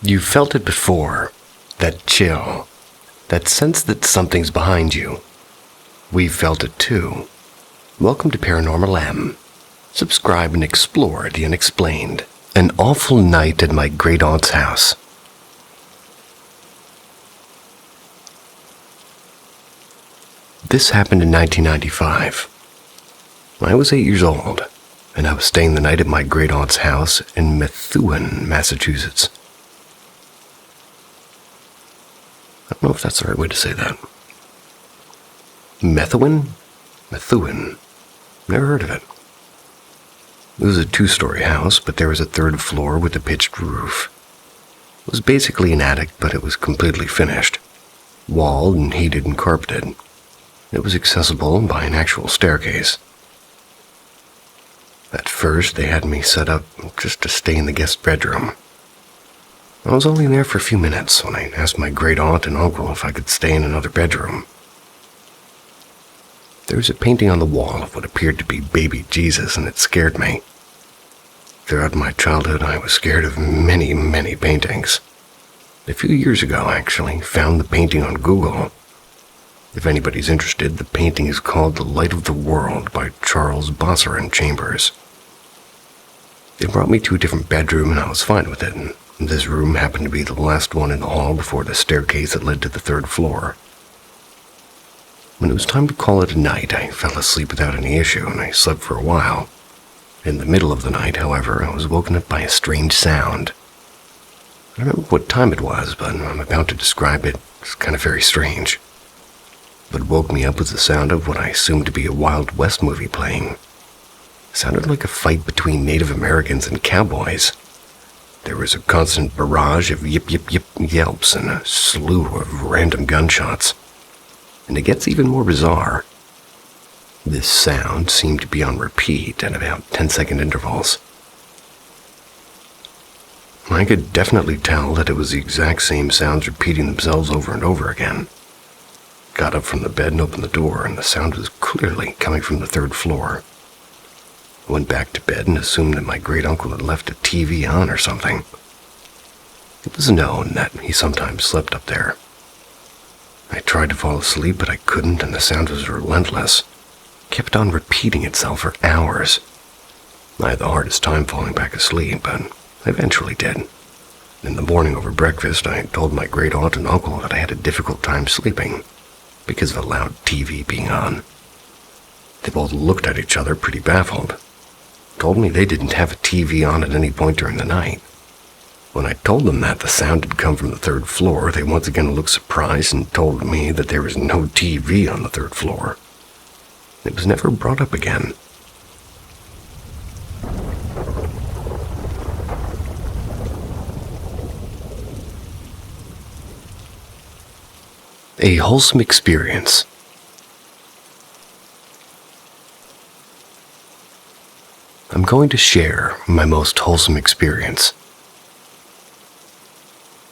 You've felt it before, that chill, that sense that something's behind you. We've felt it too. Welcome to Paranormal M. Subscribe and explore the unexplained. An awful night at my great-aunt's house. This happened in 1995. I was 8 years old, and I was staying the night at my great-aunt's house in Methuen, Massachusetts. I don't know if that's the right way to say that. Methuen? Methuen. Never heard of it. It was a 2-story house, but there was a 3rd floor with a pitched roof. It was basically an attic, but it was completely finished. Walled and heated and carpeted. It was accessible by an actual staircase. At first, they had me set up just to stay in the guest bedroom. I was only there for a few minutes when I asked my great-aunt and uncle if I could stay in another bedroom. There was a painting on the wall of what appeared to be baby Jesus, and it scared me. Throughout my childhood, I was scared of many, many paintings. A few years ago, I actually found the painting on Google. If anybody's interested, the painting is called The Light of the World by Charles Bosserin Chambers. It brought me to a different bedroom, and I was fine with it. And this room happened to be the last one in the hall before the staircase that led to the 3rd floor. When it was time to call it a night, I fell asleep without any issue, and I slept for a while. In the middle of the night, however, I was woken up by a strange sound. I don't remember what time it was, but I'm about to describe it. It's kind of very strange. What woke me up was the sound of what I assumed to be a Wild West movie playing. It sounded like a fight between Native Americans and cowboys. There was a constant barrage of yip yip yip yelps and a slew of random gunshots. And it gets even more bizarre. This sound seemed to be on repeat at about 10-second intervals. I could definitely tell that it was the exact same sounds repeating themselves over and over again. Got up from the bed and opened the door, and the sound was clearly coming from the 3rd floor. I went back to bed and assumed that my great-uncle had left a TV on or something. It was known that he sometimes slept up there. I tried to fall asleep, but I couldn't, and the sound was relentless. It kept on repeating itself for hours. I had the hardest time falling back asleep, but I eventually did. In the morning over breakfast, I told my great-aunt and uncle that I had a difficult time sleeping because of a loud TV being on. They both looked at each other pretty baffled. Told me they didn't have a TV on at any point during the night. When I told them that the sound had come from the 3rd floor, they once again looked surprised and told me that there was no TV on the 3rd floor. It was never brought up again. A wholesome experience. I'm going to share my most wholesome experience.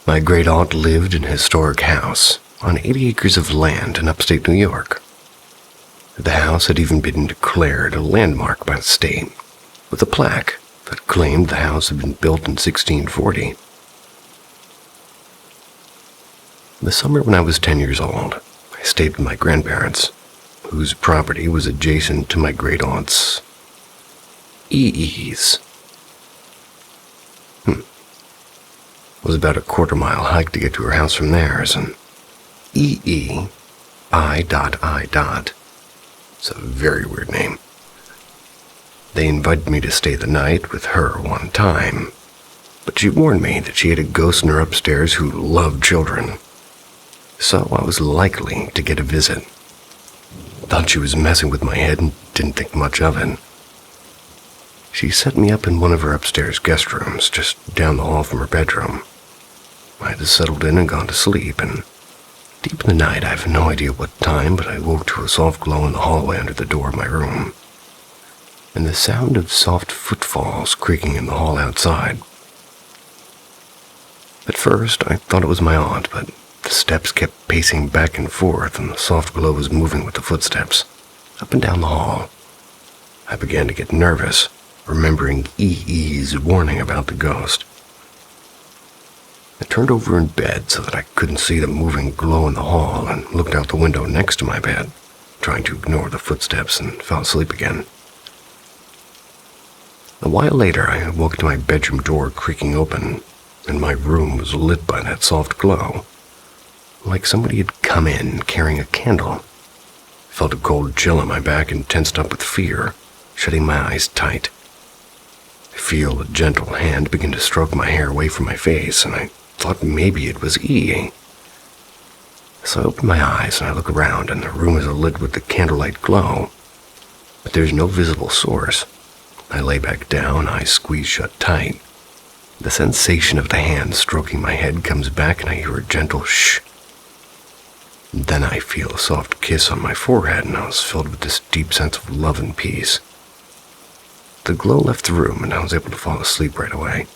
My great-aunt lived in a historic house on 80 acres of land in upstate New York. The house had even been declared a landmark by the state, with a plaque that claimed the house had been built in 1640. The summer when I was 10 years old, I stayed with my grandparents, whose property was adjacent to my great-aunt's EE's. It was about a quarter-mile hike to get to her house from theirs, and EE, I.I. It's a very weird name. They invited me to stay the night with her one time, but she warned me that she had a ghost in her upstairs who loved children. So I was likely to get a visit. Thought she was messing with my head and didn't think much of it. She set me up in one of her upstairs guest rooms, just down the hall from her bedroom. I had settled in and gone to sleep, and deep in the night, I have no idea what time, but I woke to a soft glow in the hallway under the door of my room, and the sound of soft footfalls creaking in the hall outside. At first, I thought it was my aunt, but the steps kept pacing back and forth, and the soft glow was moving with the footsteps, up and down the hall. I began to get nervous, remembering EE's warning about the ghost. I turned over in bed so that I couldn't see the moving glow in the hall and looked out the window next to my bed, trying to ignore the footsteps, and fell asleep again. A while later, I woke to my bedroom door creaking open, and my room was lit by that soft glow, like somebody had come in carrying a candle. I felt a cold chill on my back and tensed up with fear, shutting my eyes tight. I feel a gentle hand begin to stroke my hair away from my face, and I thought maybe it was E. So I open my eyes and I look around, and the room is lit with the candlelight glow, but there's no visible source. I lay back down, eyes squeezed shut tight. The sensation of the hand stroking my head comes back, and I hear a gentle shh. Then I feel a soft kiss on my forehead, and I was filled with this deep sense of love and peace. The glow left the room, and I was able to fall asleep right away.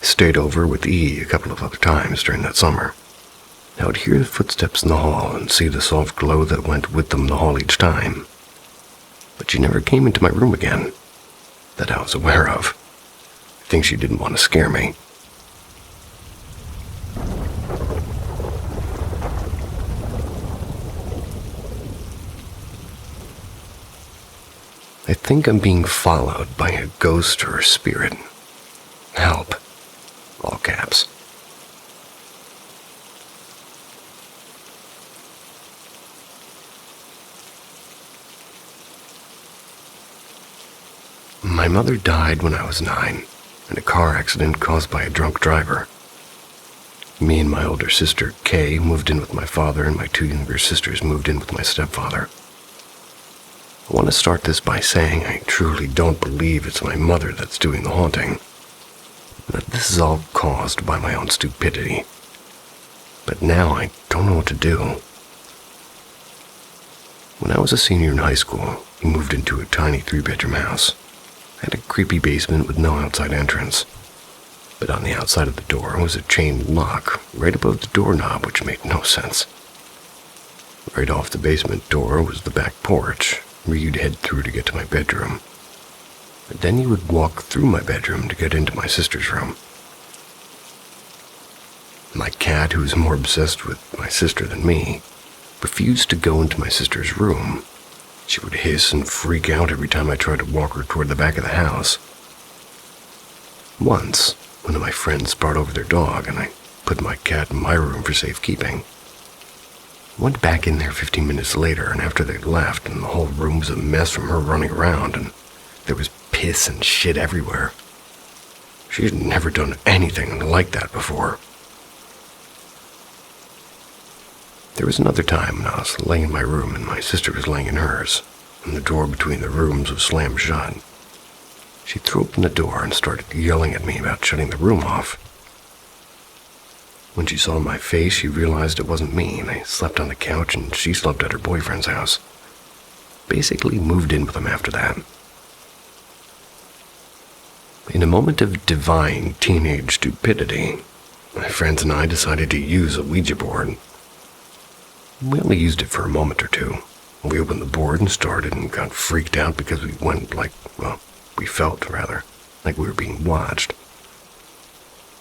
I stayed over with E a couple of other times during that summer. I would hear the footsteps in the hall and see the soft glow that went with them in the hall each time. But she never came into my room again, that I was aware of. I think she didn't want to scare me. I think I'm being followed by a ghost or a spirit. Help. All caps. My mother died when I was 9 in a car accident caused by a drunk driver. Me and my older sister, Kay, moved in with my father, and my 2 younger sisters moved in with my stepfather. I want to start this by saying I truly don't believe it's my mother that's doing the haunting. That this is all caused by my own stupidity. But now I don't know what to do. When I was a senior in high school, we moved into a tiny 3-bedroom house. It had a creepy basement with no outside entrance. But on the outside of the door was a chain lock right above the doorknob, which made no sense. Right off the basement door was the back porch, where you'd head through to get to my bedroom. But then you would walk through my bedroom to get into my sister's room. My cat, who was more obsessed with my sister than me, refused to go into my sister's room. She would hiss and freak out every time I tried to walk her toward the back of the house. Once, one of my friends brought over their dog, and I put my cat in my room for safekeeping. I went back in there 15 minutes later, and after they'd left, and the whole room was a mess from her running around, and there was piss and shit everywhere. She had never done anything like that before. There was another time when I was laying in my room and my sister was laying in hers, and the door between the rooms was slammed shut. She threw open the door and started yelling at me about shutting the room off. When she saw my face, she realized it wasn't me, and I slept on the couch, and she slept at her boyfriend's house. Basically moved in with him after that. In a moment of divine teenage stupidity, my friends and I decided to use a Ouija board. We only used it for a moment or two. We opened the board and started and got freaked out because we felt like we were being watched.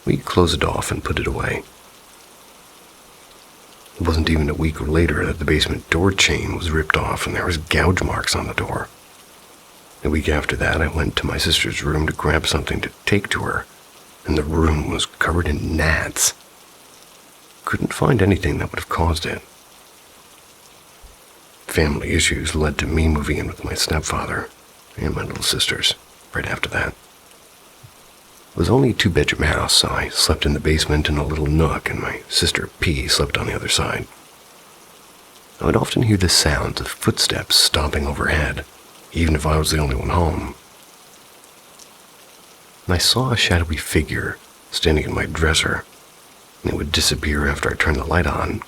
We closed it off and put it away. It wasn't even a week later that the basement door chain was ripped off and there was gouge marks on the door. A week after that, I went to my sister's room to grab something to take to her, and the room was covered in gnats. Couldn't find anything that would have caused it. Family issues led to me moving in with my stepfather and my little sisters right after that. It was only a 2-bedroom house, so I slept in the basement in a little nook, and my sister P slept on the other side. I would often hear the sounds of footsteps stomping overhead, even if I was the only one home. And I saw a shadowy figure standing in my dresser, and it would disappear after I turned the light on.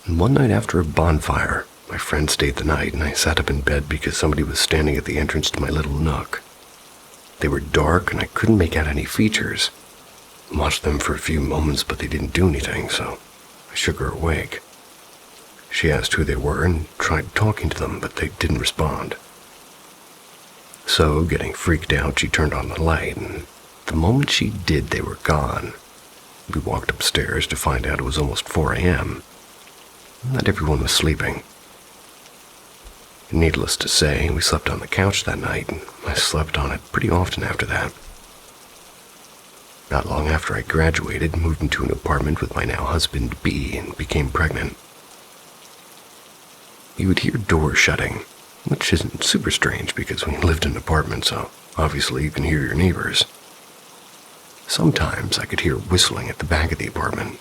And one night after a bonfire, my friend stayed the night, and I sat up in bed because somebody was standing at the entrance to my little nook. They were dark, and I couldn't make out any features. I watched them for a few moments, but they didn't do anything, so I shook her awake. She asked who they were and tried talking to them, but they didn't respond. So, getting freaked out, she turned on the light, and The moment she did, they were gone. We walked upstairs to find out it was almost 4 a.m. Not everyone was sleeping. Needless to say, we slept on the couch that night, and I slept on it pretty often after that. Not long after I graduated, moved into an apartment with my now husband, B, and became pregnant. You would hear doors shutting, which isn't super strange because we lived in an apartment, so obviously you can hear your neighbors. Sometimes I could hear whistling at the back of the apartment.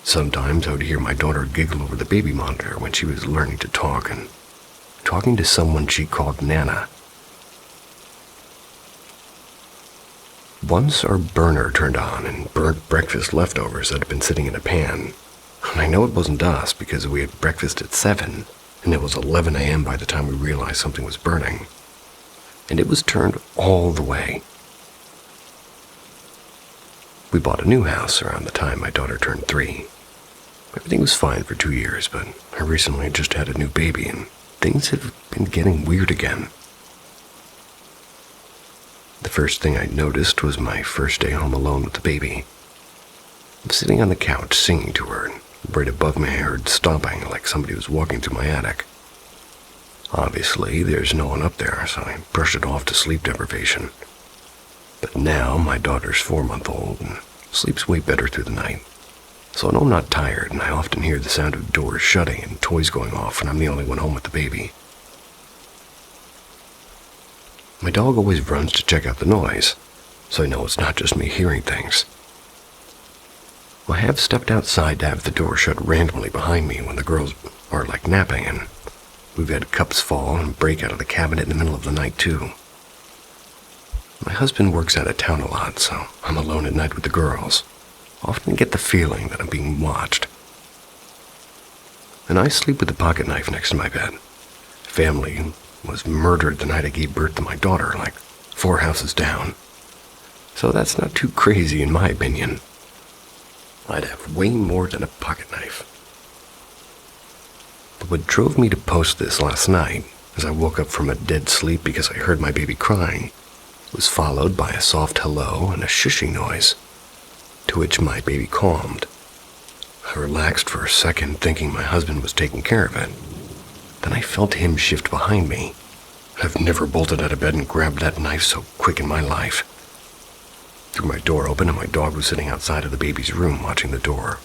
Sometimes I would hear my daughter giggle over the baby monitor when she was learning to talk and talking to someone she called Nana. Once our burner turned on and burnt breakfast leftovers that had been sitting in a pan. And I know it wasn't us because we had breakfast at 7, and it was 11 a.m. by the time we realized something was burning. And it was turned all the way. We bought a new house around the time my daughter turned 3. Everything was fine for 2 years, but I recently just had a new baby and things have been getting weird again. The first thing I noticed was my first day home alone with the baby. I'm sitting on the couch singing to her, and right above me I heard stomping like somebody was walking through my attic. Obviously, there's no one up there, so I brushed it off to sleep deprivation. But now my daughter's 4-month-old and sleeps way better through the night. So I know I'm not tired, and I often hear the sound of doors shutting and toys going off when I'm the only one home with the baby. My dog always runs to check out the noise, so I know it's not just me hearing things. I have stepped outside to have the door shut randomly behind me when the girls are napping, and we've had cups fall and break out of the cabinet in the middle of the night too. My husband works out of town a lot, so I'm alone at night with the girls. I often get the feeling that I'm being watched. And I sleep with a pocket knife next to my bed. Family was murdered the night I gave birth to my daughter, 4 houses down. So that's not too crazy in my opinion. I'd have way more than a pocket knife. But what drove me to post this last night, as I woke up from a dead sleep because I heard my baby crying, was followed by a soft hello and a shushing noise, to which my baby calmed. I relaxed for a second, thinking my husband was taking care of it. Then I felt him shift behind me. I've never bolted out of bed and grabbed that knife so quick in my life. Threw my door open and my dog was sitting outside of the baby's room watching the door.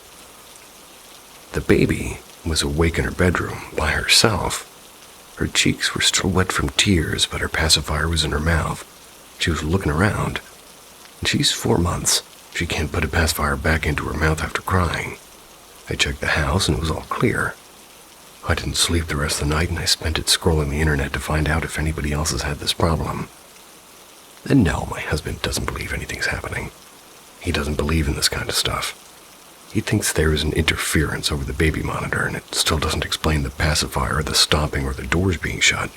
The baby was awake in her bedroom by herself. Her cheeks were still wet from tears, but her pacifier was in her mouth. She was looking around. And she's 4 months. She can't put a pacifier back into her mouth after crying. I checked the house and it was all clear. I didn't sleep the rest of the night and I spent it scrolling the internet to find out if anybody else has had this problem. And no, my husband doesn't believe anything's happening. He doesn't believe in this kind of stuff. He thinks there is an interference over the baby monitor and it still doesn't explain the pacifier or the stomping or the doors being shut.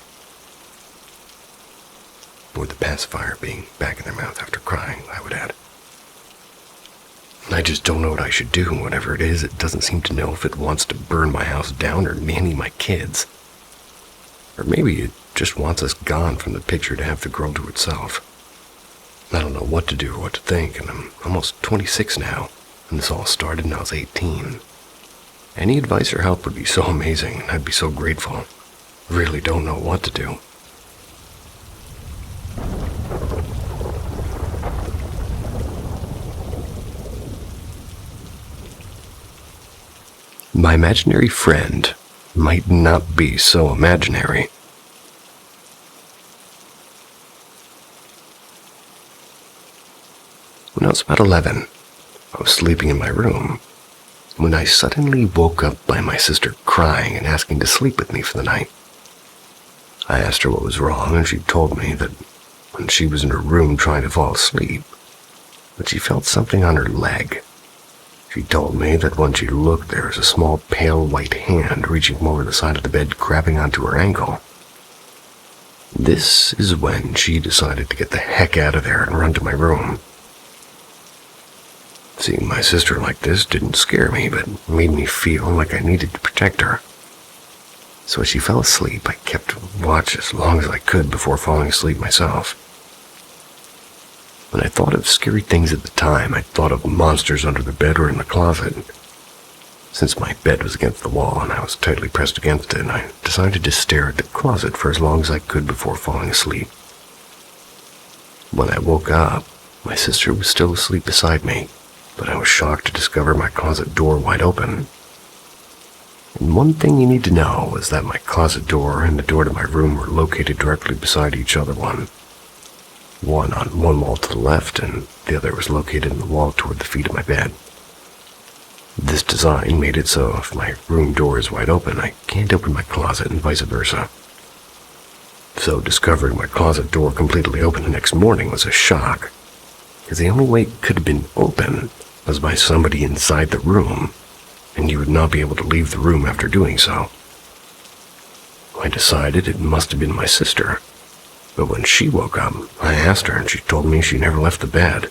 Or the pacifier being back in their mouth after crying, I would add. I just don't know what I should do. Whatever it is, it doesn't seem to know if it wants to burn my house down or nanny my kids. Or maybe it just wants us gone from the picture to have the girl to itself. I don't know what to do or what to think, and I'm almost 26 now, and this all started when I was 18. Any advice or help would be so amazing, and I'd be so grateful. Really don't know what to do. My imaginary friend might not be so imaginary. When I was about 11, I was sleeping in my room when I suddenly woke up by my sister crying and asking to sleep with me for the night. I asked her what was wrong, and she told me that when she was in her room trying to fall asleep, that she felt something on her leg. She told me that when she looked, there was a small pale white hand reaching over the side of the bed, grabbing onto her ankle. This is when she decided to get the heck out of there and run to my room. Seeing my sister like this didn't scare me, but made me feel like I needed to protect her. So as she fell asleep, I kept watch as long as I could before falling asleep myself. When I thought of scary things at the time, I thought of monsters under the bed or in the closet. Since my bed was against the wall and I was tightly pressed against it, I decided to stare at the closet for as long as I could before falling asleep. When I woke up, my sister was still asleep beside me, but I was shocked to discover my closet door wide open. And one thing you need to know is that my closet door and the door to my room were located directly beside each other, one on one wall to the left, and the other was located in the wall toward the feet of my bed. This design made it so if my room door is wide open, I can't open my closet and vice versa. So discovering my closet door completely open the next morning was a shock, because the only way it could have been open was by somebody inside the room, and you would not be able to leave the room after doing so. I decided it must have been my sister, but when she woke up, I asked her and she told me she never left the bed.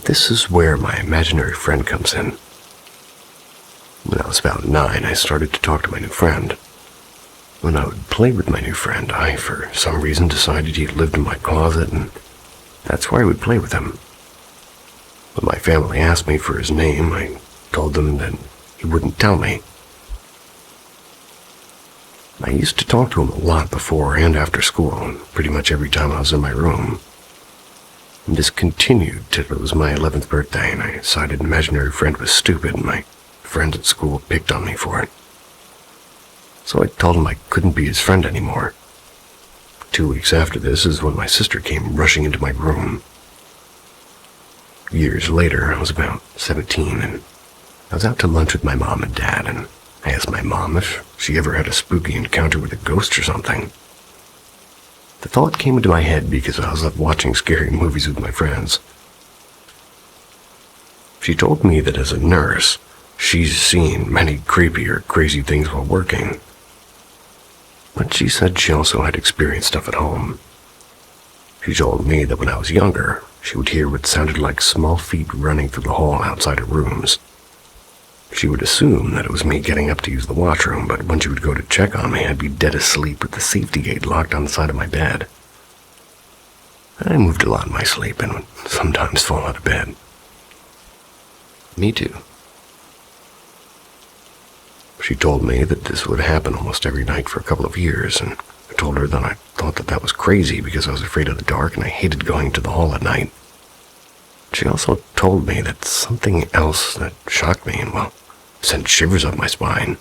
This is where my imaginary friend comes in. When I was about 9, I started to talk to my new friend. When I would play with my new friend, I, for some reason, decided he lived in my closet, and that's where I would play with him. When my family asked me for his name, I told them that he wouldn't tell me. I used to talk to him a lot before and after school, and pretty much every time I was in my room. And this continued till it was my 11th birthday, and I decided an imaginary friend was stupid, and my friends at school picked on me for it. So I told him I couldn't be his friend anymore. 2 weeks after this is when my sister came rushing into my room. Years later, I was about 17, and I was out to lunch with my mom and dad, and I asked my mom if she ever had a spooky encounter with a ghost or something. The thought came into my head because I was up watching scary movies with my friends. She told me that as a nurse, she's seen many creepy or crazy things while working. But she said she also had experienced stuff at home. She told me that when I was younger, she would hear what sounded like small feet running through the hall outside her rooms. She would assume that it was me getting up to use the washroom, but when she would go to check on me, I'd be dead asleep with the safety gate locked on the side of my bed. I moved a lot in my sleep and would sometimes fall out of bed. Me too. She told me that this would happen almost every night for a couple of years, and I told her that I thought that was crazy because I was afraid of the dark and I hated going to the hall at night. She also told me that something else that shocked me and, well, sent shivers up my spine.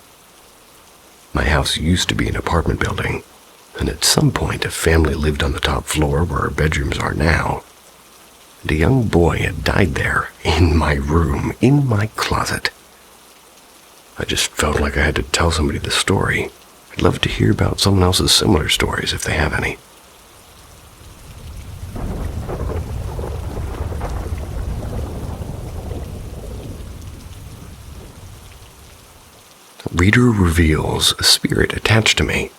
My house used to be an apartment building, and at some point a family lived on the top floor where our bedrooms are now. And a young boy had died there, in my room, in my closet. I just felt like I had to tell somebody the story. I'd love to hear about someone else's similar stories if they have any. Reader reveals a spirit attached to me.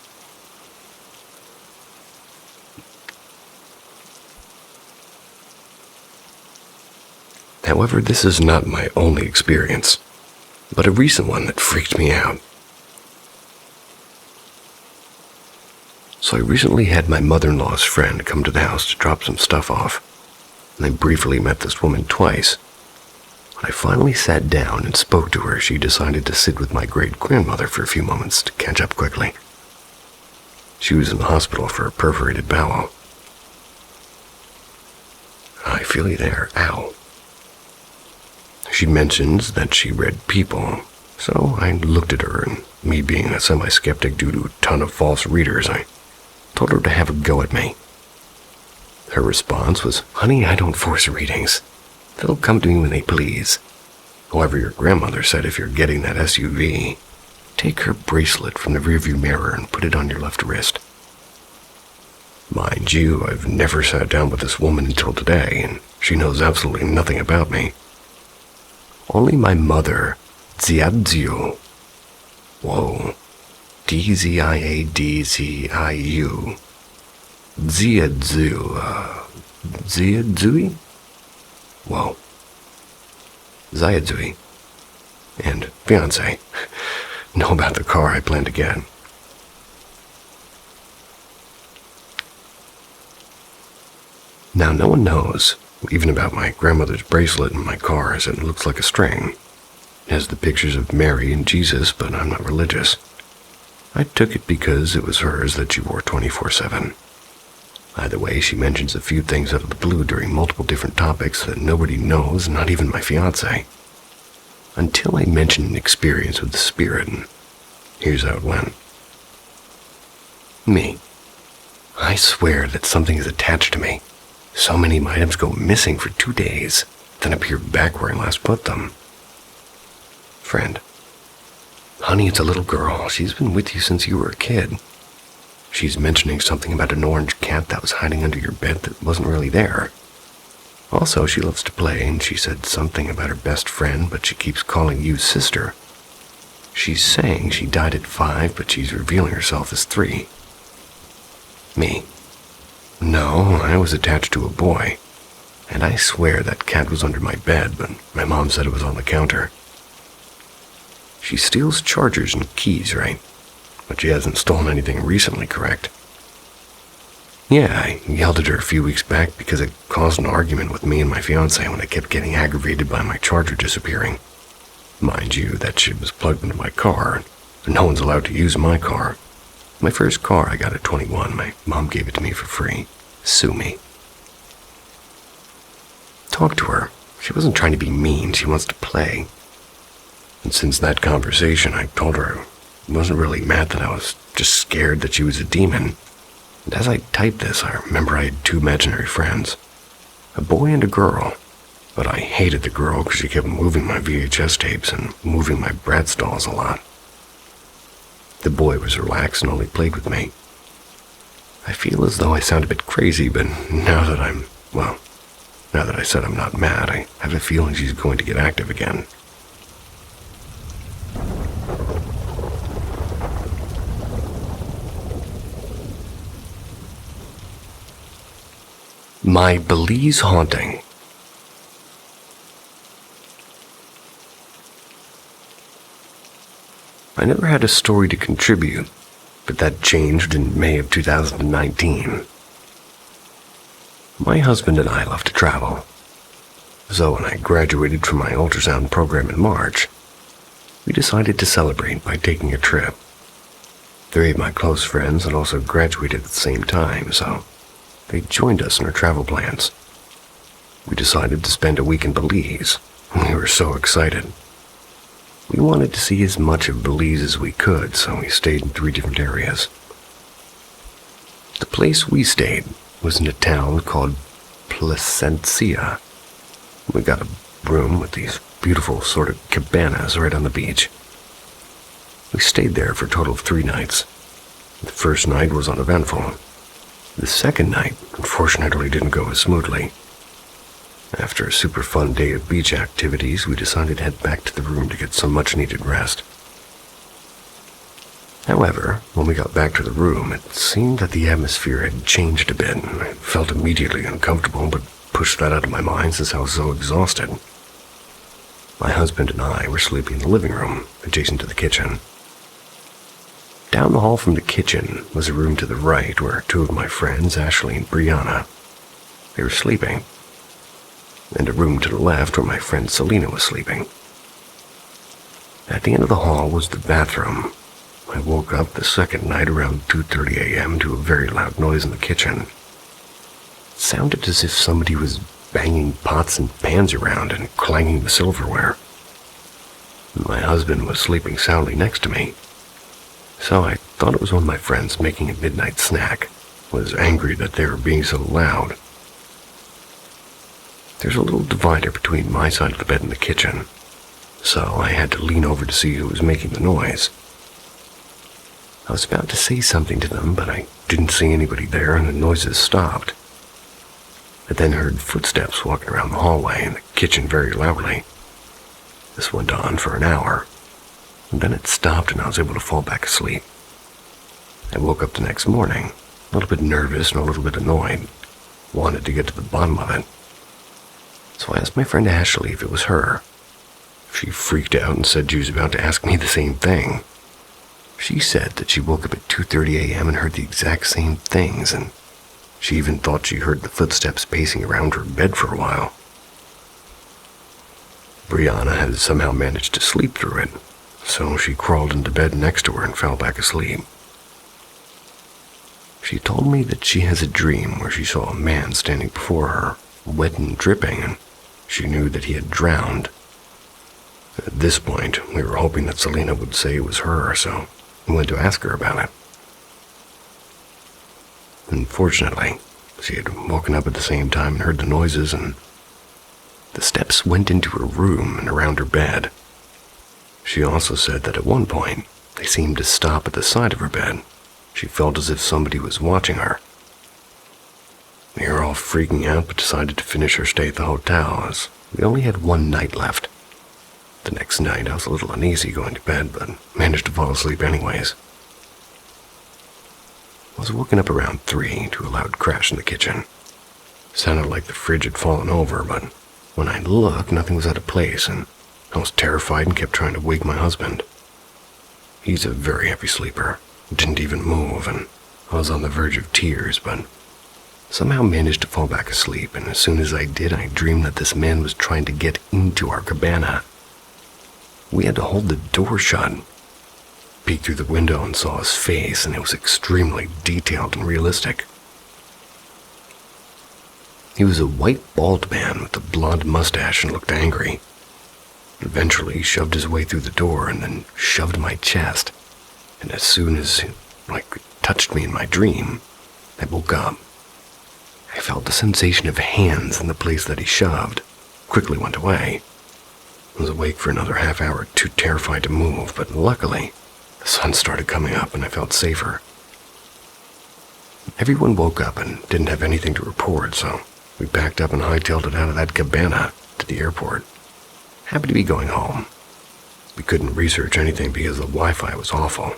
However, this is not my only experience, but a recent one that freaked me out. So I recently had my mother-in-law's friend come to the house to drop some stuff off, and I briefly met this woman twice. When I finally sat down and spoke to her, she decided to sit with my great-grandmother for a few moments to catch up quickly. She was in the hospital for a perforated bowel. I feel you there, ow. She mentions that she read people, so I looked at her, and me being a semi-skeptic due to a ton of false readers, I told her to have a go at me. Her response was, "Honey, I don't force readings. They'll come to me when they please. However, your grandmother said if you're getting that SUV, take her bracelet from the rearview mirror and put it on your left wrist." Mind you, I've never sat down with this woman until today, and she knows absolutely nothing about me. Only my mother, Ziadziu. Whoa. D-Z-I-A-D-Z-I-U. Ziadzui? Whoa. Ziadzui. And fiancé. Know about the car I plan to get. Now, no one knows, even about my grandmother's bracelet in my car, as it looks like a string. It has the pictures of Mary and Jesus, but I'm not religious. I took it because it was hers that she wore 24/7. Either way, she mentions a few things out of the blue during multiple different topics that nobody knows, not even my fiancé. Until I mentioned an experience with the spirit, and here's how it went. Me. I swear that something is attached to me. So many items go missing for 2 days, then appear back where I last put them. Friend. Honey, it's a little girl. She's been with you since you were a kid. She's mentioning something about an orange cat that was hiding under your bed that wasn't really there. Also, she loves to play, and she said something about her best friend, but she keeps calling you sister. She's saying she died at 5, but she's revealing herself as 3. Me. No, I was attached to a boy, and I swear that cat was under my bed, but my mom said it was on the counter. She steals chargers and keys, right? But she hasn't stolen anything recently, correct? Yeah, I yelled at her a few weeks back because it caused an argument with me and my fiancé when I kept getting aggravated by my charger disappearing. Mind you, that shit was plugged into my car, and no one's allowed to use my car. My first car I got at 21. My mom gave it to me for free. Sue me. Talk to her. She wasn't trying to be mean. She wants to play. And since that conversation, I told her I wasn't really mad, that I was just scared that she was a demon. And as I typed this, I remember I had 2 imaginary friends. A boy and a girl. But I hated the girl because she kept moving my VHS tapes and moving my Bratz dolls a lot. The boy was relaxed and only played with me. I feel as though I sound a bit crazy, but now that I said I'm not mad, I have a feeling she's going to get active again. My Belize haunting. I never had a story to contribute, but that changed in May of 2019. My husband and I love to travel. So when I graduated from my ultrasound program in March, we decided to celebrate by taking a trip. 3 of my close friends had also graduated at the same time, so they joined us in our travel plans. We decided to spend a week in Belize. We were so excited. We wanted to see as much of Belize as we could, so we stayed in 3 different areas. The place we stayed was in a town called Placencia. We got a room with these beautiful sort of cabanas right on the beach. We stayed there for a total of 3 nights. The first night was uneventful. The second night, unfortunately, didn't go as smoothly. After a super fun day of beach activities, we decided to head back to the room to get some much-needed rest. However, when we got back to the room, it seemed that the atmosphere had changed a bit, and I felt immediately uncomfortable, but pushed that out of my mind since I was so exhausted. My husband and I were sleeping in the living room, adjacent to the kitchen. Down the hall from the kitchen was a room to the right where 2 of my friends, Ashley and Brianna, they were sleeping, and a room to the left where my friend Selena was sleeping. At the end of the hall was the bathroom. I woke up the second night around 2:30 a.m. to a very loud noise in the kitchen. It sounded as if somebody was banging pots and pans around and clanging the silverware. My husband was sleeping soundly next to me, so I thought it was one of my friends making a midnight snack. Was angry that they were being so loud. There's a little divider between my side of the bed and the kitchen, so I had to lean over to see who was making the noise. I was about to say something to them, but I didn't see anybody there and the noises stopped. I then heard footsteps walking around the hallway and the kitchen very loudly. This went on for an hour, and then it stopped and I was able to fall back asleep. I woke up the next morning, a little bit nervous and a little bit annoyed, wanted to get to the bottom of it. So I asked my friend Ashley if it was her. She freaked out and said she was about to ask me the same thing. She said that she woke up at 2:30 a.m. and heard the exact same things, and She even thought she heard the footsteps pacing around her bed for a while. Brianna had somehow managed to sleep through it, so she crawled into bed next to her and fell back asleep. She told me that she has a dream where she saw a man standing before her, wet and dripping, and she knew that he had drowned. At this point, we were hoping that Selena would say it was her, so we went to ask her about it. Unfortunately, she had woken up at the same time and heard the noises, and the steps went into her room and around her bed. She also said that at one point, they seemed to stop at the side of her bed. She felt as if somebody was watching her. We were all freaking out, but decided to finish our stay at the hotel, as we only had one night left. The next night, I was a little uneasy going to bed, but managed to fall asleep anyways. I was woken up around 3 to a loud crash in the kitchen. Sounded like the fridge had fallen over, but when I looked, nothing was out of place, and I was terrified and kept trying to wake my husband. He's a very heavy sleeper, didn't even move, and I was on the verge of tears, but somehow managed to fall back asleep, and as soon as I did, I dreamed that this man was trying to get into our cabana. We had to hold the door shut. Peeked through the window and saw his face, and it was extremely detailed and realistic. He was a white bald man with a blonde mustache and looked angry. Eventually, he shoved his way through the door and then shoved my chest. And as soon as he, touched me in my dream, I woke up. I felt the sensation of hands in the place that he shoved. Quickly went away. I was awake for another half hour, too terrified to move, but luckily, the sun started coming up and I felt safer. Everyone woke up and didn't have anything to report, so we packed up and hightailed it out of that cabana to the airport. Happy to be going home. We couldn't research anything because the Wi-Fi was awful,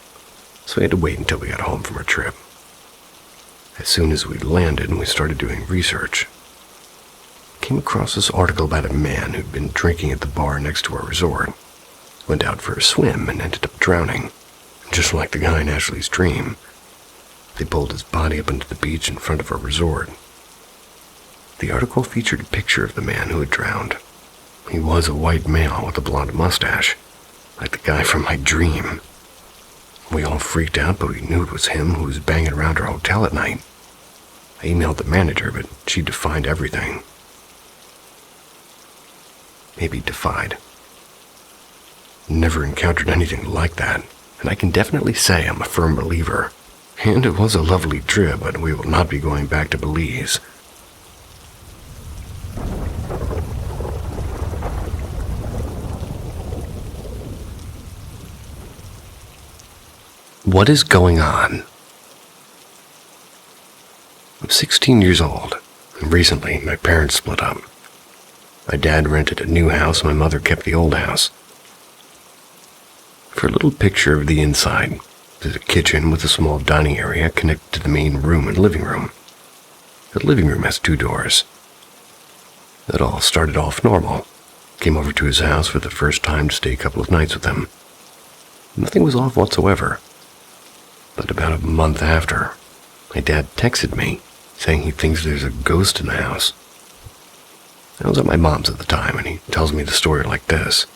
so we had to wait until we got home from our trip. As soon as we landed and we started doing research, came across this article about a man who'd been drinking at the bar next to our resort, went out for a swim and ended up drowning, just like the guy in Ashley's dream. They pulled his body up into the beach in front of our resort. The article featured a picture of the man who had drowned. He was a white male with a blonde mustache, like the guy from my dream. We all freaked out, but we knew it was him who was banging around our hotel at night. I emailed the manager, but she defied everything. Maybe defied. Never encountered anything like that, and I can definitely say I'm a firm believer. And it was a lovely trip, but we will not be going back to Belize. What is going on? I'm 16 years old, and recently my parents split up. My dad rented a new house and my mother kept the old house. For a little picture of the inside, there's a kitchen with a small dining area connected to the main room and living room. The living room has 2 doors. It all started off normal. Came over to his house for the first time to stay a couple of nights with him. Nothing was off whatsoever. But about a month after, my dad texted me saying he thinks there's a ghost in the house. I was at my mom's at the time, and he tells me the story like this.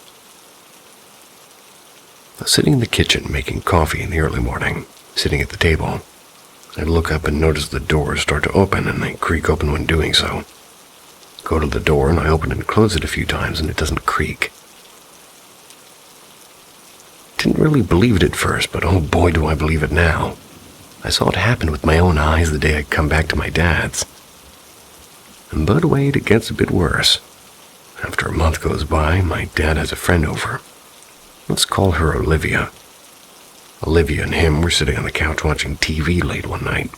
I was sitting in the kitchen making coffee in the early morning, sitting at the table. I look up and notice the doors start to open, and they creak open when doing so. Go to the door, and I open and close it a few times, and it doesn't creak. Didn't really believe it at first, but oh boy do I believe it now. I saw it happen with my own eyes the day I come back to my dad's. But wait, it gets a bit worse. After a month goes by, my dad has a friend over. Let's call her Olivia. Olivia and him were sitting on the couch watching TV late one night.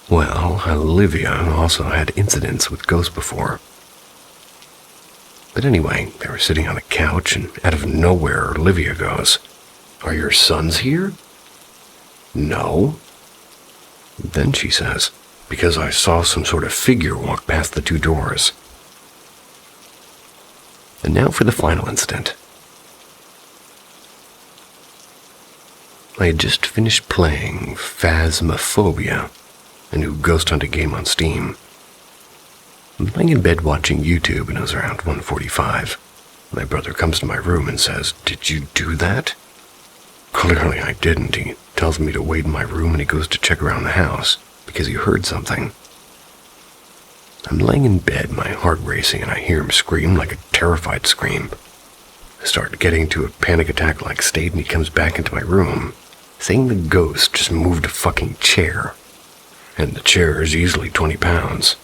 Well, Olivia also had incidents with ghosts before. But anyway, they were sitting on the couch, and out of nowhere, Olivia goes, "Are your sons here?" "No." Then she says, "Because I saw some sort of figure walk past the 2 doors." And now for the final incident. I had just finished playing Phasmophobia, a new ghost hunting game on Steam. I'm lying in bed watching YouTube, and it was around 1:45. My brother comes to my room and says, "Did you do that?" Clearly I didn't. He tells me to wait in my room, and he goes to check around the house because he heard something. I'm laying in bed, my heart racing, and I hear him scream like a terrified scream. I start getting into a panic attack-like state, and he comes back into my room, saying the ghost just moved a fucking chair. And the chair is easily 20 pounds.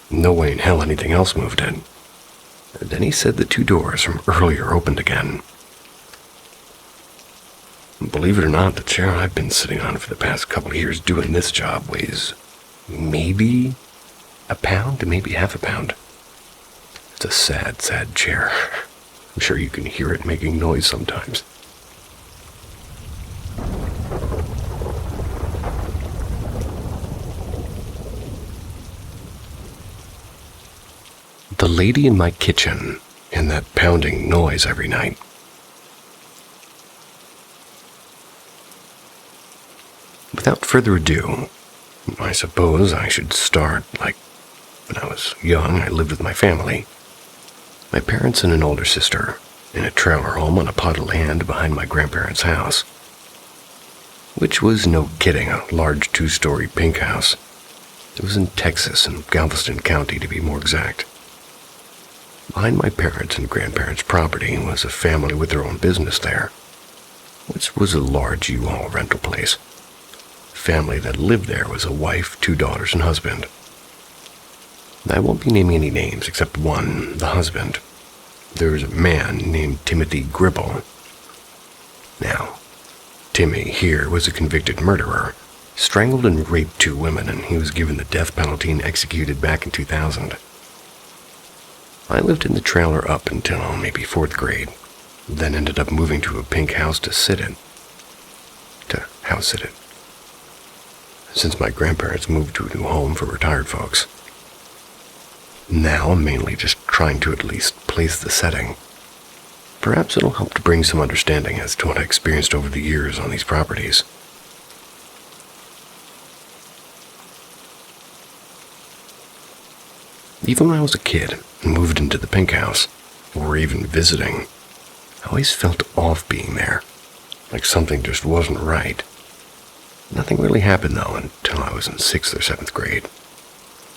No way in hell anything else moved it. And then he said the 2 doors from earlier opened again. Believe it or not, the chair I've been sitting on for the past couple of years doing this job weighs maybe a pound to maybe half a pound. It's a sad, sad chair. I'm sure you can hear it making noise sometimes. The lady in my kitchen and that pounding noise every night. Without further ado, I suppose I should start like when I was young. I lived with my family. My parents and an older sister in a trailer home on a plot of land behind my grandparents' house, which was, no kidding, a large 2-story pink house. It was in Texas, in Galveston County to be more exact. Behind my parents' and grandparents' property was a family with their own business there, which was a large U-Haul rental place. The family that lived there was a wife, 2 daughters, and husband. I won't be naming any names except one, the husband. There was a man named Timothy Gribble. Now, Timmy here was a convicted murderer, strangled and raped 2 women, and he was given the death penalty and executed back in 2000. I lived in the trailer up until maybe 4th grade, then ended up moving to a pink house to house sit it. Since my grandparents moved to a new home for retired folks. Now I'm mainly just trying to at least place the setting. Perhaps it'll help to bring some understanding as to what I experienced over the years on these properties. Even when I was a kid and moved into the pink house, or even visiting, I always felt off being there, like something just wasn't right. Nothing really happened though until I was in 6th or 7th grade.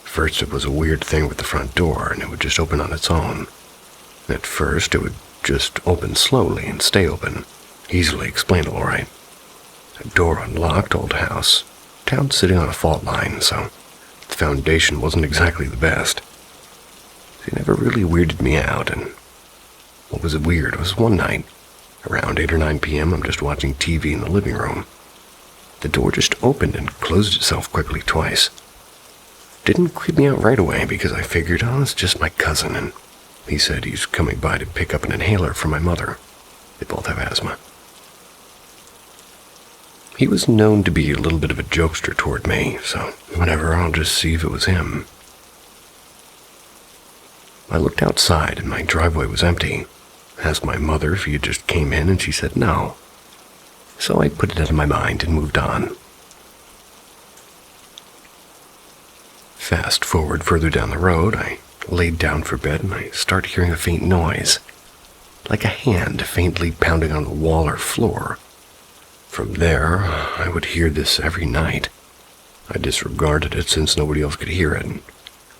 First it was a weird thing with the front door, and it would just open on its own. At first it would just open slowly and stay open, easily explainable, right? A door unlocked, old house, town sitting on a fault line, so the foundation wasn't exactly the best. It never really weirded me out, and what was weird was one night, around 8 or 9 p.m., I'm just watching TV in the living room. The door just opened and closed itself quickly twice. Didn't creep me out right away because I figured, oh, it's just my cousin, and he said he's coming by to pick up an inhaler for my mother. They both have asthma. He was known to be a little bit of a jokester toward me, so whatever, I'll just see if it was him. I looked outside and my driveway was empty. Asked my mother if he had just came in, and she said no. So I put it out of my mind and moved on. Fast forward further down the road, I laid down for bed and I started hearing a faint noise, like a hand faintly pounding on the wall or floor. From there, I would hear this every night. I disregarded it since nobody else could hear it, and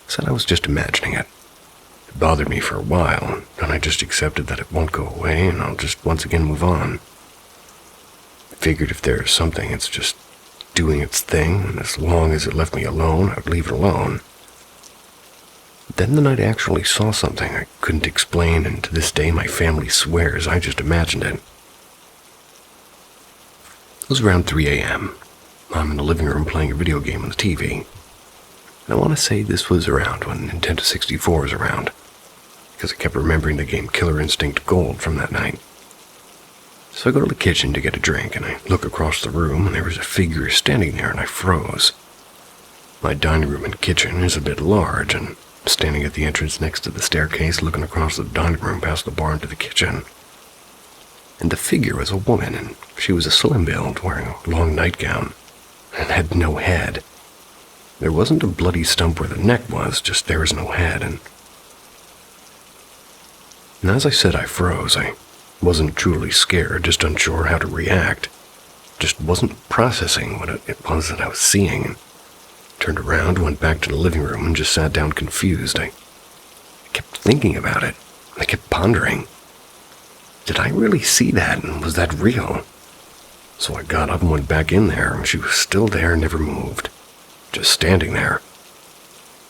said I was just imagining it. It bothered me for a while, and I just accepted that it won't go away and I'll just once again move on. Figured if there's something, it's just doing its thing, and as long as it left me alone, I'd leave it alone. Then the night I actually saw something I couldn't explain, and to this day my family swears I just imagined it. It was around 3 a.m. I'm in the living room playing a video game on the TV. And I want to say this was around when Nintendo 64 was around, because I kept remembering the game Killer Instinct Gold from that night. So I go to the kitchen to get a drink, and I look across the room, and there was a figure standing there, and I froze. My dining room and kitchen is a bit large, and I'm standing at the entrance next to the staircase looking across the dining room past the bar into the kitchen. And the figure was a woman, and she was a slim build, wearing a long nightgown, and had no head. There wasn't a bloody stump where the neck was, just there was no head, and as I said, I froze. I wasn't truly scared, just unsure how to react. Just wasn't processing what it was that I was seeing. Turned around, went back to the living room, and just sat down confused. I kept thinking about it. I kept pondering. Did I really see that, and was that real? So I got up and went back in there, and she was still there, never moved. Just standing there.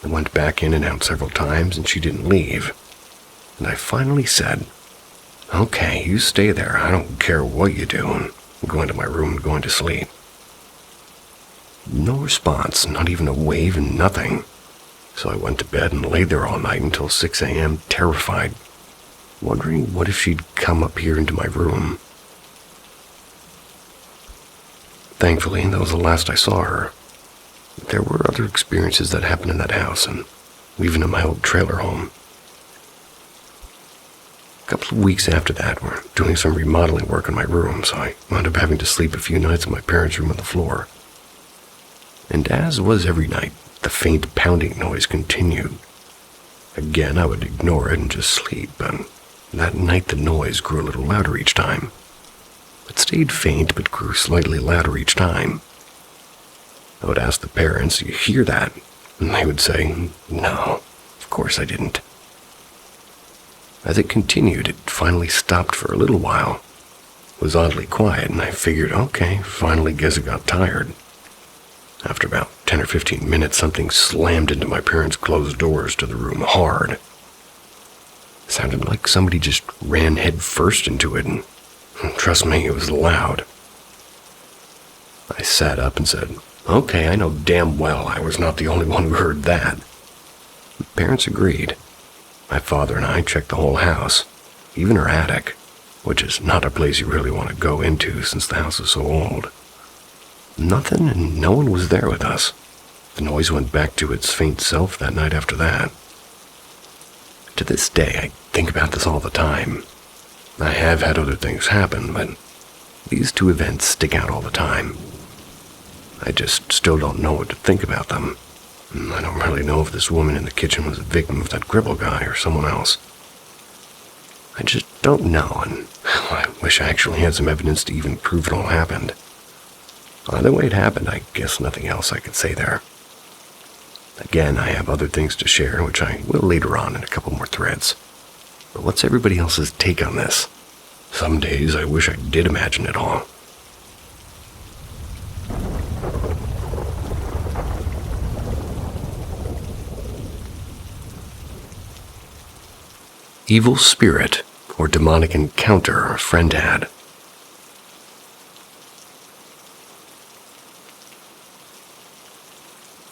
I went back in and out several times, and she didn't leave. And I finally said, "Okay, you stay there. I don't care what you do." And I'm going to my room and going to sleep. No response, not even a wave, and nothing. So I went to bed and laid there all night until 6 a.m., terrified, wondering what if she'd come up here into my room. Thankfully, that was the last I saw her. There were other experiences that happened in that house, and even in my old trailer home. A couple of weeks after that, we're doing some remodeling work in my room, so I wound up having to sleep a few nights in my parents' room on the floor. And as was every night, the faint pounding noise continued. Again, I would ignore it and just sleep, but that night the noise grew a little louder each time. It stayed faint, but grew slightly louder each time. I would ask the parents, "You hear that?" And they would say, "No, of course I didn't." As it continued, it finally stopped for a little while. It was oddly quiet, and I figured, okay, finally guess it got tired. After about 10 or 15 minutes, something slammed into my parents' closed doors to the room hard. It sounded like somebody just ran head first into it, and trust me, it was loud. I sat up and said, "Okay, I know damn well I was not the only one who heard that." The parents agreed. My father and I checked the whole house, even her attic, which is not a place you really want to go into since the house is so old. Nothing, and no one was there with us. The noise went back to its faint self that night after that. To this day, I think about this all the time. I have had other things happen, but these two events stick out all the time. I just still don't know what to think about them. I don't really know if this woman in the kitchen was a victim of that Gribble guy or someone else. I just don't know, and I wish I actually had some evidence to even prove it all happened. Either way it happened, I guess nothing else I could say there. Again, I have other things to share, which I will later on in a couple more threads. But what's everybody else's take on this? Some days I wish I did imagine it all. Evil spirit or demonic encounter a friend had.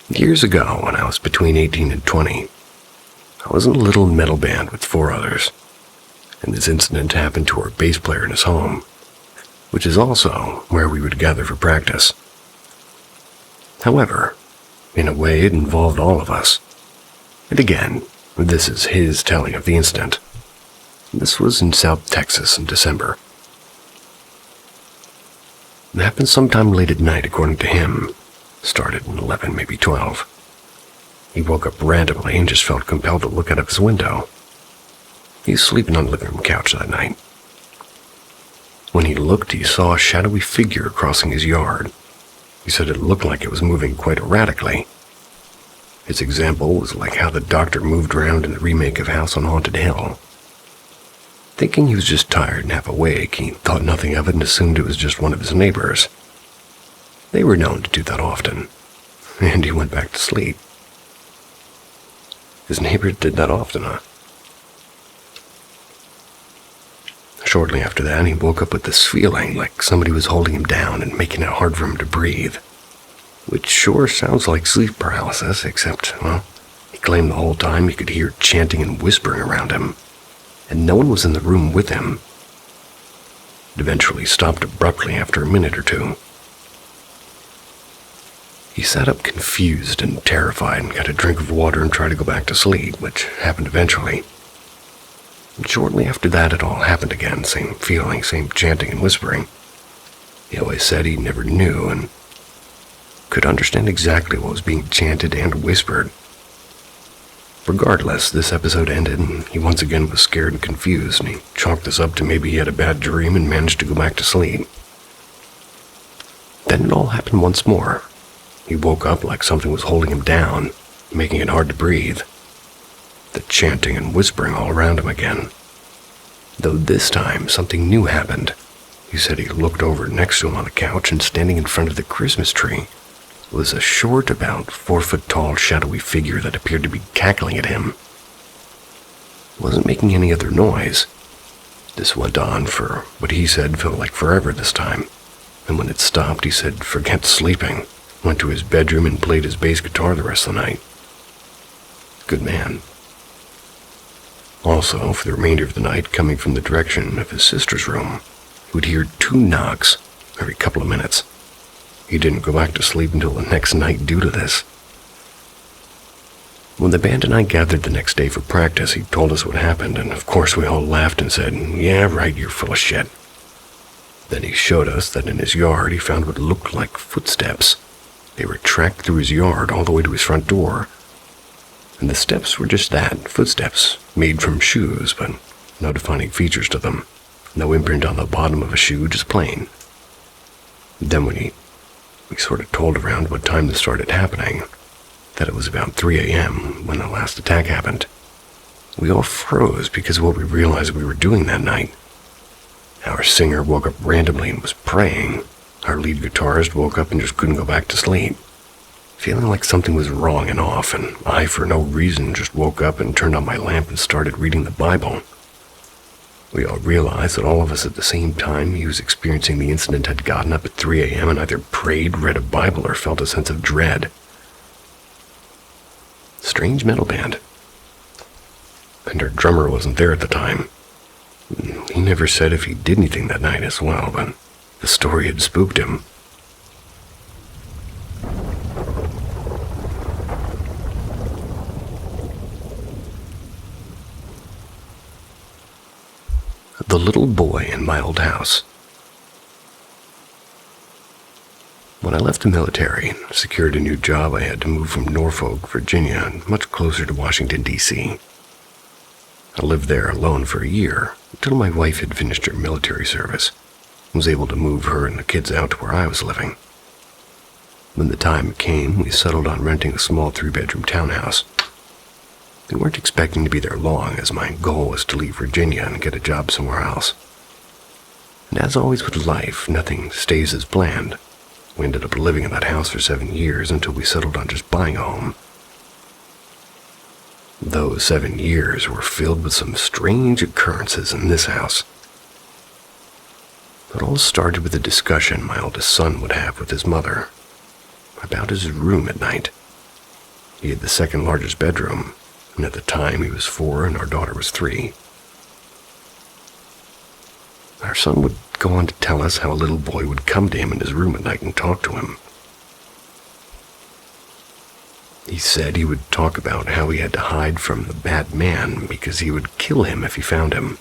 Years ago, when I was between 18 and 20, I was in a little metal band with 4 others, and this incident happened to our bass player in his home, which is also where we would gather for practice. However, in a way it involved all of us. And again, this is his telling of the incident. This was in South Texas in December. It happened sometime late at night, according to him. Started at 11, maybe 12. He woke up randomly and just felt compelled to look out of his window. He was sleeping on the living room couch that night. When he looked, he saw a shadowy figure crossing his yard. He said it looked like it was moving quite erratically. His example was like how the doctor moved around in the remake of House on Haunted Hill. Thinking he was just tired and half awake, he thought nothing of it and assumed it was just one of his neighbors. They were known to do that often, and he went back to sleep. His neighbor did that often, huh? Shortly after that, he woke up with this feeling like somebody was holding him down and making it hard for him to breathe. Which sure sounds like sleep paralysis, except, well, he claimed the whole time he could hear chanting and whispering around him, and no one was in the room with him. It eventually stopped abruptly after a minute or two. He sat up confused and terrified and got a drink of water and tried to go back to sleep, which happened eventually. And shortly after that, it all happened again, same feeling, same chanting and whispering. He always said he never knew, and could understand exactly what was being chanted and whispered. Regardless, this episode ended, and he once again was scared and confused, and he chalked this up to maybe he had a bad dream and managed to go back to sleep. Then it all happened once more. He woke up like something was holding him down, making it hard to breathe. The chanting and whispering all around him again. Though this time, something new happened. He said he looked over next to him on the couch, and standing in front of the Christmas tree was a short, about 4-foot-tall, shadowy figure that appeared to be cackling at him. It wasn't making any other noise. This went on for what he said felt like forever this time, and when it stopped, he said forget sleeping, went to his bedroom and played his bass guitar the rest of the night. Good man. Also, for the remainder of the night, coming from the direction of his sister's room, he would hear 2 knocks every couple of minutes. He didn't go back to sleep until the next night due to this. When the band and I gathered the next day for practice, he told us what happened, and of course we all laughed and said, "Yeah, right, you're full of shit." Then he showed us that in his yard he found what looked like footsteps. They were tracked through his yard all the way to his front door. And the steps were just that, footsteps, made from shoes, but no defining features to them. No imprint on the bottom of a shoe, just plain. Then we sort of told around what time this started happening, that it was about 3 a.m. when the last attack happened. We all froze because of what we realized we were doing that night. Our singer woke up randomly and was praying. Our lead guitarist woke up and just couldn't go back to sleep, feeling like something was wrong and off, and I, for no reason, just woke up and turned on my lamp and started reading the Bible. We all realized that all of us at the same time he was experiencing the incident had gotten up at 3 a.m. and either prayed, read a Bible, or felt a sense of dread. Strange metal band. And our drummer wasn't there at the time. He never said if he did anything that night as well, but the story had spooked him. The little boy in my old house. When I left the military and secured a new job, I had to move from Norfolk, Virginia, much closer to Washington, D.C. I lived there alone for a year until my wife had finished her military service and was able to move her and the kids out to where I was living. When the time came, we settled on renting a small 3-bedroom townhouse. We weren't expecting to be there long, as my goal was to leave Virginia and get a job somewhere else. And as always with life, nothing stays as planned. We ended up living in that house for 7 years until we settled on just buying a home. Those 7 years were filled with some strange occurrences in this house. It all started with a discussion my oldest son would have with his mother about his room at night. He had the second largest bedroom, and at the time he was 4 and our daughter was 3. Our son would go on to tell us how a little boy would come to him in his room at night and talk to him. He said he would talk about how he had to hide from the bad man because he would kill him if he found him.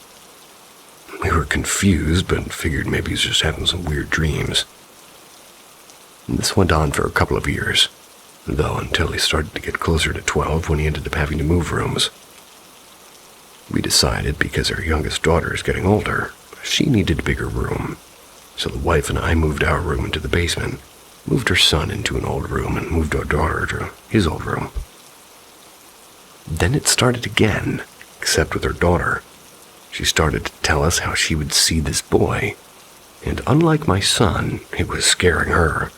We were confused, but figured maybe he was just having some weird dreams. And this went on for a couple of years, though until he started to get closer to 12 when he ended up having to move rooms. We decided, because our youngest daughter is getting older, she needed a bigger room. So the wife and I moved our room into the basement, moved her son into an old room, and moved our daughter to his old room. Then it started again, except with her daughter. She started to tell us how she would see this boy, and unlike my son, it was scaring her.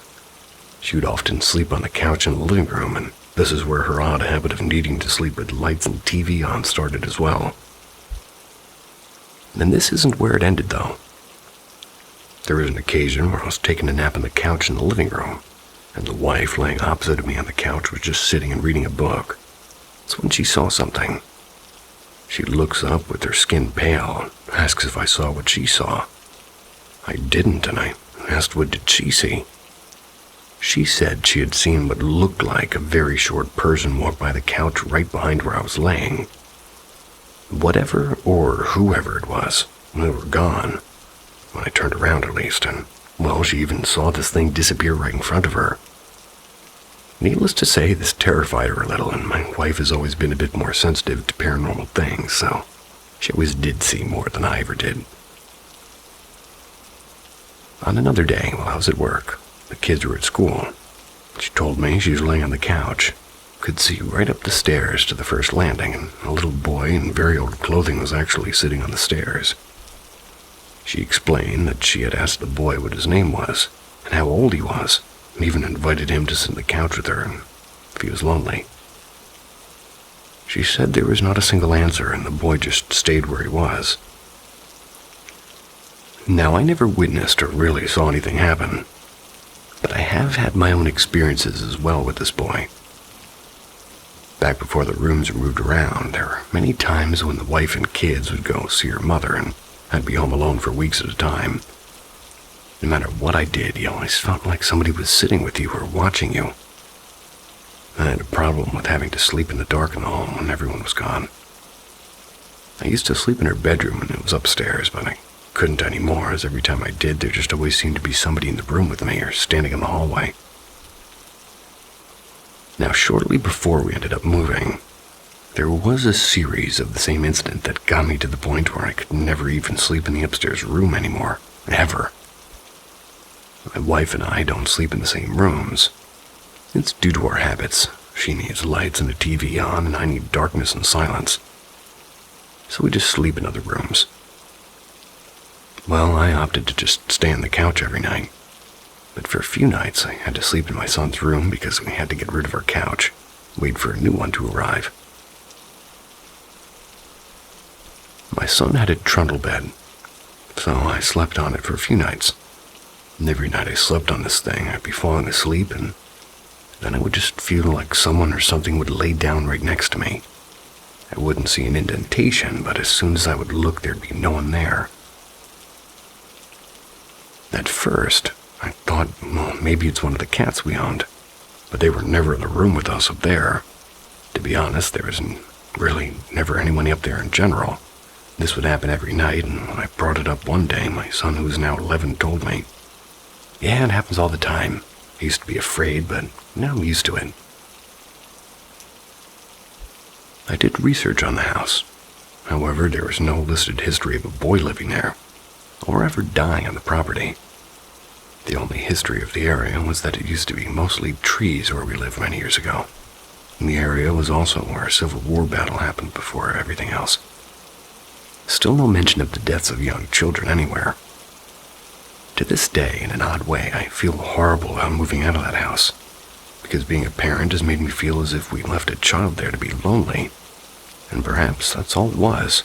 She would often sleep on the couch in the living room, and this is where her odd habit of needing to sleep with lights and TV on started as well. And this isn't where it ended, though. There was an occasion where I was taking a nap on the couch in the living room, and the wife laying opposite of me on the couch was just sitting and reading a book. That's when she saw something. She looks up with her skin pale and asks if I saw what she saw. I didn't, and I asked what did she see. She said she had seen what looked like a very short person walk by the couch right behind where I was laying. Whatever or whoever it was, they were gone. When I turned around at least, and, well, she even saw this thing disappear right in front of her. Needless to say, this terrified her a little, and my wife has always been a bit more sensitive to paranormal things, so she always did see more than I ever did. On another day, while I was at work, the kids were at school. She told me she was laying on the couch, could see right up the stairs to the first landing, and a little boy in very old clothing was actually sitting on the stairs. She explained that she had asked the boy what his name was, and how old he was, and even invited him to sit on the couch with her, and if he was lonely. She said there was not a single answer, and the boy just stayed where he was. Now, I never witnessed or really saw anything happen, but I have had my own experiences as well with this boy. Back before the rooms were moved around, there were many times when the wife and kids would go see her mother, and I'd be home alone for weeks at a time. No matter what I did, you always felt like somebody was sitting with you or watching you. I had a problem with having to sleep in the dark in the home when everyone was gone. I used to sleep in her bedroom when it was upstairs, but I couldn't anymore, as every time I did, there just always seemed to be somebody in the room with me or standing in the hallway. Now, shortly before we ended up moving, there was a series of the same incident that got me to the point where I could never even sleep in the upstairs room anymore, ever. My wife and I don't sleep in the same rooms. It's due to our habits. She needs lights and a TV on, and I need darkness and silence. So we just sleep in other rooms. Well, I opted to just stay on the couch every night. But for a few nights, I had to sleep in my son's room because we had to get rid of our couch, wait for a new one to arrive. My son had a trundle bed, so I slept on it for a few nights. And every night I slept on this thing, I'd be falling asleep, and then I would just feel like someone or something would lay down right next to me. I wouldn't see an indentation, but as soon as I would look, there'd be no one there. At first, I thought, well, maybe it's one of the cats we owned, but they were never in the room with us up there. To be honest, there was really never anyone up there in general. This would happen every night, and when I brought it up one day, my son, who is now 11, told me, "Yeah, it happens all the time. I used to be afraid, but now I'm used to it." I did research on the house. However, there was no listed history of a boy living there, or ever dying on the property. The only history of the area was that it used to be mostly trees where we lived many years ago. And the area was also where a Civil War battle happened before everything else. Still no mention of the deaths of young children anywhere. To this day, in an odd way, I feel horrible about moving out of that house, because being a parent has made me feel as if we left a child there to be lonely, and perhaps that's all it was.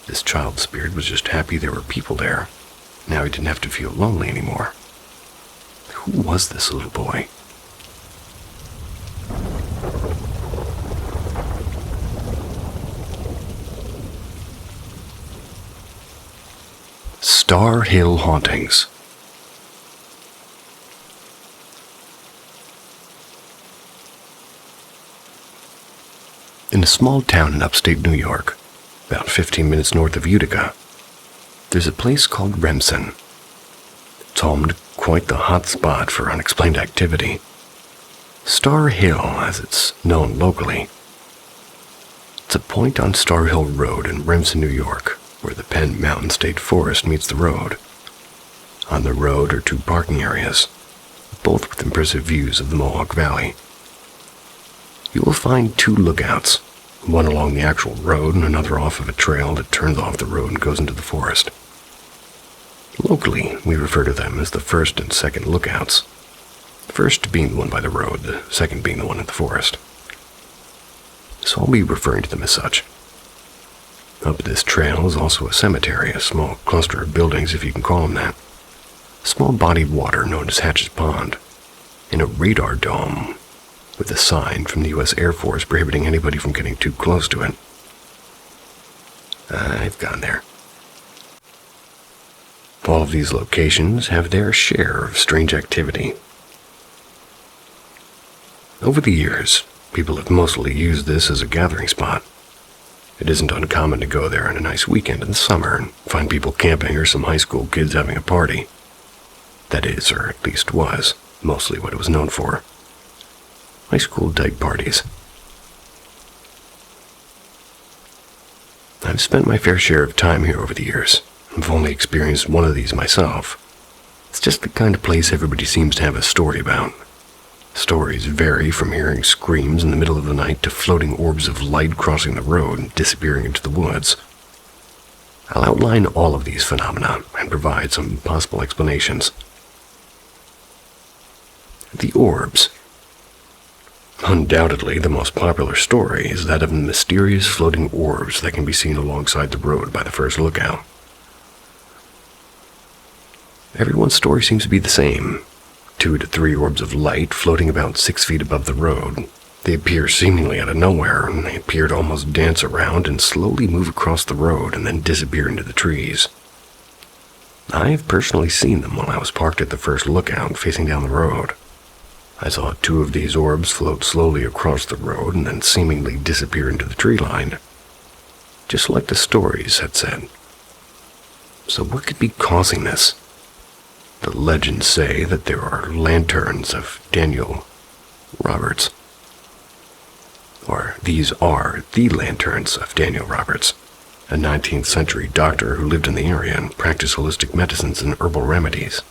This child spirit was just happy there were people there. Now he didn't have to feel lonely anymore. Who was this little boy? Star Hill Hauntings. In a small town in upstate New York, about 15 minutes north of Utica, there's a place called Remsen. It's home to quite the hot spot for unexplained activity. Star Hill, as it's known locally. It's a point on Star Hill Road in Remsen, New York, where the Penn Mountain State Forest meets the road. On the road are two parking areas, both with impressive views of the Mohawk Valley. You will find two lookouts, one along the actual road and another off of a trail that turns off the road and goes into the forest. Locally, we refer to them as the first and second lookouts, the first being the one by the road, the second being the one in the forest. So I'll be referring to them as such. Up this trail is also a cemetery, a small cluster of buildings, if you can call them that. A small body of water known as Hatch's Pond, and a radar dome with a sign from the U.S. Air Force prohibiting anybody from getting too close to it. I've gone there. All of these locations have their share of strange activity. Over the years, people have mostly used this as a gathering spot. It isn't uncommon to go there on a nice weekend in the summer and find people camping or some high school kids having a party. That is, or at least was, mostly what it was known for. high school type parties. I've spent my fair share of time here over the years. I've only experienced one of these myself. It's just the kind of place everybody seems to have a story about. Stories vary from hearing screams in the middle of the night to floating orbs of light crossing the road and disappearing into the woods. I'll outline all of these phenomena and provide some possible explanations. The orbs. Undoubtedly, the most popular story is that of the mysterious floating orbs that can be seen alongside the road by the first lookout. Everyone's story seems to be the same. 2 to 3 orbs of light floating about 6 feet above the road. They appear seemingly out of nowhere, and they appear to almost dance around and slowly move across the road and then disappear into the trees. I've personally seen them while I was parked at the first lookout facing down the road. I saw 2 of these orbs float slowly across the road and then seemingly disappear into the tree line, just like the stories had said. So what could be causing this? The legends say that there are lanterns of Daniel Roberts. Or these are the lanterns of Daniel Roberts, a 19th century doctor who lived in the area and practiced holistic medicines and herbal remedies.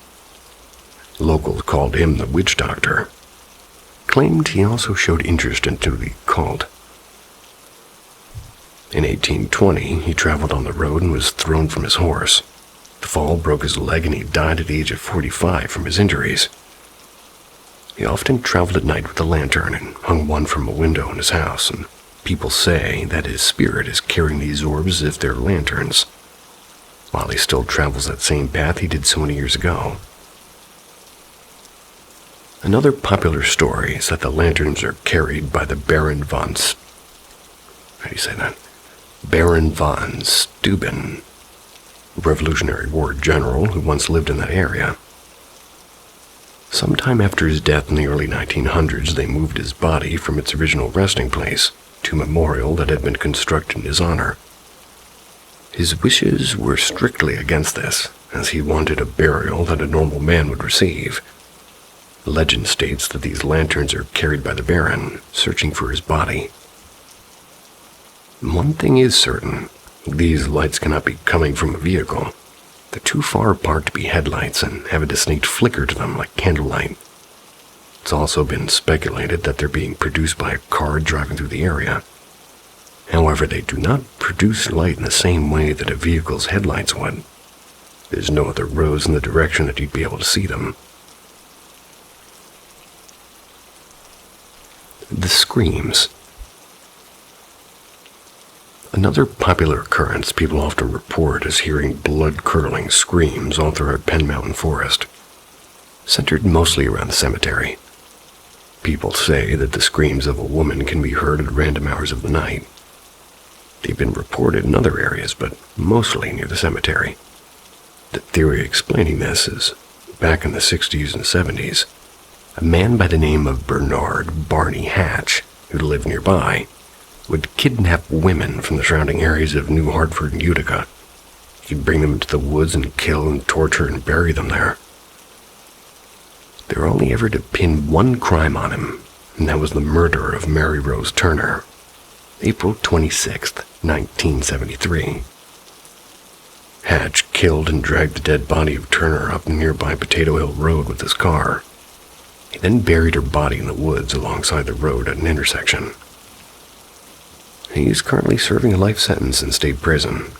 Locals called him the witch doctor. Claimed he also showed interest into the occult. In 1820, he traveled on the road and was thrown from his horse. The fall broke his leg and he died at the age of 45 from his injuries. He often traveled at night with a lantern and hung one from a window in his house, and people say that his spirit is carrying these orbs as if they're lanterns, while he still travels that same path he did so many years ago. Another popular story is that the lanterns are carried by the Baron von Steuben, Revolutionary War general who once lived in that area. Sometime after his death in the early 1900s, they moved his body from its original resting place to a memorial that had been constructed in his honor. His wishes were strictly against this, as he wanted a burial that a normal man would receive. Legend states that these lanterns are carried by the Baron, searching for his body. One thing is certain. These lights cannot be coming from a vehicle. They're too far apart to be headlights and have a distinct flicker to them like candlelight. It's also been speculated that they're being produced by a car driving through the area. However, they do not produce light in the same way that a vehicle's headlights would. There's no other roads in the direction that you'd be able to see them. The screams. Another popular occurrence people often report is hearing blood-curdling screams all throughout Penn Mountain Forest, centered mostly around the cemetery. People say that the screams of a woman can be heard at random hours of the night. They've been reported in other areas, but mostly near the cemetery. The theory explaining this is, back in the 60s and 70s, a man by the name of Bernard Barney Hatch, who lived nearby, would kidnap women from the surrounding areas of New Hartford and Utica. He'd bring them into the woods and kill and torture and bury them there. They were only ever to pin one crime on him, and that was the murder of Mary Rose Turner, April 26, 1973. Hatch killed and dragged the dead body of Turner up nearby Potato Hill Road with his car. He then buried her body in the woods alongside the road at an intersection. He's currently serving a life sentence in state prison,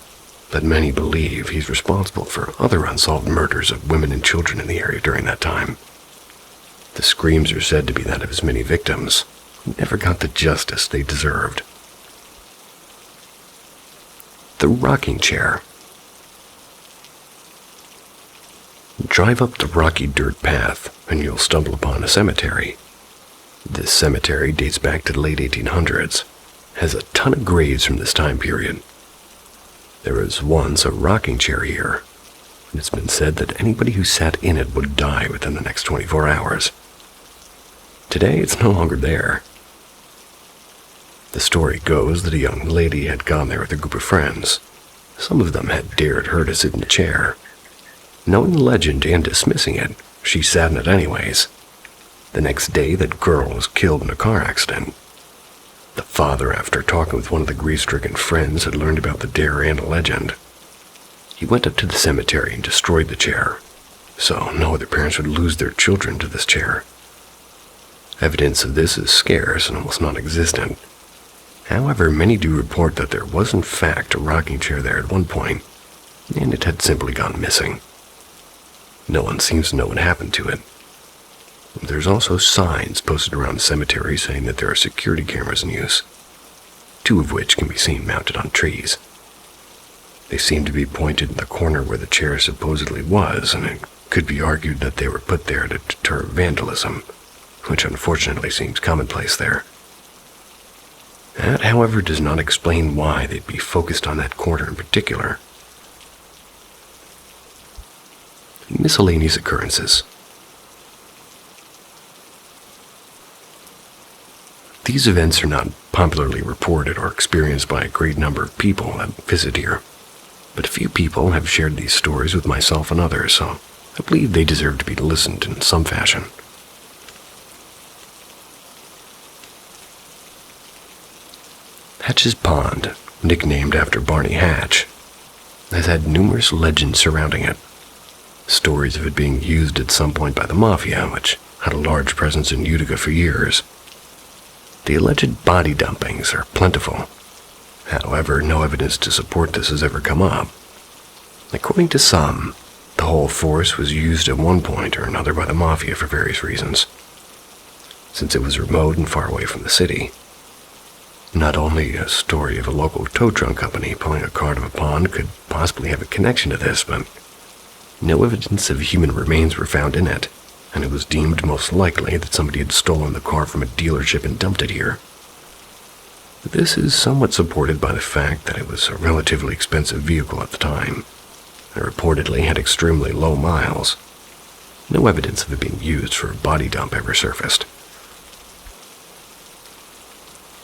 but many believe he's responsible for other unsolved murders of women and children in the area during that time. The screams are said to be that of his many victims, who never got the justice they deserved. The rocking chair. Drive up the rocky dirt path, and you'll stumble upon a cemetery. This cemetery dates back to the late 1800s. Has a ton of graves from this time period. There was once a rocking chair here, and it's been said that anybody who sat in it would die within the next 24 hours. Today, it's no longer there. The story goes that a young lady had gone there with a group of friends. Some of them had dared her to sit in the chair. Knowing the legend and dismissing it, she sat in it anyways. The next day, that girl was killed in a car accident. The father, after talking with one of the grief-stricken friends, had learned about the dare and a legend. He went up to the cemetery and destroyed the chair, so no other parents would lose their children to this chair. Evidence of this is scarce and almost non-existent. However, many do report that there was in fact a rocking chair there at one point, and it had simply gone missing. No one seems to know what happened to it. There's also signs posted around the cemetery saying that there are security cameras in use, 2 of which can be seen mounted on trees. They seem to be pointed in the corner where the chair supposedly was, and it could be argued that they were put there to deter vandalism, which unfortunately seems commonplace there. That, however, does not explain why they'd be focused on that corner in particular. Miscellaneous occurrences. These events are not popularly reported or experienced by a great number of people that visit here, but a few people have shared these stories with myself and others, so I believe they deserve to be listened to in some fashion. Hatch's Pond, nicknamed after Barney Hatch, has had numerous legends surrounding it. Stories of it being used at some point by the Mafia, which had a large presence in Utica for years. The alleged body dumpings are plentiful. However, no evidence to support this has ever come up. According to some, the whole force was used at one point or another by the Mafia for various reasons, since it was remote and far away from the city. Not only a story of a local tow truck company pulling a car to a pond could possibly have a connection to this, but no evidence of human remains were found in it, and it was deemed most likely that somebody had stolen the car from a dealership and dumped it here. This is somewhat supported by the fact that it was a relatively expensive vehicle at the time, and reportedly had extremely low miles. No evidence of it being used for a body dump ever surfaced.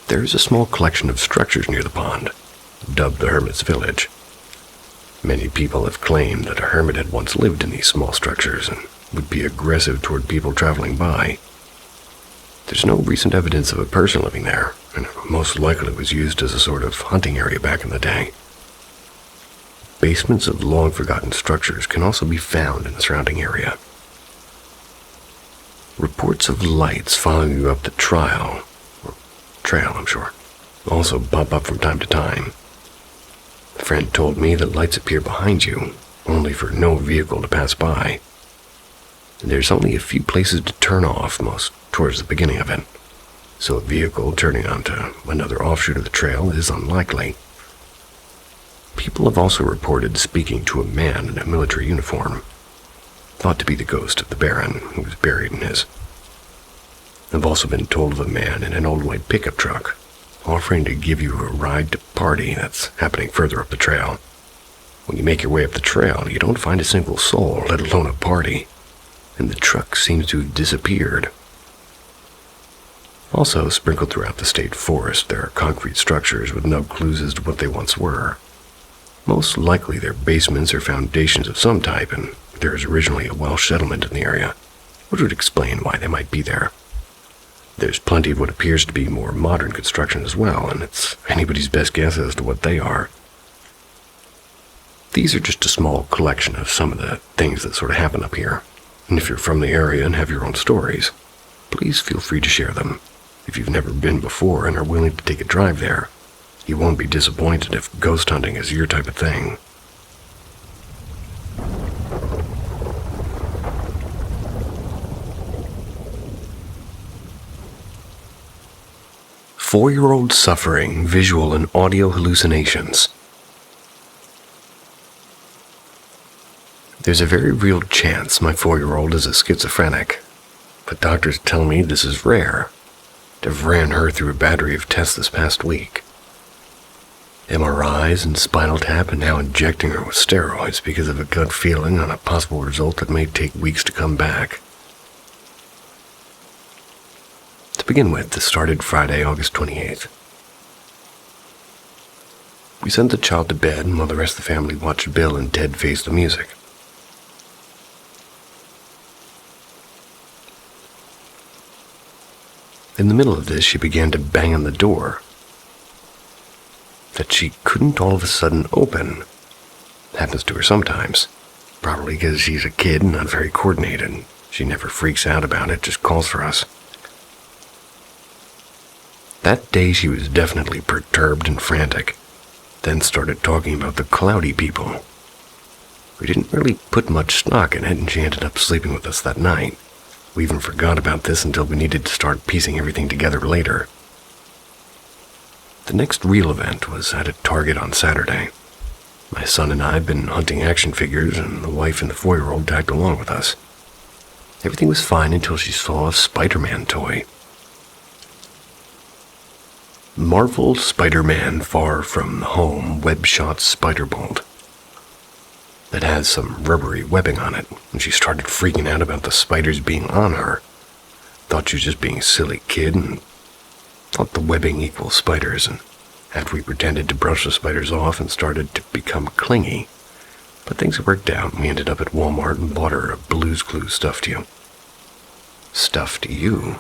There is a small collection of structures near the pond, dubbed the Hermit's Village. Many people have claimed that a hermit had once lived in these small structures and would be aggressive toward people traveling by. There's no recent evidence of a person living there, and it most likely was used as a sort of hunting area back in the day. Basements of long-forgotten structures can also be found in the surrounding area. Reports of lights following you up the trail, also pop up from time to time. A friend told me that lights appear behind you, only for no vehicle to pass by. There's only a few places to turn off, most towards the beginning of it, so a vehicle turning onto another offshoot of the trail is unlikely. People have also reported speaking to a man in a military uniform, thought to be the ghost of the Baron who was buried in his. I've also been told of a man in an old white pickup truck offering to give you a ride to a party that's happening further up the trail. When you make your way up the trail, you don't find a single soul, let alone a party, and the truck seems to have disappeared. Also, sprinkled throughout the state forest, there are concrete structures with no clues as to what they once were. Most likely they're basements or foundations of some type, and there is originally a Welsh settlement in the area, which would explain why they might be there. There's plenty of what appears to be more modern construction as well, and it's anybody's best guess as to what they are. These are just a small collection of some of the things that sort of happen up here, and if you're from the area and have your own stories, please feel free to share them. If you've never been before and are willing to take a drive there, you won't be disappointed if ghost hunting is your type of thing. Four-year-old suffering visual and audio hallucinations. There's a very real chance my 4-year-old is a schizophrenic, but doctors tell me this is rare. They've ran her through a battery of tests this past week. MRIs and spinal tap, and now injecting her with steroids because of a gut feeling on a possible result that may take weeks to come back. To begin with, this started Friday, August 28th. We sent the child to bed while the rest of the family watched Bill and Ted face the music. In the middle of this, she began to bang on the door that she couldn't all of a sudden open. It happens to her sometimes. Probably because she's a kid and not very coordinated. She never freaks out about it, just calls for us. That day she was definitely perturbed and frantic, then started talking about the cloudy people. We didn't really put much stock in it, and she ended up sleeping with us that night. We even forgot about this until we needed to start piecing everything together later. The next real event was at a Target on Saturday. My son and I had been hunting action figures, and the wife and the 4-year-old tagged along with us. Everything was fine until she saw a Spider-Man toy. Marvel Spider-Man Far From Home web-shot spider bolt that has some rubbery webbing on it, and she started freaking out about the spiders being on her. Thought she was just being a silly kid and thought the webbing equals spiders, and after we pretended to brush the spiders off and started to become clingy. But things worked out, and we ended up at Walmart and bought her a Blue's Clues stuffed you. Stuffed you?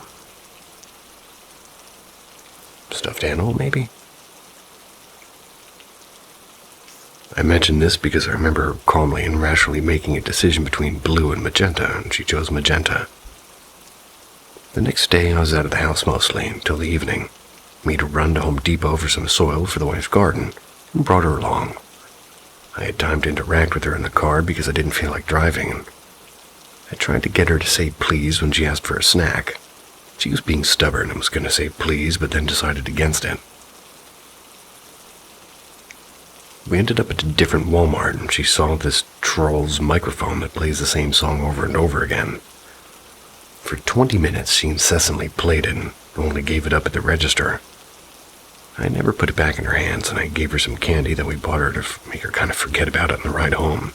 Stuffed animal, maybe? I mention this because I remember her calmly and rationally making a decision between blue and magenta, and she chose magenta. The next day I was out of the house mostly until the evening. Made a run to Home Depot for some soil for the wife's garden, and brought her along. I had time to interact with her in the car because I didn't feel like driving, and I tried to get her to say please when she asked for a snack. She was being stubborn and was going to say please, but then decided against it. We ended up at a different Walmart, and she saw this troll's microphone that plays the same song over and over again. For 20 minutes, she incessantly played it and only gave it up at the register. I never put it back in her hands, and I gave her some candy that we bought her to make her kind of forget about it on the ride home.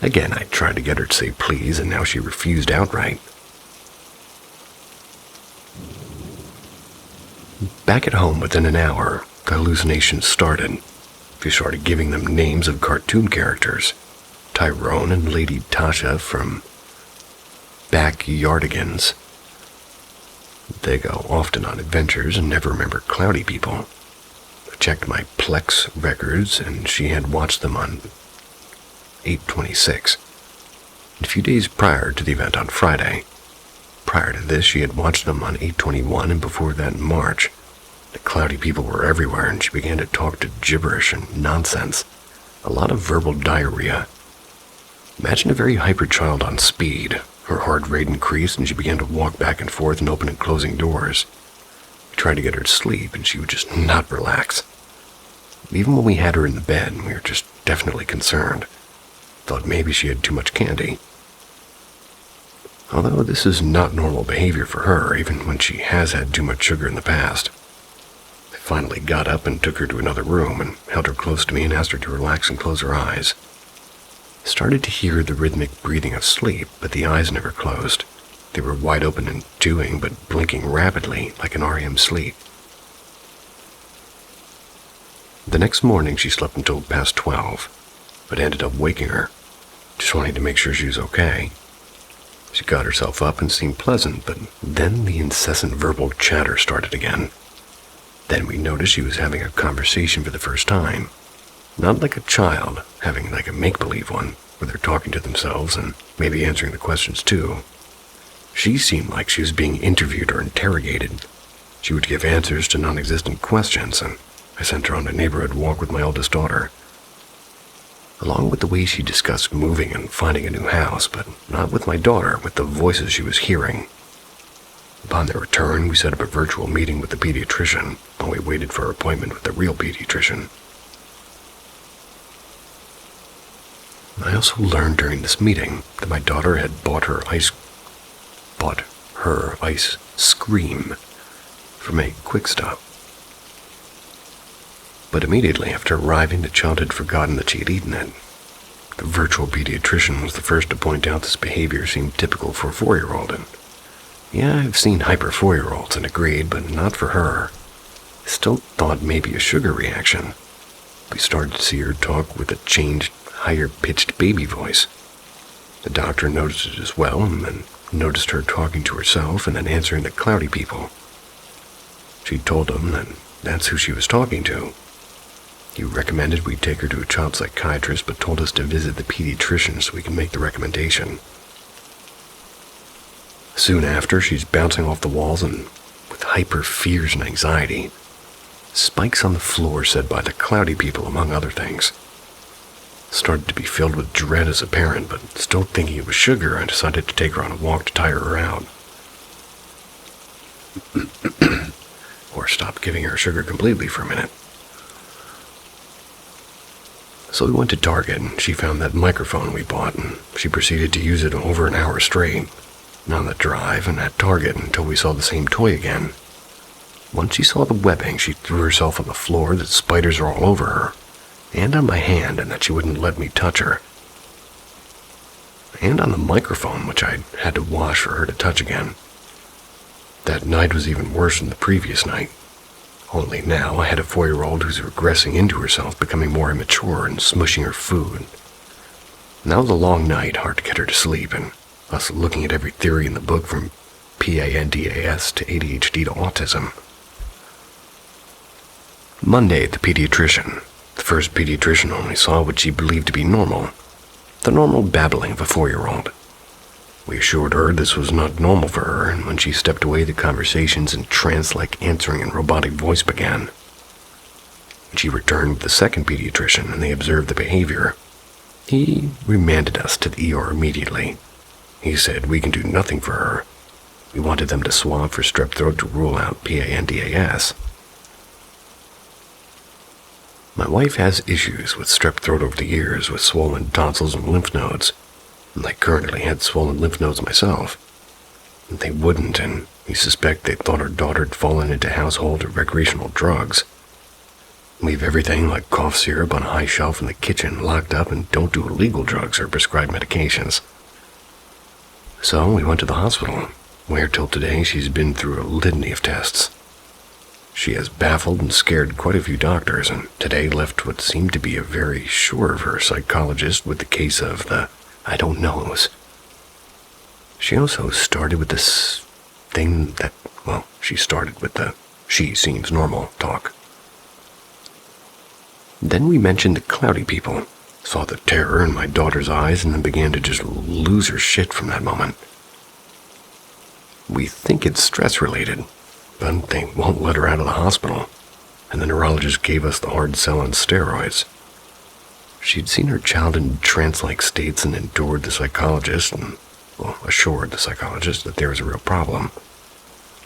Again, I tried to get her to say please, and now she refused outright. Back at home within an hour, the hallucinations started. She started giving them names of cartoon characters. Tyrone and Lady Tasha from Backyardigans. They go often on adventures and never remember cloudy people. I checked my Plex records, and she had watched them on 8/26. A few days prior to the event on Friday. Prior to this, she had watched them on 8/21, and before that in March. The cloudy people were everywhere, and she began to talk to gibberish and nonsense. A lot of verbal diarrhea. Imagine a very hyper child on speed. Her heart rate increased, and she began to walk back and forth and open and closing doors. We tried to get her to sleep, and she would just not relax. Even when we had her in the bed, we were just definitely concerned. Thought maybe she had too much candy. Although this is not normal behavior for her, even when she has had too much sugar in the past. I finally got up and took her to another room and held her close to me and asked her to relax and close her eyes. I started to hear the rhythmic breathing of sleep, but the eyes never closed. They were wide open and doing, but blinking rapidly like an REM sleep. The next morning she slept until past 12, but ended up waking her, just wanting to make sure she was okay. She got herself up and seemed pleasant, but then the incessant verbal chatter started again. Then we noticed she was having a conversation for the first time. Not like a child, having like a make-believe one, where they're talking to themselves and maybe answering the questions too. She seemed like she was being interviewed or interrogated. She would give answers to non-existent questions, and I sent her on a neighborhood walk with my oldest daughter. Along with the way she discussed moving and finding a new house, but not with my daughter, with the voices she was hearing. Upon their return, we set up a virtual meeting with the pediatrician while we waited for her appointment with the real pediatrician. I also learned during this meeting that my daughter had bought her ice cream from a Quick Stop. But immediately after arriving, the child had forgotten that she had eaten it. The virtual pediatrician was the first to point out this behavior seemed typical for a 4-year-old, and yeah, I've seen hyper 4-year-olds and agreed, but not for her. I still thought maybe a sugar reaction. We started to see her talk with a changed, higher-pitched baby voice. The doctor noticed it as well, and then noticed her talking to herself and then answering the cloudy people. She told them that that's who she was talking to. He recommended we take her to a child psychiatrist, but told us to visit the pediatrician so we can make the recommendation. Soon after, she's bouncing off the walls and with hyper fears and anxiety. Spikes on the floor said by the cloudy people, among other things. Started to be filled with dread as a parent, but still thinking it was sugar, I decided to take her on a walk to tire her out. Or stop giving her sugar completely for a minute. So we went to Target, and she found that microphone we bought, and she proceeded to use it over an hour straight, on the drive and at Target until we saw the same toy again. Once she saw the webbing, she threw herself on the floor that spiders are all over her, and on my hand, and that she wouldn't let me touch her. And on the microphone, which I had to wash for her to touch again. That night was even worse than the previous night. Only now I had a 4-year-old who's regressing into herself, becoming more immature and smushing her food. And that was a long night, hard to get her to sleep, and us looking at every theory in the book from PANDAS to ADHD to autism. Monday at the pediatrician. The first pediatrician only saw what she believed to be normal. The normal babbling of a 4-year-old. We assured her this was not normal for her, and when she stepped away, the conversations and trance-like answering and robotic voice began. She returned with the second pediatrician, and they observed the behavior. He remanded us to the ER immediately. He said we can do nothing for her. We wanted them to swab for strep throat to rule out PANDAS. My wife has issues with strep throat over the years, with swollen tonsils and lymph nodes. And I currently had swollen lymph nodes myself. And they wouldn't, and we suspect they thought our daughter had fallen into household or recreational drugs. Leave everything like cough syrup on a high shelf in the kitchen, locked up, and don't do illegal drugs or prescribed medications. So we went to the hospital, where till today she's been through a litany of tests. She has baffled and scared quite a few doctors, and today left what seemed to be a very sure of her psychologist with the case of the I don't knows. She also started with this thing that, well, she started with the she seems normal talk. Then we mentioned the cloudy people, saw the terror in my daughter's eyes, and then began to just lose her shit from that moment. We think it's stress-related, but they won't let her out of the hospital, and the neurologist gave us the hard sell on steroids. She'd seen her child in trance-like states and endured the psychologist and, well, assured the psychologist that there was a real problem.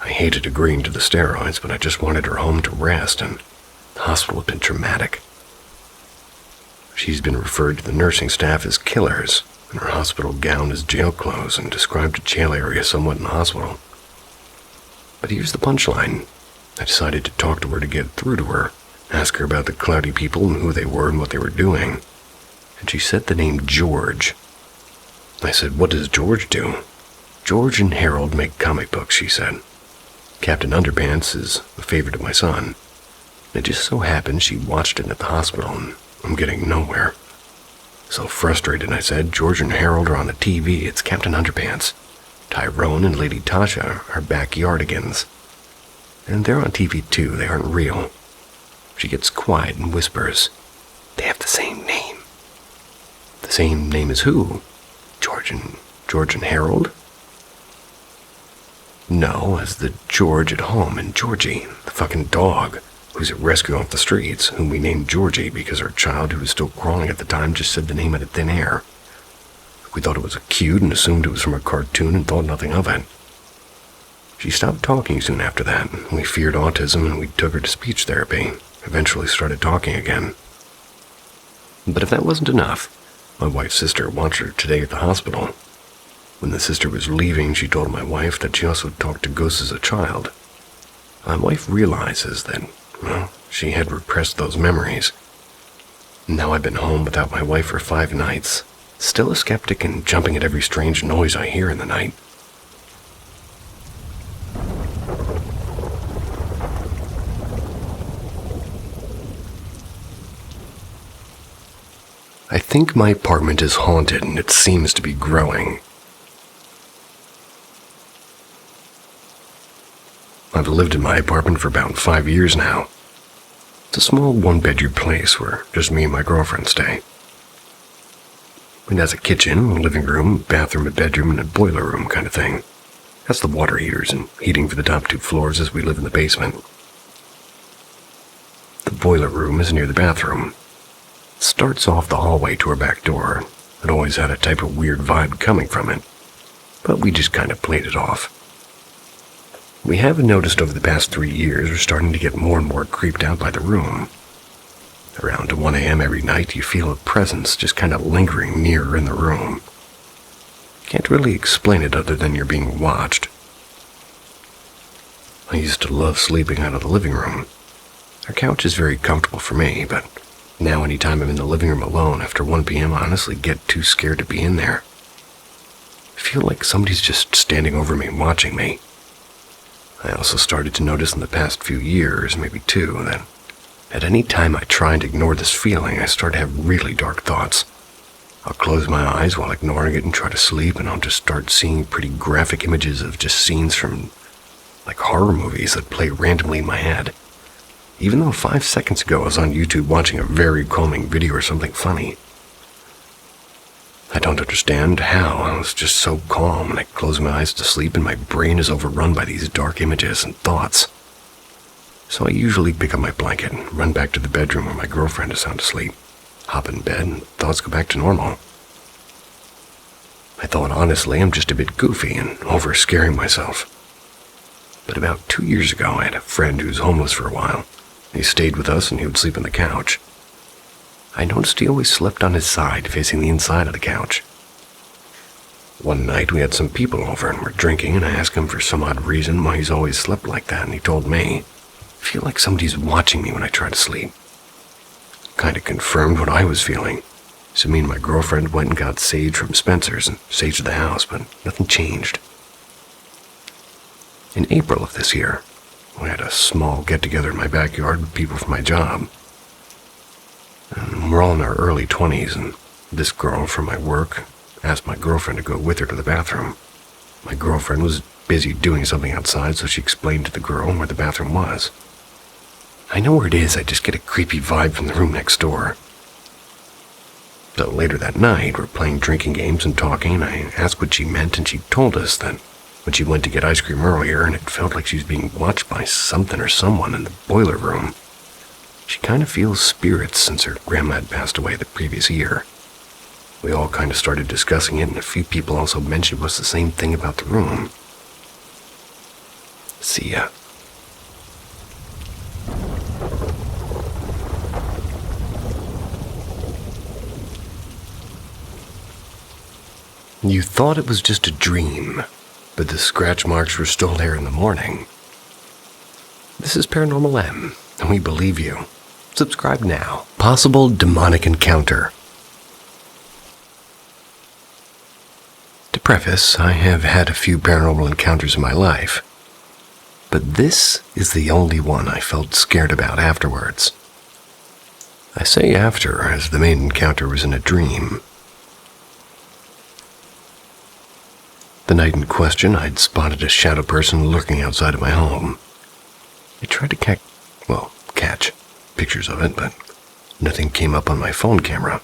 I hated agreeing to the steroids, but I just wanted her home to rest, and the hospital had been traumatic. She's been referred to the nursing staff as killers, and her hospital gown is jail clothes, and described a jail area somewhat in the hospital. But here's the punchline. I decided to talk to her to get through to her, ask her about the cloudy people and who they were and what they were doing. And she said the name George. I said, what does George do? George and Harold make comic books, she said. Captain Underpants is a favorite of my son. It just so happened she watched it at the hospital, and I'm getting nowhere. So frustrated, I said, George and Harold are on the TV. It's Captain Underpants. Tyrone and Lady Tasha are backyardigans. And they're on TV too, they aren't real. She gets quiet and whispers, they have the same name. The same name as who? George and Harold? No, as the George at home and Georgie, the fucking dog, who's at rescue off the streets, whom we named Georgie because our child, who was still crawling at the time, just said the name out of thin air. We thought it was cute and assumed it was from a cartoon and thought nothing of it. She stopped talking soon after that. We feared autism and we took her to speech therapy, eventually started talking again. But if that wasn't enough, my wife's sister watched her today at the hospital. When the sister was leaving, she told my wife that she also talked to ghosts as a child. My wife realizes that, well, she had repressed those memories. Now I've been home without my wife for 5 nights, still a skeptic and jumping at every strange noise I hear in the night. I think my apartment is haunted and it seems to be growing. I've lived in my apartment for about 5 years now. It's a small one-bedroom place where just me and my girlfriend stay. It has a kitchen, a living room, bathroom, a bedroom, and a boiler room kind of thing. That's the water heaters and heating for the top 2 floors as we live in the basement. The boiler room is near the bathroom. It starts off the hallway to our back door. It always had a type of weird vibe coming from it, but we just kind of played it off. We have noticed over the past 3 years we're starting to get more and more creeped out by the room. Around 1 a.m. every night, you feel a presence just kind of lingering near in the room. Can't really explain it other than you're being watched. I used to love sleeping out of the living room. Our couch is very comfortable for me, but now anytime I'm in the living room alone after 1 p.m., I honestly get too scared to be in there. I feel like somebody's just standing over me watching me. I also started to notice in the past few years, maybe 2, that at any time I try and ignore this feeling, I start to have really dark thoughts. I'll close my eyes while ignoring it and try to sleep, and I'll just start seeing pretty graphic images of just scenes from, like, horror movies that play randomly in my head. Even though 5 seconds ago I was on YouTube watching a very calming video or something funny. I don't understand how. I was just so calm, and I close my eyes to sleep, and my brain is overrun by these dark images and thoughts. So I usually pick up my blanket and run back to the bedroom where my girlfriend is sound asleep. Hop in bed, and thoughts go back to normal. I thought, honestly, I'm just a bit goofy and over-scaring myself. But about 2 years ago, I had a friend who was homeless for a while. He stayed with us, and he would sleep on the couch. I noticed he always slept on his side, facing the inside of the couch. One night, we had some people over, and were drinking, and I asked him for some odd reason why he's always slept like that, and he told me, I feel like somebody's watching me when I try to sleep. Kind of confirmed what I was feeling. So me and my girlfriend went and got sage from Spencer's and saged the house, but nothing changed. In April of this year, we had a small get-together in my backyard with people from my job. And we're all in our early 20s, and this girl from my work asked my girlfriend to go with her to the bathroom. My girlfriend was busy doing something outside, so she explained to the girl where the bathroom was. I know where it is, I just get a creepy vibe from the room next door. So later that night, we're playing drinking games and talking, and I asked what she meant, and she told us that when she went to get ice cream earlier, and it felt like she was being watched by something or someone in the boiler room. She kind of feels spirits since her grandma had passed away the previous year. We all kind of started discussing it, and a few people also mentioned it was the same thing about the room. See ya. You thought it was just a dream, but the scratch marks were still there in the morning. This is Paranormal M, and we believe you. Subscribe now. Possible demonic encounter. To preface, I have had a few paranormal encounters in my life, but this is the only one I felt scared about afterwards. I say after, as the main encounter was in a dream. The night in question, I'd spotted a shadow person lurking outside of my home. I tried to catch pictures of it, but nothing came up on my phone camera.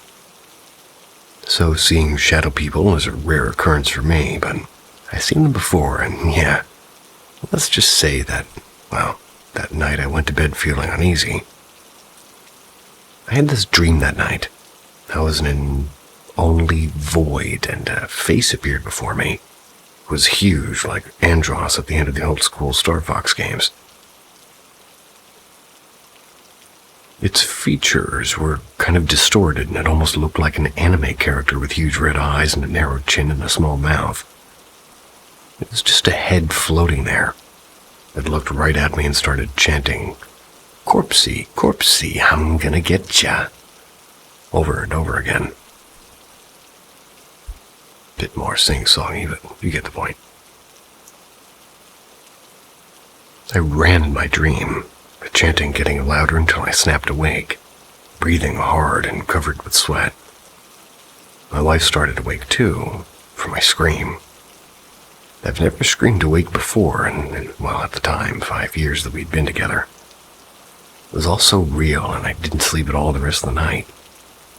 So seeing shadow people is a rare occurrence for me, but I've seen them before, and yeah, let's just say that, that night I went to bed feeling uneasy. I had this dream that night. I was in an only void, and a face appeared before me. It was huge, like Andros at the end of the old school Star Fox games. Its features were kind of distorted, and it almost looked like an anime character with huge red eyes and a narrow chin and a small mouth. It was just a head floating there. It looked right at me and started chanting, "Corpsey, corpsey, I'm gonna get ya," over and over again. Bit more sing-songy, but you get the point. I ran in my dream, the chanting getting louder until I snapped awake, breathing hard and covered with sweat. My wife started awake too, from my scream. I've never screamed awake before, and well, at the time, 5 years that we'd been together. It was all so real, and I didn't sleep at all the rest of the night.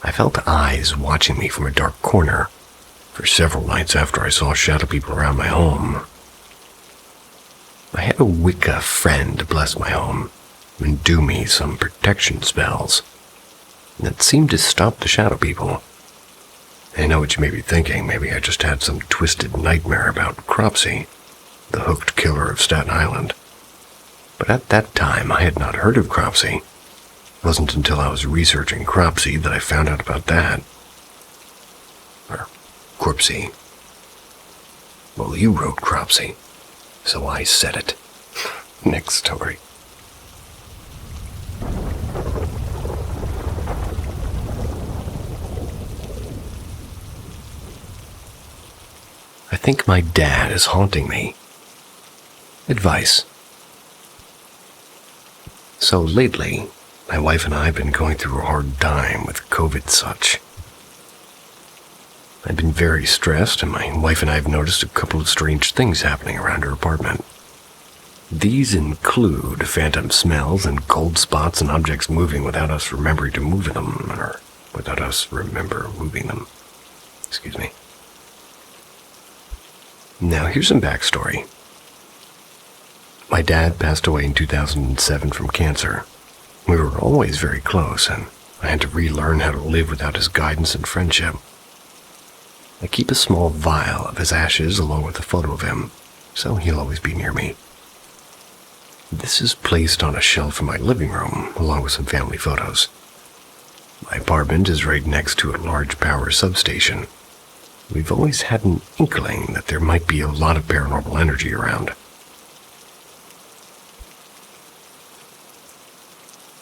I felt eyes watching me from a dark corner for several nights after I saw shadow people around my home. I had a Wicca friend bless my home and do me some protection spells that seemed to stop the shadow people. I know what you may be thinking. Maybe I just had some twisted nightmare about Cropsey, the hooked killer of Staten Island. But at that time, I had not heard of Cropsey. It wasn't until I was researching Cropsey that I found out about that. Or Corpsey. Well, you wrote Cropsey, so I said it. Next story. I think my dad is haunting me. Advice. So lately, my wife and I have been going through a hard time with COVID such. I've been very stressed, and my wife and I have noticed a couple of strange things happening around her apartment. These include phantom smells and cold spots and objects moving without us remembering to move them, or without us remember moving them. Excuse me. Now, here's some backstory. My dad passed away in 2007 from cancer. We were always very close, and I had to relearn how to live without his guidance and friendship. I keep a small vial of his ashes along with a photo of him, so he'll always be near me. This is placed on a shelf in my living room, along with some family photos. My apartment is right next to a large power substation. We've always had an inkling that there might be a lot of paranormal energy around.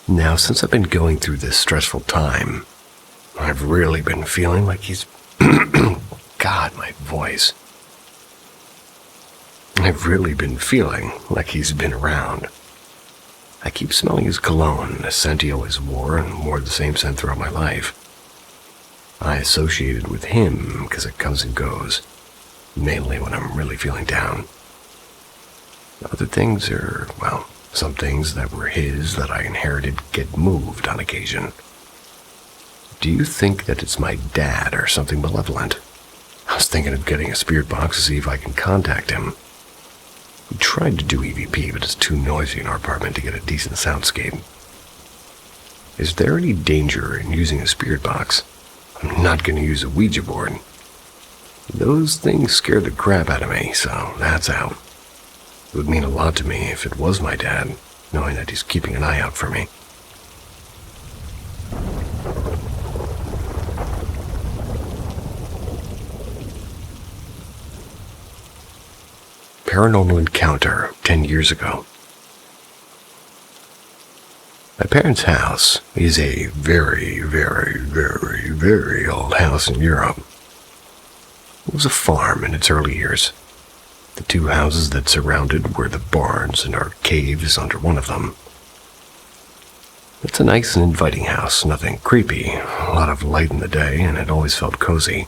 Now, since I've been going through this stressful time, I've really been feeling like he's... God, my voice. I've really been feeling like he's been around. I keep smelling his cologne, a scent he always wore, and wore the same scent throughout my life. I associate it with him because it comes and goes, mainly when I'm really feeling down. Other things are, well, some things that were his that I inherited get moved on occasion. Do you think that it's my dad or something malevolent? I was thinking of getting a spirit box to see if I can contact him. We tried to do EVP, but it's too noisy in our apartment to get a decent soundscape. Is there any danger in using a spirit box? I'm not going to use a Ouija board. Those things scare the crap out of me, so that's out. It would mean a lot to me if it was my dad, knowing that he's keeping an eye out for me. Paranormal encounter 10 years ago. My parents' house is a very, very, very, very old house in Europe. It was a farm in its early years. The two houses that surrounded were the barns, and our cave is under one of them. It's a nice and inviting house, nothing creepy, a lot of light in the day, and it always felt cozy.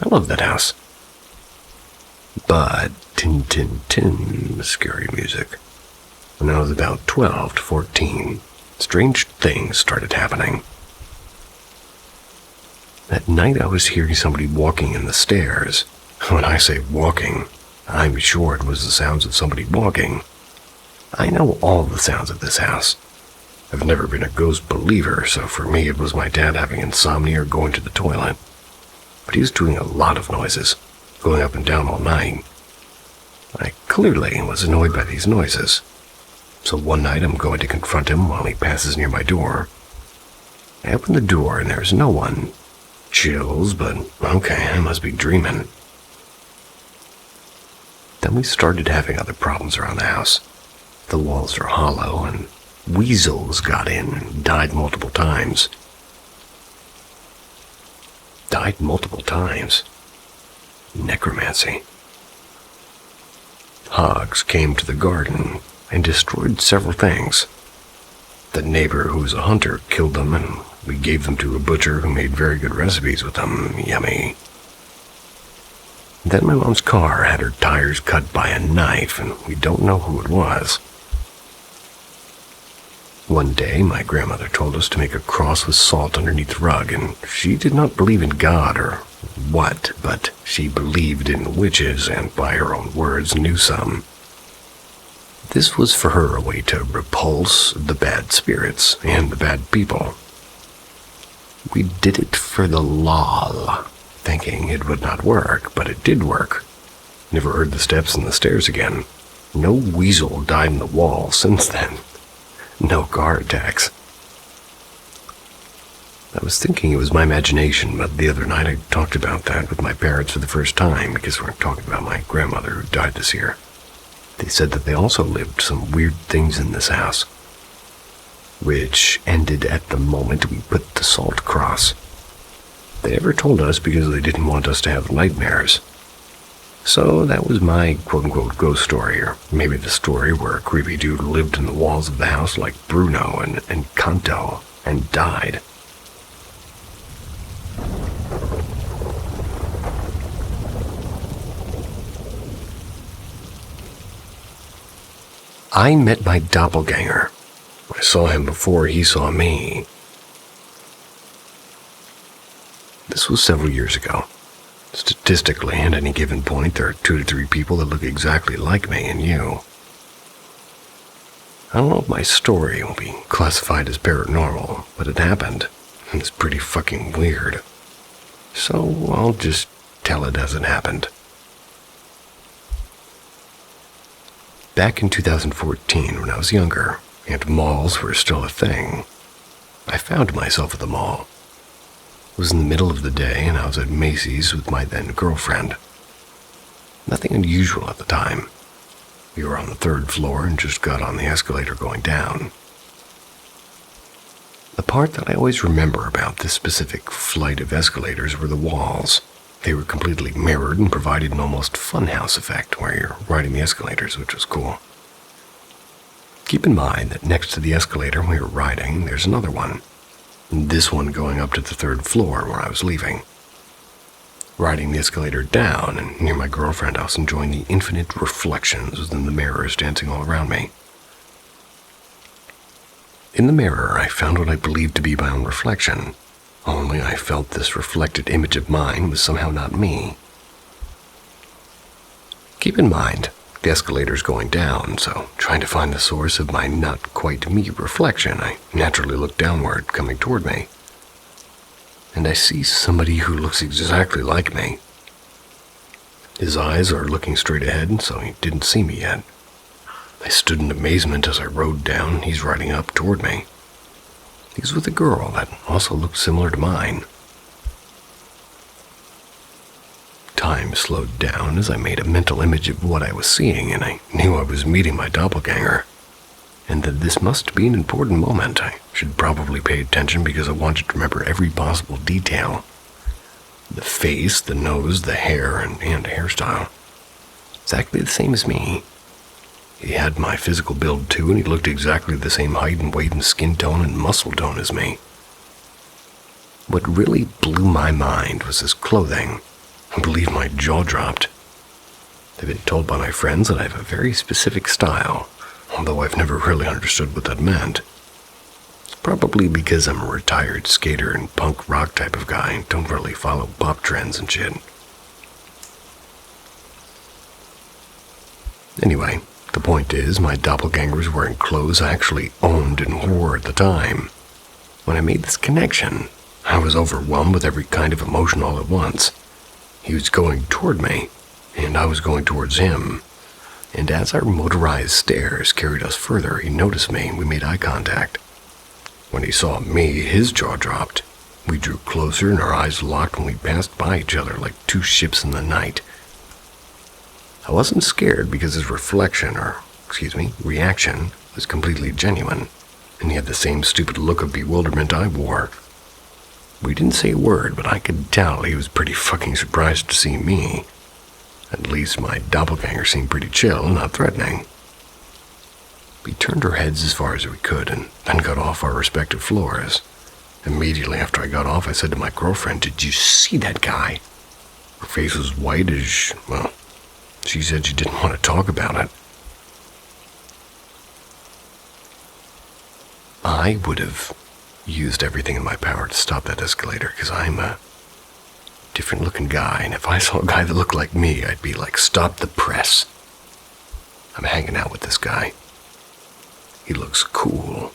I love that house. But tin tin tin scary music. When I was about 12 to 14, strange things started happening. That night I was hearing somebody walking in the stairs. When I say walking, I'm sure it was the sounds of somebody walking. I know all the sounds of this house. I've never been a ghost believer, so for me it was my dad having insomnia or going to the toilet. But he was doing a lot of noises, going up and down all night. I clearly was annoyed by these noises. So one night I'm going to confront him while he passes near my door. I open the door and there's no one. Chills, but okay, I must be dreaming. Then we started having other problems around the house. The walls are hollow and weasels got in and died multiple times. Died multiple times. Necromancy. Hogs came to the garden and destroyed several things. The neighbor who was a hunter killed them, and we gave them to a butcher who made very good recipes with them. Yummy. Then my mom's car had her tires cut by a knife, and we don't know who it was. One day, my grandmother told us to make a cross with salt underneath the rug, and she did not believe in God or what, but she believed in witches and, by her own words, knew some. This was for her a way to repulse the bad spirits and the bad people. We did it for the lol, thinking it would not work, but it did work. Never heard the steps and the stairs again. No weasel died in the wall since then. No car attacks. I was thinking it was my imagination, but the other night I talked about that with my parents for the first time because we were talking about my grandmother who died this year. They said that they also lived some weird things in this house, which ended at the moment we put the salt cross. They never told us because they didn't want us to have nightmares. So that was my quote-unquote ghost story, or maybe the story where a creepy dude lived in the walls of the house like Bruno and Encanto and died. I met my doppelganger. I saw him before he saw me. This was several years ago. Statistically, at any given point, there are 2 to 3 people that look exactly like me and you. I don't know if my story will be classified as paranormal, but it happened, and it's pretty fucking weird. So I'll just tell it as it happened. Back in 2014, when I was younger, and malls were still a thing, I found myself at the mall. It was in the middle of the day, and I was at Macy's with my then-girlfriend. Nothing unusual at the time. We were on the 3rd floor and just got on the escalator going down. The part that I always remember about this specific flight of escalators were the walls. They were completely mirrored and provided an almost funhouse effect where you're riding the escalators, which was cool. Keep in mind that next to the escalator we were riding, there's another one. This one going up to the 3rd floor where I was leaving. Riding the escalator down and near my girlfriend, I was enjoying the infinite reflections within the mirrors dancing all around me. In the mirror, I found what I believed to be my own reflection, only I felt this reflected image of mine was somehow not me. Keep in mind, the escalator's going down, so trying to find the source of my not-quite-me reflection, I naturally look downward, coming toward me. And I see somebody who looks exactly like me. His eyes are looking straight ahead, so he didn't see me yet. I stood in amazement as I rode down, he's riding up toward me. He was with a girl that also looked similar to mine. Time slowed down as I made a mental image of what I was seeing, and I knew I was meeting my doppelganger, and that this must be an important moment. I should probably pay attention because I wanted to remember every possible detail. The face, the nose, the hair, and hairstyle. Exactly the same as me. He had my physical build too, and he looked exactly the same height and weight and skin tone and muscle tone as me. What really blew my mind was his clothing. I believe my jaw dropped. I've been told by my friends that I have a very specific style, although I've never really understood what that meant. It's probably because I'm a retired skater and punk rock type of guy and don't really follow pop trends and shit. Anyway, the point is, my doppelganger was wearing clothes I actually owned and wore at the time. When I made this connection, I was overwhelmed with every kind of emotion all at once. He was going toward me, and I was going towards him. And as our motorized stairs carried us further, he noticed me and we made eye contact. When he saw me, his jaw dropped. We drew closer and our eyes locked and we passed by each other like 2 ships in the night. I wasn't scared because his reaction was completely genuine, and he had the same stupid look of bewilderment I wore. We didn't say a word, but I could tell he was pretty fucking surprised to see me. At least my doppelganger seemed pretty chill and not threatening. We turned our heads as far as we could and then got off our respective floors. Immediately after I got off, I said to my girlfriend, "Did you see that guy?" Her face was white as, well, she said she didn't want to talk about it. I would have used everything in my power to stop that escalator because I'm a different looking guy, and if I saw a guy that looked like me, I'd be like, stop the press. I'm hanging out with this guy. He looks cool.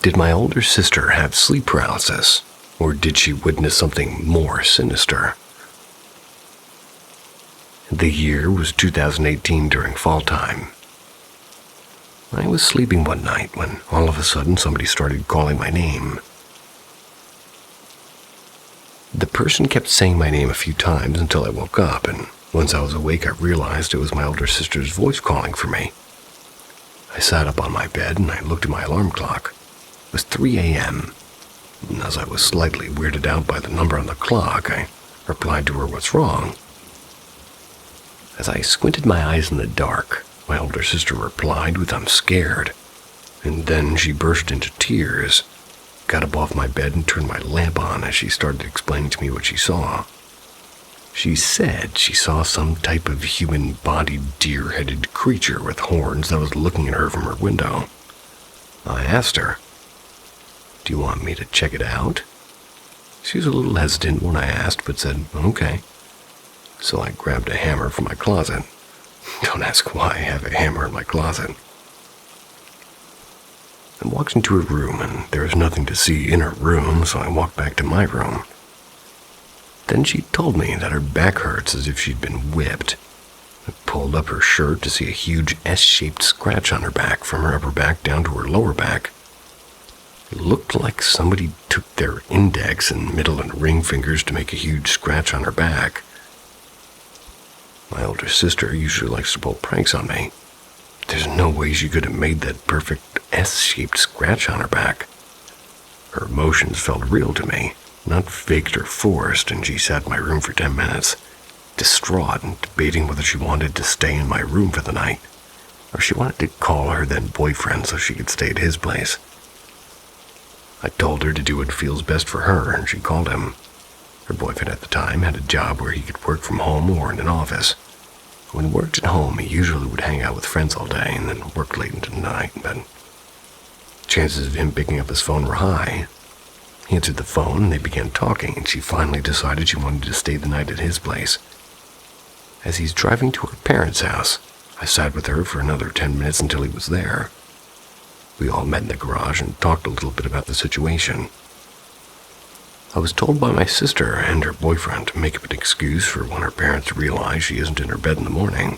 Did my older sister have sleep paralysis, or did she witness something more sinister? The year was 2018 during fall time. I was sleeping one night when all of a sudden somebody started calling my name. The person kept saying my name a few times until I woke up, and once I was awake I realized it was my older sister's voice calling for me. I sat up on my bed and I looked at my alarm clock. It was 3 a.m., and as I was slightly weirded out by the number on the clock, I replied to her, "What's wrong?" As I squinted my eyes in the dark, my older sister replied with, "I'm scared," and then she burst into tears, got up off my bed and turned my lamp on as she started explaining to me what she saw. She said she saw some type of human-bodied, deer-headed creature with horns that was looking at her from her window. I asked her, "Do you want me to check it out?" She was a little hesitant when I asked, but said, "Okay." So I grabbed a hammer from my closet. Don't ask why I have a hammer in my closet. I walked into her room, and there was nothing to see in her room, so I walked back to my room. Then she told me that her back hurts as if she'd been whipped. I pulled up her shirt to see a huge S-shaped scratch on her back from her upper back down to her lower back. It looked like somebody took their index and middle and ring fingers to make a huge scratch on her back. My older sister usually likes to pull pranks on me. There's no way she could have made that perfect S-shaped scratch on her back. Her emotions felt real to me, not faked or forced, and she sat in my room for 10 minutes, distraught and debating whether she wanted to stay in my room for the night, or she wanted to call her then boyfriend so she could stay at his place. I told her to do what feels best for her, and she called him. Her boyfriend at the time had a job where he could work from home or in an office. When he worked at home, he usually would hang out with friends all day and then work late into the night, but chances of him picking up his phone were high. He answered the phone and they began talking, and she finally decided she wanted to stay the night at his place. As he's driving to her parents' house, I sat with her for another 10 minutes until he was there. We all met in the garage and talked a little bit about the situation. I was told by my sister and her boyfriend to make up an excuse for when her parents realize she isn't in her bed in the morning.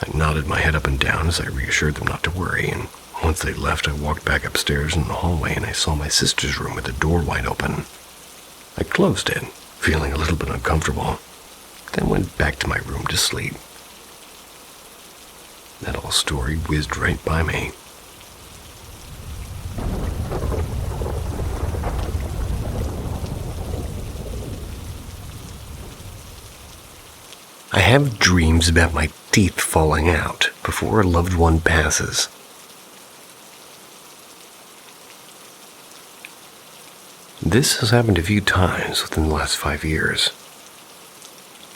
I nodded my head up and down as I reassured them not to worry, and once they left, I walked back upstairs in the hallway and I saw my sister's room with the door wide open. I closed it, feeling a little bit uncomfortable, then went back to my room to sleep. That whole story whizzed right by me. I have dreams about my teeth falling out before a loved one passes. This has happened a few times within the last 5 years.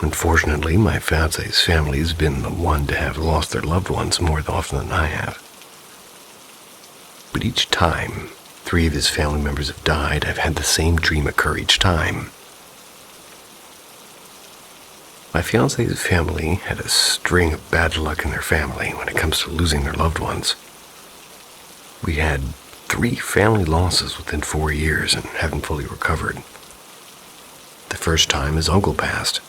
Unfortunately, my fiance's family has been the one to have lost their loved ones more often than I have. But each time 3 of his family members have died, I've had the same dream occur each time. My fiance's family had a string of bad luck in their family when it comes to losing their loved ones. We had 3 family losses within 4 years and haven't fully recovered. The first time his uncle passed.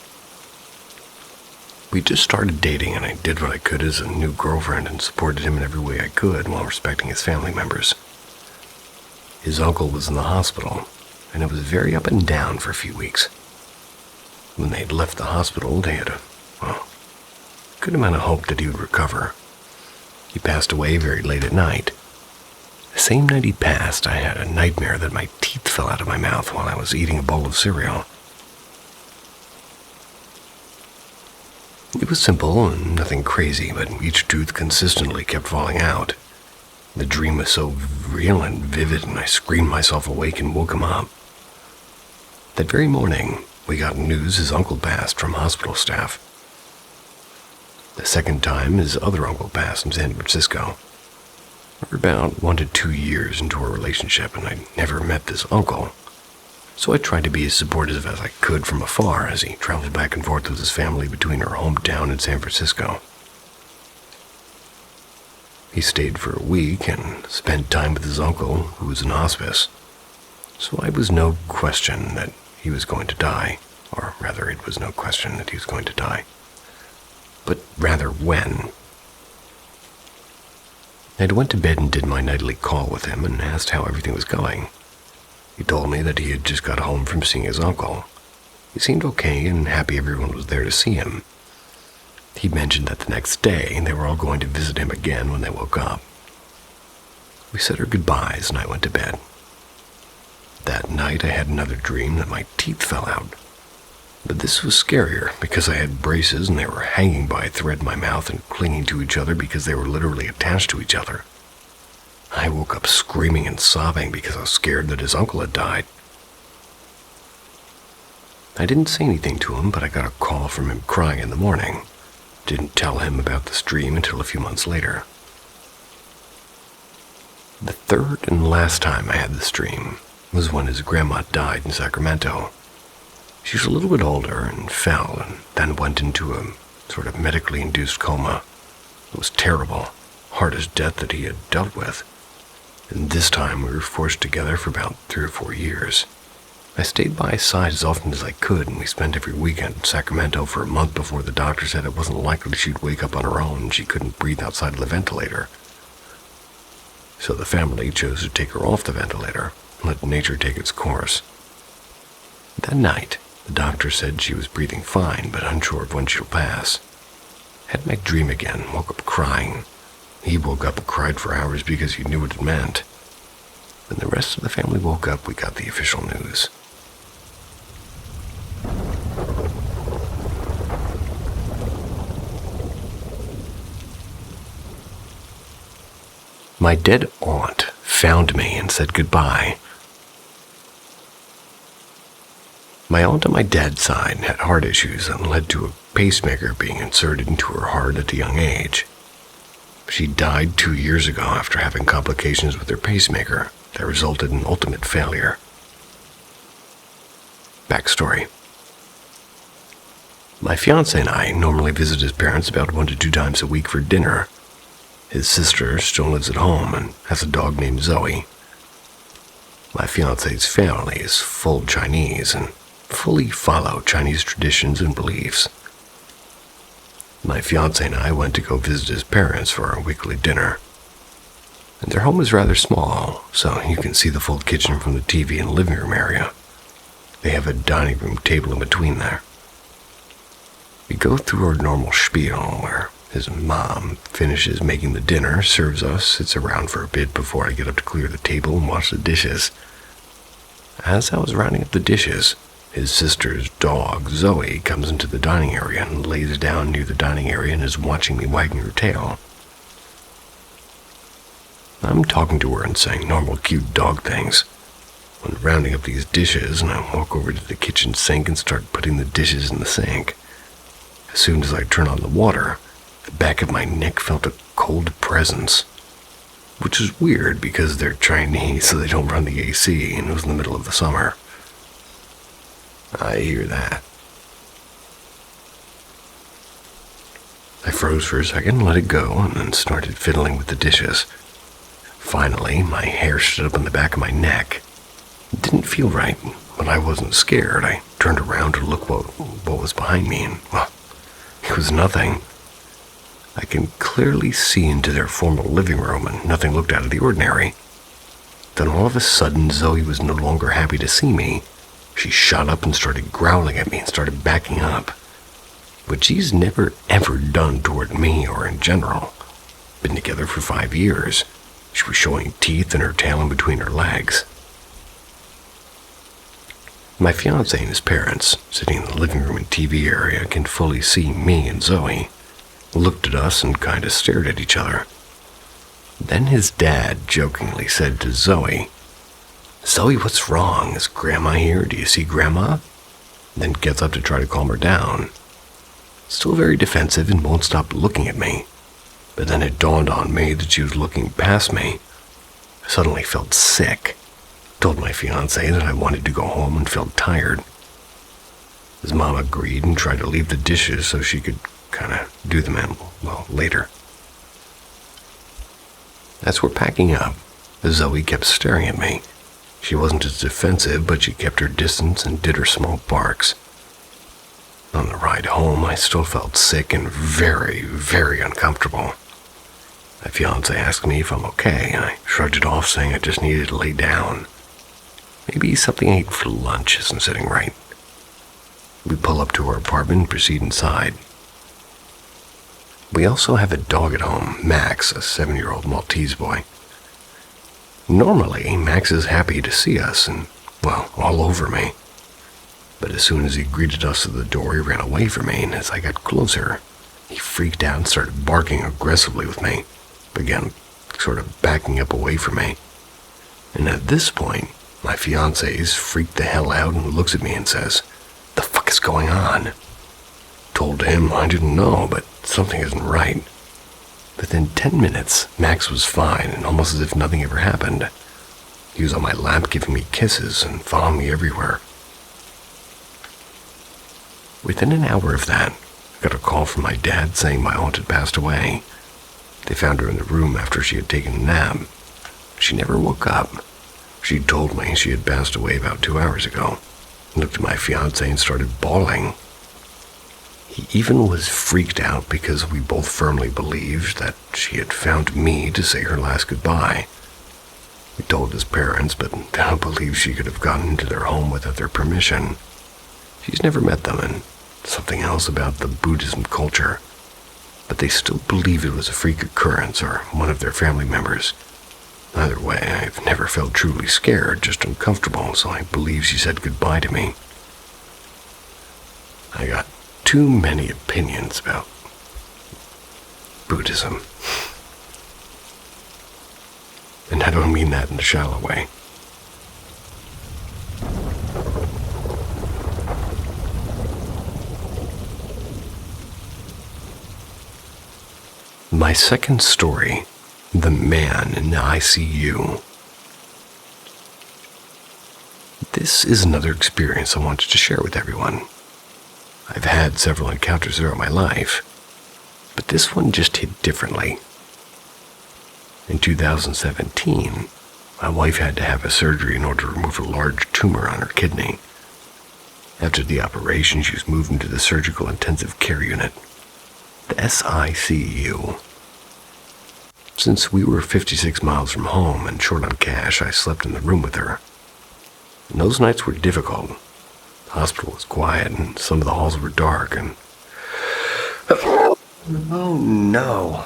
We just started dating and I did what I could as a new girlfriend and supported him in every way I could while respecting his family members. His uncle was in the hospital and it was very up and down for a few weeks. When they'd left the hospital, they had a good amount of hope that he would recover. He passed away very late at night. The same night he passed, I had a nightmare that my teeth fell out of my mouth while I was eating a bowl of cereal. It was simple and nothing crazy, but each tooth consistently kept falling out. The dream was so real and vivid, and I screamed myself awake and woke him up. That very morning, we got news his uncle passed from hospital staff. The second time, his other uncle passed in San Francisco. We're about 1 to 2 years into our relationship, and I'd never met this uncle. So I tried to be as supportive as I could from afar as he traveled back and forth with his family between our hometown and San Francisco. He stayed for a week and spent time with his uncle, who was in hospice. So I was no question that he was going to die, or rather it was no question that he was going to die, but rather when. I went to bed and did my nightly call with him and asked how everything was going. He told me that he had just got home from seeing his uncle. He seemed okay and happy everyone was there to see him. He mentioned that the next day they were all going to visit him again when they woke up. We said our goodbyes and I went to bed. That night I had another dream that my teeth fell out. But this was scarier because I had braces and they were hanging by a thread in my mouth and clinging to each other because they were literally attached to each other. I woke up screaming and sobbing because I was scared that his uncle had died. I didn't say anything to him, but I got a call from him crying in the morning. Didn't tell him about this dream until a few months later. The third and last time I had this dream was when his grandma died in Sacramento. She was a little bit older and fell and then went into a sort of medically induced coma. It was terrible, hardest death that he had dealt with. And this time we were forced together for about 3 or 4 years. I stayed by his side as often as I could, and we spent every weekend in Sacramento for a month before the doctor said it wasn't likely she'd wake up on her own and she couldn't breathe outside of the ventilator. So the family chose to take her off the ventilator and let nature take its course. That night, the doctor said she was breathing fine, but unsure of when she'll pass. Had my dream again, woke up crying. He woke up and cried for hours because he knew what it meant. When the rest of the family woke up, we got the official news. My dead aunt found me and said goodbye. My aunt on my dad's side had heart issues that led to a pacemaker being inserted into her heart at a young age. She died 2 years ago after having complications with her pacemaker that resulted in ultimate failure. Backstory. My fiancé and I normally visit his parents about 1 to 2 times a week for dinner. His sister still lives at home and has a dog named Zoe. My fiancé's family is full Chinese and fully follow Chinese traditions and beliefs. My fiancé and I went to go visit his parents for our weekly dinner. And their home is rather small, so you can see the full kitchen from the TV and living room area. They have a dining room table in between there. We go through our normal spiel where his mom finishes making the dinner, serves us, sits around for a bit before I get up to clear the table and wash the dishes. As I was rounding up the dishes, his sister's dog, Zoe, comes into the dining area and lays down near the dining area and is watching me wagging her tail. I'm talking to her and saying normal cute dog things when rounding up these dishes, and I walk over to the kitchen sink and start putting the dishes in the sink. As soon as I turn on the water, the back of my neck felt a cold presence, which is weird because they're Chinese, so they don't run the AC, and it was in the middle of the summer. I hear that. I froze for a second, let it go, and then started fiddling with the dishes. Finally, my hair stood up on the back of my neck. It didn't feel right, but I wasn't scared. I turned around to look what was behind me, and, well, it was nothing. I can clearly see into their formal living room, and nothing looked out of the ordinary. Then all of a sudden, Zoe was no longer happy to see me. She shot up and started growling at me and started backing up. But she's never ever done toward me or in general. Been together for 5 years. She was showing teeth and her tail in between her legs. My fiancé and his parents, sitting in the living room and TV area, can fully see me and Zoe, looked at us and kind of stared at each other. Then his dad jokingly said to Zoe, "Zoe, what's wrong? Is Grandma here? Do you see Grandma?" Then gets up to try to calm her down. Still very defensive and won't stop looking at me. But then it dawned on me that she was looking past me. I suddenly felt sick. Told my fiancé that I wanted to go home and felt tired. His mom agreed and tried to leave the dishes so she could kind of do them later. As we're packing up, Zoe kept staring at me. She wasn't as defensive, but she kept her distance and did her small barks. On the ride home, I still felt sick and very, very uncomfortable. My fiancé asked me if I'm okay, and I shrugged it off, saying I just needed to lay down. Maybe something I ate for lunch isn't sitting right. We pull up to our apartment and proceed inside. We also have a dog at home, Max, a 7-year-old Maltese boy. Normally, Max is happy to see us and, all over me. But as soon as he greeted us at the door, he ran away from me, and as I got closer, he freaked out and started barking aggressively with me, began sort of backing up away from me. And at this point, my fiancé's freaked the hell out and looks at me and says, "The fuck is going on?" Told him I didn't know, but something isn't right. Within 10 minutes, Max was fine and almost as if nothing ever happened. He was on my lap giving me kisses and following me everywhere. Within an hour of that, I got a call from my dad saying my aunt had passed away. They found her in the room after she had taken a nap. She never woke up. She told me she had passed away about 2 hours ago. I looked at my fiancé and started bawling. He even was freaked out because we both firmly believed that she had found me to say her last goodbye. We told his parents, but they don't believe she could have gotten into their home without their permission. She's never met them, and something else about the Buddhism culture. But they still believe it was a freak occurrence or one of their family members. Either way, I've never felt truly scared, just uncomfortable, so I believe she said goodbye to me. I got too many opinions about Buddhism. And I don't mean that in a shallow way. My second story, The Man in the ICU. This is another experience I wanted to share with everyone. I've had several encounters throughout my life, but this one just hit differently. In 2017, my wife had to have a surgery in order to remove a large tumor on her kidney. After the operation, she was moved into the surgical intensive care unit, the SICU. Since we were 56 miles from home and short on cash, I slept in the room with her. And those nights were difficult. The hospital was quiet, and some of the halls were dark, and... Oh, no.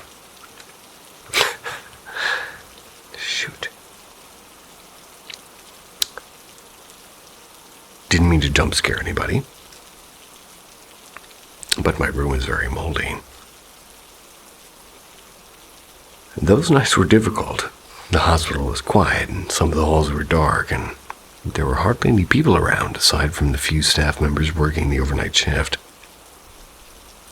Shoot. Didn't mean to jump scare anybody, but my room is very moldy. Those nights were difficult. The hospital was quiet, and some of the halls were dark, and there were hardly any people around, aside from the few staff members working the overnight shift.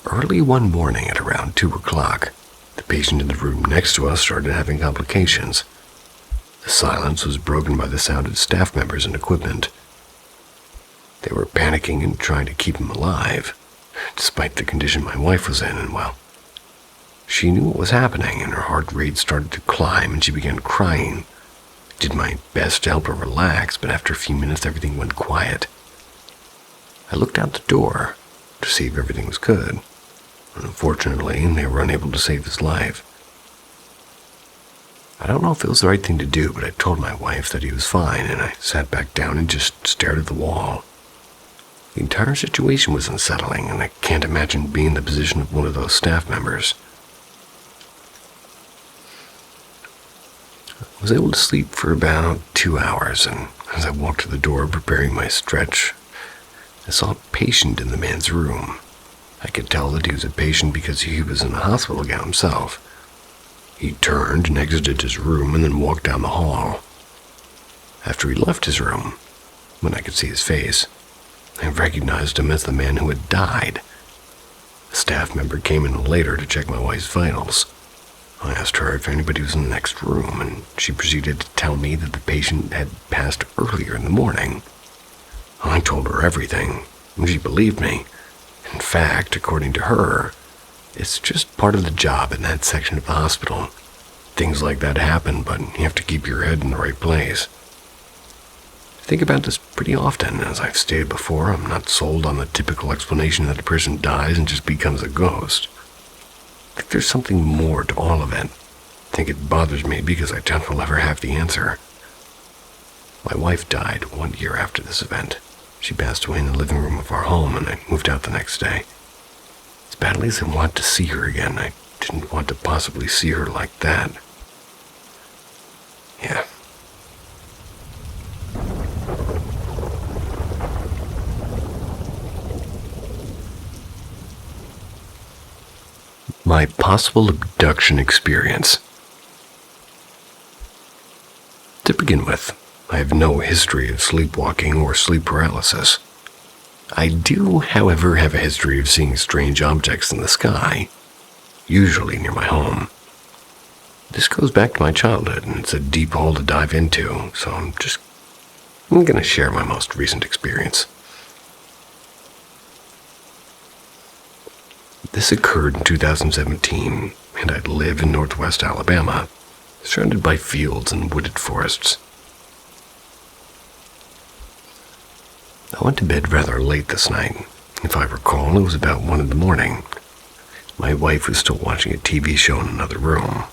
Early one morning at around 2 o'clock, the patient in the room next to us started having complications. The silence was broken by the sound of staff members and equipment. They were panicking and trying to keep him alive, despite the condition my wife was in, and she knew what was happening, and her heart rate started to climb, and she began crying. I did my best to help her relax, but after a few minutes, everything went quiet. I looked out the door to see if everything was good. Unfortunately, they were unable to save his life. I don't know if it was the right thing to do, but I told my wife that he was fine, and I sat back down and just stared at the wall. The entire situation was unsettling, and I can't imagine being in the position of one of those staff members. I was able to sleep for about 2 hours, and As I walked to the door preparing my stretch, I saw a patient in the man's room. I could tell that he was a patient because he was in the hospital gown himself. He turned and exited his room and then walked down the hall. After he left his room, when I could see his face, I recognized him as the man who had died. A staff member came in later to check my wife's vitals. I asked her if anybody was in the next room, and she proceeded to tell me that the patient had passed earlier in the morning. I told her everything, and she believed me. In fact, according to her, it's just part of the job in that section of the hospital. Things like that happen, but you have to keep your head in the right place. I think about this pretty often. As I've stated before, I'm not sold on the typical explanation that a person dies and just becomes a ghost. I think there's something more to all of it. I think it bothers me because I doubt I'll ever have the answer. My wife died 1 year after this event. She passed away in the living room of our home, and I moved out the next day. As badly as I wanted to see her again, I didn't want to possibly see her like that. Yeah. My possible abduction experience. To begin with, I have no history of sleepwalking or sleep paralysis. I do, however, have a history of seeing strange objects in the sky, usually near my home. This goes back to my childhood, and it's a deep hole to dive into, so I'm going to share my most recent experience. This occurred in 2017, and I live in northwest Alabama, surrounded by fields and wooded forests. I went to bed rather late this night. If I recall, it was about 1 in the morning. My wife was still watching a TV show in another room.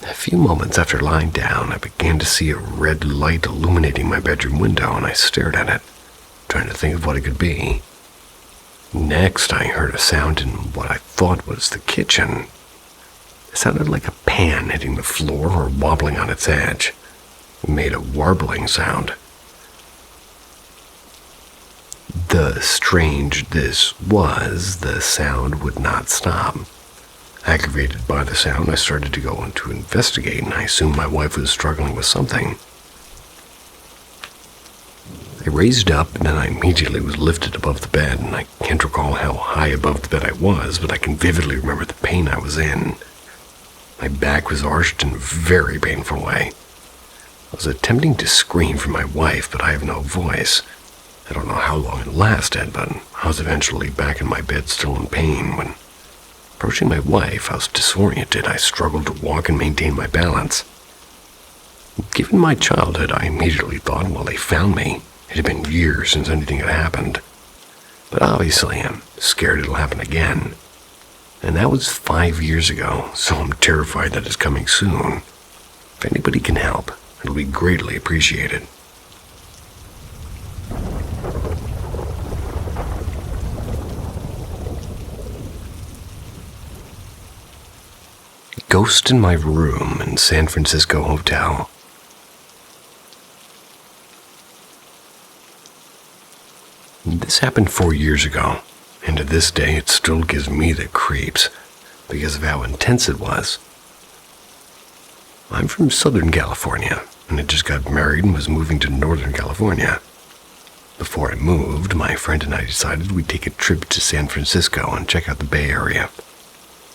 A few moments after lying down, I began to see a red light illuminating my bedroom window, and I stared at it, trying to think of what it could be. Next, I heard a sound in what I thought was the kitchen. It sounded like a pan hitting the floor or wobbling on its edge. It made a warbling sound. The strange this was, the sound would not stop. Aggravated by the sound, I started to go in to investigate, and I assumed my wife was struggling with something. I raised up, and then I immediately was lifted above the bed, and I can't recall how high above the bed I was, but I can vividly remember the pain I was in. My back was arched in a very painful way. I was attempting to scream for my wife, but I have no voice. I don't know how long it lasted, but I was eventually back in my bed still in pain. When approaching my wife, I was disoriented. I struggled to walk and maintain my balance. Given my childhood, I immediately thought, well, they found me. It had been years since anything had happened. But obviously, I'm scared it'll happen again. And that was 5 years ago, so I'm terrified that it's coming soon. If anybody can help, it'll be greatly appreciated. Ghost in my room in San Francisco hotel. This happened 4 years ago, and to this day it still gives me the creeps because of how intense it was. I'm from Southern California, and I just got married and was moving to Northern California. Before I moved, my friend and I decided we'd take a trip to San Francisco and check out the Bay Area.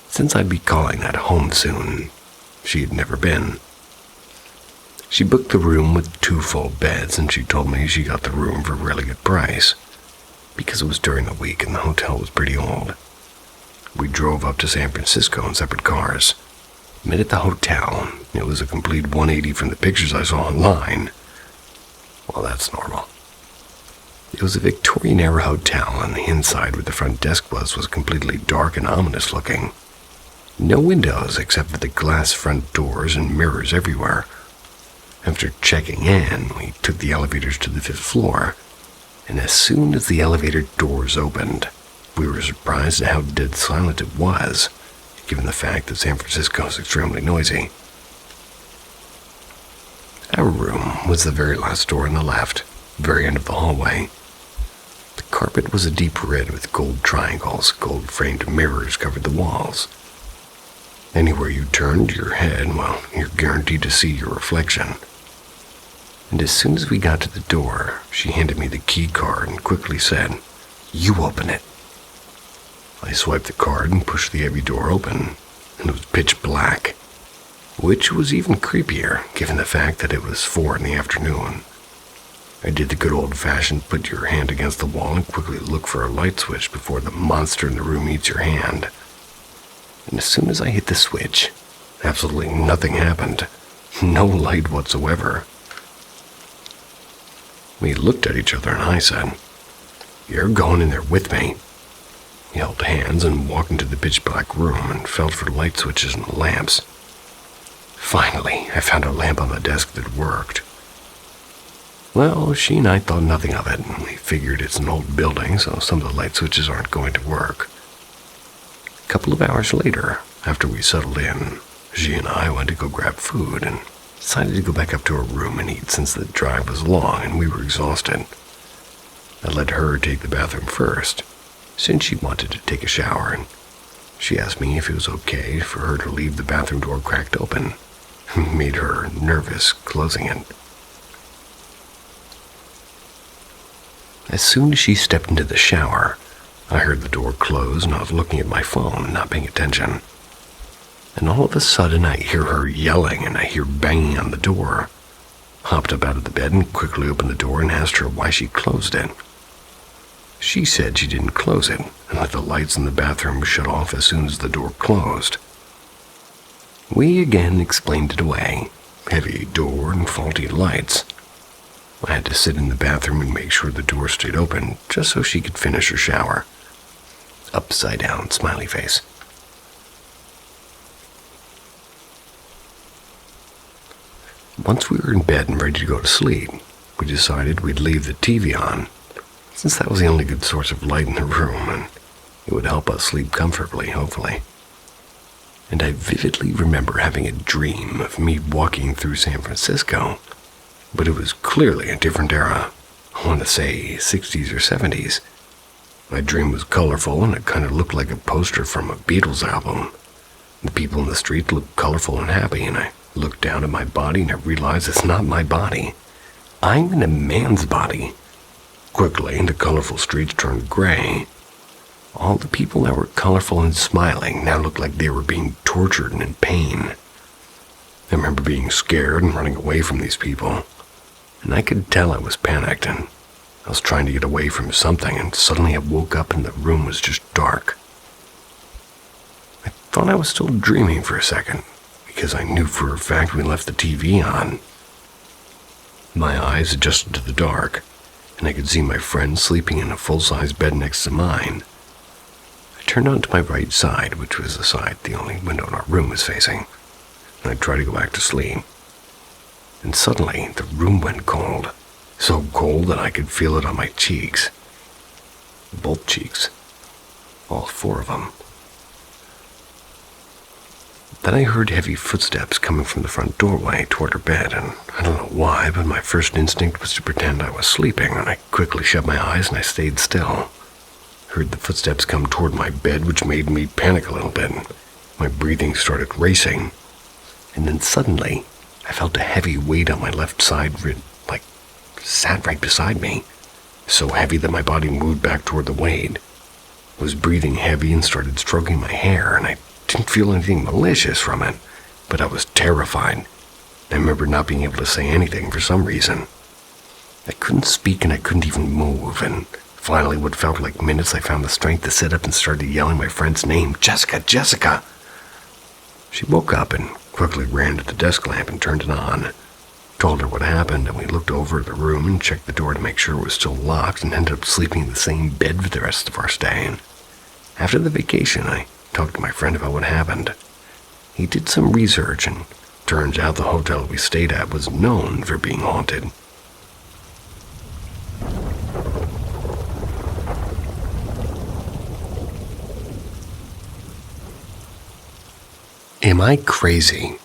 Since I'd be calling that home soon, she had never been. She booked the room with 2 full beds, and she told me she got the room for a really good price, because it was during the week and the hotel was pretty old. We drove up to San Francisco in separate cars. Met at the hotel. It was a complete 180 from the pictures I saw online. Well, that's normal. It was a Victorian-era hotel, and the inside where the front desk was completely dark and ominous looking. No windows except for the glass front doors and mirrors everywhere. After checking in, we took the elevators to the 5th floor, and as soon as the elevator doors opened, we were surprised at how dead silent it was, given the fact that San Francisco is extremely noisy. Our room was the very last door on the left, very end of the hallway. The carpet was a deep red with gold triangles, gold-framed mirrors covered the walls. Anywhere you turned your head, well, you're guaranteed to see your reflection. And as soon as we got to the door, she handed me the key card and quickly said, "You open it." I swiped the card and pushed the heavy door open, and it was pitch black, which was even creepier given the fact that it was 4 in the afternoon. I did the good old-fashioned put your hand against the wall and quickly look for a light switch before the monster in the room eats your hand. And as soon as I hit the switch, absolutely nothing happened. No light whatsoever. We looked at each other and I said, "You're going in there with me." We held hands and walked into the pitch-black room and felt for light switches and lamps. Finally, I found a lamp on the desk that worked. Well, she and I thought nothing of it, and we figured it's an old building, so some of the light switches aren't going to work. A couple of hours later, after we settled in, she and I went to go grab food and decided to go back up to her room and eat since the drive was long and we were exhausted. I let her take the bathroom first, since she wanted to take a shower, and she asked me if it was okay for her to leave the bathroom door cracked open. It made her nervous closing it. As soon as she stepped into the shower, I heard the door close and I was looking at my phone, not paying attention. And all of a sudden I hear her yelling and I hear banging on the door. Hopped up out of the bed and quickly opened the door and asked her why she closed it. She said she didn't close it and that the lights in the bathroom shut off as soon as the door closed. We again explained it away. Heavy door and faulty lights. I had to sit in the bathroom and make sure the door stayed open just so she could finish her shower. Upside down smiley face. Once we were in bed and ready to go to sleep, we decided we'd leave the TV on, since that was the only good source of light in the room, and it would help us sleep comfortably, hopefully. And I vividly remember having a dream of me walking through San Francisco, but it was clearly a different era. I want to say 60s or 70s. My dream was colorful and it kind of looked like a poster from a Beatles album. The people in the street looked colorful and happy, and I looked down at my body and I realized it's not my body. I'm in a man's body. Quickly, the colorful streets turned gray. All the people that were colorful and smiling now looked like they were being tortured and in pain. I remember being scared and running away from these people. And I could tell I was panicked and I was trying to get away from something, and suddenly I woke up and the room was just dark. I thought I was still dreaming for a second because I knew for a fact we left the TV on. My eyes adjusted to the dark and I could see my friend sleeping in a full-size bed next to mine. I turned on to my right side, which was the side the only window in our room was facing, and I tried to go back to sleep. And suddenly, the room went cold. So cold that I could feel it on my cheeks. Both cheeks. All 4 of them. Then I heard heavy footsteps coming from the front doorway toward her bed, and I don't know why, but my first instinct was to pretend I was sleeping, and I quickly shut my eyes and I stayed still. Heard the footsteps come toward my bed, which made me panic a little bit. My breathing started racing, and then suddenly, I felt a heavy weight on my left side, like sat right beside me, so heavy that my body moved back toward the weight. I was breathing heavy and started stroking my hair, and I didn't feel anything malicious from it, but I was terrified. I remember not being able to say anything for some reason. I couldn't speak and I couldn't even move, and finally, what felt like minutes, I found the strength to sit up and started yelling my friend's name, "Jessica, Jessica!" She woke up and quickly ran to the desk lamp and turned it on. Told her what happened, and we looked over at the room and checked the door to make sure it was still locked, and ended up sleeping in the same bed for the rest of our stay. And after the vacation, I talked to my friend about what happened. He did some research, and turns out the hotel we stayed at was known for being haunted. Am I crazy?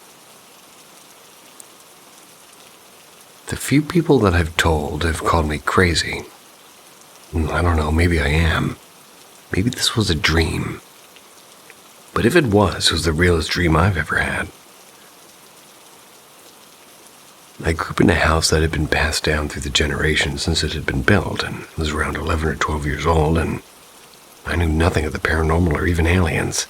The few people that I've told have called me crazy. I don't know, maybe I am. Maybe this was a dream. But if it was the realest dream I've ever had. I grew up in a house that had been passed down through the generations since it had been built, and was around 11 or 12 years old, and I knew nothing of the paranormal or even aliens.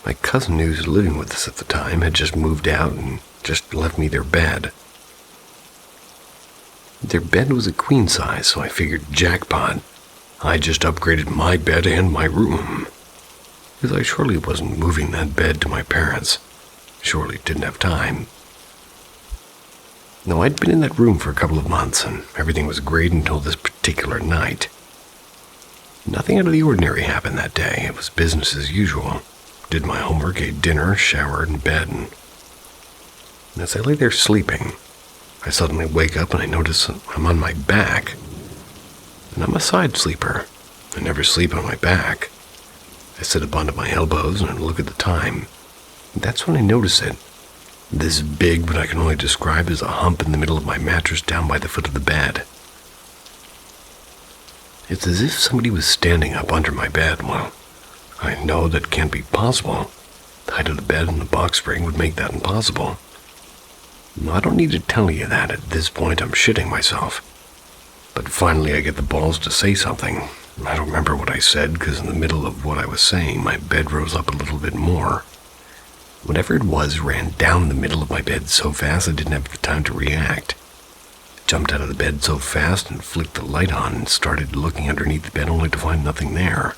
My cousin who was living with us at the time had just moved out and just left me their bed. Their bed was a queen size, so I figured jackpot. I just upgraded my bed and my room. Because I surely wasn't moving that bed to my parents. Surely didn't have time. No, I'd been in that room for a couple of months, and everything was great until this particular night. Nothing out of the ordinary happened that day. It was business as usual. Did my homework, ate dinner, showered in bed, and as I lay there sleeping, I suddenly wake up and I notice I'm on my back. And I'm a side sleeper. I never sleep on my back. I sit up onto my elbows and I look at the time. And that's when I notice it. This big, what I can only describe as a hump in the middle of my mattress down by the foot of the bed. It's as if somebody was standing up under my bed. Well, I know that can't be possible. The height of the bed and the box spring would make that impossible. I don't need to tell you that at this point I'm shitting myself. But finally I get the balls to say something. I don't remember what I said because in the middle of what I was saying, my bed rose up a little bit more. Whatever it was ran down the middle of my bed so fast I didn't have the time to react. I jumped out of the bed so fast and flicked the light on and started looking underneath the bed only to find nothing there.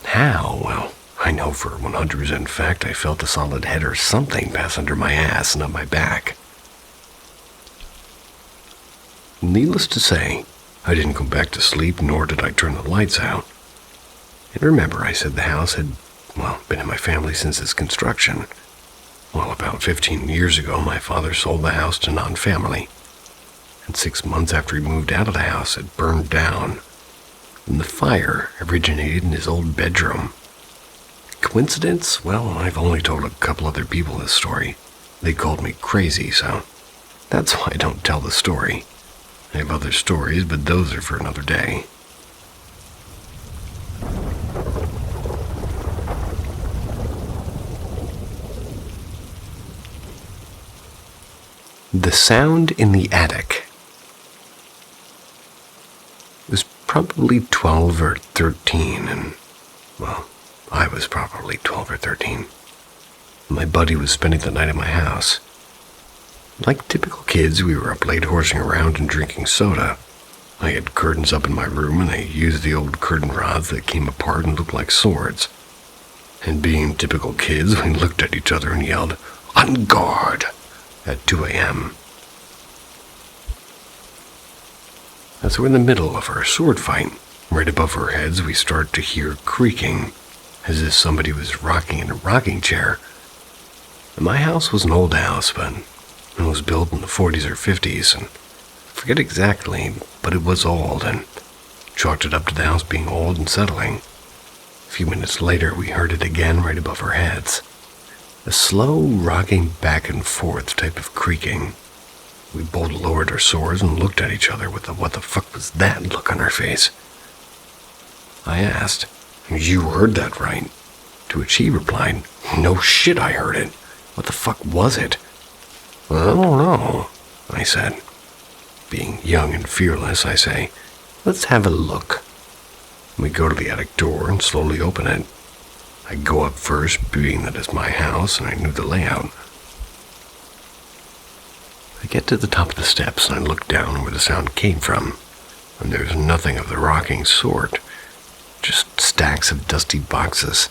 How? Well, I know for 100% fact I felt a solid head or something pass under my ass and up my back. Needless to say, I didn't go back to sleep, nor did I turn the lights out. And remember, I said the house had, been in my family since its construction. Well, about 15 years ago, my father sold the house to non-family. And 6 months after he moved out of the house, it burned down. And the fire originated in his old bedroom. Coincidence? Well, I've only told a couple other people this story. They called me crazy, so that's why I don't tell the story. I have other stories, but those are for another day. The sound in the attic. It was probably 12 or 13, and, I was probably 12 or 13. My buddy was spending the night at my house. Like typical kids, we were up late horsing around and drinking soda. I had curtains up in my room, and I used the old curtain rods that came apart and looked like swords. And being typical kids, we looked at each other and yelled, "On guard!" at 2 a.m. As we're in the middle of our sword fight, right above our heads we start to hear creaking, as if somebody was rocking in a rocking chair. And my house was an old house, but it was built in the 40s or 50s, and I forget exactly, but it was old, and chalked it up to the house being old and settling. A few minutes later, we heard it again right above our heads. A slow rocking back and forth type of creaking. We both lowered our swords and looked at each other with a "what the fuck was that" look on our face. I asked, "You heard that, right?" To which he replied, "No shit, I heard it. What the fuck was it?" "I don't know," I said. Being young and fearless, I say, "Let's have a look." We go to the attic door and slowly open it. I go up first, being that it's my house and I knew the layout. I get to the top of the steps and I look down where the sound came from, and there's nothing of the rocking sort, just stacks of dusty boxes.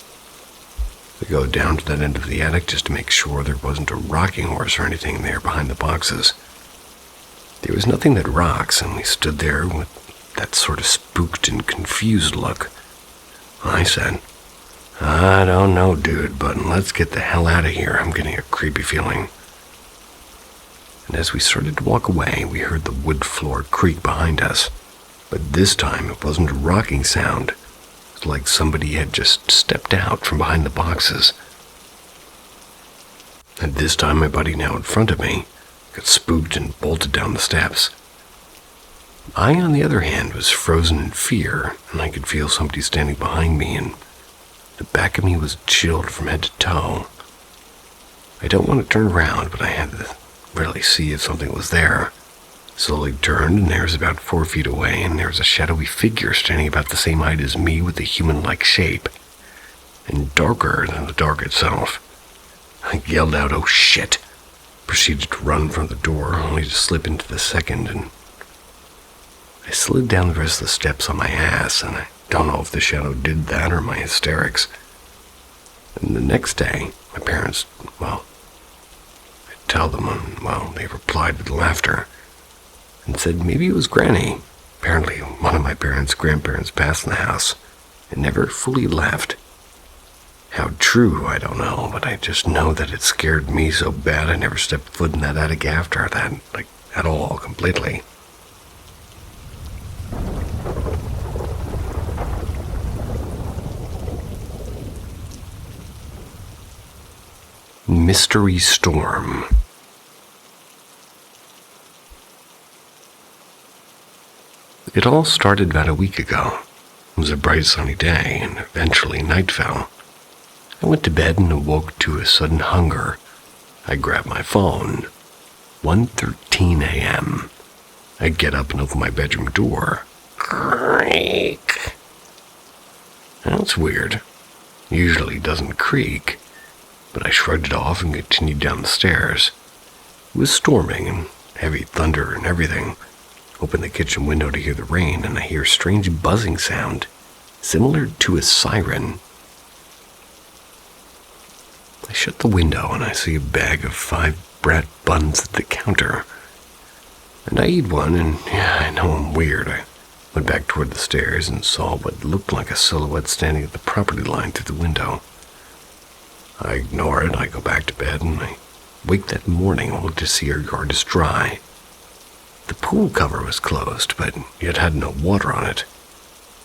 We go down to that end of the attic just to make sure there wasn't a rocking horse or anything there behind the boxes. There was nothing that rocks, and we stood there with that sort of spooked and confused look. I said, "I don't know, dude, but let's get the hell out of here. I'm getting a creepy feeling." And as we started to walk away, we heard the wood floor creak behind us. But this time, it wasn't a rocking sound. It was like somebody had just stepped out from behind the boxes. And this time, my buddy now in front of me got spooked and bolted down the steps. I, on the other hand, was frozen in fear, and I could feel somebody standing behind me, and the back of me was chilled from head to toe. I don't want to turn around, but I had to really see if something was there. Slowly turned, and there was about 4 feet away, and there was a shadowy figure standing about the same height as me with a human-like shape, and darker than the dark itself. I yelled out, "Oh shit!" Proceeded to run from the door, only to slip into the second, and I slid down the rest of the steps on my ass, and I don't know if the shadow did that or my hysterics. And the next day, my parents, I tell them, and, they replied with laughter and said maybe it was Granny. Apparently, one of my parents' grandparents passed in the house and never fully left. How true, I don't know, but I just know that it scared me so bad I never stepped foot in that attic after that, at all, completely. Mystery Storm. It all started about a week ago. It was a bright sunny day, and eventually night fell. I went to bed and awoke to a sudden hunger. I grabbed my phone. 1:13 a.m. I get up and open my bedroom door. Creak. That's weird. Usually it doesn't creak, but I shrugged it off and continued down the stairs. It was storming and heavy thunder and everything. Open the kitchen window to hear the rain, and I hear a strange buzzing sound, similar to a siren. I shut the window and I see a bag of 5 bread buns at the counter. And I eat one, and I know I'm weird. I went back toward the stairs and saw what looked like a silhouette standing at the property line through the window. I ignore it, I go back to bed, and I wake that morning only to see our yard is dry. The pool cover was closed, but it had no water on it.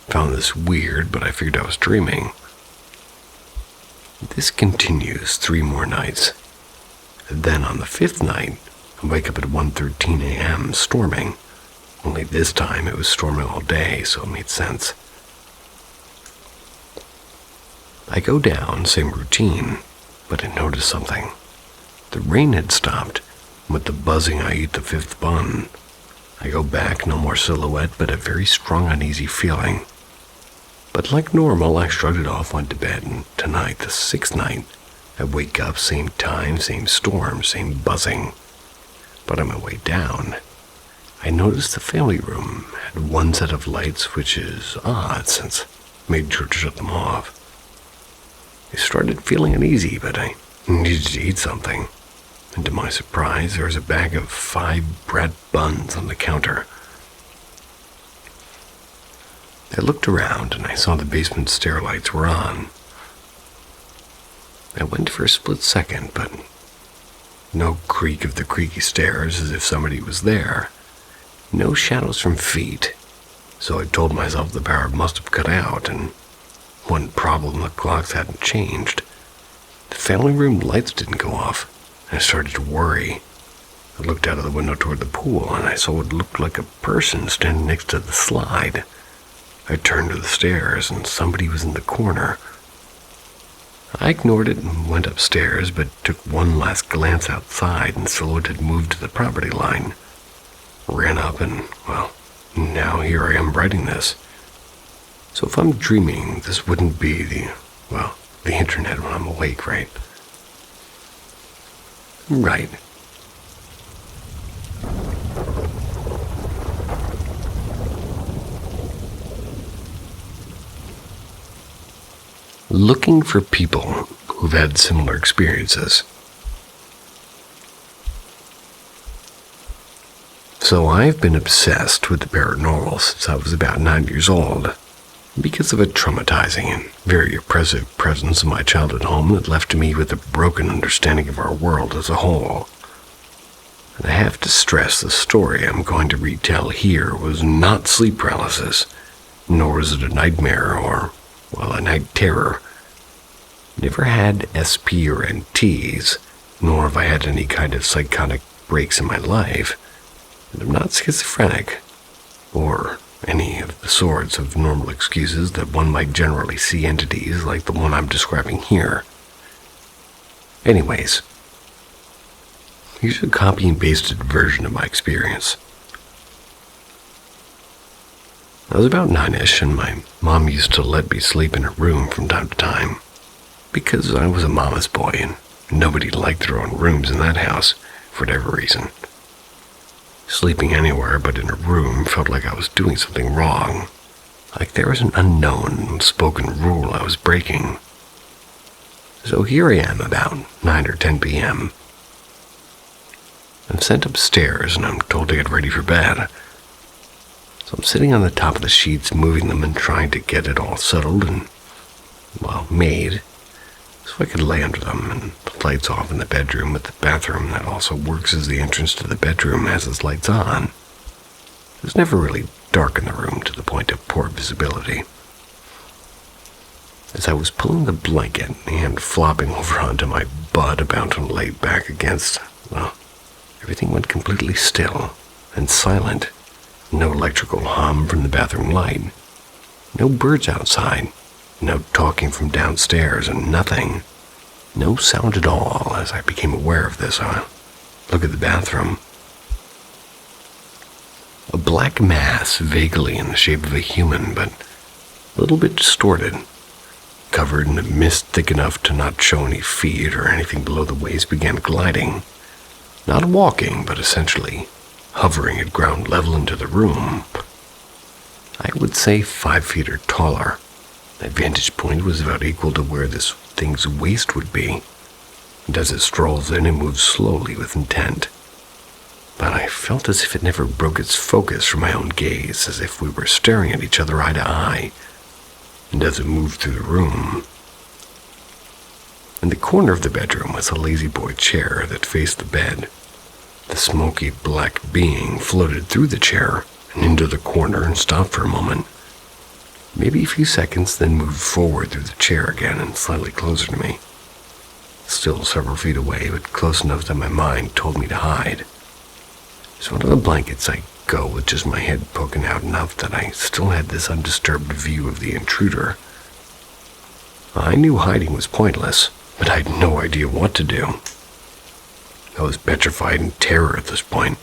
Found this weird, but I figured I was dreaming. This continues 3 more nights. And then on the 5th night, I wake up at 1:13 a.m. storming. Only this time it was storming all day, so it made sense. I go down, same routine, but I notice something. The rain had stopped, and with the buzzing I eat the 5th bun. I go back, no more silhouette, but a very strong uneasy feeling. But like normal, I shrugged it off, went to bed, and tonight, the 6th night, I wake up, same time, same storm, same buzzing. But on my way down, I noticed the family room had one set of lights, which is odd since I made sure to shut them off. I started feeling uneasy, but I needed to eat something. And to my surprise, there was a bag of 5 bread buns on the counter. I looked around and I saw the basement stair lights were on. I went for a split second, but no creak of the creaky stairs as if somebody was there. No shadows from feet. So I told myself the power must have cut out, and one problem, the clocks hadn't changed. The family room lights didn't go off. I started to worry. I looked out of the window toward the pool, and I saw what looked like a person standing next to the slide. I turned to the stairs, and somebody was in the corner. I ignored it and went upstairs, but took one last glance outside, and the silhouette had moved to the property line. Ran up, and, now here I am writing this. So if I'm dreaming, this wouldn't be the internet when I'm awake, right? Right. Looking for people who've had similar experiences. So I've been obsessed with the paranormal since I was about 9 years old, because of a traumatizing and very oppressive presence in my childhood home that left me with a broken understanding of our world as a whole. And I have to stress the story I'm going to retell here was not sleep paralysis, nor was it a nightmare or, a night terror. Never had SP or NTs, nor have I had any kind of psychotic breaks in my life, and I'm not schizophrenic, or any of the sorts of normal excuses that one might generally see entities like the one I'm describing here. Anyways, here's a copy and pasted version of my experience. I was about 9-ish, and my mom used to let me sleep in her room from time to time, because I was a mama's boy and nobody liked their own rooms in that house, for whatever reason. Sleeping anywhere but in a room felt like I was doing something wrong, like there was an unknown, unspoken rule I was breaking. So here I am about 9 or 10 p.m. I'm sent upstairs and I'm told to get ready for bed. So I'm sitting on the top of the sheets, moving them and trying to get it all settled and, well, made, so I could lay under them, and the lights off in the bedroom, but the bathroom that also works as the entrance to the bedroom has its lights on. It was never really dark in the room to the point of poor visibility. As I was pulling the blanket and flopping over onto my butt about to lay back against, well, everything went completely still and silent. No electrical hum from the bathroom light. No birds outside. No talking from downstairs, and nothing. No sound at all as I became aware of this. Look at the bathroom. A black mass, vaguely in the shape of a human, but a little bit distorted. Covered in a mist thick enough to not show any feet or anything below the waist, began gliding. Not walking, but essentially hovering at ground level into the room. I would say 5 feet or taller. My vantage point was about equal to where this thing's waist would be, and as it strolls in, it moves slowly with intent. But I felt as if it never broke its focus from my own gaze, as if we were staring at each other eye to eye, and as it moved through the room. In the corner of the bedroom was a lazy boy chair that faced the bed. The smoky black being floated through the chair and into the corner and stopped for a moment. Maybe a few seconds, then moved forward through the chair again and slightly closer to me. Still several feet away, but close enough that my mind told me to hide. So under the blankets I go with just my head poking out enough that I still had this undisturbed view of the intruder. I knew hiding was pointless, but I had no idea what to do. I was petrified in terror at this point,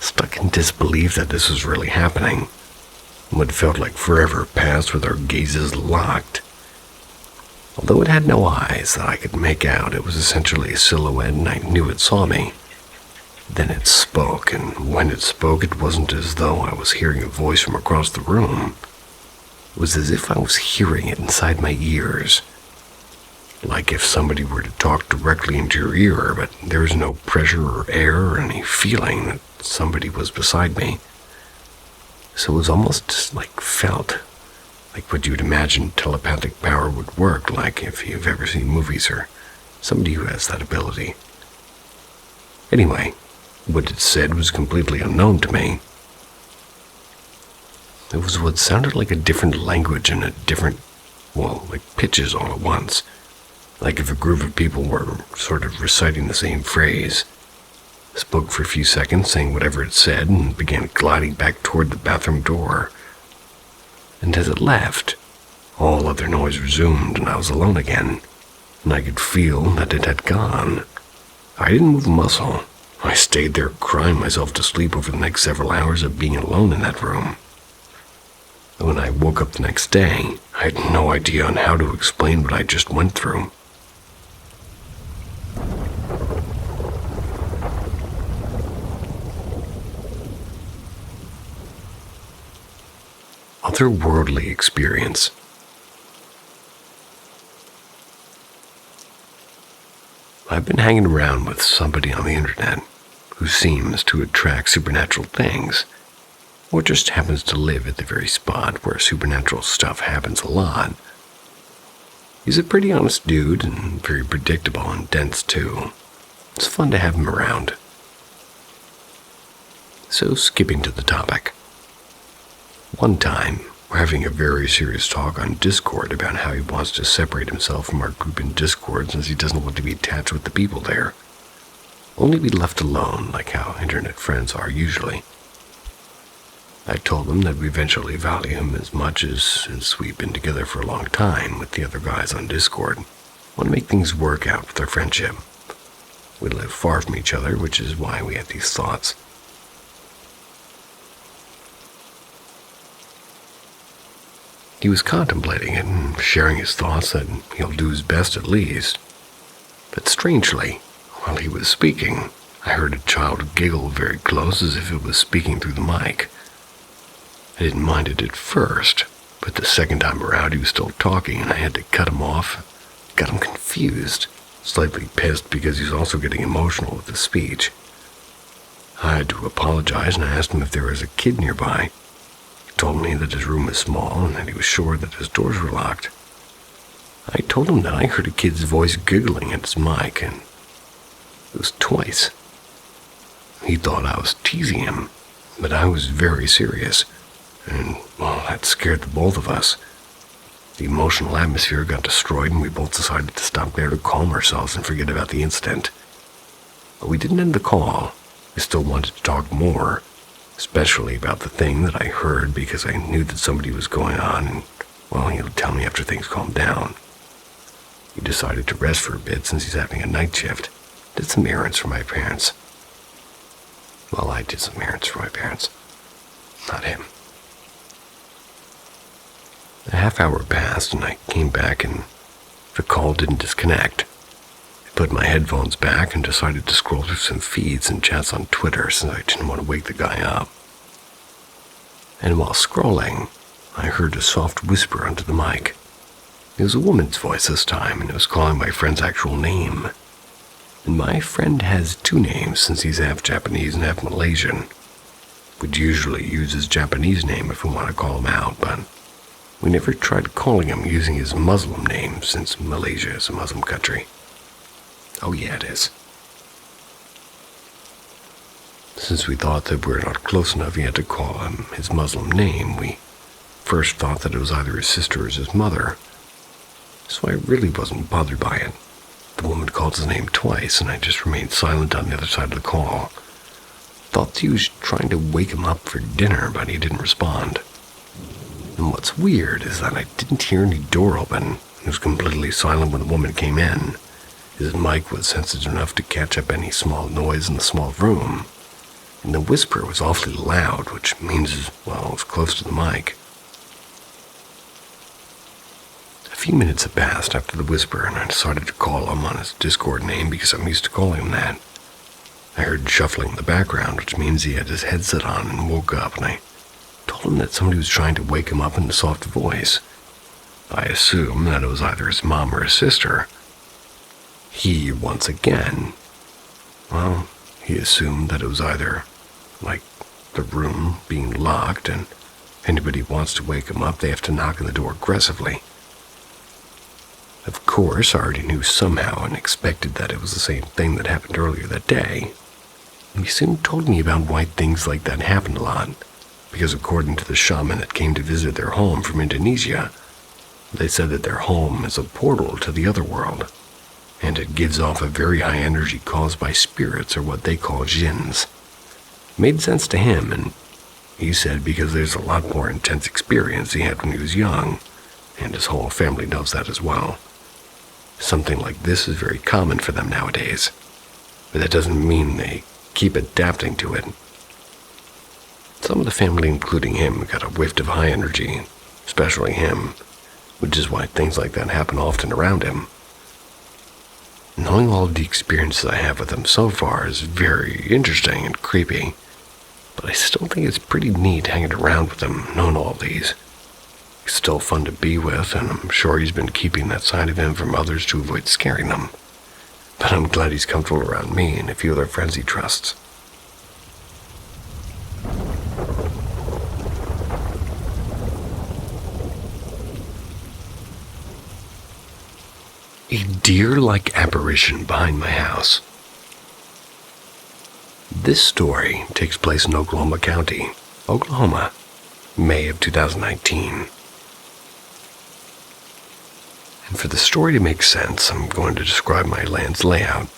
stuck in disbelief that this was really happening. What felt like forever passed with our gazes locked. Although it had no eyes that I could make out, it was essentially a silhouette and I knew it saw me. Then it spoke, and when it spoke, it wasn't as though I was hearing a voice from across the room. It was as if I was hearing it inside my ears. Like if somebody were to talk directly into your ear, but there was no pressure or air or any feeling that somebody was beside me. So it was almost felt like what you would imagine telepathic power would work like if you've ever seen movies or somebody who has that ability. Anyway, what it said was completely unknown to me. It was what sounded like a different language and a different, pitches all at once. Like if a group of people were sort of reciting the same phrase. Spoke for a few seconds, saying whatever it said, and began gliding back toward the bathroom door. And as it left, all other noise resumed, and I was alone again, and I could feel that it had gone. I didn't move a muscle. I stayed there crying myself to sleep over the next several hours of being alone in that room. When I woke up the next day, I had no idea on how to explain what I just went through. Otherworldly experience. I've been hanging around with somebody on the internet who seems to attract supernatural things, or just happens to live at the very spot where supernatural stuff happens a lot. He's a pretty honest dude and very predictable and dense too. It's fun to have him around. So skipping to the topic. One time, we're having a very serious talk on Discord about how he wants to separate himself from our group in Discord since he doesn't want to be attached with the people there. only be left alone like how internet friends are usually. I told him that we eventually value him as much as since we've been together for a long time with the other guys on Discord. Want to make things work out with our friendship. We live far from each other, which is why we had these thoughts. He was contemplating it and sharing his thoughts that he'll do his best at least. But strangely, while he was speaking, I heard a child giggle very close as if it was speaking through the mic. I didn't mind it at first, but the second time around he was still talking and I had to cut him off. Got him confused, slightly pissed because he was also getting emotional with the speech. I had to apologize and I asked him if there was a kid nearby. He told me that his room was small and that he was sure that his doors were locked. I told him that I heard a kid's voice giggling at his mic, and it was twice. He thought I was teasing him, but I was very serious, and, well, that scared the both of us. The emotional atmosphere got destroyed, and we both decided to stop there to calm ourselves and forget about the incident. But we didn't end the call. I still wanted to talk more, especially about the thing that I heard because I knew that somebody was going on, and, well, he'll tell me after things calm down. He decided to rest for a bit since he's having a night shift. Did some errands for my parents. Well, I did some errands for my parents. Not him. A half hour passed and I came back and the call didn't disconnect. I put my headphones back and decided to scroll through some feeds and chats on Twitter since I didn't want to wake the guy up. And while scrolling, I heard a soft whisper onto the mic. It was a woman's voice this time, and it was calling my friend's actual name. And my friend has two names since he's half Japanese and half Malaysian. We'd usually use his Japanese name if we want to call him out, but we never tried calling him using his Muslim name since Malaysia is a Muslim country. Oh yeah, it is. Since we thought that we were not close enough yet to call him his Muslim name, we first thought that it was either his sister or his mother. So I really wasn't bothered by it. The woman called his name twice, and I just remained silent on the other side of the call. Thought he was trying to wake him up for dinner, but he didn't respond. And what's weird is that I didn't hear any door open. It was completely silent when the woman came in. His mic was sensitive enough to catch up any small noise in the small room. And the whisper was awfully loud, which means, well, it was close to the mic. A few minutes had passed after the whisper, and I decided to call him on his Discord name because I'm used to calling him that. I heard shuffling in the background, which means he had his headset on and woke up, and I told him that somebody was trying to wake him up in a soft voice. I assumed that it was either his mom or his sister. He, once again, well, he assumed that it was either, like, the room being locked, and if anybody wants to wake him up, they have to knock on the door aggressively. Of course, I already knew somehow and expected that it was the same thing that happened earlier that day. He soon told me about why things like that happened a lot, because according to the shaman that came to visit their home from Indonesia, they said that their home is a portal to the other world, and it gives off a very high energy caused by spirits or what they call jinns. Made sense to him, and he said because there's a lot more intense experience he had when he was young, and his whole family knows that as well. Something like this is very common for them nowadays, but that doesn't mean they keep adapting to it. Some of the family, including him, got a whiff of high energy, especially him, which is why things like that happen often around him. Knowing all of the experiences I have with him so far is very interesting and creepy, but I still think it's pretty neat hanging around with him, knowing all these. He's still fun to be with, and I'm sure he's been keeping that side of him from others to avoid scaring them. But I'm glad he's comfortable around me and a few other friends he trusts. A deer-like apparition behind my house. This story takes place in Oklahoma County, Oklahoma, May of 2019. And for the story to make sense, I'm going to describe my land's layout.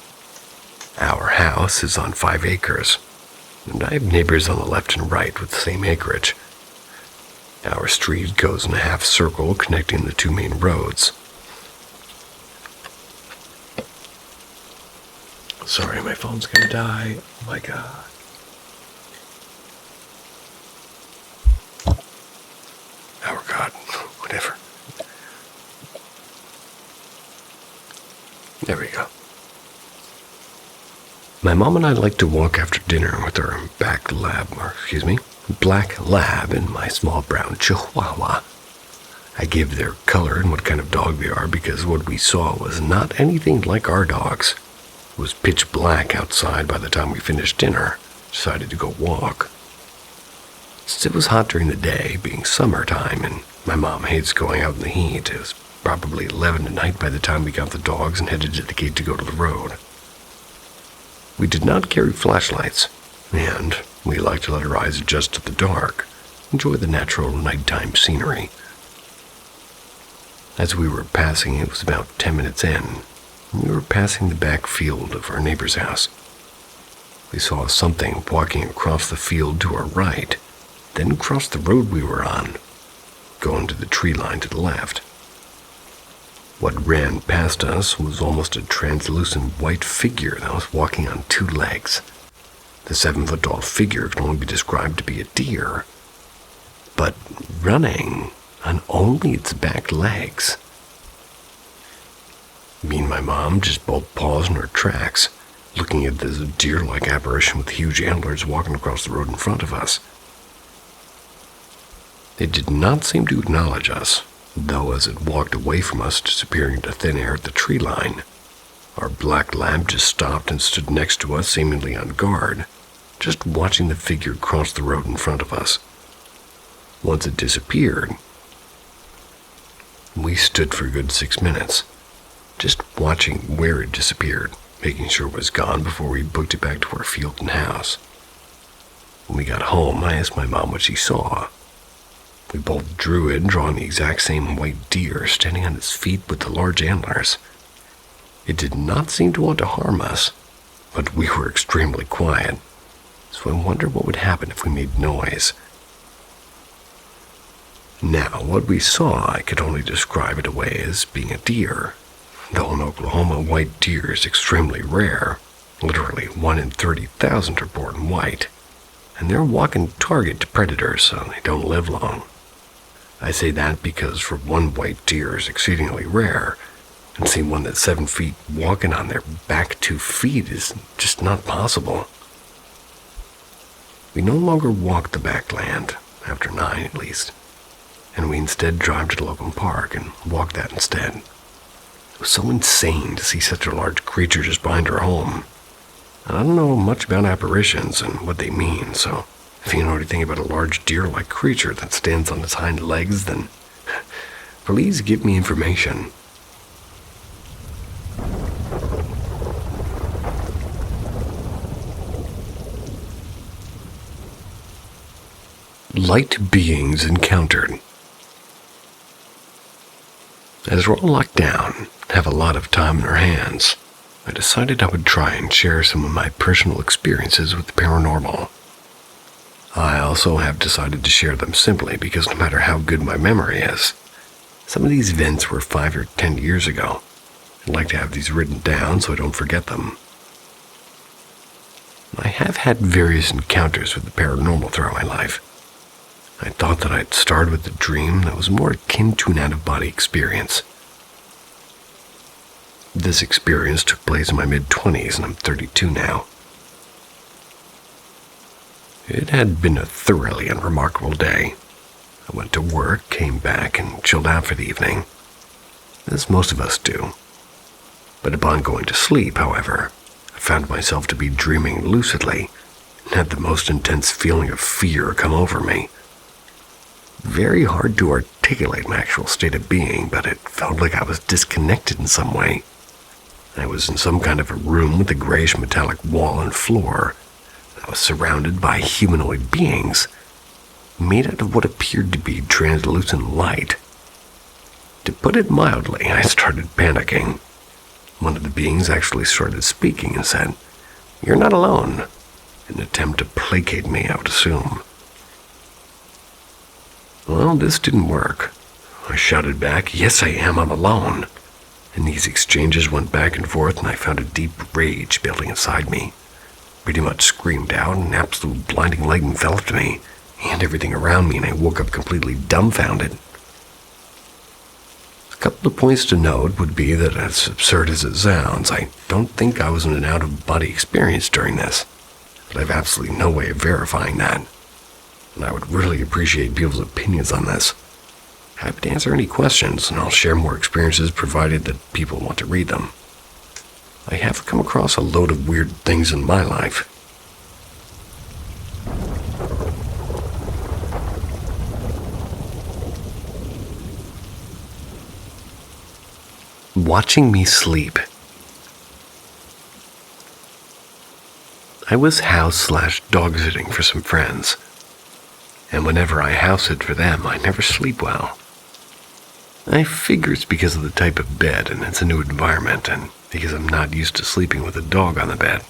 Our house is on 5 acres, and I have neighbors on the left and right with the same acreage. Our street goes in a half circle connecting the 2 main roads. Sorry, my phone's gonna die. Oh my god. Oh god, whatever. There we go. My mom and I like to walk after dinner with our black lab and my small brown chihuahua. I give their color and what kind of dog they are because what we saw was not anything like our dogs. It was pitch black outside by the time we finished dinner. Decided to go walk. Since it was hot during the day, being summertime, and my mom hates going out in the heat, it was probably 11 at night by the time we got the dogs and headed to the gate to go to the road. We did not carry flashlights, and we liked to let our eyes adjust to the dark, enjoy the natural nighttime scenery. As we were passing, it was about 10 minutes in, and we were passing the back field of our neighbor's house. We saw something walking across the field to our right, then cross the road we were on, go into the tree line to the left. What ran past us was almost a translucent white figure that was walking on 2 legs. The 7-foot-tall figure can only be described to be a deer, but running on only its back legs. Me and my mom just both paused in our tracks, looking at this deer-like apparition with huge antlers walking across the road in front of us. It did not seem to acknowledge us, though as it walked away from us, disappearing into thin air at the tree line. Our black lab just stopped and stood next to us, seemingly on guard, just watching the figure cross the road in front of us. Once it disappeared, we stood for a good 6 minutes, just watching where it disappeared, making sure it was gone before we booked it back to our field and house. When we got home, I asked my mom what she saw. We both drew it, drawing the exact same white deer standing on its feet with the large antlers. It did not seem to want to harm us, but we were extremely quiet, so I wondered what would happen if we made noise. Now, what we saw, I could only describe it away as being a deer. Though in Oklahoma, white deer is extremely rare. Literally 1 in 30,000 are born white, and they're a walking target to predators, so they don't live long. I say that because for one white deer is exceedingly rare, and seeing one that's 7 feet walking on their back 2 feet is just not possible. We no longer walked the backland, after 9 at least, and we instead drove to the local park and walked that instead. It was so insane to see such a large creature just behind our home. And I don't know much about apparitions and what they mean, so if you know anything about a large deer-like creature that stands on its hind legs, then please give me information. Light beings encountered. As we're all locked down and have a lot of time in our hands, I decided I would try and share some of my personal experiences with the paranormal. I also have decided to share them simply because no matter how good my memory is, some of these events were 5 or 10 years ago. I'd like to have these written down so I don't forget them. I have had various encounters with the paranormal throughout my life. I thought that I'd start with a dream that was more akin to an out-of-body experience. This experience took place in my mid-20s, and I'm 32 now. It had been a thoroughly unremarkable day. I went to work, came back, and chilled out for the evening, as most of us do. But upon going to sleep, however, I found myself to be dreaming lucidly, and had the most intense feeling of fear come over me. Very hard to articulate my actual state of being, but it felt like I was disconnected in some way. I was in some kind of a room with a grayish metallic wall and floor. I was surrounded by humanoid beings, made out of what appeared to be translucent light. To put it mildly, I started panicking. One of the beings actually started speaking and said, "You're not alone," in an attempt to placate me, I would assume. Well, this didn't work. I shouted back, "Yes, I am. I'm alone." And these exchanges went back and forth, and I found a deep rage building inside me. Pretty much screamed out, and absolute blinding light enveloped me and everything around me, and I woke up completely dumbfounded. A couple of points to note would be that, as absurd as it sounds, I don't think I was in an out-of-body experience during this, but I have absolutely no way of verifying that, and I would really appreciate people's opinions on this. Happy to answer any questions, and I'll share more experiences provided that people want to read them. I have come across a load of weird things in my life. Watching me sleep. I was house/dog sitting for some friends, and whenever I house sit for them, I never sleep well. I figure it's because of the type of bed, and it's a new environment, and because I'm not used to sleeping with a dog on the bed.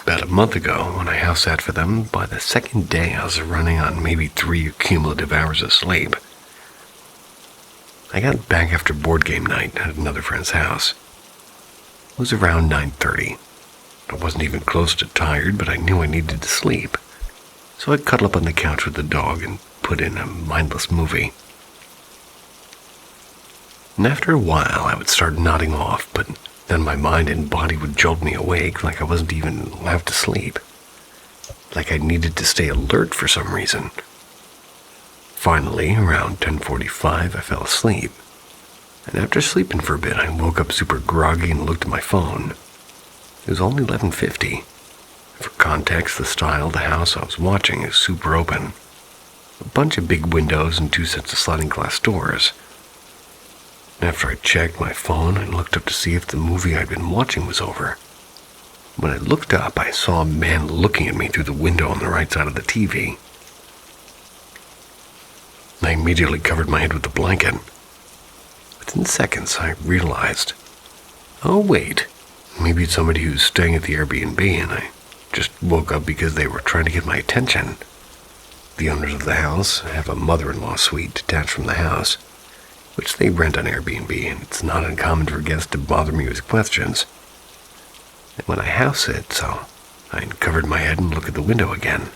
About a month ago, when I house sat for them, by the second day I was running on maybe 3 cumulative hours of sleep. I got back after board game night at another friend's house. It was around 9:30. I wasn't even close to tired, but I knew I needed to sleep. So I'd cuddle up on the couch with the dog and put in a mindless movie. And after a while, I would start nodding off, but then my mind and body would jolt me awake like I wasn't even allowed to sleep. Like I needed to stay alert for some reason. Finally, around 10:45, I fell asleep. And after sleeping for a bit, I woke up super groggy and looked at my phone. It was only 11:50. For context, the style of the house I was watching is super open. A bunch of big windows and 2 sets of sliding glass doors. After I checked my phone, I looked up to see if the movie I'd been watching was over. When I looked up, I saw a man looking at me through the window on the right side of the TV. I immediately covered my head with a blanket. Within seconds, I realized, oh wait, maybe it's somebody who's staying at the Airbnb, and I just woke up because they were trying to get my attention. The owners of the house have a mother-in-law suite detached from the house, which they rent on Airbnb, and it's not uncommon for guests to bother me with questions. And when I house sit, so I uncovered my head and looked at the window again.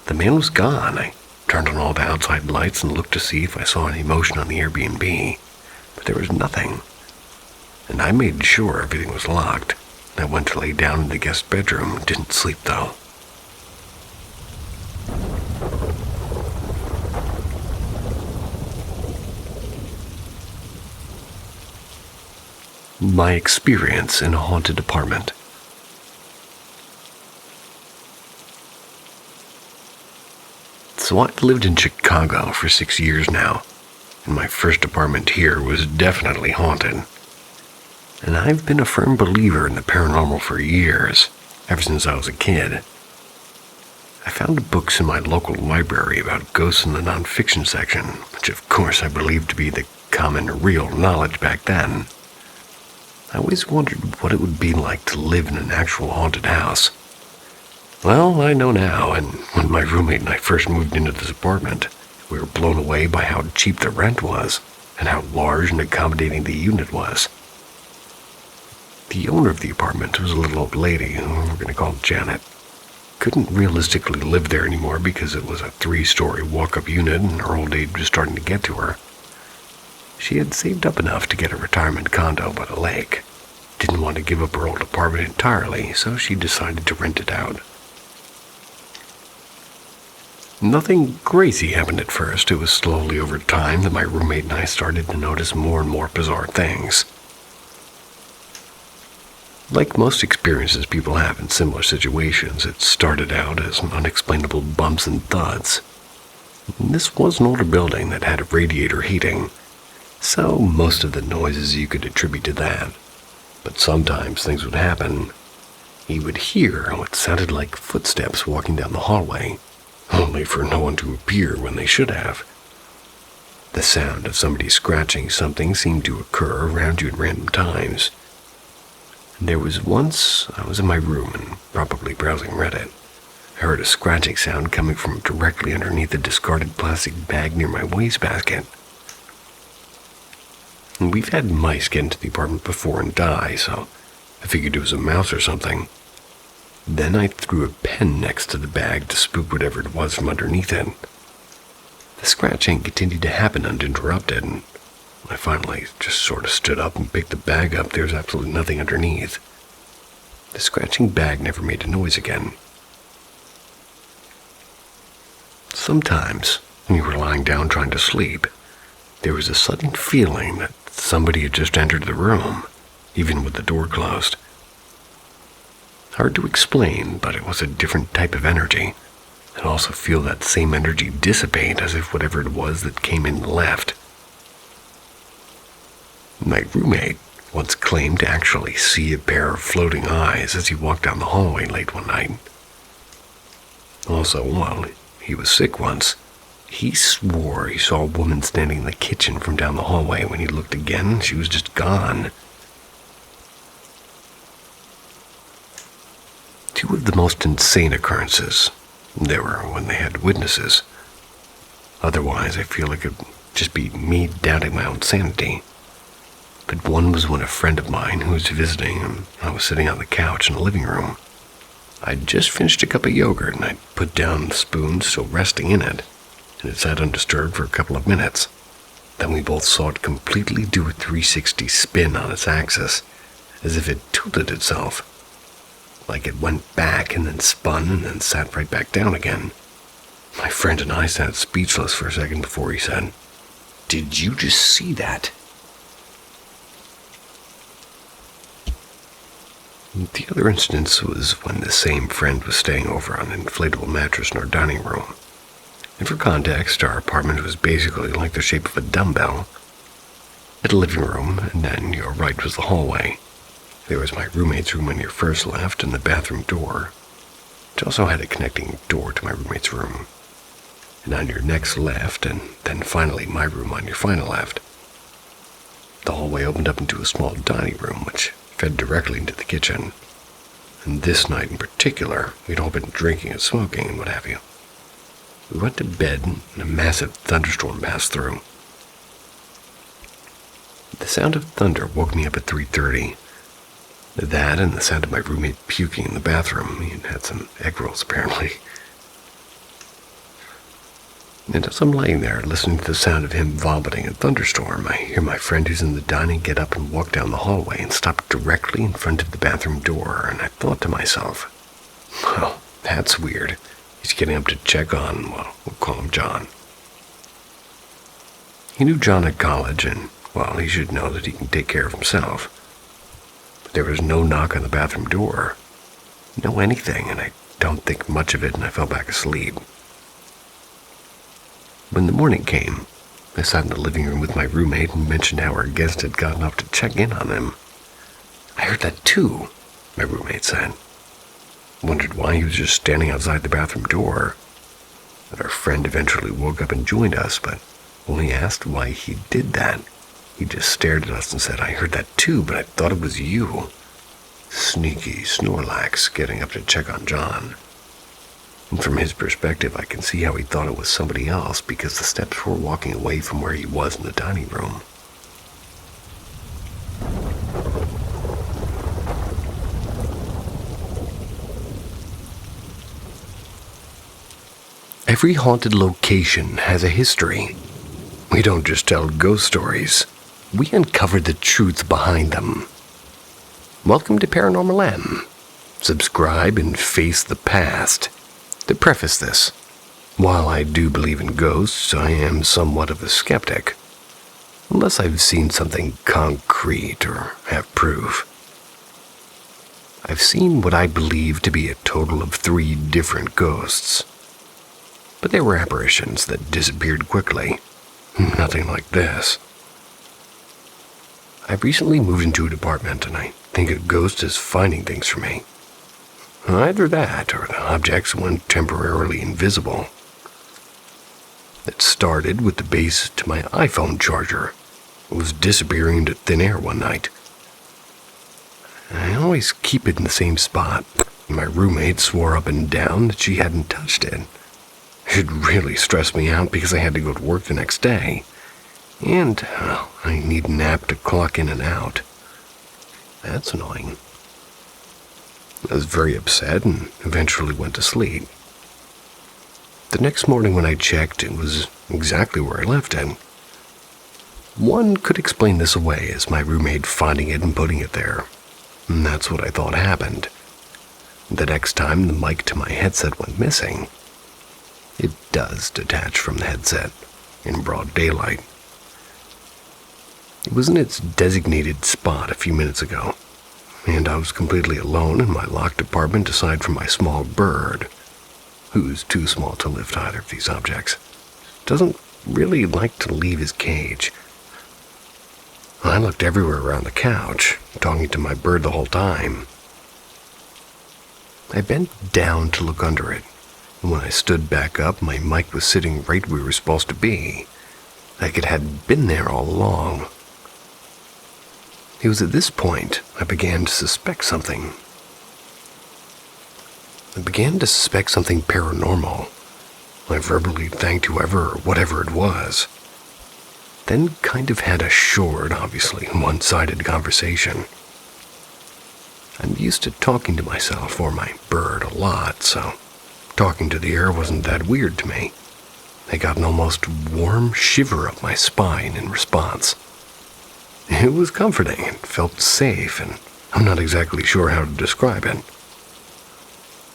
The man was gone. I turned on all the outside lights and looked to see if I saw any motion on the Airbnb, but there was nothing. And I made sure everything was locked. I went to lay down in the guest bedroom, didn't sleep though. My experience in a haunted apartment. So I've lived in Chicago for 6 years now, and my first apartment here was definitely haunted. And I've been a firm believer in the paranormal for years, ever since I was a kid. I found books in my local library about ghosts in the nonfiction section, which of course I believed to be the common real knowledge back then. I always wondered what it would be like to live in an actual haunted house. Well, I know now, and when my roommate and I first moved into this apartment, we were blown away by how cheap the rent was, and how large and accommodating the unit was. The owner of the apartment was a little old lady, who we're going to call Janet. Couldn't realistically live there anymore because it was a 3-story walk-up unit and her old age was starting to get to her. She had saved up enough to get a retirement condo by the lake. Didn't want to give up her old apartment entirely, so she decided to rent it out. Nothing crazy happened at first. It was slowly over time that my roommate and I started to notice more and more bizarre things. Like most experiences people have in similar situations, it started out as unexplainable bumps and thuds. This was an older building that had radiator heating, so most of the noises you could attribute to that. But sometimes things would happen. You would hear what sounded like footsteps walking down the hallway, only for no one to appear when they should have. The sound of somebody scratching something seemed to occur around you at random times. There was once I was in my room and probably browsing Reddit. I heard a scratching sound coming from directly underneath a discarded plastic bag near my wastebasket. And we've had mice get into the apartment before and die, so I figured it was a mouse or something. Then I threw a pen next to the bag to spook whatever it was from underneath it. The scratching continued to happen uninterrupted, and when I finally just sort of stood up and picked the bag up, there was absolutely nothing underneath. The scratching bag never made a noise again. Sometimes, when you were lying down trying to sleep, there was a sudden feeling that somebody had just entered the room, even with the door closed. Hard to explain, but it was a different type of energy. I'd also feel that same energy dissipate as if whatever it was that came in left. My roommate once claimed to actually see a pair of floating eyes as he walked down the hallway late one night. Also, while he was sick once, he swore he saw a woman standing in the kitchen from down the hallway. When he looked again, she was just gone. Two of the most insane occurrences, they were when they had witnesses. Otherwise, I feel like it would just be me doubting my own sanity. But one was when a friend of mine who was visiting, and I was sitting on the couch in the living room. I'd just finished a cup of yogurt, and I'd put down the spoon still resting in it, and it sat undisturbed for a couple of minutes. Then we both saw it completely do a 360 spin on its axis, as if it tilted itself. Like it went back and then spun and then sat right back down again. My friend and I sat speechless for a second before he said, "Did you just see that?" The other instance was when the same friend was staying over on an inflatable mattress in our dining room. And for context, our apartment was basically like the shape of a dumbbell. At the living room, and then your right was the hallway. There was my roommate's room when you first left, and the bathroom door, which also had a connecting door to my roommate's room. And on your next left, and then finally my room on your final left. The hallway opened up into a small dining room, which fed directly into the kitchen. And this night in particular, we'd all been drinking and smoking and what have you. We went to bed, and a massive thunderstorm passed through. The sound of thunder woke me up at 3:30. That and the sound of my roommate puking in the bathroom. He had some egg rolls, apparently. And as I'm laying there, listening to the sound of him vomiting in thunderstorm, I hear my friend who's in the dining get up and walk down the hallway and stop directly in front of the bathroom door, and I thought to myself, well, that's weird. He's getting up to check on, well, we'll call him John. He knew John at college, and, well, he should know that he can take care of himself. But there was no knock on the bathroom door. No anything, and I don't think much of it, and I fell back asleep. When the morning came, I sat in the living room with my roommate and mentioned how our guest had gotten up to check in on him. "I heard that too," my roommate said. Wondered why he was just standing outside the bathroom door. And our friend eventually woke up and joined us, but when we asked why he did that, he just stared at us and said, "I heard that too, but I thought it was you. SneakySnorlax getting up to check on John." And from his perspective, I can see how he thought it was somebody else because the steps were walking away from where he was in the dining room. Every haunted location has a history. We don't just tell ghost stories. We uncover the truth behind them. Welcome to Paranormal M. Subscribe and face the past. To preface this, while I do believe in ghosts, I am somewhat of a skeptic. Unless I've seen something concrete or have proof. I've seen what I believe to be a total of 3 different ghosts. But they were apparitions that disappeared quickly. Nothing like this. I've recently moved into an apartment, and I think a ghost is finding things for me. Either that, or the objects went temporarily invisible. It started with the base to my iPhone charger. It was disappearing into thin air one night. I always keep it in the same spot. My roommate swore up and down that she hadn't touched it. It really stressed me out because I had to go to work the next day. And, I need an app to clock in and out. That's annoying. I was very upset and eventually went to sleep. The next morning when I checked, it was exactly where I left it. One could explain this away as my roommate finding it and putting it there. And that's what I thought happened. The next time the mic to my headset went missing, it does detach from the headset in broad daylight. It was in its designated spot a few minutes ago, and I was completely alone in my locked apartment aside from my small bird, who's too small to lift either of these objects. Doesn't really like to leave his cage. I looked everywhere around the couch, talking to my bird the whole time. I bent down to look under it, and when I stood back up, my mic was sitting right where we were supposed to be, like it had been there all along. It was at this point I began to suspect something. I began to suspect something paranormal. I verbally thanked whoever or whatever it was. Then kind of had a short, obviously one-sided conversation. I'm used to talking to myself or my bird a lot, so talking to the air wasn't that weird to me. I got an almost warm shiver up my spine in response. It was comforting and felt safe, and I'm not exactly sure how to describe it.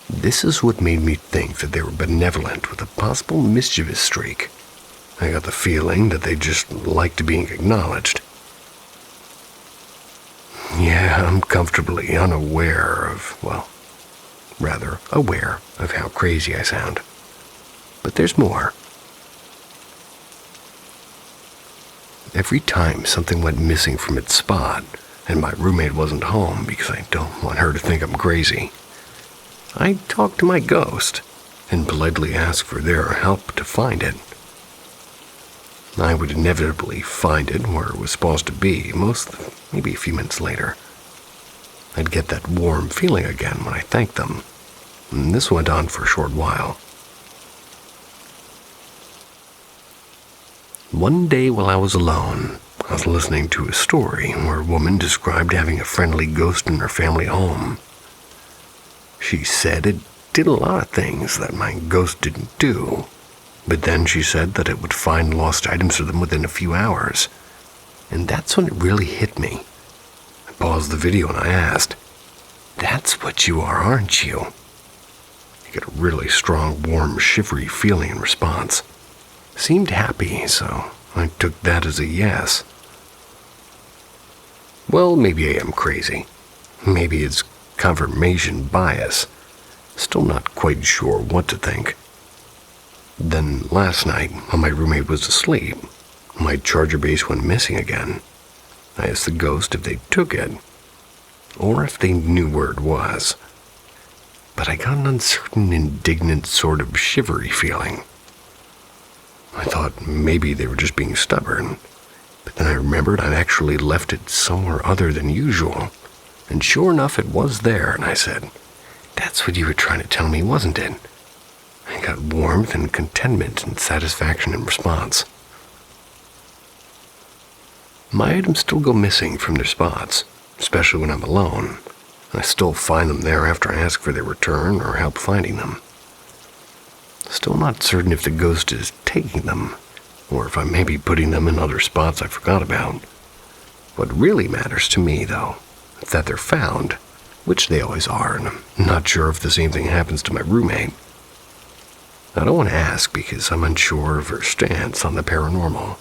This is what made me think that they were benevolent with a possible mischievous streak. I got the feeling that they just liked being acknowledged. Yeah, I'm comfortably aware of how crazy I sound. But there's more. Every time something went missing from its spot, and my roommate wasn't home because I don't want her to think I'm crazy, I'd talk to my ghost and politely ask for their help to find it. I would inevitably find it where it was supposed to be, maybe a few minutes later. I'd get that warm feeling again when I thanked them, and this went on for a short while. One day while I was alone, I was listening to a story where a woman described having a friendly ghost in her family home. She said it did a lot of things that my ghost didn't do, but then she said that it would find lost items for them within a few hours. And that's when it really hit me. I paused the video and I asked, "That's what you are, aren't you?" I get a really strong, warm, shivery feeling in response. Seemed happy, so I took that as a yes. Well, maybe I am crazy. Maybe it's confirmation bias. Still not quite sure what to think. Then last night, while my roommate was asleep, my charger base went missing again. I asked the ghost if they took it, or if they knew where it was. But I got an uncertain, indignant sort of shivery feeling. I thought maybe they were just being stubborn, but then I remembered I'd actually left it somewhere other than usual, and sure enough it was there, and I said, "That's what you were trying to tell me, wasn't it?" I got warmth and contentment and satisfaction in response. My items still go missing from their spots, especially when I'm alone, and I still find them there after I ask for their return or help finding them. Still not certain if the ghost is taking them, or if I may be putting them in other spots I forgot about. What really matters to me, though, is that they're found, which they always are, and I'm not sure if the same thing happens to my roommate. I don't want to ask because I'm unsure of her stance on the paranormal.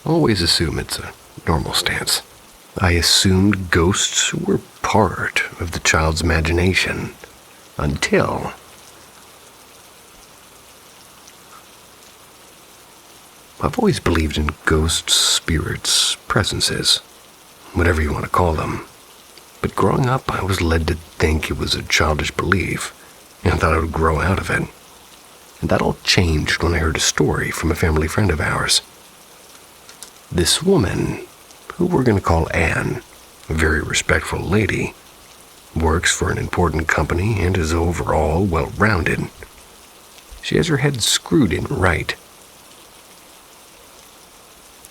Always assume it's a normal stance. I assumed ghosts were part of the child's imagination, until I've always believed in ghosts, spirits, presences, whatever you want to call them. But growing up, I was led to think it was a childish belief, and I thought I would grow out of it. And that all changed when I heard a story from a family friend of ours. This woman, who we're going to call Anne, a very respectful lady, works for an important company, and is overall well-rounded. She has her head screwed in right.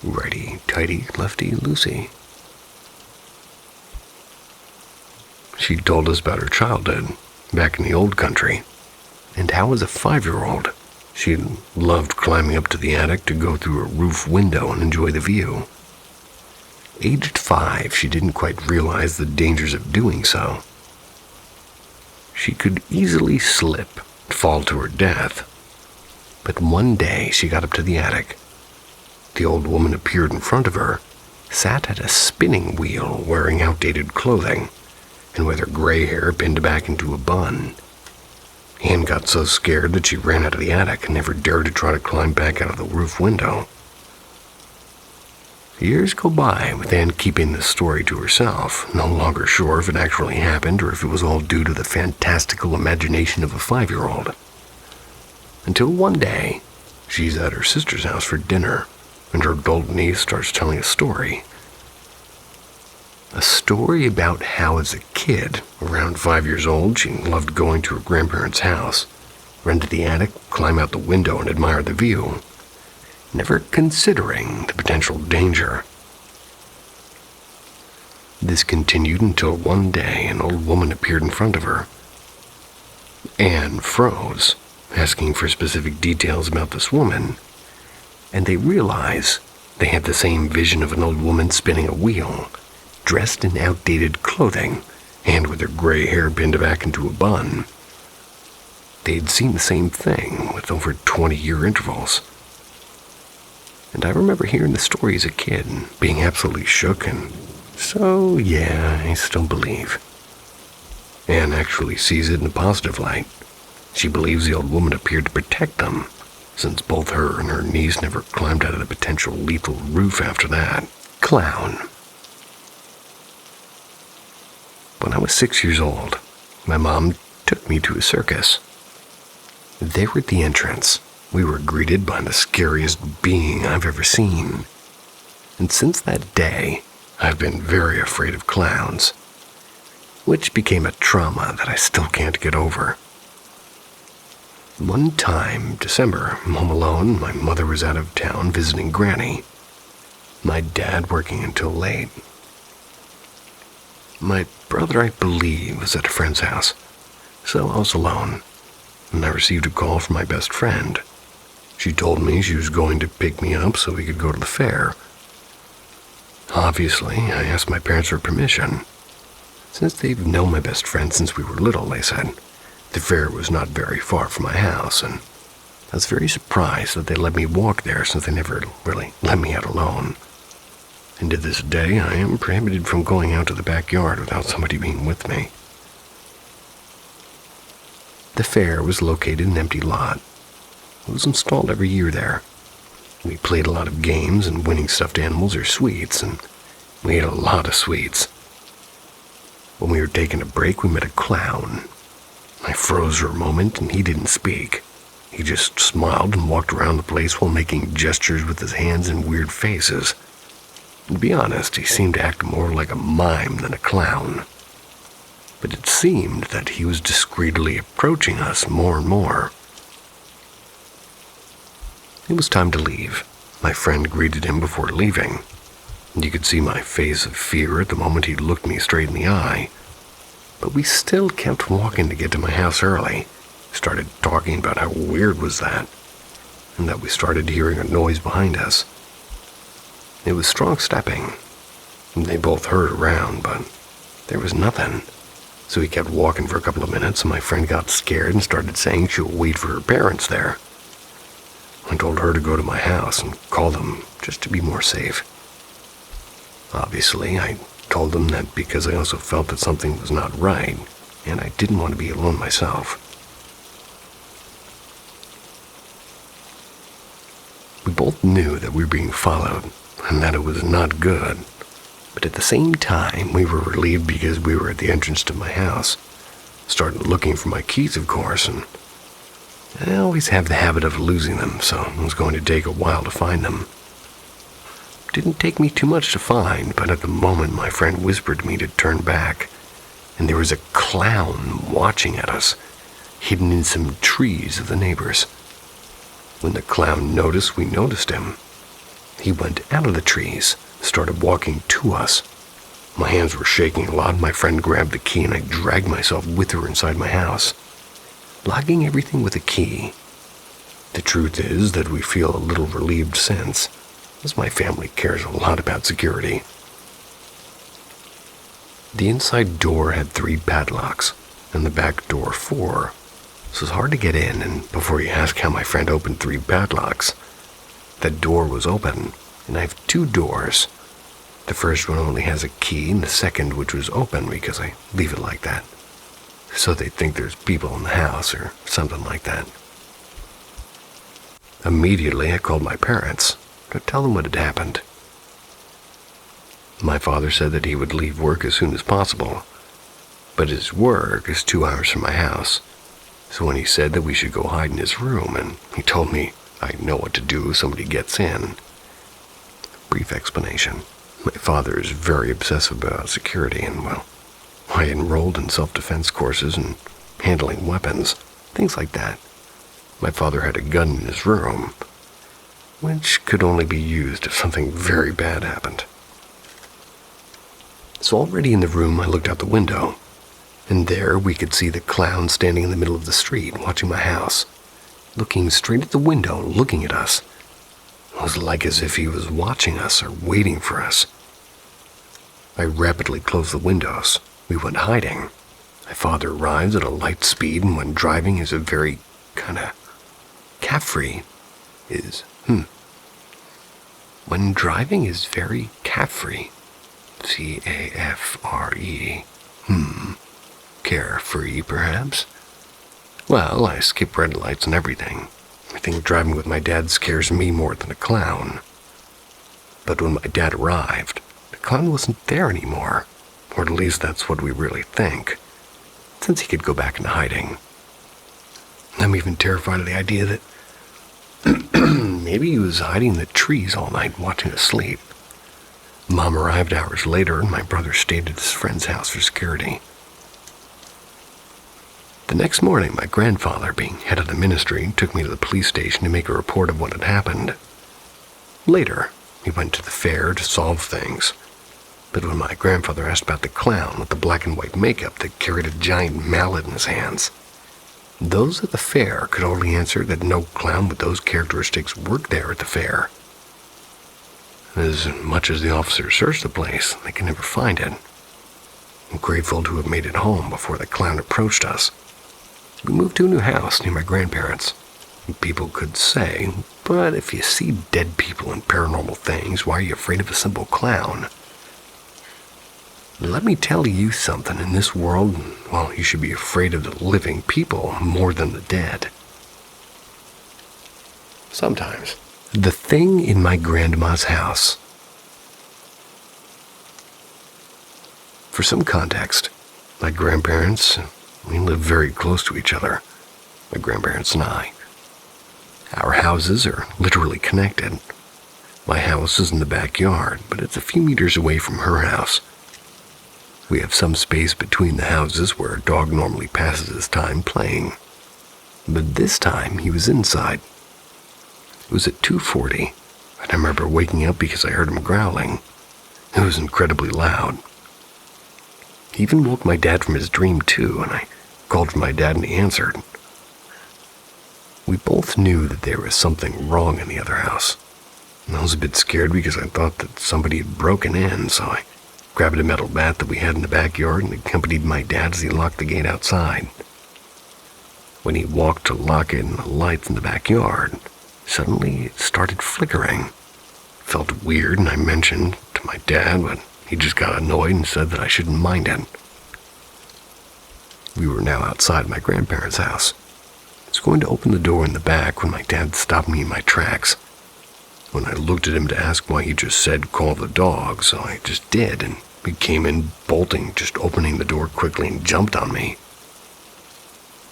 Righty-tighty, lefty-loosey. She told us about her childhood back in the old country, and how as a 5-year-old, she loved climbing up to the attic to go through a roof window and enjoy the view. Aged 5, she didn't quite realize the dangers of doing so. She could easily slip and fall to her death. But one day she got up to the attic. The old woman appeared in front of her, sat at a spinning wheel wearing outdated clothing, and with her gray hair pinned back into a bun. Anne got so scared that she ran out of the attic and never dared to try to climb back out of the roof window. Years go by with Anne keeping this story to herself, no longer sure if it actually happened or if it was all due to the fantastical imagination of a 5-year-old. Until one day, she's at her sister's house for dinner, and her adult niece starts telling a story. A story about how as a kid, around 5 years old, she loved going to her grandparents' house, run to the attic, climb out the window and admire the view, never considering the potential danger. This continued until one day an old woman appeared in front of her. Anne froze, asking for specific details about this woman, and they realize they had the same vision of an old woman spinning a wheel, dressed in outdated clothing, and with her gray hair pinned back into a bun. They'd seen the same thing with over 20-year intervals. And I remember hearing the story as a kid, being absolutely shook, and so, yeah, I still believe. Anne actually sees it in a positive light. She believes the old woman appeared to protect them, since both her and her niece never climbed out of the potential lethal roof after that. Clown. When I was 6 years old, my mom took me to a circus. There at the entrance, we were greeted by the scariest being I've ever seen. And since that day, I've been very afraid of clowns, which became a trauma that I still can't get over. One time, December, home alone, my mother was out of town visiting Granny. My dad working until late. My brother, I believe, was at a friend's house, so I was alone, and I received a call from my best friend. She told me she was going to pick me up so we could go to the fair. Obviously, I asked my parents for permission. Since they've known my best friend since we were little, they said, the fair was not very far from my house, and I was very surprised that they let me walk there since they never really let me out alone. And to this day, I am prohibited from going out to the backyard without somebody being with me. The fair was located in an empty lot. It was installed every year there. We played a lot of games and winning stuffed animals or sweets, and we ate a lot of sweets. When we were taking a break, we met a clown. I froze for a moment, and he didn't speak. He just smiled and walked around the place while making gestures with his hands and weird faces. And to be honest, he seemed to act more like a mime than a clown. But it seemed that he was discreetly approaching us more and more. It was time to leave. My friend greeted him before leaving, and you could see my face of fear at the moment he looked me straight in the eye. But we still kept walking to get to my house early. Started talking about how weird was that, and that we started hearing a noise behind us. It was strong stepping, and they both heard around, but there was nothing. So we kept walking for a couple of minutes, and my friend got scared and started saying she'll wait for her parents there. I told her to go to my house and call them just to be more safe. Obviously, I told them that because I also felt that something was not right, and I didn't want to be alone myself. We both knew that we were being followed, and that it was not good. But at the same time, we were relieved because we were at the entrance to my house. Started looking for my keys, of course, and I always have the habit of losing them, so it was going to take a while to find them. didn't take me too much to find, but at the moment my friend whispered to me to turn back, and there was a clown watching at us, hidden in some trees of the neighbors. When the clown noticed we noticed him, he went out of the trees, started walking to us. My hands were shaking a lot. My friend grabbed the key and I dragged myself with her inside my house, locking everything with a key. The truth is that we feel a little relieved since, as my family cares a lot about security. The inside door had 3 padlocks, and the back door 4, so it's hard to get in, and before you ask how my friend opened 3 padlocks, the door was open, and I have 2 doors. The first one only has a key, and the second, which was open because I leave it like that, so they think there's people in the house or something like that. Immediately, I called my parents to tell them what had happened. My father said that he would leave work as soon as possible, but his work is 2 hours from my house. So when he said that we should go hide in his room, and he told me I know what to do if somebody gets in. Brief explanation. My father is very obsessive about security, and, well, I enrolled in self-defense courses and handling weapons, things like that. My father had a gun in his room, which could only be used if something very bad happened. So already in the room, I looked out the window, and there we could see the clown standing in the middle of the street, watching my house, looking straight at the window, looking at us. It was like as if he was watching us or waiting for us. I rapidly closed the windows. We went hiding. My father arrived at a light speed, and when driving is a very kinda carefree is, When driving is very carefree. C-A-F-R-E. Carefree, perhaps? Well, I skip red lights and everything. I think driving with my dad scares me more than a clown. But when my dad arrived, the clown wasn't there anymore. Or at least that's what we really think, since he could go back into hiding. I'm even terrified of the idea that maybe he was hiding in the trees all night watching us sleep. Mom arrived hours later, and my brother stayed at his friend's house for security. The next morning, my grandfather, being head of the ministry, took me to the police station to make a report of what had happened. Later, we went to the fair to solve things. But when my grandfather asked about the clown with the black and white makeup that carried a giant mallet in his hands, those at the fair could only answer that no clown with those characteristics worked there at the fair. As much as the officers searched the place, they could never find it. I'm grateful to have made it home before the clown approached us. We moved to a new house near my grandparents. People could say, but if you see dead people and paranormal things, why are you afraid of a simple clown? Let me tell you something. In this world, well, you should be afraid of the living people more than the dead. Sometimes. The thing in my grandma's house. For some context, my grandparents, we live very close to each other, my grandparents and I. Our houses are literally connected. My house is in the backyard, but it's a few meters away from her house. We have some space between the houses where a dog normally passes his time playing. But this time, he was inside. It was at 2:40, and I remember waking up because I heard him growling. It was incredibly loud. He even woke my dad from his dream too, and I called for my dad and he answered. We both knew that there was something wrong in the other house. And I was a bit scared because I thought that somebody had broken in, so I grabbed a metal bat that we had in the backyard and accompanied my dad as he locked the gate outside. When he walked to lock it and the lights in the backyard, suddenly it started flickering. It felt weird, and I mentioned to my dad, but he just got annoyed and said that I shouldn't mind it. We were now outside my grandparents' house. I was going to open the door in the back when my dad stopped me in my tracks. When I looked at him to ask why he just said call the dog, so I just did, and he came in bolting, just opening the door quickly and jumped on me.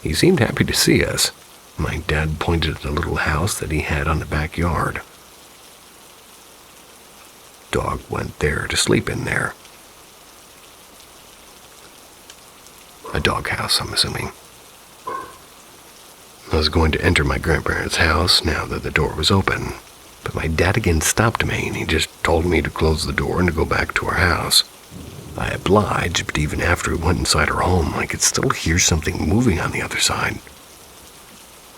He seemed happy to see us. My dad pointed at the little house that he had on the backyard. dog went there to sleep in there. A doghouse, I'm assuming. I was going to enter my grandparents' house now that the door was open, but my dad again stopped me and he just told me to close the door and to go back to our house. I obliged, but even after we went inside our home, I could still hear something moving on the other side. It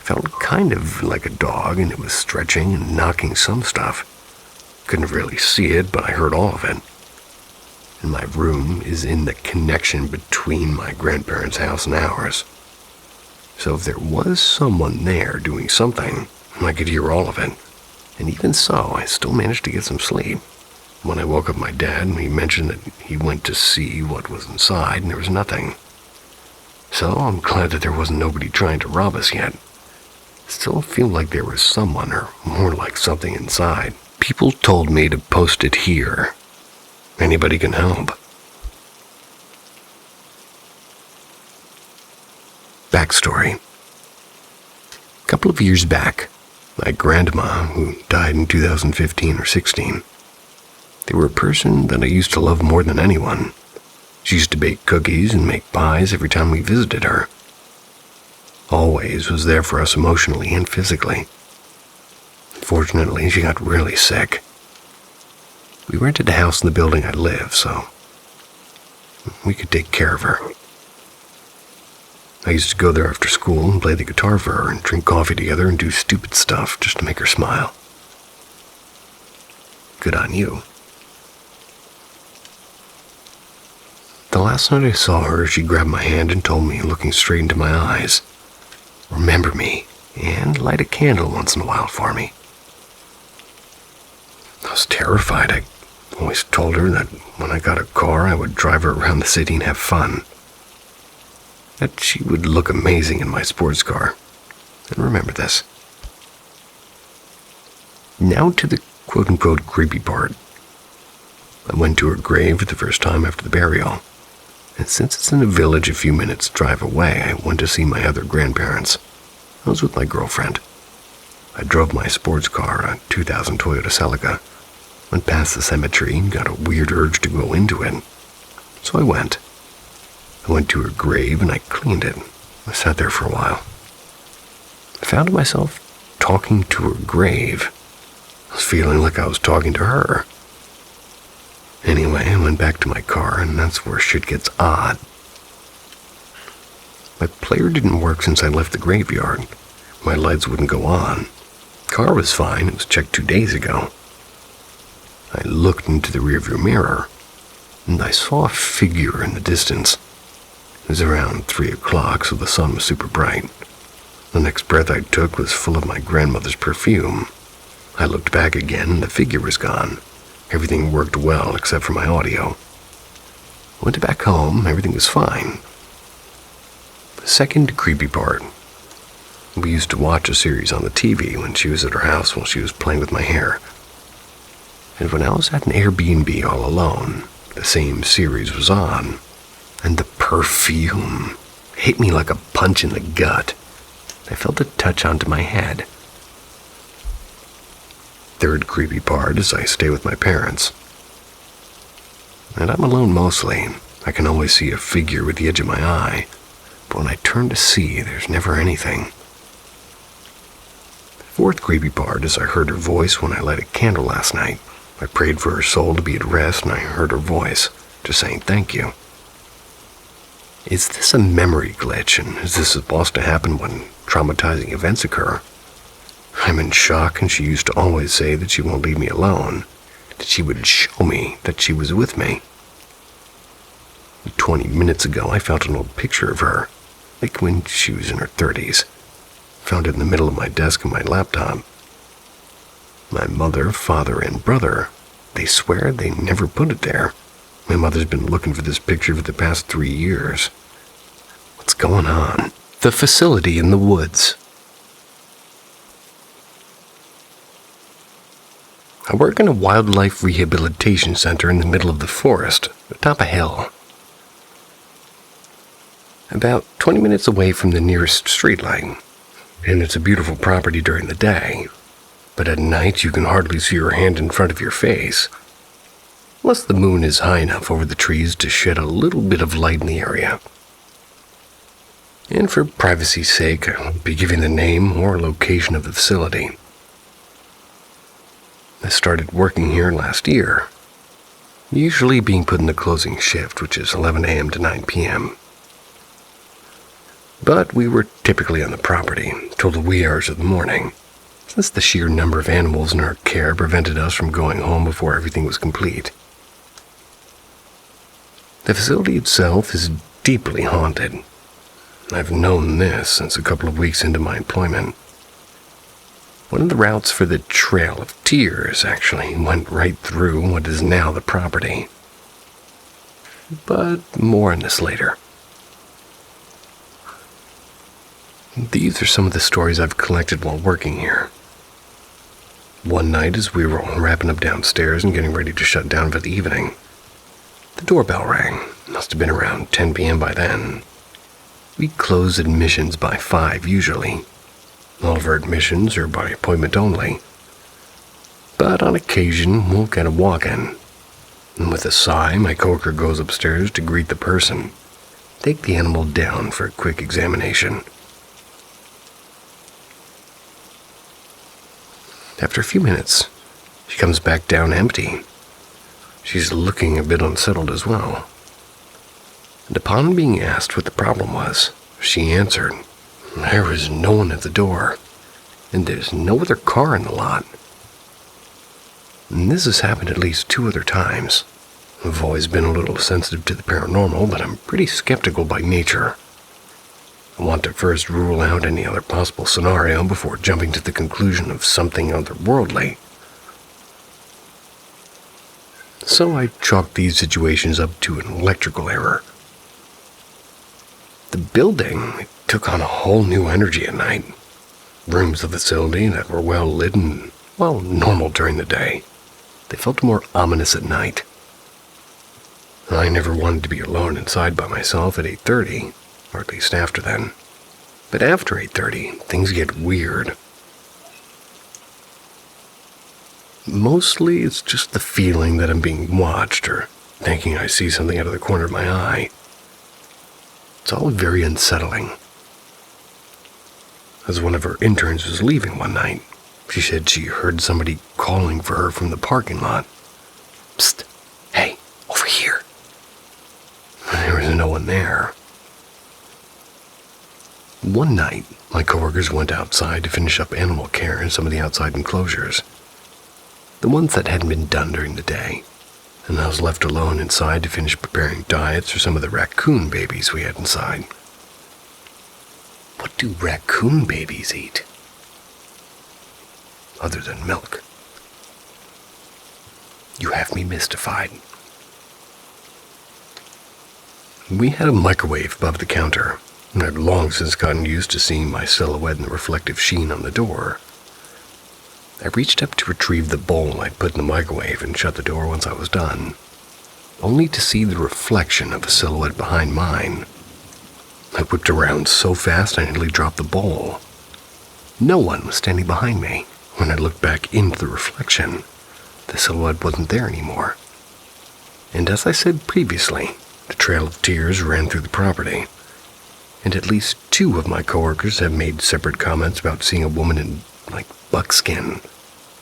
felt kind of like a dog, and it was stretching and knocking some stuff. Couldn't really see it, but I heard all of it. And my room is in the connection between my grandparents' house and ours. So if there was someone there doing something, I could hear all of it. And even so, I still managed to get some sleep. When I woke up my dad, he mentioned that he went to see what was inside, and there was nothing. So I'm glad that there wasn't nobody trying to rob us yet. Still feel like there was someone, or more like something inside. People told me to post it here. Anybody can help. Backstory. A couple of years back, my grandma, who died in 2015 or 16, they were a person that I used to love more than anyone. She used to bake cookies and make pies every time we visited her. Always was there for us emotionally and physically. Fortunately, she got really sick. We rented a house in the building I live, so we could take care of her. I used to go there after school and play the guitar for her and drink coffee together and do stupid stuff just to make her smile. Good on you. The last night I saw her, she grabbed my hand and told me, looking straight into my eyes, "Remember me, and light a candle once in a while for me." I was terrified. I always told her that when I got a car, I would drive her around the city and have fun. That she would look amazing in my sports car. And remember this. Now to the quote-unquote creepy part. I went to her grave for the first time after the burial. And since it's in a village a few minutes drive away, I went to see my other grandparents. I was with my girlfriend. I drove my sports car, a 2000 Toyota Celica, went past the cemetery and got a weird urge to go into it. So I went. I went to her grave and I cleaned it. I sat there for a while. I found myself talking to her grave. I was feeling like I was talking to her. Anyway, I went back to my car, and that's where shit gets odd. My player didn't work since I left the graveyard. My lights wouldn't go on. Car was fine, it was checked 2 days ago. I looked into the rearview mirror, and I saw a figure in the distance. It was around 3 o'clock, so the sun was super bright. The next breath I took was full of my grandmother's perfume. I looked back again, and the figure was gone. Everything worked well except for my audio. Went back home, everything was fine. The second creepy part. We used to watch a series on the TV when she was at her house while she was playing with my hair. And when I was at an Airbnb all alone, the same series was on. And the perfume hit me like a punch in the gut. I felt it touch onto my head. Third creepy part is I stay with my parents. And I'm alone mostly. I can always see a figure with the edge of my eye, but when I turn to see, there's never anything. Fourth creepy part is I heard her voice when I lit a candle last night. I prayed for her soul to be at rest, and I heard her voice, just saying thank you. Is this a memory glitch, and is this supposed to happen when traumatizing events occur? I'm in shock, and she used to always say that she won't leave me alone, that she would show me that she was with me. 20 minutes ago, I found an old picture of her, like when she was in her 30s. Found it in the middle of my desk on my laptop. My mother, father, and brother, they swear they never put it there. My mother's been looking for this picture for the past 3 years. What's going on? The facility in the woods. I work in a wildlife rehabilitation center in the middle of the forest, atop a hill. About 20 minutes away from the nearest streetlight, and it's a beautiful property during the day, but at night you can hardly see your hand in front of your face. unless the moon is high enough over the trees to shed a little bit of light in the area. And for privacy's sake, I won't be giving the name or location of the facility. I started working here last year, usually being put in the closing shift, which is 11 a.m. to 9 p.m. But we were typically on the property till the wee hours of the morning, since the sheer number of animals in our care prevented us from going home before everything was complete. The facility itself is deeply haunted. I've known this since a couple of weeks into my employment. One of the routes for the Trail of Tears actually went right through what is now the property. But more on this later. These are some of the stories I've collected while working here. One night, as we were all wrapping up downstairs and getting ready to shut down for the evening, the doorbell rang. Must have been around 10 p.m. by then. We close admissions by 5 usually. All of our admissions are by appointment only. But on occasion, we'll get a walk-in. And with a sigh, my coworker goes upstairs to greet the person, take the animal down for a quick examination. After a few minutes, she comes back down empty. She's looking a bit unsettled as well. And upon being asked what the problem was, she answered, "There was no one at the door, and there's no other car in the lot." And this has happened at least 2 other times. I've always been a little sensitive to the paranormal, but I'm pretty skeptical by nature. I want to first rule out any other possible scenario before jumping to the conclusion of something otherworldly. So I chalked these situations up to an electrical error. The building took on a whole new energy at night. Rooms of the facility that were well lit and, well, normal during the day. They felt more ominous at night. I never wanted to be alone inside by myself at 8:30, or at least after then. But after 8:30, things get weird. Mostly it's just the feeling that I'm being watched or thinking I see something out of the corner of my eye. It's all very unsettling. As one of her interns was leaving one night, she said she heard somebody calling for her from the parking lot. "Psst, hey, over here." There was no one there. One night, my coworkers went outside to finish up animal care in some of the outside enclosures, the ones that hadn't been done during the day, and I was left alone inside to finish preparing diets for some of the raccoon babies we had inside. What do raccoon babies eat? Other than milk. You have me mystified. We had a microwave above the counter, and I'd long since gotten used to seeing my silhouette in the reflective sheen on the door. I reached up to retrieve the bowl I'd put in the microwave and shut the door once I was done, only to see the reflection of a silhouette behind mine. I whipped around so fast I nearly dropped the bowl. No one was standing behind me. When I looked back into the reflection, the silhouette wasn't there anymore. And as I said previously, the Trail of Tears ran through the property, and at least 2 of my coworkers have made separate comments about seeing a woman in, buckskin,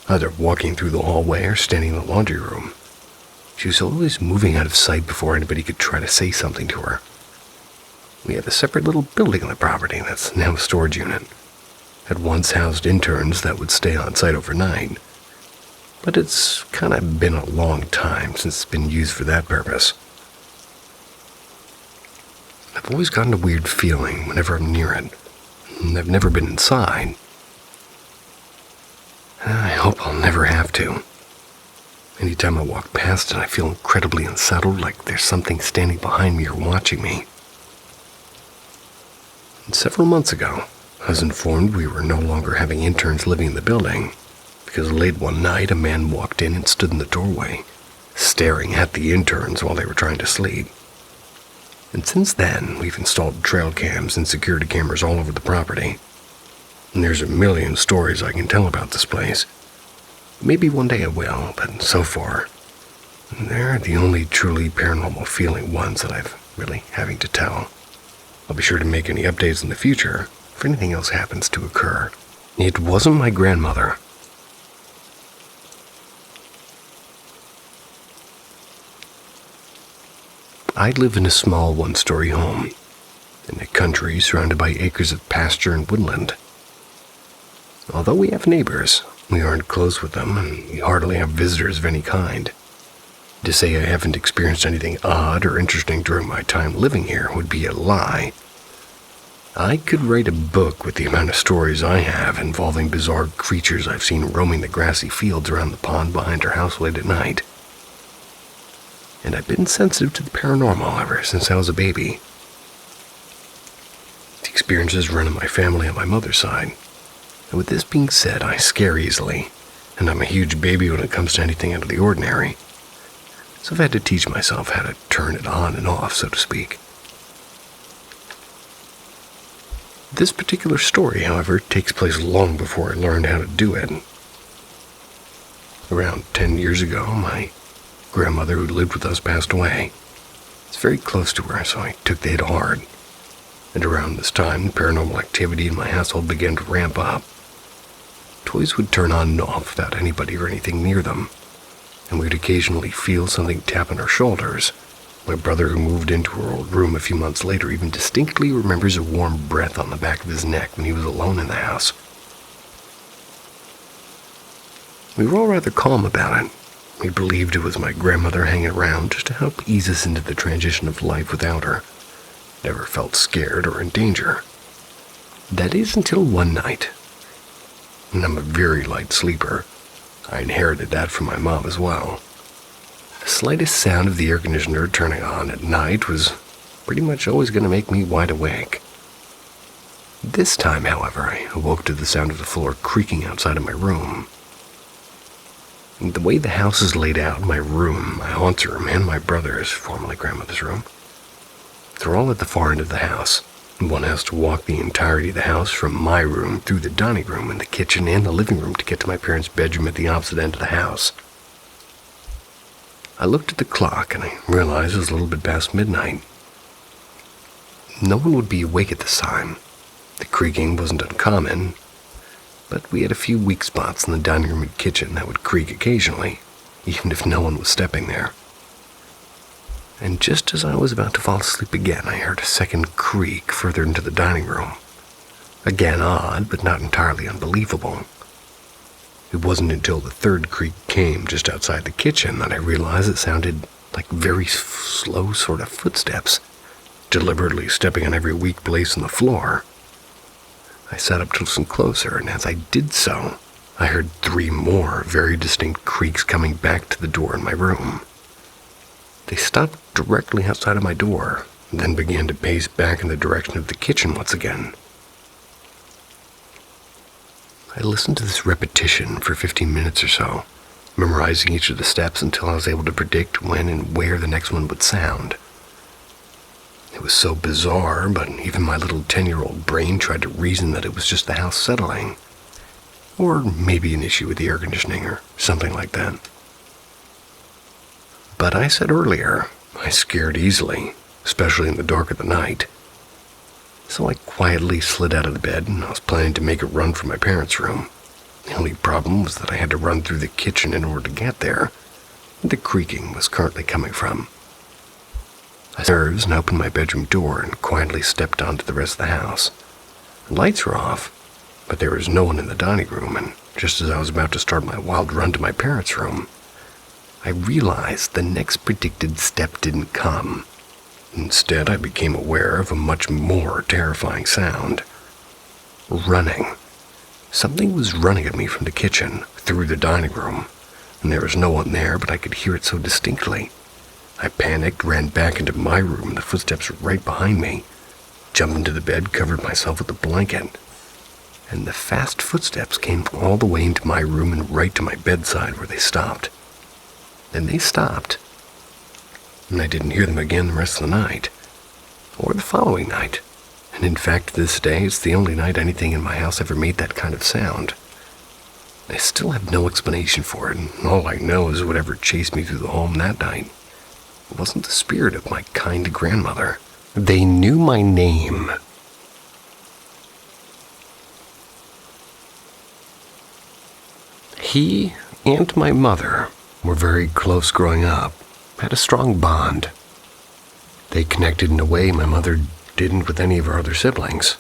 either walking through the hallway or standing in the laundry room. She was always moving out of sight before anybody could try to say something to her. We have a separate little building on the property that's now a storage unit. Had once housed interns that would stay on site overnight, but it's kind of been a long time since it's been used for that purpose. I've always gotten a weird feeling whenever I'm near it, and I've never been inside. I hope I'll never have to. Anytime I walk past it, I feel incredibly unsettled, like there's something standing behind me or watching me. And several months ago, I was informed we were no longer having interns living in the building, because late one night a man walked in and stood in the doorway, staring at the interns while they were trying to sleep. And since then, we've installed trail cams and security cameras all over the property. And there's a million stories I can tell about this place. Maybe one day I will, but so far, They're the only truly paranormal feeling ones that I've really having to tell. I'll be sure to make any updates in the future if anything else happens to occur. It wasn't my grandmother. I live in a small one-story home in the country surrounded by acres of pasture and woodland. Although we have neighbors, we aren't close with them, and we hardly have visitors of any kind. To say I haven't experienced anything odd or interesting during my time living here would be a lie. I could write a book with the amount of stories I have involving bizarre creatures I've seen roaming the grassy fields around the pond behind our house late at night. And I've been sensitive to the paranormal ever since I was a baby. The experiences run in my family on my mother's side. And with this being said, I scare easily, and I'm a huge baby when it comes to anything out of the ordinary. So I've had to teach myself how to turn it on and off, so to speak. This particular story, however, takes place long before I learned how to do it. Around 10 years ago, my grandmother who lived with us passed away. It's very close to her, so I took the hit hard. And around this time, the paranormal activity in my household began to ramp up. Toys would turn on and off without anybody or anything near them, and we'd occasionally feel something tap on our shoulders. My brother, who moved into our old room a few months later, even distinctly remembers a warm breath on the back of his neck when he was alone in the house. We were all rather calm about it. We believed it was my grandmother hanging around just to help ease us into the transition of life without her. Never felt scared or in danger. That is until one night. And I'm a very light sleeper. I inherited that from my mom as well. The slightest sound of the air conditioner turning on at night was pretty much always going to make me wide awake. This time, however, I awoke to the sound of the floor creaking outside of my room. The way the house is laid out, my room, my aunt's room, and my brother's, formerly grandmother's room, they're all at the far end of the house. One has to walk the entirety of the house from my room through the dining room and the kitchen and the living room to get to my parents' bedroom at the opposite end of the house. I looked at the clock and I realized it was a little bit past midnight. No one would be awake at this time. The creaking wasn't uncommon, but we had a few weak spots in the dining room and kitchen that would creak occasionally, even if no one was stepping there. And just as I was about to fall asleep again, I heard a second creak further into the dining room. Again odd, but not entirely unbelievable. It wasn't until the third creak came just outside the kitchen that I realized it sounded like very slow sort of footsteps, deliberately stepping on every weak place in the floor. I sat up to listen closer, and as I did so, I heard 3 more very distinct creaks coming back to the door in my room. They stopped directly outside of my door, and then began to pace back in the direction of the kitchen once again. I listened to this repetition for 15 minutes or so, memorizing each of the steps until I was able to predict when and where the next one would sound. It was so bizarre, but even my little 10-year-old brain tried to reason that it was just the house settling, or maybe an issue with the air conditioning or something like that. But I said earlier, I scared easily, especially in the dark of the night. So I quietly slid out of the bed and I was planning to make a run for my parents' room. The only problem was that I had to run through the kitchen in order to get there, where the creaking was currently coming from. I nerves and opened my bedroom door and quietly stepped onto the rest of the house. The lights were off, but there was no one in the dining room, and just as I was about to start my wild run to my parents' room, I realized the next predicted step didn't come. Instead, I became aware of a much more terrifying sound. Running. Something was running at me from the kitchen, through the dining room, and there was no one there, but I could hear it so distinctly. I panicked, ran back into my room, and the footsteps were right behind me. Jumped into the bed, covered myself with a blanket, and the fast footsteps came all the way into my room and right to my bedside where they stopped. Then they stopped, and I didn't hear them again the rest of the night, or the following night. And in fact, to this day, it's the only night anything in my house ever made that kind of sound. I still have no explanation for it, and all I know is whatever chased me through the home that night wasn't the spirit of my kind grandmother. They knew my name. He and my mother were very close growing up, had a strong bond. They connected in a way my mother didn't with any of her other siblings.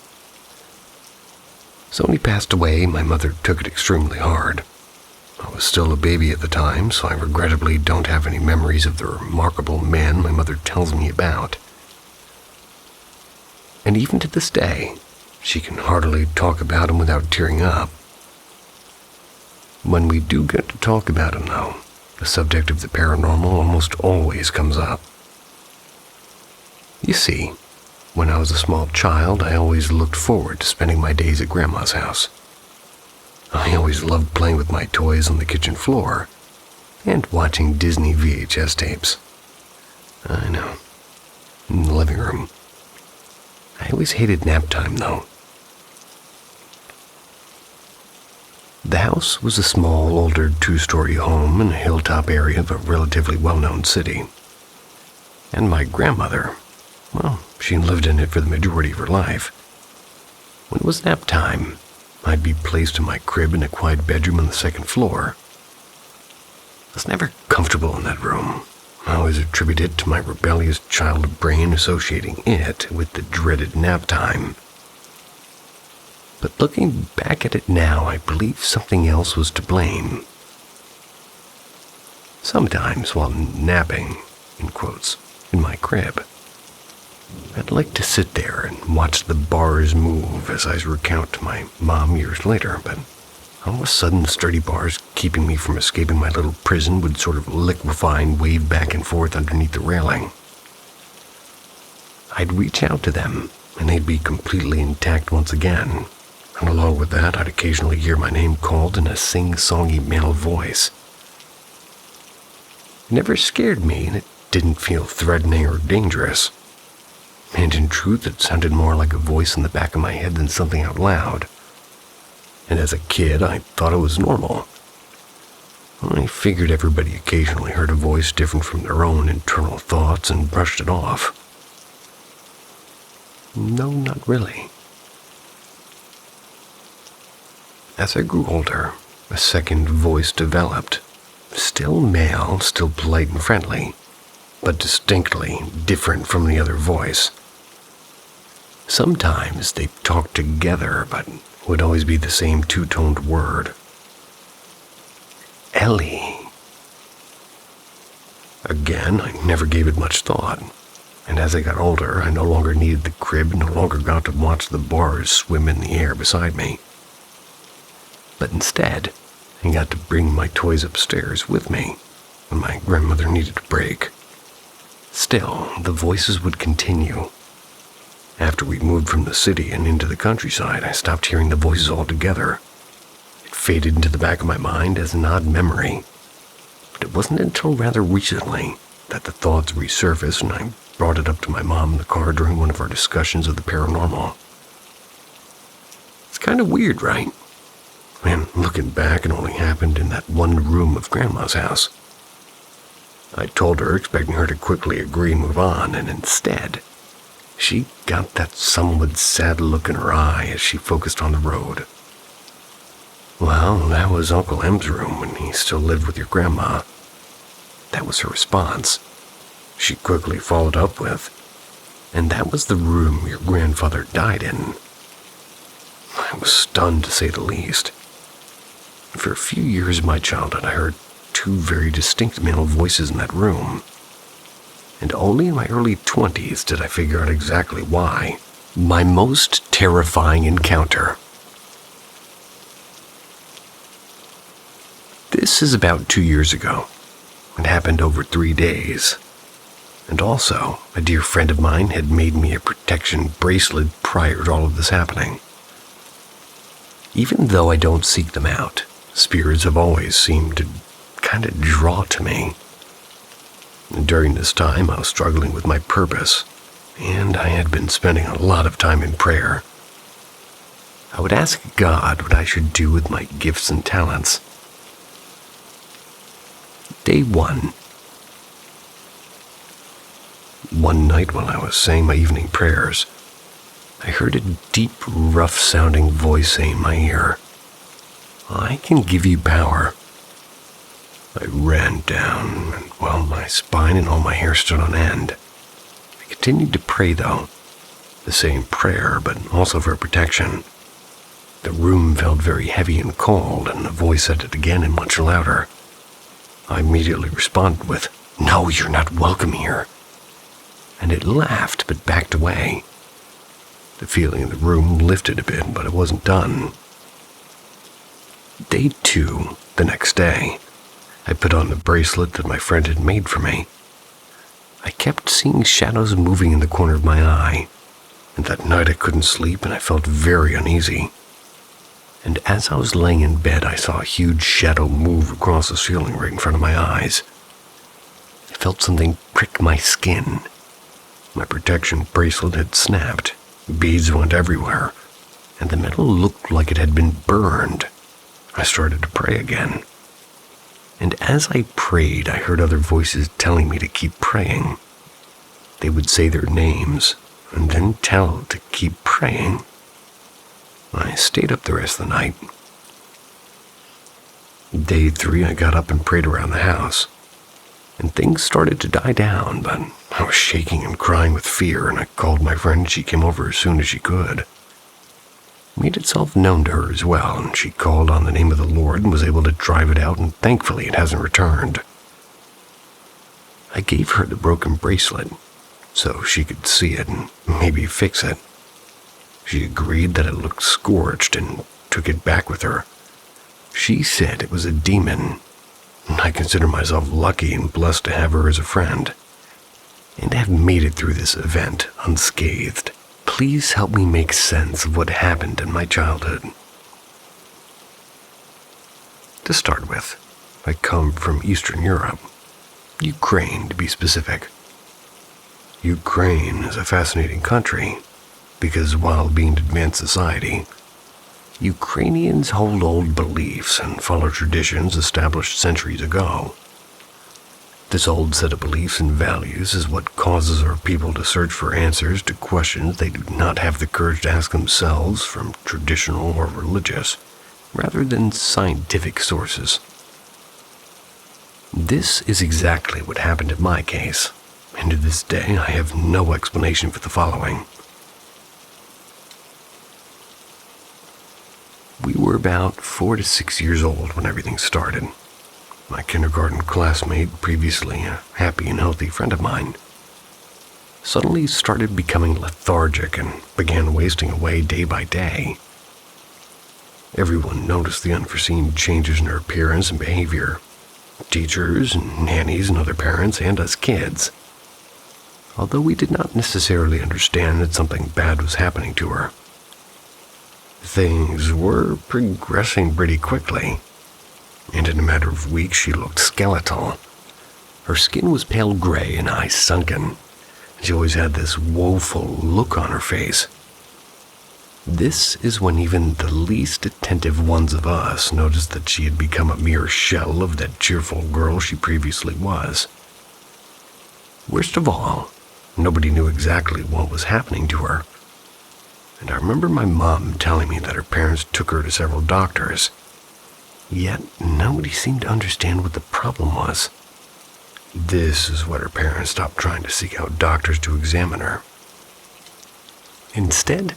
So when he passed away, my mother took it extremely hard. I was still a baby at the time, so I regrettably don't have any memories of the remarkable man my mother tells me about. And even to this day, she can hardly talk about him without tearing up. When we do get to talk about him, though, the subject of the paranormal almost always comes up. You see, when I was a small child, I always looked forward to spending my days at Grandma's house. I always loved playing with my toys on the kitchen floor and watching Disney VHS tapes. I know, in the living room. I always hated nap time, though. The house was a small, older two-story home in a hilltop area of a relatively well-known city. And my grandmother, well, she lived in it for the majority of her life. When it was nap time, I'd be placed in my crib in a quiet bedroom on the second floor. I was never comfortable in that room. I always attribute it to my rebellious child brain associating it with the dreaded nap time. But looking back at it now, I believe something else was to blame. Sometimes while napping, in quotes, in my crib, I'd like to sit there and watch the bars move as I recount to my mom years later, but all of a sudden the sturdy bars keeping me from escaping my little prison would sort of liquefy and wave back and forth underneath the railing. I'd reach out to them, and they'd be completely intact once again, and along with that I'd occasionally hear my name called in a sing-songy male voice. It never scared me, and it didn't feel threatening or dangerous. And in truth, it sounded more like a voice in the back of my head than something out loud. And as a kid, I thought it was normal. I figured everybody occasionally heard a voice different from their own internal thoughts and brushed it off. No, not really. As I grew older, a second voice developed. Still male, still polite and friendly, but distinctly different from the other voice. Sometimes they talked together, but would always be the same two-toned word. Ellie. Again, I never gave it much thought, and as I got older, I no longer needed the crib, no longer got to watch the bars swim in the air beside me. But instead, I got to bring my toys upstairs with me when my grandmother needed a break. Still, the voices would continue. After we moved from the city and into the countryside, I stopped hearing the voices altogether. It faded into the back of my mind as an odd memory. But it wasn't until rather recently that the thoughts resurfaced, and I brought it up to my mom in the car during one of our discussions of the paranormal. It's kind of weird, right? And looking back, it only happened in that one room of Grandma's house. I told her, expecting her to quickly agree and move on, and instead, she got that somewhat sad look in her eye as she focused on the road. Well, that was Uncle M's room when he still lived with your grandma. That was her response. She quickly followed up with, and that was the room your grandfather died in. I was stunned, to say the least. For a few years of my childhood, I heard two very distinct male voices in that room. And only in my early 20s did I figure out exactly why. My most terrifying encounter. This is about 2 years ago. It happened over 3 days. And also, a dear friend of mine had made me a protection bracelet prior to all of this happening. Even though I don't seek them out, spirits have always seemed to kind of draw to me. And during this time, I was struggling with my purpose, and I had been spending a lot of time in prayer. I would ask God what I should do with my gifts and talents. Day 1. One night while I was saying my evening prayers, I heard a deep, rough-sounding voice say in my ear, "I can give you power." I ran down, and while my spine and all my hair stood on end, I continued to pray though, the same prayer, but also for protection. The room felt very heavy and cold, and the voice said it again and much louder. I immediately responded with, "No, you're not welcome here." And it laughed, but backed away. The feeling in the room lifted a bit, but it wasn't done. Day 2, the next day, I put on the bracelet that my friend had made for me. I kept seeing shadows moving in the corner of my eye, and that night I couldn't sleep and I felt very uneasy. And as I was laying in bed, I saw a huge shadow move across the ceiling right in front of my eyes. I felt something prick my skin. My protection bracelet had snapped, beads went everywhere, and the metal looked like it had been burned. I started to pray again. And as I prayed, I heard other voices telling me to keep praying. They would say their names, and then tell to keep praying. I stayed up the rest of the night. Day 3, I got up and prayed around the house, and things started to die down, but I was shaking and crying with fear, and I called my friend and she came over as soon as she could. It made itself known to her as well, and she called on the name of the Lord and was able to drive it out, and thankfully it hasn't returned. I gave her the broken bracelet so she could see it and maybe fix it. She agreed that it looked scorched and took it back with her. She said it was a demon, and I consider myself lucky and blessed to have her as a friend, and have made it through this event unscathed. Please help me make sense of what happened in my childhood. To start with, I come from Eastern Europe, Ukraine to be specific. Ukraine is a fascinating country because while being an advanced society, Ukrainians hold old beliefs and follow traditions established centuries ago. This old set of beliefs and values is what causes our people to search for answers to questions they do not have the courage to ask themselves from traditional or religious, rather than scientific sources. This is exactly what happened in my case, and to this day I have no explanation for the following. We were about 4 to 6 years old when everything started. My kindergarten classmate, previously a happy and healthy friend of mine, suddenly started becoming lethargic and began wasting away day by day. Everyone noticed the unforeseen changes in her appearance and behavior. Teachers and nannies and other parents and us kids. Although we did not necessarily understand that something bad was happening to her. Things were progressing pretty quickly, and in a matter of weeks she looked skeletal. Her skin was pale gray and eyes sunken, and she always had this woeful look on her face. This is when even the least attentive ones of us noticed that she had become a mere shell of that cheerful girl she previously was. Worst of all, nobody knew exactly what was happening to her. And I remember my mom telling me that her parents took her to several doctors, yet nobody seemed to understand what the problem was. This is what her parents stopped trying to seek out doctors to examine her. Instead,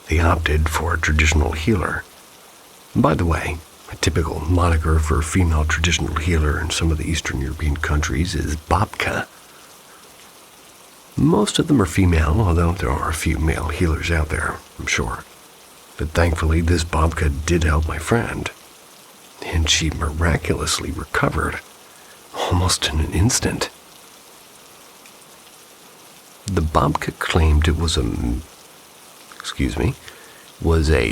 they opted for a traditional healer. By the way, a typical moniker for a female traditional healer in some of the Eastern European countries is babka. Most of them are female, although there are a few male healers out there, I'm sure. But thankfully, this babka did help my friend, and she miraculously recovered, almost in an instant. The babka claimed it was a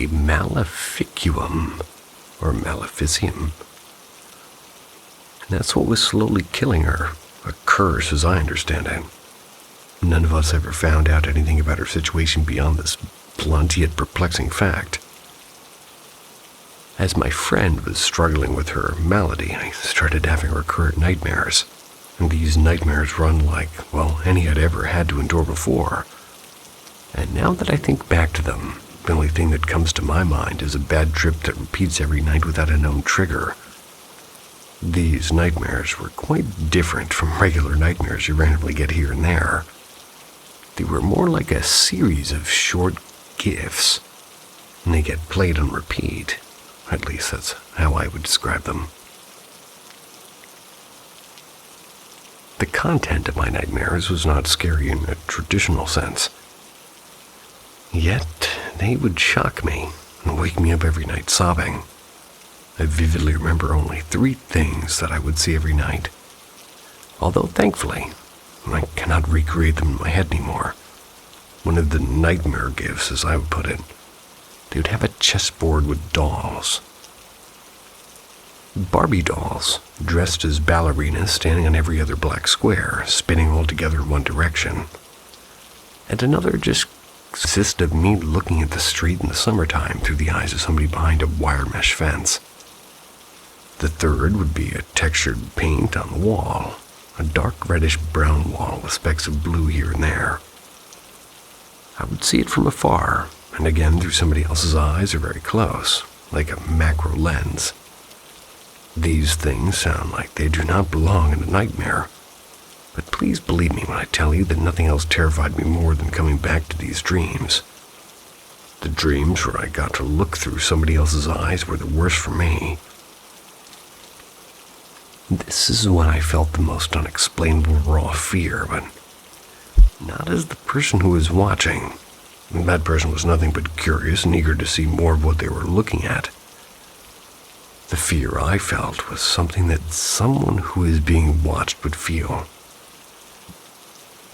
maleficium, or maleficium. And that's what was slowly killing her, a curse as I understand it. None of us ever found out anything about her situation beyond this blunt yet perplexing fact. As my friend was struggling with her malady, I started having recurrent nightmares. And these nightmares run like, well, any I'd ever had to endure before. And now that I think back to them, the only thing that comes to my mind is a bad trip that repeats every night without a known trigger. These nightmares were quite different from regular nightmares you randomly get here and there. They were more like a series of short gifs, and they get played on repeat. At least that's how I would describe them. The content of my nightmares was not scary in a traditional sense. Yet, they would shock me and wake me up every night sobbing. I vividly remember only 3 things that I would see every night. Although, thankfully, I cannot recreate them in my head anymore. One of the nightmare gifts, as I would put it, they would have a chessboard with dolls. Barbie dolls, dressed as ballerinas standing on every other black square, spinning all together in one direction. And another just consisted of me looking at the street in the summertime through the eyes of somebody behind a wire mesh fence. The third would be a textured paint on the wall, a dark reddish-brown wall with specks of blue here and there. I would see it from afar, and again through somebody else's eyes or very close, like a macro lens. These things sound like they do not belong in a nightmare, but please believe me when I tell you that nothing else terrified me more than coming back to these dreams. The dreams where I got to look through somebody else's eyes were the worst for me. This is when I felt the most unexplainable raw fear, but not as the person who was watching. That person was nothing but curious and eager to see more of what they were looking at. The fear I felt was something that someone who is being watched would feel.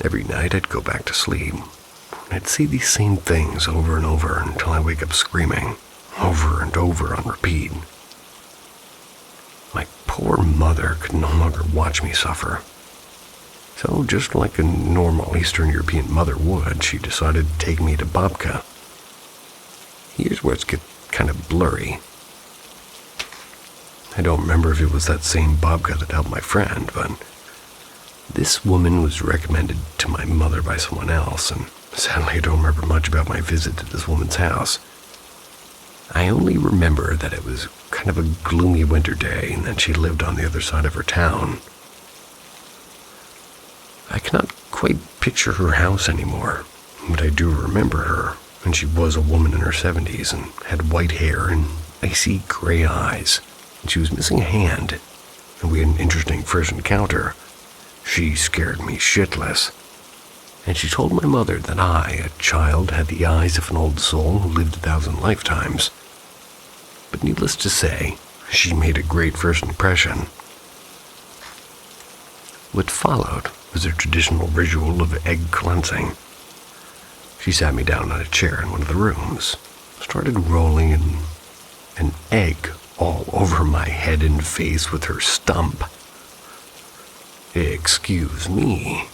Every night I'd go back to sleep, and I'd see these same things over and over until I wake up screaming, over and over on repeat. My poor mother could no longer watch me suffer. So just like a normal Eastern European mother would, she decided to take me to Babka. Here's where it gets kind of blurry. I don't remember if it was that same Babka that helped my friend, but this woman was recommended to my mother by someone else, and sadly I don't remember much about my visit to this woman's house. I only remember that it was kind of a gloomy winter day and that she lived on the other side of her town. I cannot quite picture her house anymore, but I do remember her, and she was a woman in her 70s and had white hair and icy gray eyes, and she was missing a hand, and we had an interesting first encounter. She scared me shitless, and she told my mother that I, a child, had the eyes of an old soul who lived 1,000 lifetimes. But needless to say, she made a great first impression. What followed was a traditional ritual of egg cleansing. She sat me down on a chair in one of the rooms, started rolling an egg all over my head and face with her stump. Excuse me.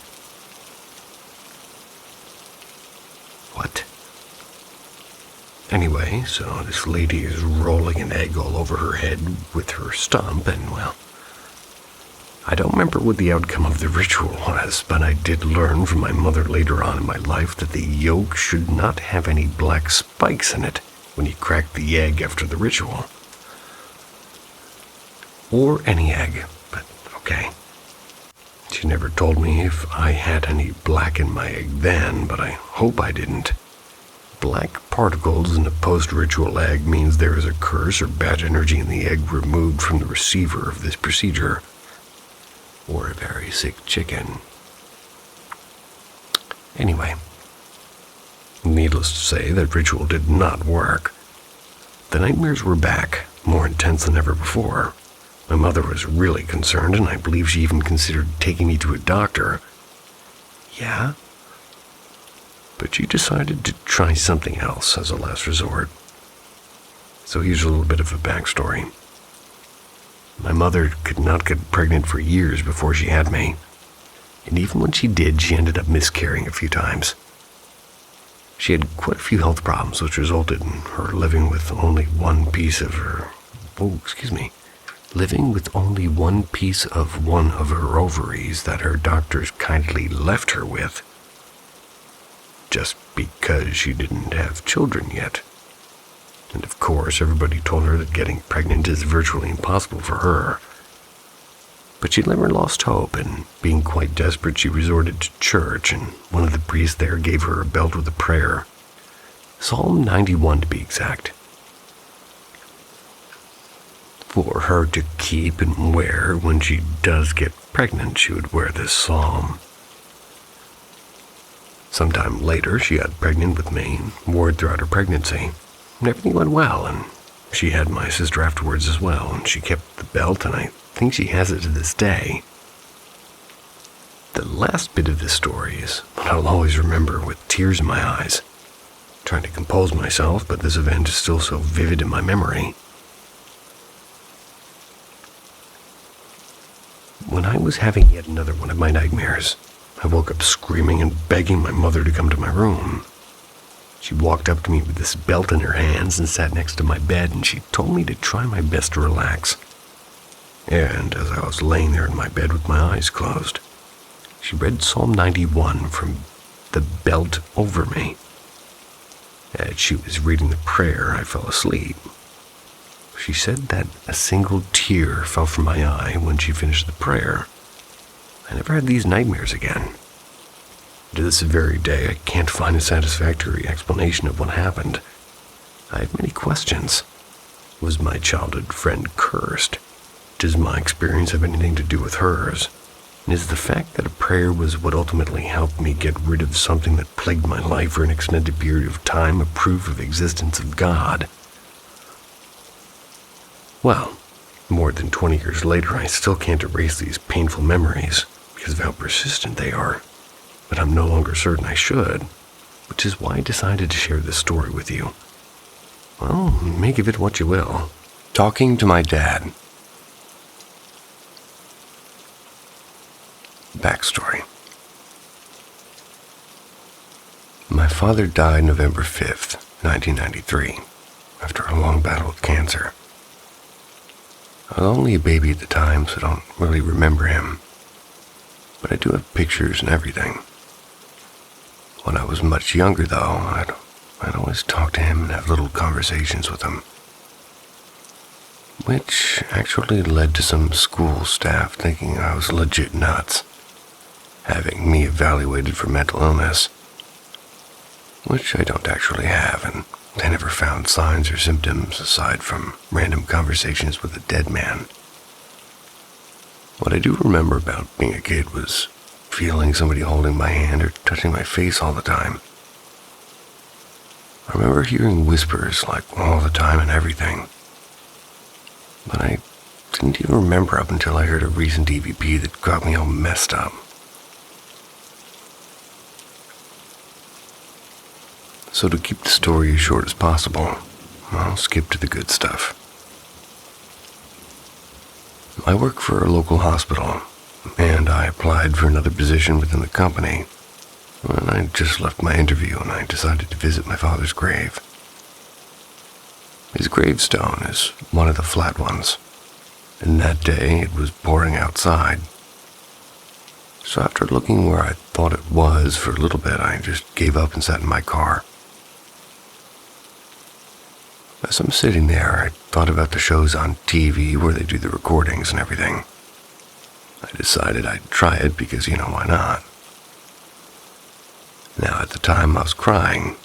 What? Anyway, so this lady is rolling an egg all over her head with her stump, and well, I don't remember what the outcome of the ritual was, but I did learn from my mother later on in my life that the yolk should not have any black spikes in it when you crack the egg after the ritual. Or any egg, but okay. She never told me if I had any black in my egg then, but I hope I didn't. Black particles in a post-ritual egg means there is a curse or bad energy in the egg removed from the receiver of this procedure. Or a very sick chicken. Anyway, needless to say, that ritual did not work. The nightmares were back, more intense than ever before. My mother was really concerned, and I believe she even considered taking me to a doctor. Yeah? But she decided to try something else as a last resort. So here's a little bit of a backstory. My mother could not get pregnant for years before she had me, and even when she did, she ended up miscarrying a few times. She had quite a few health problems, which resulted in her living with only one piece of her ovaries that her doctors kindly left her with, just because she didn't have children yet. And of course, everybody told her that getting pregnant is virtually impossible for her. But she never lost hope, and being quite desperate, she resorted to church, and one of the priests there gave her a belt with a prayer. Psalm 91 to be exact. For her to keep and wear when she does get pregnant, she would wear this psalm. Sometime later, she got pregnant with me, wore it throughout her pregnancy. And everything went well, and she had my sister afterwards as well, and she kept the belt, and I think she has it to this day. The last bit of this story is what I'll always remember with tears in my eyes, trying to compose myself, but this event is still so vivid in my memory. When I was having yet another one of my nightmares, I woke up screaming and begging my mother to come to my room. She walked up to me with this belt in her hands and sat next to my bed, and she told me to try my best to relax. And as I was laying there in my bed with my eyes closed, she read Psalm 91 from the belt over me. As she was reading the prayer, I fell asleep. She said that a single tear fell from my eye when she finished the prayer. I never had these nightmares again. To this very day, I can't find a satisfactory explanation of what happened. I have many questions. Was my childhood friend cursed? Does my experience have anything to do with hers? And is the fact that a prayer was what ultimately helped me get rid of something that plagued my life for an extended period of time a proof of the existence of God? Well, more than 20 years later, I still can't erase these painful memories because of how persistent they are. But I'm no longer certain I should, which is why I decided to share this story with you. Well, make of it what you will. Talking to my dad. Backstory. My father died November 5th, 1993, after a long battle with cancer. I was only a baby at the time, so I don't really remember him. But I do have pictures and everything. When I was much younger, though, I'd always talk to him and have little conversations with him, which actually led to some school staff thinking I was legit nuts, having me evaluated for mental illness, which I don't actually have, and they never found signs or symptoms aside from random conversations with a dead man. What I do remember about being a kid was feeling somebody holding my hand or touching my face all the time. I remember hearing whispers like all the time and everything. But I didn't even remember up until I heard a recent EVP that got me all messed up. So to keep the story as short as possible, I'll skip to the good stuff. I work for a local hospital, and I applied for another position within the company. And I just left my interview and I decided to visit my father's grave. His gravestone is one of the flat ones, and that day it was pouring outside. So after looking where I thought it was for a little bit, I just gave up and sat in my car. As I'm sitting there, I thought about the shows on TV where they do the recordings and everything. I decided I'd try it because, why not? Now, at the time, I was crying,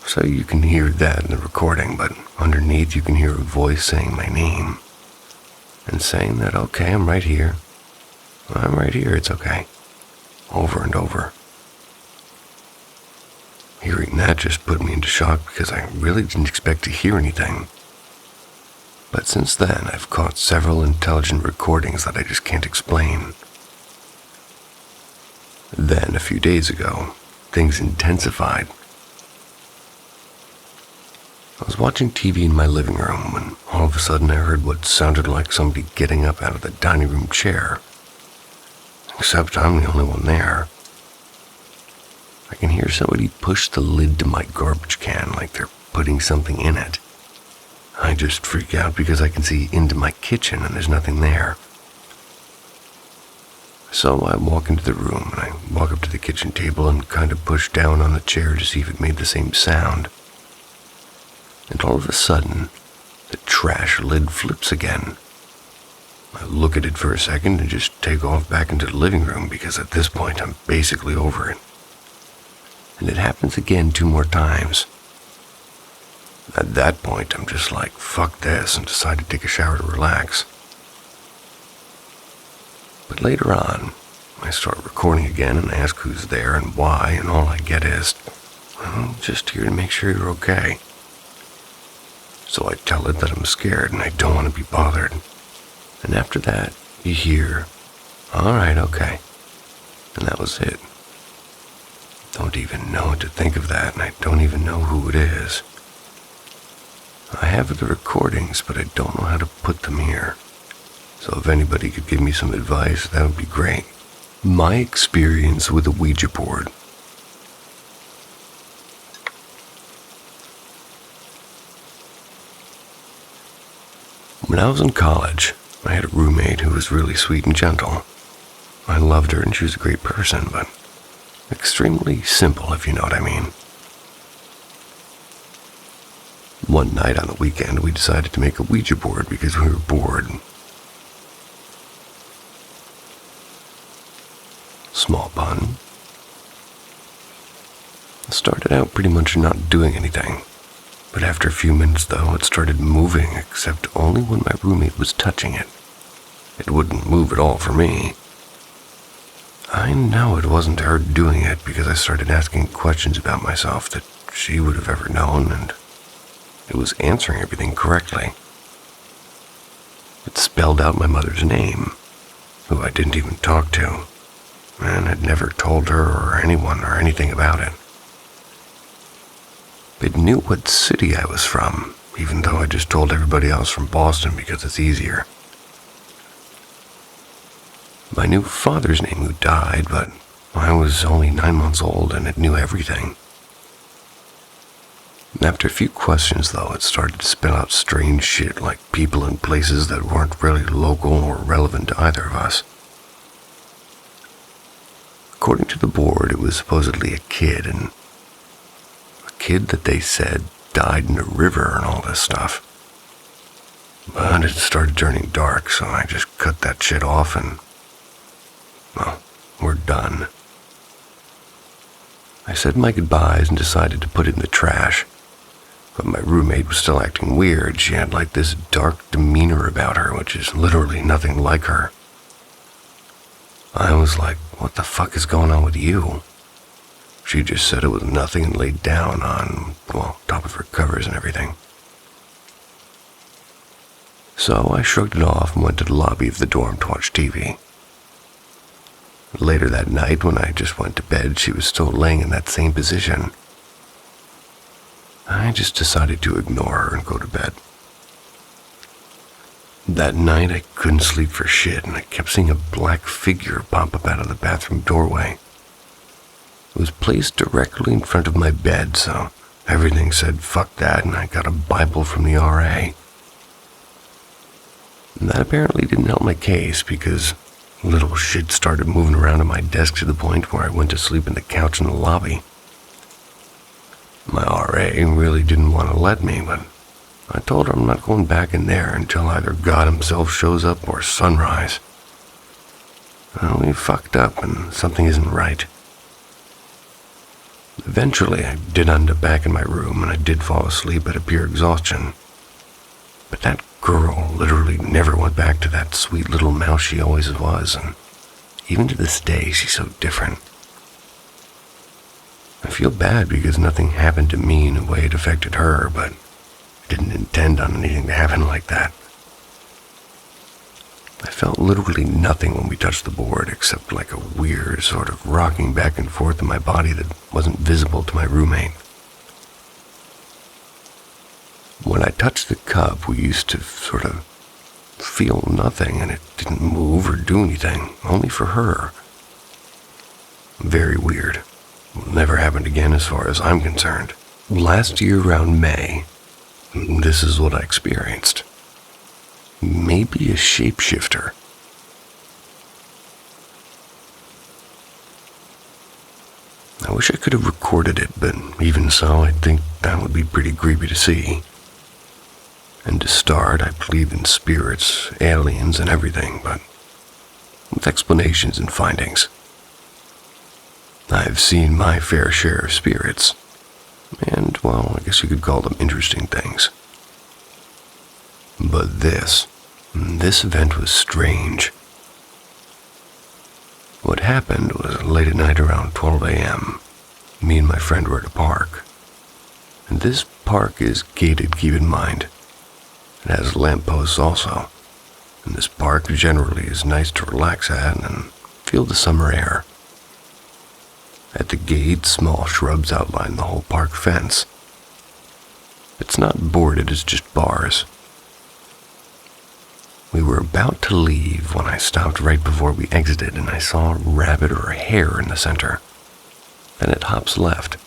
so you can hear that in the recording, but underneath you can hear a voice saying my name and saying that, okay, I'm right here. I'm right here, it's okay. Over and over. Hearing that just put me into shock because I really didn't expect to hear anything. But since then, I've caught several intelligent recordings that I just can't explain. Then, a few days ago, things intensified. I was watching TV in my living room when all of a sudden I heard what sounded like somebody getting up out of the dining room chair. Except I'm the only one there. I can hear somebody push the lid to my garbage can like they're putting something in it. I just freak out because I can see into my kitchen and there's nothing there. So I walk into the room and I walk up to the kitchen table and kind of push down on the chair to see if it made the same sound. And all of a sudden, the trash lid flips again. I look at it for a second and just take off back into the living room because at this point I'm basically over it. And it happens again 2 more times. At that point, I'm just like, fuck this, and decide to take a shower to relax. But later on, I start recording again and ask who's there and why, and all I get is, I'm just here to make sure you're okay. So I tell it that I'm scared and I don't want to be bothered. And after that, you hear, alright, okay. And that was it. Don't even know what to think of that, and I don't even know who it is. I have the recordings, but I don't know how to put them here. So if anybody could give me some advice, that would be great. My experience with a Ouija board. When I was in college, I had a roommate who was really sweet and gentle. I loved her and she was a great person, but extremely simple, if you know what I mean. One night on the weekend, we decided to make a Ouija board because we were bored. Small pun. It started out pretty much not doing anything, but after a few minutes though, it started moving, except only when my roommate was touching it. It wouldn't move at all for me. I know it wasn't her doing it because I started asking questions about myself that she would have ever known, and it was answering everything correctly. It spelled out my mother's name, who I didn't even talk to, and had never told her or anyone or anything about it. It knew what city I was from, even though I just told everybody else from Boston because it's easier. My new father's name who died, but I was only 9 months old and it knew everything. After a few questions, though, it started to spell out strange shit like people and places that weren't really local or relevant to either of us. According to the board, it was supposedly a kid, and a kid that they said died in a river and all this stuff. But it started turning dark, so I just cut that shit off and, well, we're done. I said my goodbyes and decided to put it in the trash. But my roommate was still acting weird. She had like this dark demeanor about her, which is literally nothing like her. I was like, what the fuck is going on with you? She just said it was nothing and laid down on, well, top of her covers and everything. So I shrugged it off and went to the lobby of the dorm to watch TV. Later that night, when I just went to bed, she was still laying in that same position. I just decided to ignore her and go to bed. That night, I couldn't sleep for shit, and I kept seeing a black figure pop up out of the bathroom doorway. It was placed directly in front of my bed, so everything said fuck that, and I got a Bible from the RA. And that apparently didn't help my case, because little shit started moving around on my desk to the point where I went to sleep in the couch in the lobby. My RA really didn't want to let me, but I told her I'm not going back in there until either God himself shows up or sunrise. Well, we fucked up and something isn't right. Eventually, I did end up back in my room and I did fall asleep out of pure exhaustion. But that girl literally never went back to that sweet little mouse she always was, and even to this day, she's so different. I feel bad because nothing happened to me in a way it affected her, but I didn't intend on anything to happen like that. I felt literally nothing when we touched the board except like a weird sort of rocking back and forth in my body that wasn't visible to my roommate. When I touched the cup, we used to sort of feel nothing, and it didn't move or do anything, only for her. Very weird. Never happened again as far as I'm concerned. Last year around May, this is what I experienced. Maybe a shapeshifter. I wish I could have recorded it, but even so, I think that would be pretty creepy to see. And to start, I believe in spirits, aliens, and everything, but with explanations and findings. I've seen my fair share of spirits, and, well, I guess you could call them interesting things. But this event was strange. What happened was late at night around 12 a.m. Me and my friend were at a park. And this park is gated, keep in mind. It has lampposts also. And this park generally is nice to relax at and feel the summer air. At the gate, small shrubs outline the whole park fence. It's not boarded, it's just bars. We were about to leave when I stopped right before we exited and I saw a rabbit or a hare in the center. Then it hops left.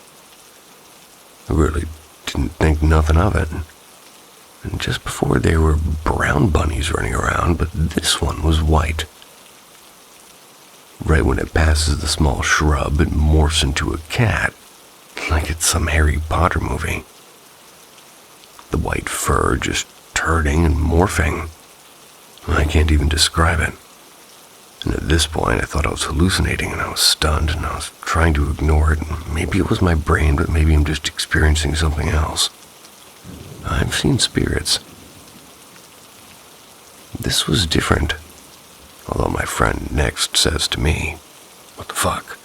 I really didn't think nothing of it. And just before there were brown bunnies running around, but this one was white. Right when it passes the small shrub, it morphs into a cat, like it's some Harry Potter movie. The white fur just turning and morphing. I can't even describe it. And at this point, I thought I was hallucinating and I was stunned and I was trying to ignore it. And maybe it was my brain, but maybe I'm just experiencing something else. I've seen spirits. This was different. Although my friend next says to me, "What the fuck?"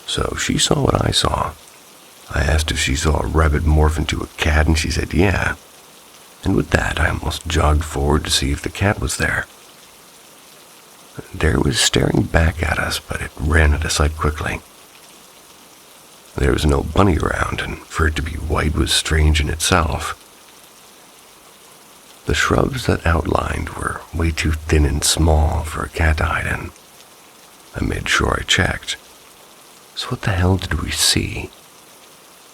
So she saw what I saw. I asked if she saw a rabbit morph into a cat and she said yeah. And with that, I almost jogged forward to see if the cat was there. There it was staring back at us, but it ran out of sight quickly. There was no bunny around, and for it to be white was strange in itself. The shrubs that outlined were way too thin and small for a cat to hide in. I made sure I checked. So what the hell did we see?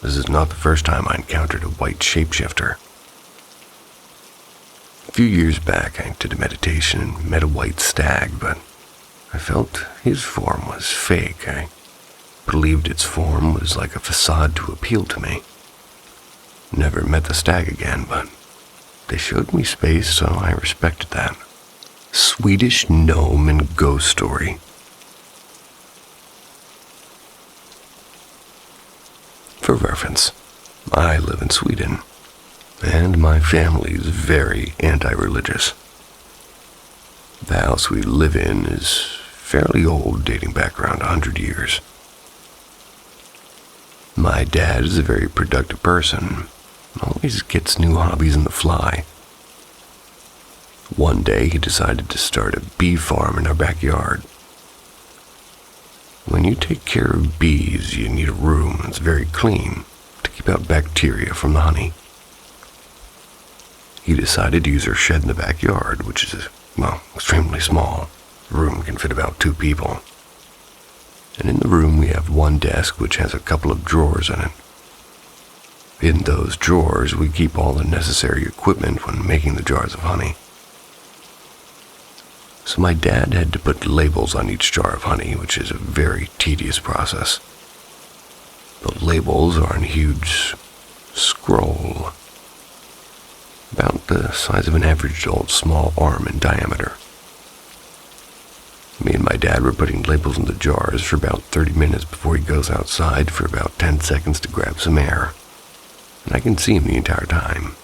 This is not the first time I encountered a white shapeshifter. A few years back, I did a meditation and met a white stag, but I felt his form was fake. I believed its form was like a facade to appeal to me. Never met the stag again, but they showed me space, so I respected that. Swedish gnome and ghost story. For reference, I live in Sweden, and my family is very anti-religious. The house we live in is fairly old, dating back around 100 years. My dad is a very productive person, always gets new hobbies on the fly. One day he decided to start a bee farm in our backyard. When you take care of bees, you need a room that's very clean to keep out bacteria from the honey. He decided to use our shed in the backyard, which is, extremely small. The room can fit about 2 people. And in the room we have one desk which has a couple of drawers in it. In those drawers we keep all the necessary equipment when making the jars of honey. So my dad had to put labels on each jar of honey, which is a very tedious process. The labels are in a huge scroll, about the size of an average old small arm in diameter. Me and my dad were putting labels in the jars for about 30 minutes before he goes outside for about 10 seconds to grab some air. And I can see him the entire time.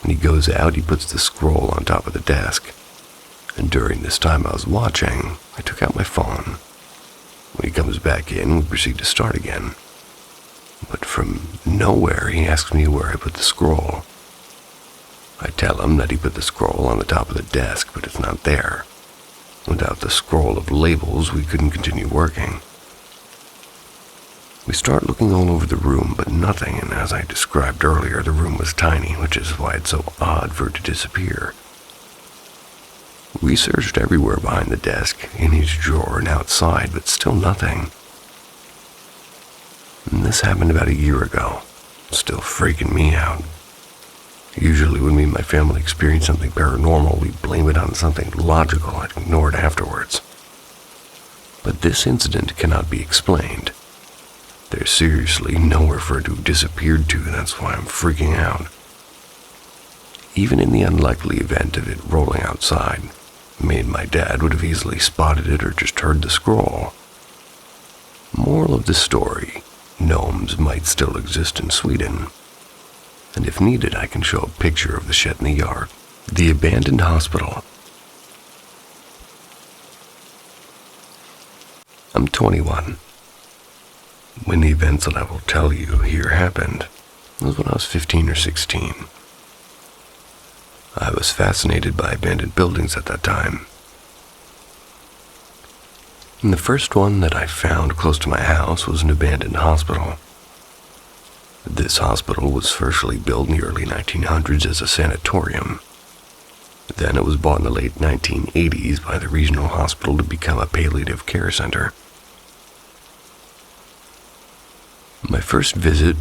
When he goes out, he puts the scroll on top of the desk. And during this time I was watching, I took out my phone. When he comes back in, we proceed to start again. But from nowhere, he asks me where I put the scroll. I tell him that he put the scroll on the top of the desk, but it's not there. Without the scroll of labels, we couldn't continue working. We start looking all over the room, but nothing, and as I described earlier, the room was tiny, which is why it's so odd for it to disappear. We searched everywhere behind the desk, in each drawer and outside, but still nothing. And this happened about a year ago. It's still freaking me out. Usually when me and my family experience something paranormal, we blame it on something logical and ignore it afterwards. But this incident cannot be explained. There's seriously nowhere for it to have disappeared to, that's why I'm freaking out. Even in the unlikely event of it rolling outside, me and my dad would have easily spotted it or just heard the scroll. Moral of the story, gnomes might still exist in Sweden. And if needed, I can show a picture of the shed in the yard. The abandoned hospital. I'm 21. When the events that I will tell you here happened, it was when I was 15 or 16. I was fascinated by abandoned buildings at that time. And the first one that I found close to my house was an abandoned hospital. This hospital was firstly built in the early 1900s as a sanatorium. Then it was bought in the late 1980s by the regional hospital to become a palliative care center. My first visit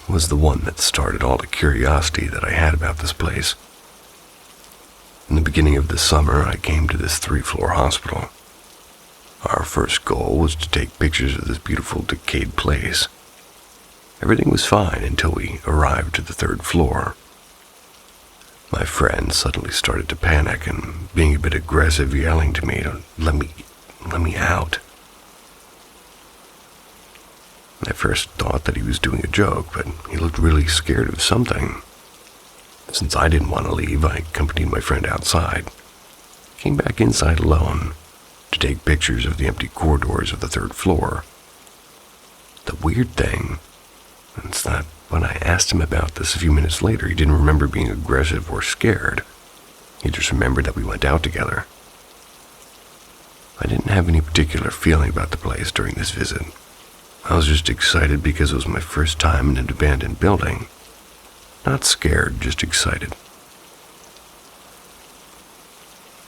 was the one that started all the curiosity that I had about this place. In the beginning of the summer, I came to this 3-floor hospital. Our first goal was to take pictures of this beautiful decayed place. Everything was fine until we arrived to the 3rd floor. My friend suddenly started to panic and being a bit aggressive, yelling to me to let me out. I first thought that he was doing a joke, but he looked really scared of something. Since I didn't want to leave, I accompanied my friend outside. Came back inside alone to take pictures of the empty corridors of the 3rd floor. The weird thing is that when I asked him about this a few minutes later, he didn't remember being aggressive or scared. He just remembered that we went out together. I didn't have any particular feeling about the place during this visit. I was just excited because it was my first time in an abandoned building. Not scared, just excited.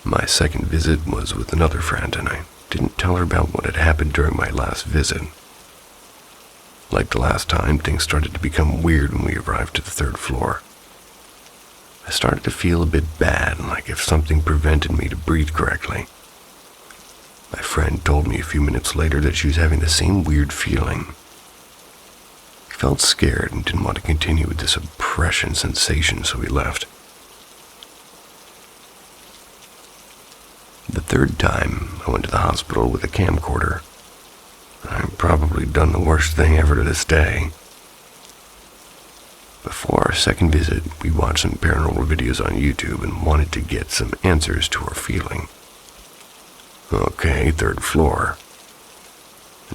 My second visit was with another friend, and I didn't tell her about what had happened during my last visit. Like the last time, things started to become weird when we arrived to the 3rd floor. I started to feel a bit bad, like if something prevented me to breathe correctly. My friend told me a few minutes later that she was having the same weird feeling. He felt scared and didn't want to continue with this oppression sensation, so he left. The 3rd time, I went to the hospital with a camcorder. I've probably done the worst thing ever to this day. Before our second visit, we watched some paranormal videos on YouTube and wanted to get some answers to our feeling. Okay, 3rd floor.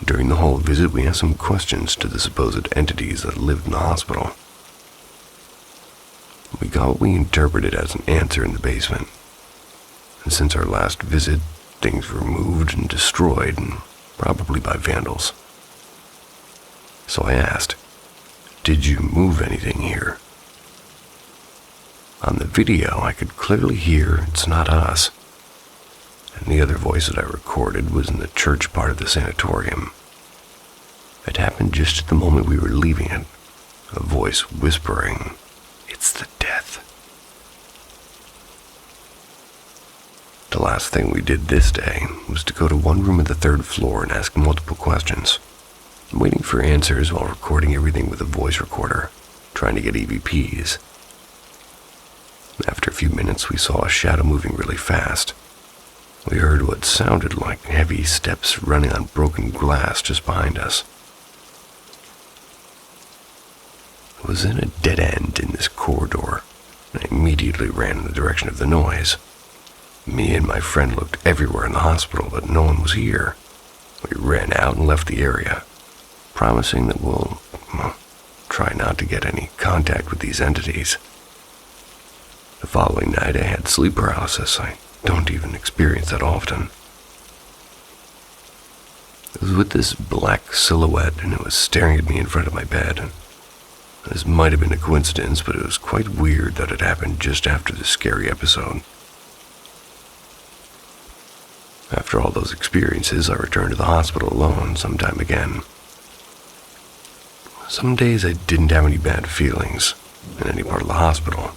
During the whole visit, we asked some questions to the supposed entities that lived in the hospital. We got what we interpreted as an answer in the basement. And since our last visit, things were moved and destroyed, and probably by vandals. So I asked, "Did you move anything here?" On the video, I could clearly hear it's not us. And the other voice that I recorded was in the church part of the sanatorium. It happened just at the moment we were leaving it, a voice whispering, "It's the death." The last thing we did this day was to go to one room at the 3rd floor and ask multiple questions, waiting for answers while recording everything with a voice recorder, trying to get EVPs. After a few minutes, we saw a shadow moving really fast. We heard what sounded like heavy steps running on broken glass just behind us. It was in a dead end in this corridor, and I immediately ran in the direction of the noise. Me and my friend looked everywhere in the hospital, but no one was here. We ran out and left the area, promising that we'll try not to get any contact with these entities. The following night, I had sleep paralysis. I don't even experience that often. It was with this black silhouette, and it was staring at me in front of my bed. This might have been a coincidence, but it was quite weird that it happened just after the scary episode. After all those experiences, I returned to the hospital alone sometime again. Some days I didn't have any bad feelings in any part of the hospital,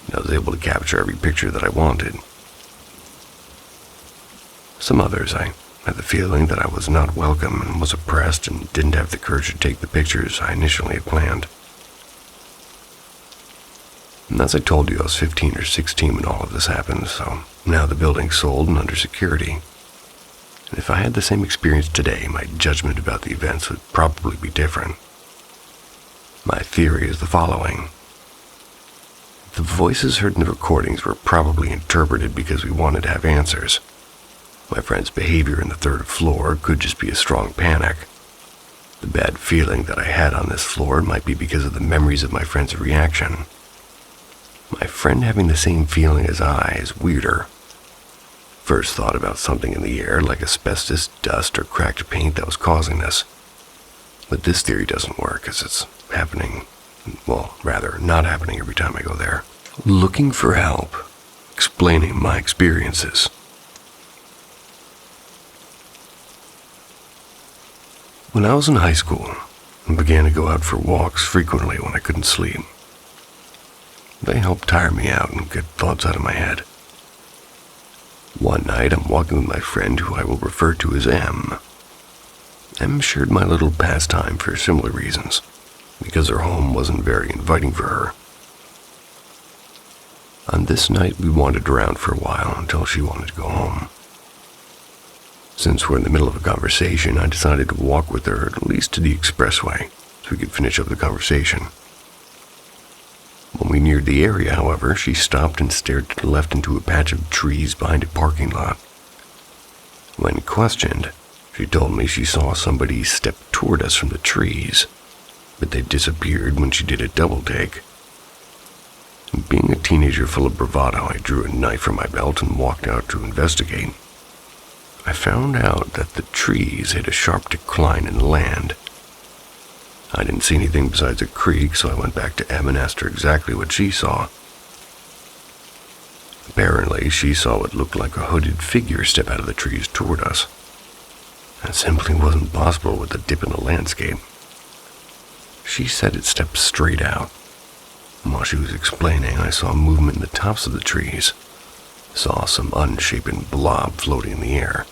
and I was able to capture every picture that I wanted. Some others, I had the feeling that I was not welcome and was oppressed and didn't have the courage to take the pictures I initially had planned. And as I told you, I was 15 or 16 when all of this happened, so now the building's sold and under security. And if I had the same experience today, my judgment about the events would probably be different. My theory is the following. The voices heard in the recordings were probably interpreted because we wanted to have answers. My friend's behavior in the third floor could just be a strong panic. The bad feeling that I had on this floor might be because of the memories of my friend's reaction. My friend having the same feeling as I is weirder. First thought about something in the air like asbestos, dust, or cracked paint that was causing this. But this theory doesn't work as it's happening, well, rather not happening every time I go there. Looking for help, explaining my experiences. When I was in high school, I began to go out for walks frequently when I couldn't sleep. They helped tire me out and get thoughts out of my head. One night, I'm walking with my friend who I will refer to as M. M shared my little pastime for similar reasons, because her home wasn't very inviting for her. On this night, we wandered around for a while until she wanted to go home. Since we're in the middle of a conversation, I decided to walk with her at least to the expressway so we could finish up the conversation. When we neared the area, however, she stopped and stared to the left into a patch of trees behind a parking lot. When questioned, she told me she saw somebody step toward us from the trees, but they disappeared when she did a double take. Being a teenager full of bravado, I drew a knife from my belt and walked out to investigate. I found out that the trees hit a sharp decline in the land. I didn't see anything besides a creek, so I went back to Em and asked her exactly what she saw. Apparently, she saw what looked like a hooded figure step out of the trees toward us. That simply wasn't possible with the dip in the landscape. She said it stepped straight out. And while she was explaining, I saw movement in the tops of the trees. Saw some unshapen blob floating in the air.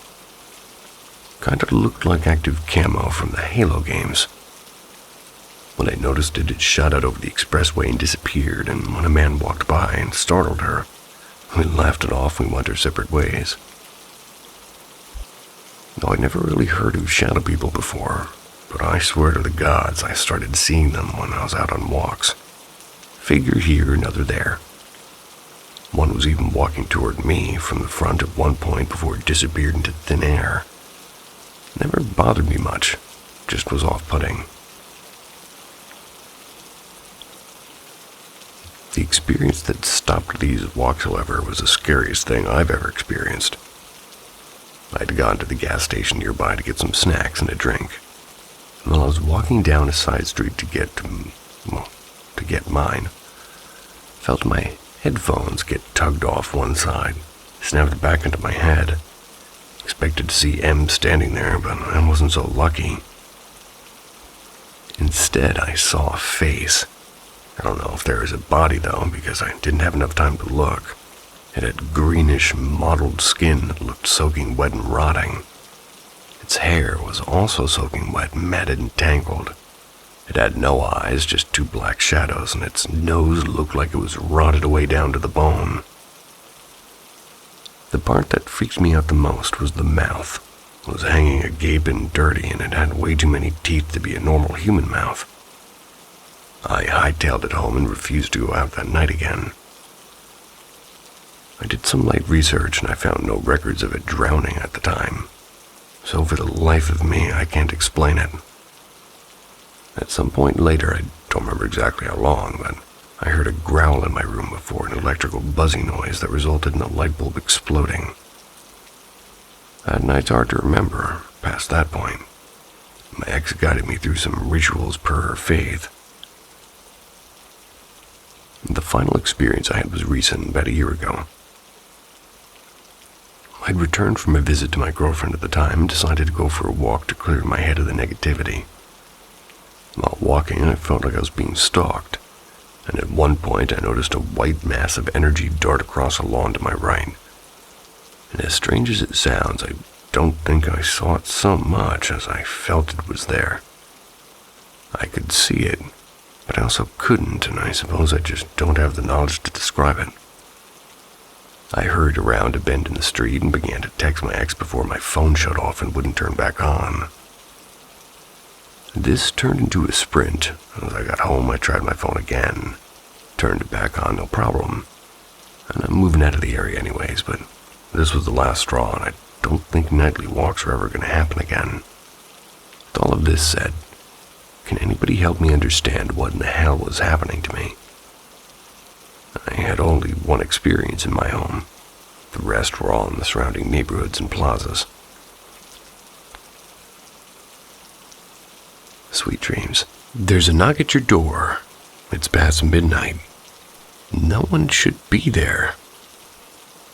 Kind of looked like active camo from the Halo games. When I noticed it, it shot out over the expressway and disappeared, and when a man walked by and startled her, we laughed it off and we went our separate ways. Now, I'd never really heard of shadow people before, but I swear to the gods I started seeing them when I was out on walks. Figure here, another there. One was even walking toward me from the front at one point before it disappeared into thin air. Never bothered me much, just was off-putting. The experience that stopped these walks, however, was the scariest thing I've ever experienced. I'd gone to the gas station nearby to get some snacks and a drink. While I was walking down a side street to get mine, felt my headphones get tugged off one side, snapped back into my head. Expected to see M standing there, but I wasn't so lucky. Instead, I saw a face. I don't know if there was a body, though, because I didn't have enough time to look. It had greenish, mottled skin that looked soaking wet and rotting. Its hair was also soaking wet, matted and tangled. It had no eyes, just two black shadows, and its nose looked like it was rotted away down to the bone. The part that freaked me out the most was the mouth. It was hanging agape and dirty, and it had way too many teeth to be a normal human mouth. I hightailed it home and refused to go out that night again. I did some light research and I found no records of it drowning at the time. So for the life of me, I can't explain it. At some point later, I don't remember exactly how long, but I heard a growl in my room before an electrical buzzing noise that resulted in a light bulb exploding. That night's hard to remember, past that point. My ex guided me through some rituals per her faith. The final experience I had was recent, about a year ago. I'd returned from a visit to my girlfriend at the time and decided to go for a walk to clear my head of the negativity. While walking, I felt like I was being stalked, and at one point I noticed a white mass of energy dart across a lawn to my right. And as strange as it sounds, I don't think I saw it so much as I felt it was there. I could see it, but I also couldn't, and I suppose I just don't have the knowledge to describe it. I hurried around a bend in the street and began to text my ex before my phone shut off and wouldn't turn back on. This turned into a sprint. As I got home, I tried my phone again. Turned it back on, no problem. And I'm moving out of the area anyways, but this was the last straw, and I don't think nightly walks are ever going to happen again. With all of this said, can anybody help me understand what in the hell was happening to me? I had only one experience in my home. The rest were all in the surrounding neighborhoods and plazas. Sweet dreams. There's a knock at your door. It's past midnight. No one should be there.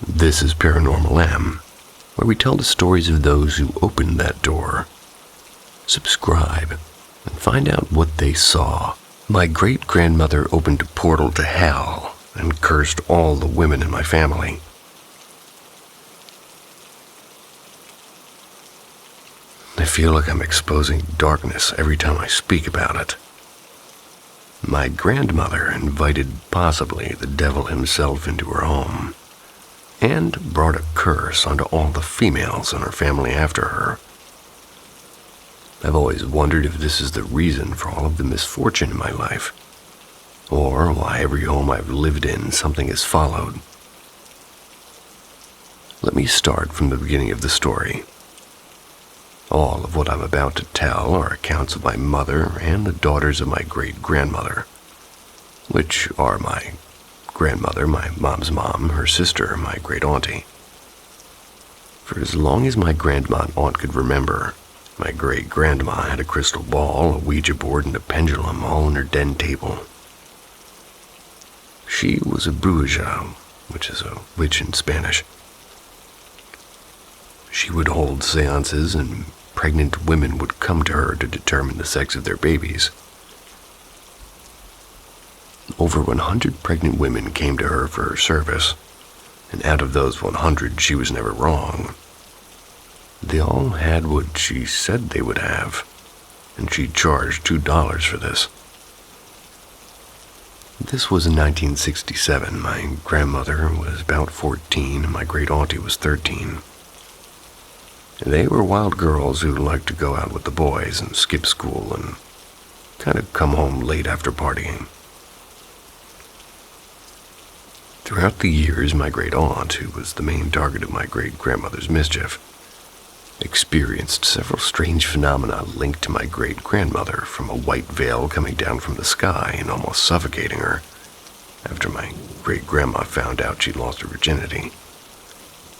This is Paranormal M, where we tell the stories of those who opened that door. Subscribe and find out what they saw. My great-grandmother opened a portal to hell and cursed all the women in my family. I feel like I'm exposing darkness every time I speak about it. My grandmother invited possibly the devil himself into her home and brought a curse onto all the females in her family after her. I've always wondered if this is the reason for all of the misfortune in my life, or why every home I've lived in something has followed. Let me start from the beginning of the story. All of what I'm about to tell are accounts of my mother and the daughters of my great-grandmother, which are my grandmother, my mom's mom, her sister, my great-auntie. For as long as my grandma and aunt could remember, my great-grandma had a crystal ball, a Ouija board, and a pendulum all on her den table. She was a bruja, which is a witch in Spanish. She would hold seances, and pregnant women would come to her to determine the sex of their babies. Over 100 pregnant women came to her for her service, and out of those 100, she was never wrong. They all had what she said they would have, and she charged $2 for this. This was in 1967. My grandmother was about 14, and my great-auntie was 13. They were wild girls who liked to go out with the boys and skip school and kind of come home late after partying. Throughout the years, my great-aunt, who was the main target of my great-grandmother's mischief, experienced several strange phenomena linked to my great-grandmother, from a white veil coming down from the sky and almost suffocating her after my great-grandma found out she'd lost her virginity,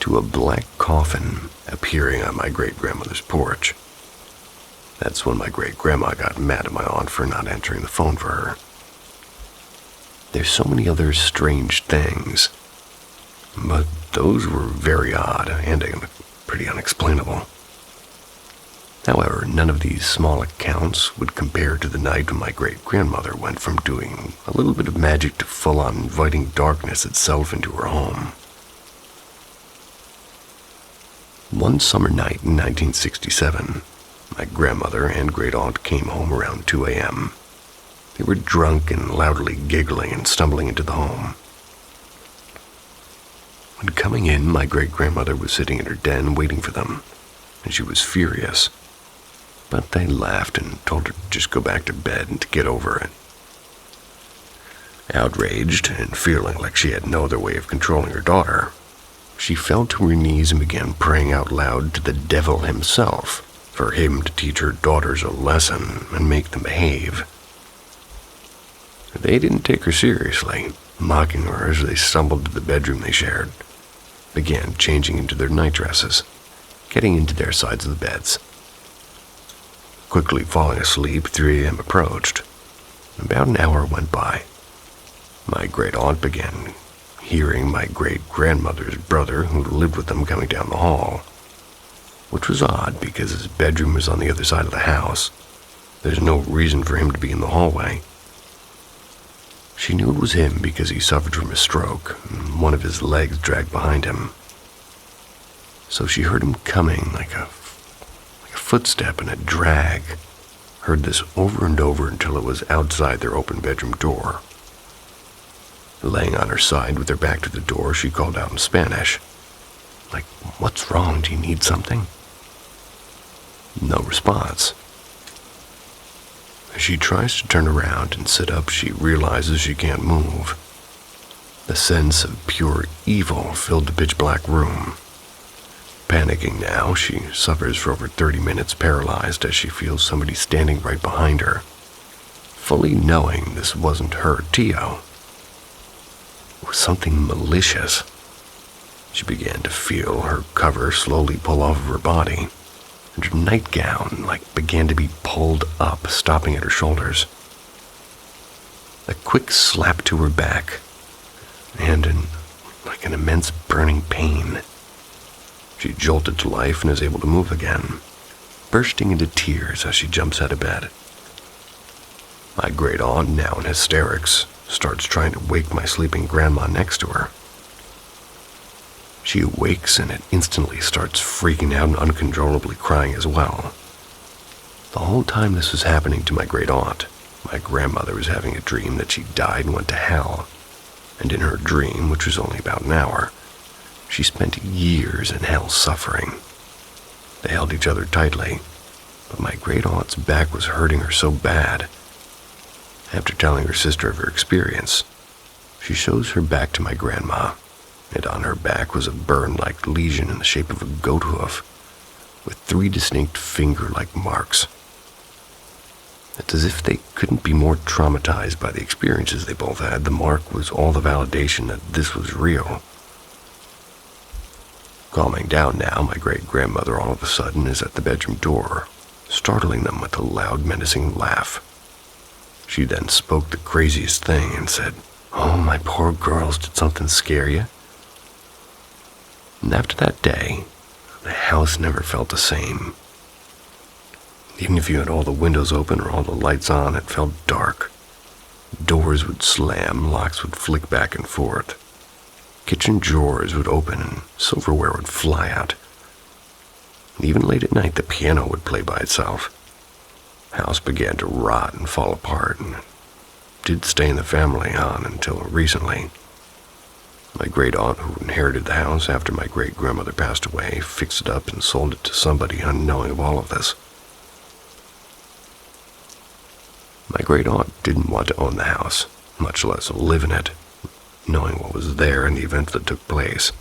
to a black coffin appearing on my great-grandmother's porch. That's when my great-grandma got mad at my aunt for not answering the phone for her. There's so many other strange things, but those were very odd and pretty unexplainable. However, none of these small accounts would compare to the night when my great-grandmother went from doing a little bit of magic to full-on inviting darkness itself into her home. One summer night in 1967, my grandmother and great-aunt came home around 2 a.m. They were drunk and loudly giggling and stumbling into the home. When coming in, my great-grandmother was sitting in her den waiting for them, and she was furious. But they laughed and told her to just go back to bed and to get over it. Outraged and feeling like she had no other way of controlling her daughter, she fell to her knees and began praying out loud to the devil himself for him to teach her daughters a lesson and make them behave. They didn't take her seriously, mocking her as they stumbled to the bedroom they shared, began changing into their nightdresses, getting into their sides of the beds. Quickly falling asleep, 3 a.m. approached. About an hour went by. My great-aunt began hearing my great-grandmother's brother, who lived with them, coming down the hall, which was odd because his bedroom was on the other side of the house, There's no reason for him to be in the hallway. She knew it was him because he suffered from a stroke, and one of his legs dragged behind him. So she heard him coming like a footstep and a drag. Heard this over and over until it was outside their open bedroom door. Laying on her side with her back to the door, she called out in Spanish. Like, "What's wrong? Do you need something?" No response. As she tries to turn around and sit up, she realizes she can't move. The sense of pure evil filled the pitch-black room. Panicking now, she suffers for over 30 minutes paralyzed as she feels somebody standing right behind her, fully knowing this wasn't her Tio. It was something malicious. She began to feel her cover slowly pull off of her body, and her nightgown began to be pulled up, stopping at her shoulders. A quick slap to her back, and an immense burning pain. She jolted to life and is able to move again, bursting into tears as she jumps out of bed. My great aunt, now in hysterics, starts trying to wake my sleeping grandma next to her. She awakes and it instantly starts freaking out and uncontrollably crying as well. The whole time this was happening to my great aunt, my grandmother was having a dream that she died and went to hell. And in her dream, which was only about an hour, she spent years in hell suffering. They held each other tightly, but my great aunt's back was hurting her so bad. After telling her sister of her experience, she shows her back to my grandma, and on her back was a burn-like lesion in the shape of a goat hoof, with 3 distinct finger-like marks. It's as if they couldn't be more traumatized by the experiences they both had. The mark was all the validation that this was real. Calming down now, my great-grandmother all of a sudden is at the bedroom door, startling them with a loud, menacing laugh. She then spoke the craziest thing and said, "Oh, my poor girls, did something scare you?" And after that day, the house never felt the same. Even if you had all the windows open or all the lights on, it felt dark. Doors would slam, locks would flick back and forth. Kitchen drawers would open and silverware would fly out. And even late at night, the piano would play by itself. House began to rot and fall apart, and it did stay in the family on until recently. My great aunt, who inherited the house after my great-grandmother passed away, fixed it up and sold it to somebody unknowing of all of this. My great aunt didn't want to own the house, much less live in it, knowing what was there in the events that took place.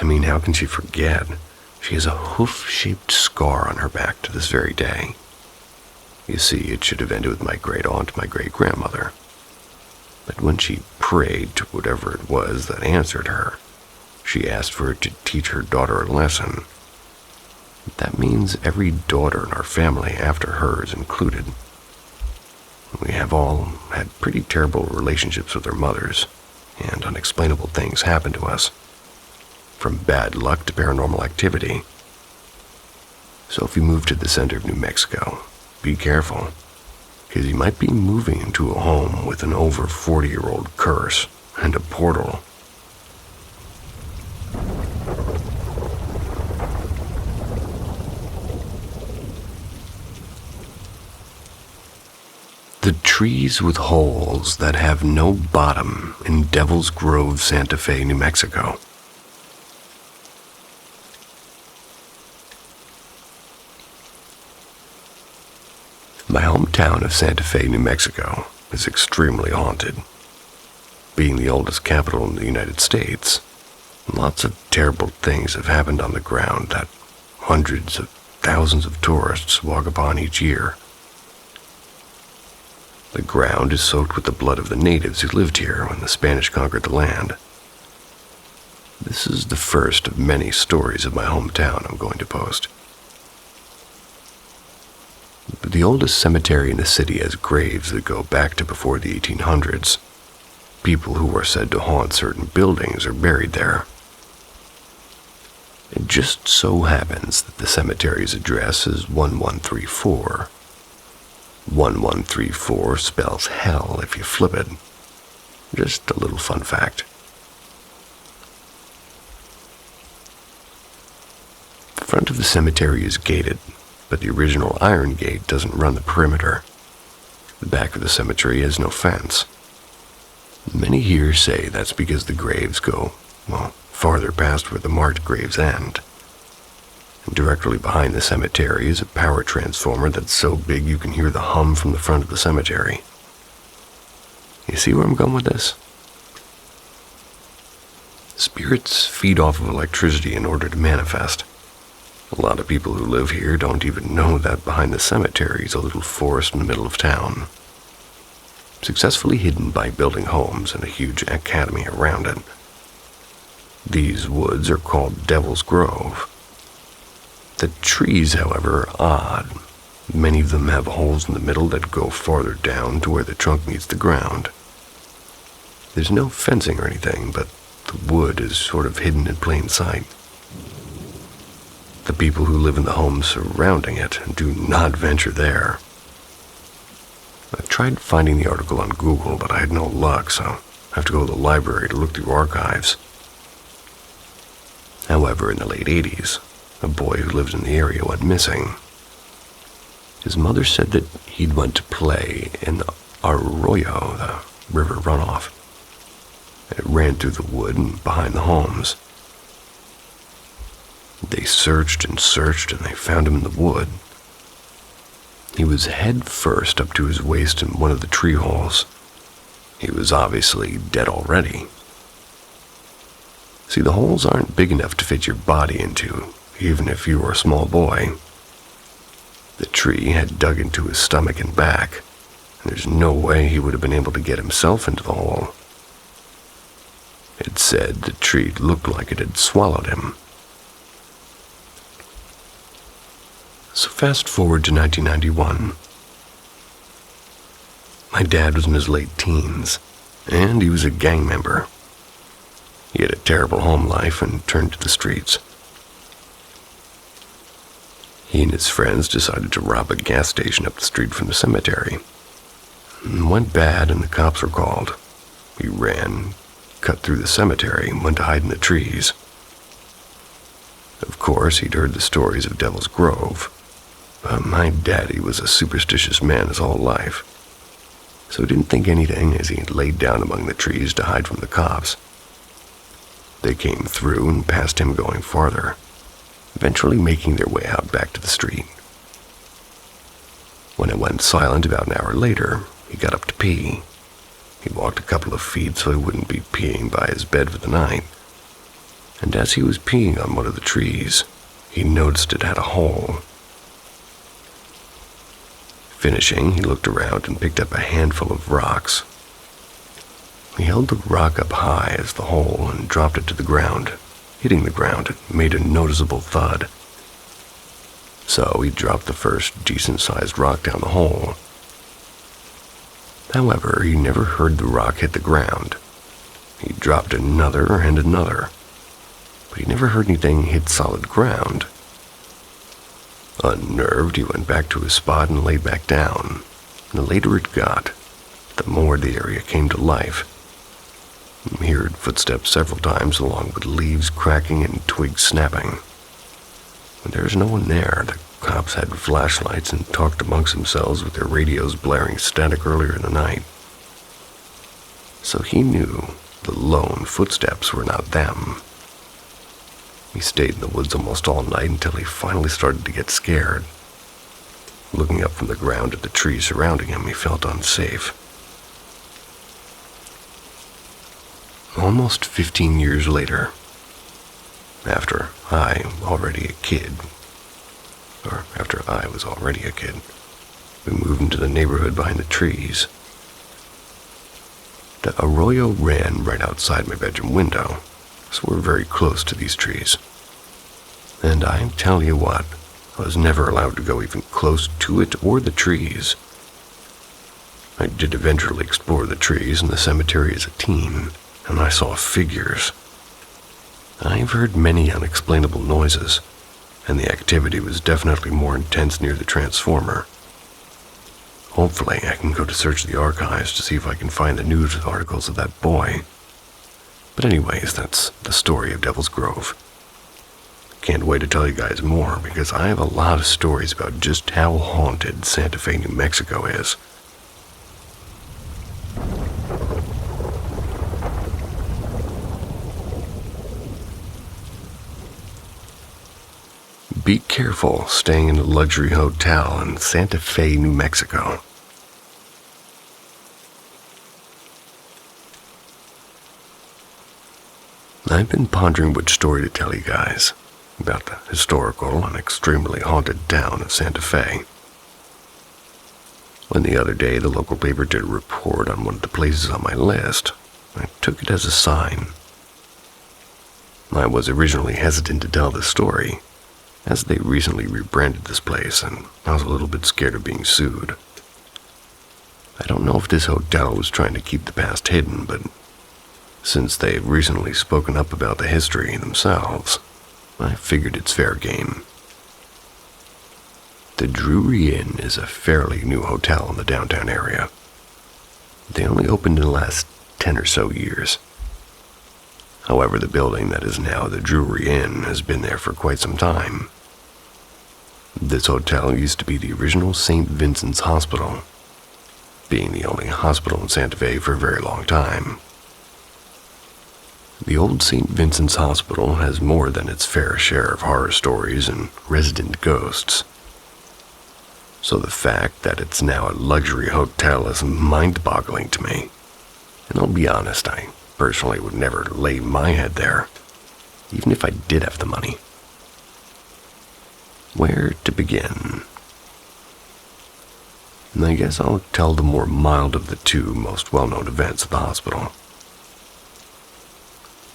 I mean, how can she forget? She has a hoof-shaped scar on her back to this very day. You see, it should have ended with my great aunt, my great-grandmother. But when she prayed to whatever it was that answered her, she asked for it to teach her daughter a lesson. That means every daughter in our family after her is included. We have all had pretty terrible relationships with our mothers, and unexplainable things happen to us, from bad luck to paranormal activity. So if you move to the center of New Mexico, be careful, because you might be moving into a home with an over 40-year-old curse and a portal. The trees with holes that have no bottom in Devil's Grove, Santa Fe, New Mexico. My hometown of Santa Fe, New Mexico is extremely haunted. Being the oldest capital in the United States, lots of terrible things have happened on the ground that hundreds of thousands of tourists walk upon each year. The ground is soaked with the blood of the natives who lived here when the Spanish conquered the land. This is the first of many stories of my hometown I'm going to post. The oldest cemetery in the city has graves that go back to before the 1800s. People who are said to haunt certain buildings are buried there. It just so happens that the cemetery's address is 1134. 1134 spells hell if you flip it. Just a little fun fact. The front of the cemetery is gated, but the original iron gate doesn't run the perimeter. The back of the cemetery has no fence. Many here say that's because the graves go, farther past where the marked graves end. And directly behind the cemetery is a power transformer that's so big you can hear the hum from the front of the cemetery. You see where I'm going with this? Spirits feed off of electricity in order to manifest. A lot of people who live here don't even know that behind the cemetery is a little forest in the middle of town, successfully hidden by building homes and a huge academy around it. These woods are called Devil's Grove. The trees, however, are odd. Many of them have holes in the middle that go farther down to where the trunk meets the ground. There's no fencing or anything, but the wood is sort of hidden in plain sight. The people who live in the homes surrounding it do not venture there. I tried finding the article on Google, but I had no luck, so I have to go to the library to look through archives. However, in the late 80s, a boy who lived in the area went missing. His mother said that he'd went to play in the arroyo, the river runoff. It ran through the wood and behind the homes. They searched and searched, and they found him in the wood. He was head first up to his waist in one of the tree holes. He was obviously dead already. See, the holes aren't big enough to fit your body into, even if you were a small boy. The tree had dug into his stomach and back, and there's no way he would have been able to get himself into the hole. It said the tree looked like it had swallowed him. So fast forward to 1991. My dad was in his late teens, and he was a gang member. He had a terrible home life and turned to the streets. He and his friends decided to rob a gas station up the street from the cemetery. It went bad and the cops were called. He ran, cut through the cemetery, and went to hide in the trees. Of course, he'd heard the stories of Devil's Grove. But my daddy was a superstitious man his whole life, so he didn't think anything as he laid down among the trees to hide from the cops. They came through and passed him going farther, eventually making their way out back to the street. When it went silent about an hour later, he got up to pee. He walked a couple of feet so he wouldn't be peeing by his bed for the night. And as he was peeing on one of the trees, he noticed it had a hole. Finishing, he looked around and picked up a handful of rocks. He held the rock up high as the hole and dropped it to the ground. Hitting the ground, it made a noticeable thud. So he dropped the first decent-sized rock down the hole. However, he never heard the rock hit the ground. He dropped another and another, but he never heard anything hit solid ground. Unnerved, he went back to his spot and lay back down. The later it got, the more the area came to life. He heard footsteps several times, along with leaves cracking and twigs snapping. When there was no one there, the cops had flashlights and talked amongst themselves with their radios blaring static earlier in the night. So he knew the lone footsteps were not them. He stayed in the woods almost all night until he finally started to get scared. Looking up from the ground at the trees surrounding him, he felt unsafe. Almost 15 years later, after I was already a kid, we moved into the neighborhood behind the trees. The arroyo ran right outside my bedroom window, so we're very close to these trees. And I tell you what, I was never allowed to go even close to it or the trees. I did eventually explore the trees and the cemetery as a teen, and I saw figures. I've heard many unexplainable noises, and the activity was definitely more intense near the transformer. Hopefully, I can go to search the archives to see if I can find the news articles of that boy. But anyways, that's the story of Devil's Grove. Can't wait to tell you guys more, because I have a lot of stories about just how haunted Santa Fe, New Mexico is. Be careful staying in a luxury hotel in Santa Fe, New Mexico. I've been pondering which story to tell you guys about the historical and extremely haunted town of Santa Fe. When the other day the local paper did a report on one of the places on my list, I took it as a sign. I was originally hesitant to tell this story, as they recently rebranded this place and I was a little bit scared of being sued. I don't know if this hotel was trying to keep the past hidden, but since they've recently spoken up about the history themselves, I figured it's fair game. The Drury Inn is a fairly new hotel in the downtown area. They only opened in the last 10 or so years. However, the building that is now the Drury Inn has been there for quite some time. This hotel used to be the original St. Vincent's Hospital, being the only hospital in Santa Fe for a very long time. The old St. Vincent's Hospital has more than its fair share of horror stories and resident ghosts. So the fact that it's now a luxury hotel is mind-boggling to me. And I'll be honest, I personally would never lay my head there, even if I did have the money. Where to begin? And I guess I'll tell the more mild of the two most well-known events of the hospital.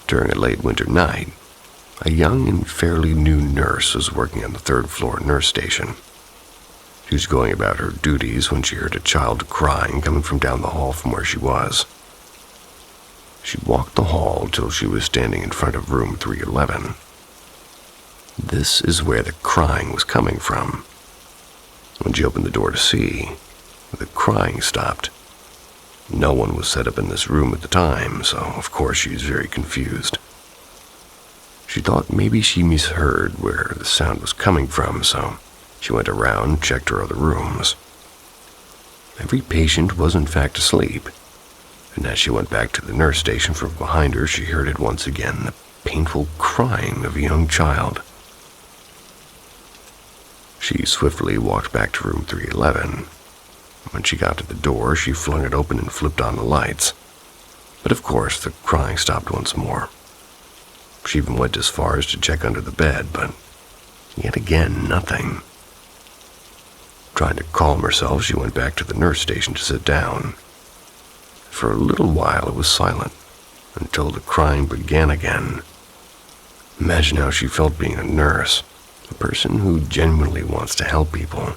During a late winter night, a young and fairly new nurse was working on the third-floor nurse station. She was going about her duties when she heard a child crying coming from down the hall from where she was. She walked the hall till she was standing in front of room 311. This is where the crying was coming from. When she opened the door to see, the crying stopped. No one was set up in this room at the time, so of course she was very confused. She thought maybe she misheard where the sound was coming from, so she went around, checked her other rooms. Every patient was in fact asleep, and as she went back to the nurse station from behind her, she heard it once again, the painful crying of a young child. She swiftly walked back to room 311. When she got to the door, she flung it open and flipped on the lights. But of course, the crying stopped once more. She even went as far as to check under the bed, but yet again, nothing. Trying to calm herself, she went back to the nurse station to sit down. For a little while, it was silent, until the crying began again. Imagine how she felt being a nurse, a person who genuinely wants to help people,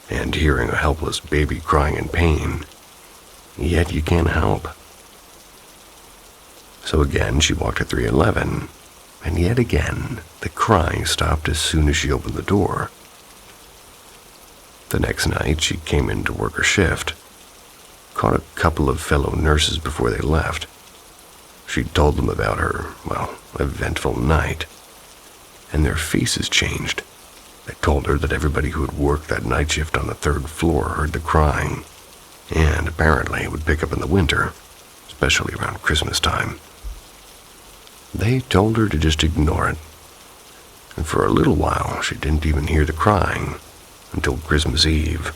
and hearing a helpless baby crying in pain, yet you can't help. So again, she walked to 311, and yet again, the crying stopped as soon as she opened the door. The next night, she came in to work her shift, caught a couple of fellow nurses before they left. She told them about her, eventful night, and their faces changed. They told her that everybody who had worked that night shift on the third floor heard the crying, and apparently it would pick up in the winter, especially around Christmas time. They told her to just ignore it, and for a little while she didn't even hear the crying until Christmas Eve.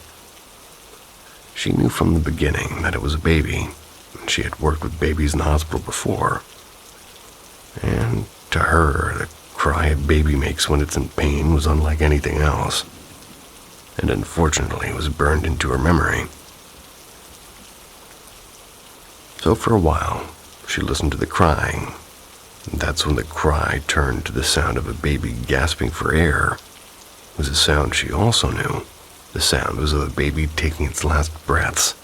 She knew from the beginning that it was a baby, and she had worked with babies in the hospital before, and to her, the cry a baby makes when it's in pain was unlike anything else, and unfortunately was burned into her memory. So for a while, she listened to the crying, and that's when the cry turned to the sound of a baby gasping for air. It was a sound she also knew. The sound was of a baby taking its last breaths.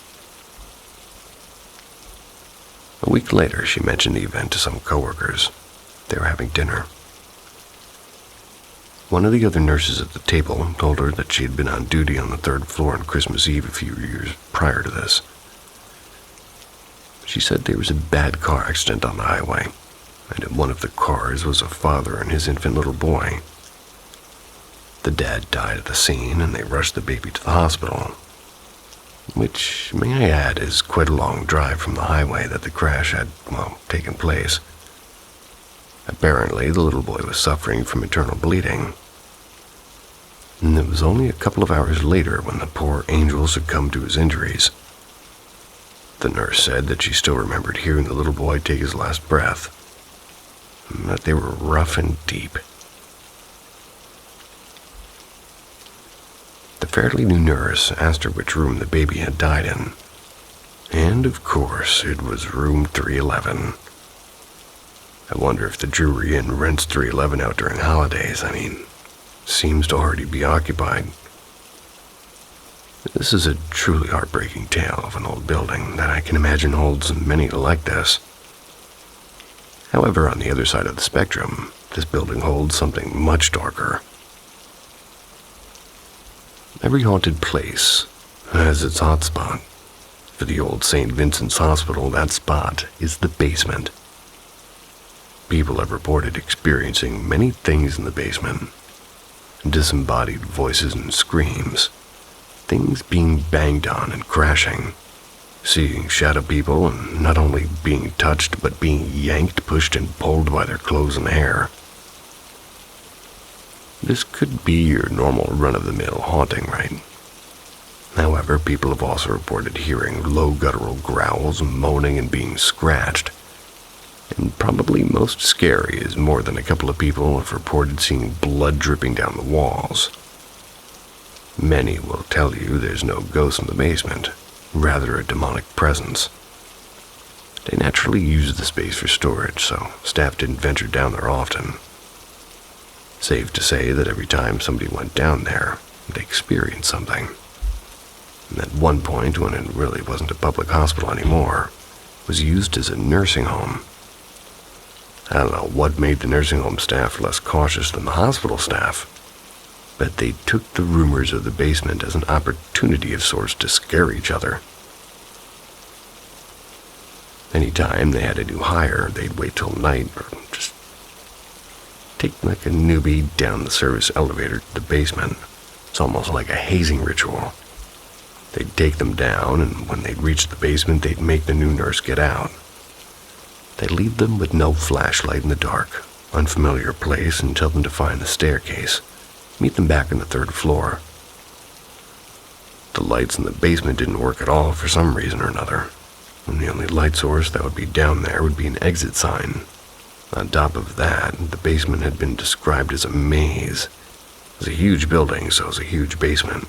A week later, she mentioned the event to some coworkers. They were having dinner. One of the other nurses at the table told her that she had been on duty on the 3rd floor on Christmas Eve a few years prior to this. She said there was a bad car accident on the highway, and in one of the cars was a father and his infant little boy. The dad died at the scene, and they rushed the baby to the hospital, which, may I add, is quite a long drive from the highway that the crash had, taken place. Apparently, the little boy was suffering from internal bleeding, and it was only a couple of hours later when the poor angel succumbed to his injuries. The nurse said that she still remembered hearing the little boy take his last breath, and that they were rough and deep. The fairly new nurse asked her which room the baby had died in, and of course it was room 311. I wonder if the Drury Inn rents 311 out during holidays. Seems to already be occupied. This is a truly heartbreaking tale of an old building that I can imagine holds many like this. However, on the other side of the spectrum, this building holds something much darker. Every haunted place has its hot spot. For the old St. Vincent's Hospital, that spot is the basement. People have reported experiencing many things in the basement. Disembodied voices and screams, things being banged on and crashing, seeing shadow people and not only being touched but being yanked, pushed, and pulled by their clothes and hair. This could be your normal run-of-the-mill haunting, right? However, people have also reported hearing low guttural growls, moaning, and being scratched. And probably most scary is more than a couple of people have reported seeing blood dripping down the walls. Many will tell you there's no ghost in the basement, rather a demonic presence. They naturally used the space for storage, so staff didn't venture down there often. Safe to say that every time somebody went down there, they experienced something. And at one point, when it really wasn't a public hospital anymore, it was used as a nursing home. I don't know what made the nursing home staff less cautious than the hospital staff, but they took the rumors of the basement as an opportunity of sorts to scare each other. Anytime they had a new hire, they'd wait till night or just take like a newbie down the service elevator to the basement. It's almost like a hazing ritual. They'd take them down, and when they'd reach the basement, they'd make the new nurse get out. They'd leave them with no flashlight in the dark, unfamiliar place, and tell them to find the staircase. Meet them back on the 3rd floor. The lights in the basement didn't work at all for some reason or another, and the only light source that would be down there would be an exit sign. On top of that, the basement had been described as a maze. It was a huge building, so it was a huge basement.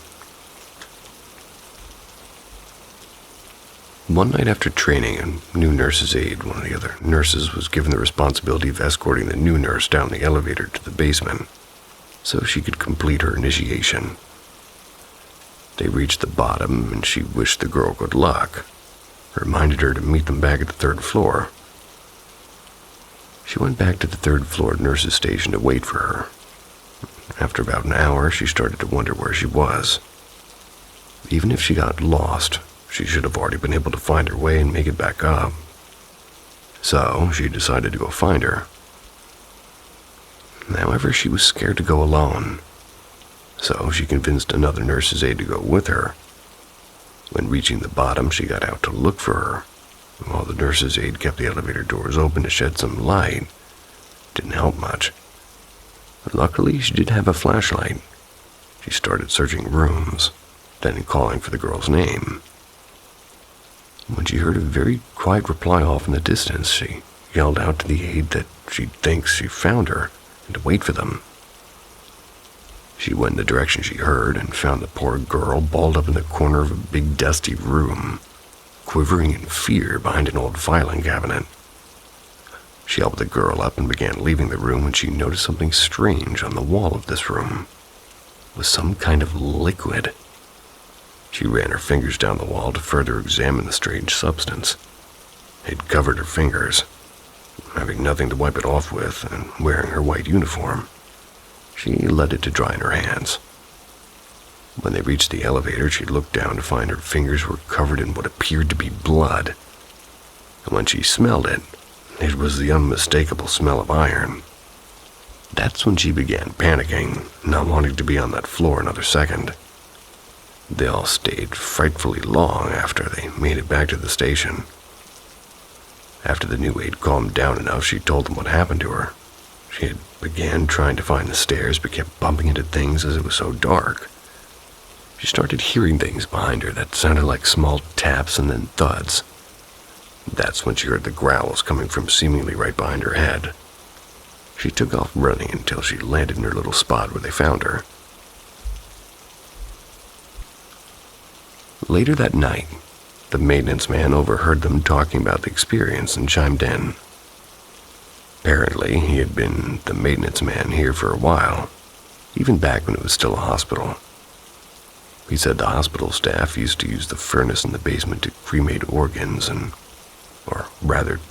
One night after training, a new nurse's aide, one of the other nurses, was given the responsibility of escorting the new nurse down the elevator to the basement so she could complete her initiation. They reached the bottom, and she wished the girl good luck, reminded her to meet them back at the 3rd floor. She went back to the 3rd floor nurse's station to wait for her. After about an hour, she started to wonder where she was. Even if she got lost, she should have already been able to find her way and make it back up. So, she decided to go find her. However, she was scared to go alone, so she convinced another nurse's aide to go with her. When reaching the bottom, she got out to look for her. While the nurse's aide kept the elevator doors open to shed some light, it didn't help much. Luckily, she did have a flashlight. She started searching rooms, then calling for the girl's name. When she heard a very quiet reply off in the distance, she yelled out to the aide that she thinks she found her and to wait for them. She went in the direction she heard and found the poor girl balled up in the corner of a big dusty room, quivering in fear behind an old filing cabinet. She helped the girl up and began leaving the room when she noticed something strange on the wall of this room. It was some kind of liquid. She ran her fingers down the wall to further examine the strange substance. It covered her fingers. Having nothing to wipe it off with and wearing her white uniform, She let it to dry in her hands. When they reached the elevator, she looked down to find her fingers were covered in what appeared to be blood. And when she smelled it, it was the unmistakable smell of iron. That's when she began panicking, not wanting to be on that floor another second. They all stayed frightfully long after they made it back to the station. After the new aide calmed down enough, she told them what happened to her. She had began trying to find the stairs, but kept bumping into things as it was so dark. She started hearing things behind her that sounded like small taps and then thuds. That's when she heard the growls coming from seemingly right behind her head. She took off running until she landed in her little spot where they found her. Later that night, the maintenance man overheard them talking about the experience and chimed in. Apparently, he had been the maintenance man here for a while, even back when it was still a hospital. He said the hospital staff used to use the furnace in the basement to cremate organs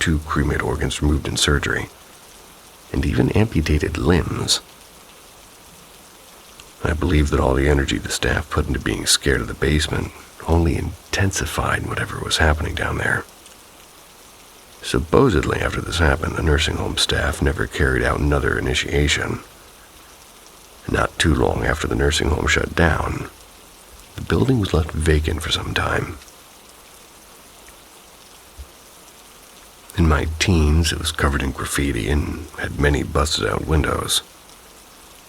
to cremate organs removed in surgery, and even amputated limbs. I believe that all the energy the staff put into being scared of the basement only intensified whatever was happening down there. Supposedly, after this happened, the nursing home staff never carried out another initiation. Not too long after the nursing home shut down, the building was left vacant for some time. In my teens, it was covered in graffiti and had many busted-out windows.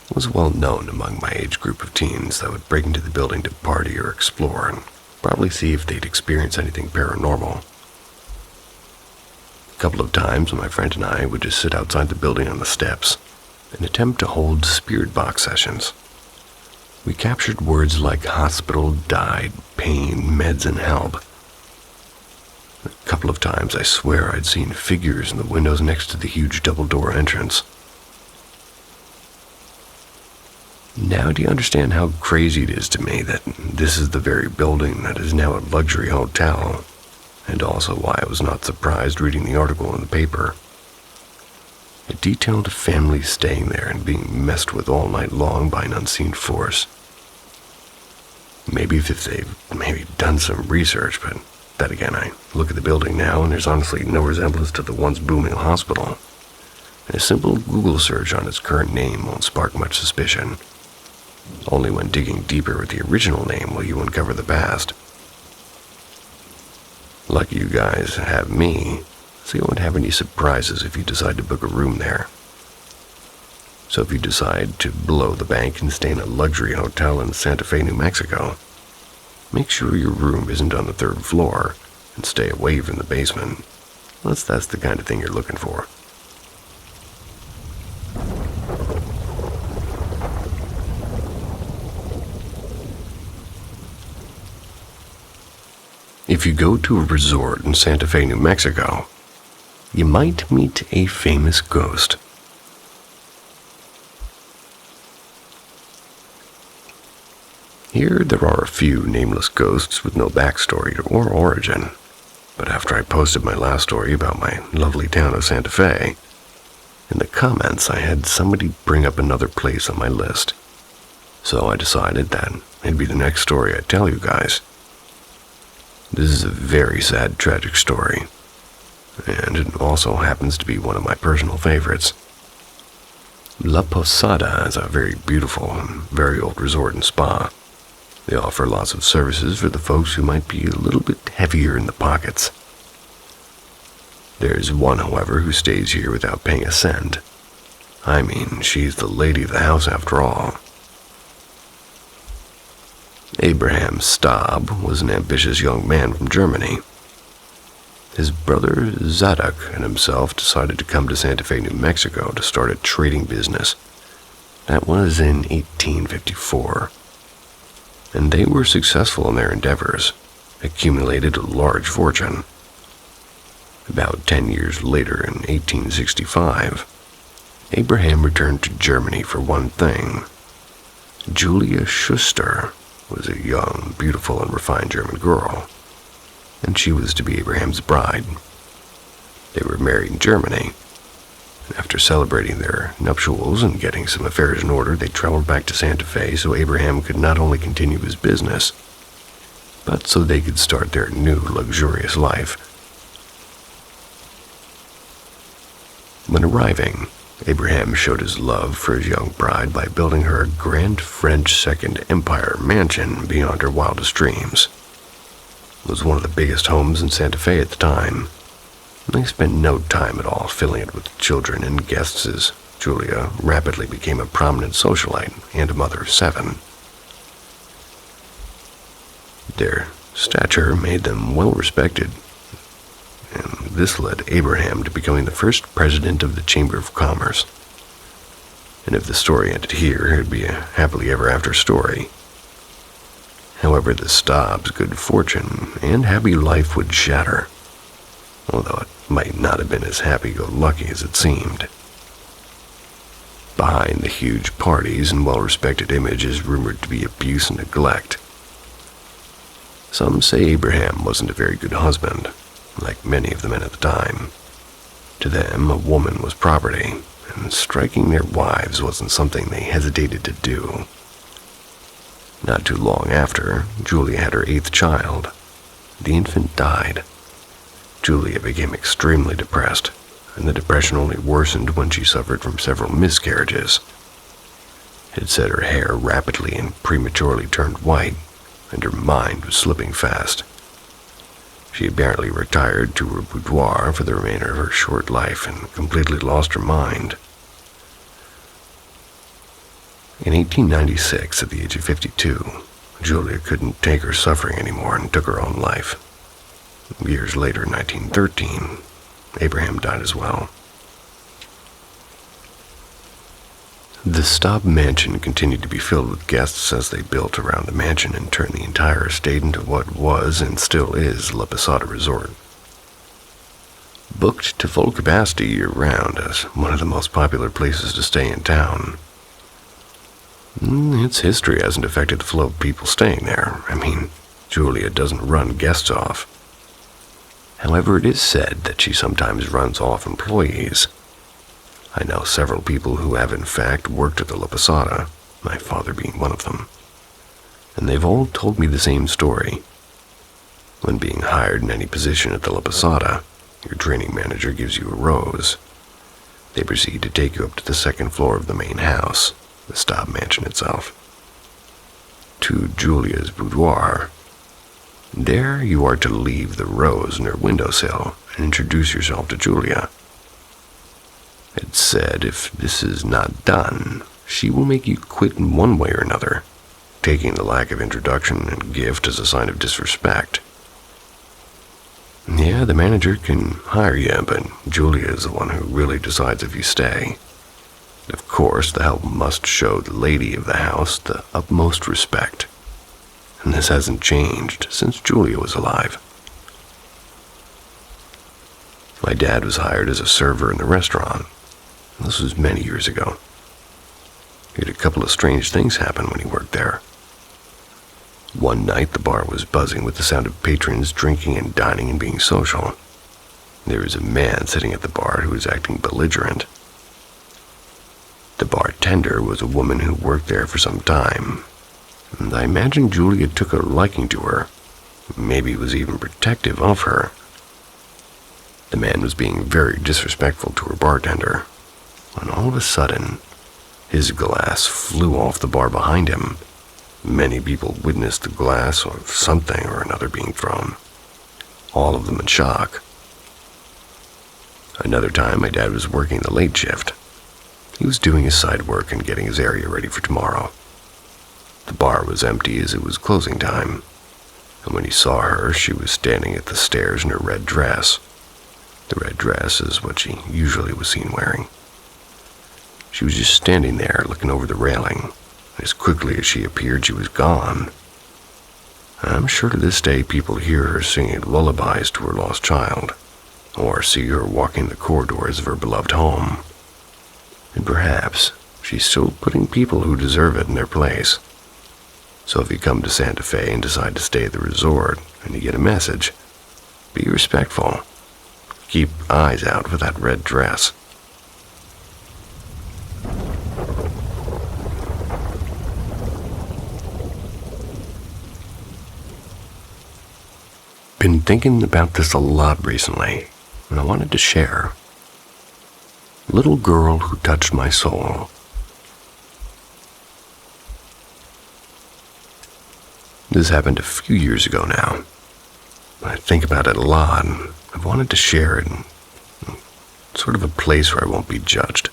It was well known among my age group of teens that would break into the building to party or explore and probably see if they'd experience anything paranormal. A couple of times, my friend and I would just sit outside the building on the steps and attempt to hold spirit box sessions. We captured words like hospital, died, pain, meds, and help. A couple of times, I swear I'd seen figures in the windows next to the huge double-door entrance. Now do you understand how crazy it is to me that this is the very building that is now a luxury hotel, and also why I was not surprised reading the article in the paper? It detailed a family staying there and being messed with all night long by an unseen force. Maybe if they've done some research, but then again, I look at the building now and there's honestly no resemblance to the once booming hospital. And a simple Google search on its current name won't spark much suspicion. Only when digging deeper with the original name will you uncover the past. Lucky you guys have me, so you won't have any surprises if you decide to book a room there. So if you decide to blow the bank and stay in a luxury hotel in Santa Fe, New Mexico, make sure your room isn't on the 3rd floor and stay away from the basement, unless that's the kind of thing you're looking for. If you go to a resort in Santa Fe, New Mexico, you might meet a famous ghost. Here there are a few nameless ghosts with no backstory or origin, but after I posted my last story about my lovely town of Santa Fe, in the comments I had somebody bring up another place on my list, so I decided that it'd be the next story I'd tell you guys. This is a very sad, tragic story, and it also happens to be one of my personal favorites. La Posada is a very beautiful and very old resort and spa. They offer lots of services for the folks who might be a little bit heavier in the pockets. There's one, however, who stays here without paying a cent. I mean, she's the lady of the house after all. Abraham Staub was an ambitious young man from Germany. His brother Zadok and himself decided to come to Santa Fe, New Mexico to start a trading business. That was in 1854. And they were successful in their endeavors, accumulated a large fortune. About 10 years later, in 1865, Abraham returned to Germany for one thing. Julia Schuster was a young, beautiful, and refined German girl, and she was to be Abraham's bride. They were married in Germany, After celebrating their nuptials and getting some affairs in order, they traveled back to Santa Fe so Abraham could not only continue his business, but so they could start their new luxurious life. When arriving, Abraham showed his love for his young bride by building her a grand French Second Empire mansion beyond her wildest dreams. It was one of the biggest homes in Santa Fe at the time. They spent no time at all filling it with children and guests as Julia rapidly became a prominent socialite and a mother of 7. Their stature made them well respected, and this led Abraham to becoming the first president of the Chamber of Commerce. And if the story ended here, it would be a happily ever after story. However, the Staub's good fortune and happy life would shatter, although it might not have been as happy-go-lucky as it seemed. Behind the huge parties and well-respected image is rumored to be abuse and neglect. Some say Abraham wasn't a very good husband, like many of the men at the time. To them, a woman was property, and striking their wives wasn't something they hesitated to do. Not too long after, Julia had her 8th child. The infant died. Julia became extremely depressed, and the depression only worsened when she suffered from several miscarriages. It said her hair rapidly and prematurely turned white, and her mind was slipping fast. She apparently retired to her boudoir for the remainder of her short life and completely lost her mind. In 1896, at the age of 52, Julia couldn't take her suffering anymore and took her own life. Years later, in 1913, Abraham died as well. The Staub mansion continued to be filled with guests as they built around the mansion and turned the entire estate into what was and still is La Posada Resort. Booked to full capacity year-round as one of the most popular places to stay in town. Its history hasn't affected the flow of people staying there. I mean, Julia doesn't run guests off. However, it is said that she sometimes runs off employees. I know several people who have in fact worked at the La Posada, my father being one of them, and they've all told me the same story. When being hired in any position at the La Posada, your training manager gives you a rose. They proceed to take you up to the 2nd floor of the main house, the Staub mansion itself, to Julia's boudoir. There you are to leave the rose in her windowsill and introduce yourself to Julia. It's said if this is not done, she will make you quit in one way or another, taking the lack of introduction and gift as a sign of disrespect. Yeah, the manager can hire you, but Julia is the one who really decides if you stay. Of course, the help must show the lady of the house the utmost respect. And this hasn't changed since Julia was alive. My dad was hired as a server in the restaurant. This was many years ago. He had a couple of strange things happen when he worked there. One night, the bar was buzzing with the sound of patrons drinking and dining and being social. There was a man sitting at the bar who was acting belligerent. The bartender was a woman who worked there for some time, and I imagine Julia took a liking to her, maybe was even protective of her. The man was being very disrespectful to her bartender, when all of a sudden, his glass flew off the bar behind him. Many people witnessed the glass or something or another being thrown, all of them in shock. Another time, my dad was working the late shift. He was doing his side work and getting his area ready for tomorrow. The bar was empty as it was closing time, and when he saw her, she was standing at the stairs in her red dress. The red dress is what she usually was seen wearing. She was just standing there looking over the railing. As quickly as she appeared, she was gone. I'm sure to this day people hear her singing lullabies to her lost child, or see her walking the corridors of her beloved home. And perhaps she's still putting people who deserve it in their place. So if you come to Santa Fe and decide to stay at the resort, and you get a message, be respectful. Keep eyes out for that red dress. been thinking about this a lot recently, and I wanted to share. Little girl who touched my soul. This happened a few years ago now. I think about it a lot, and I've wanted to share it in sort of a place where I won't be judged.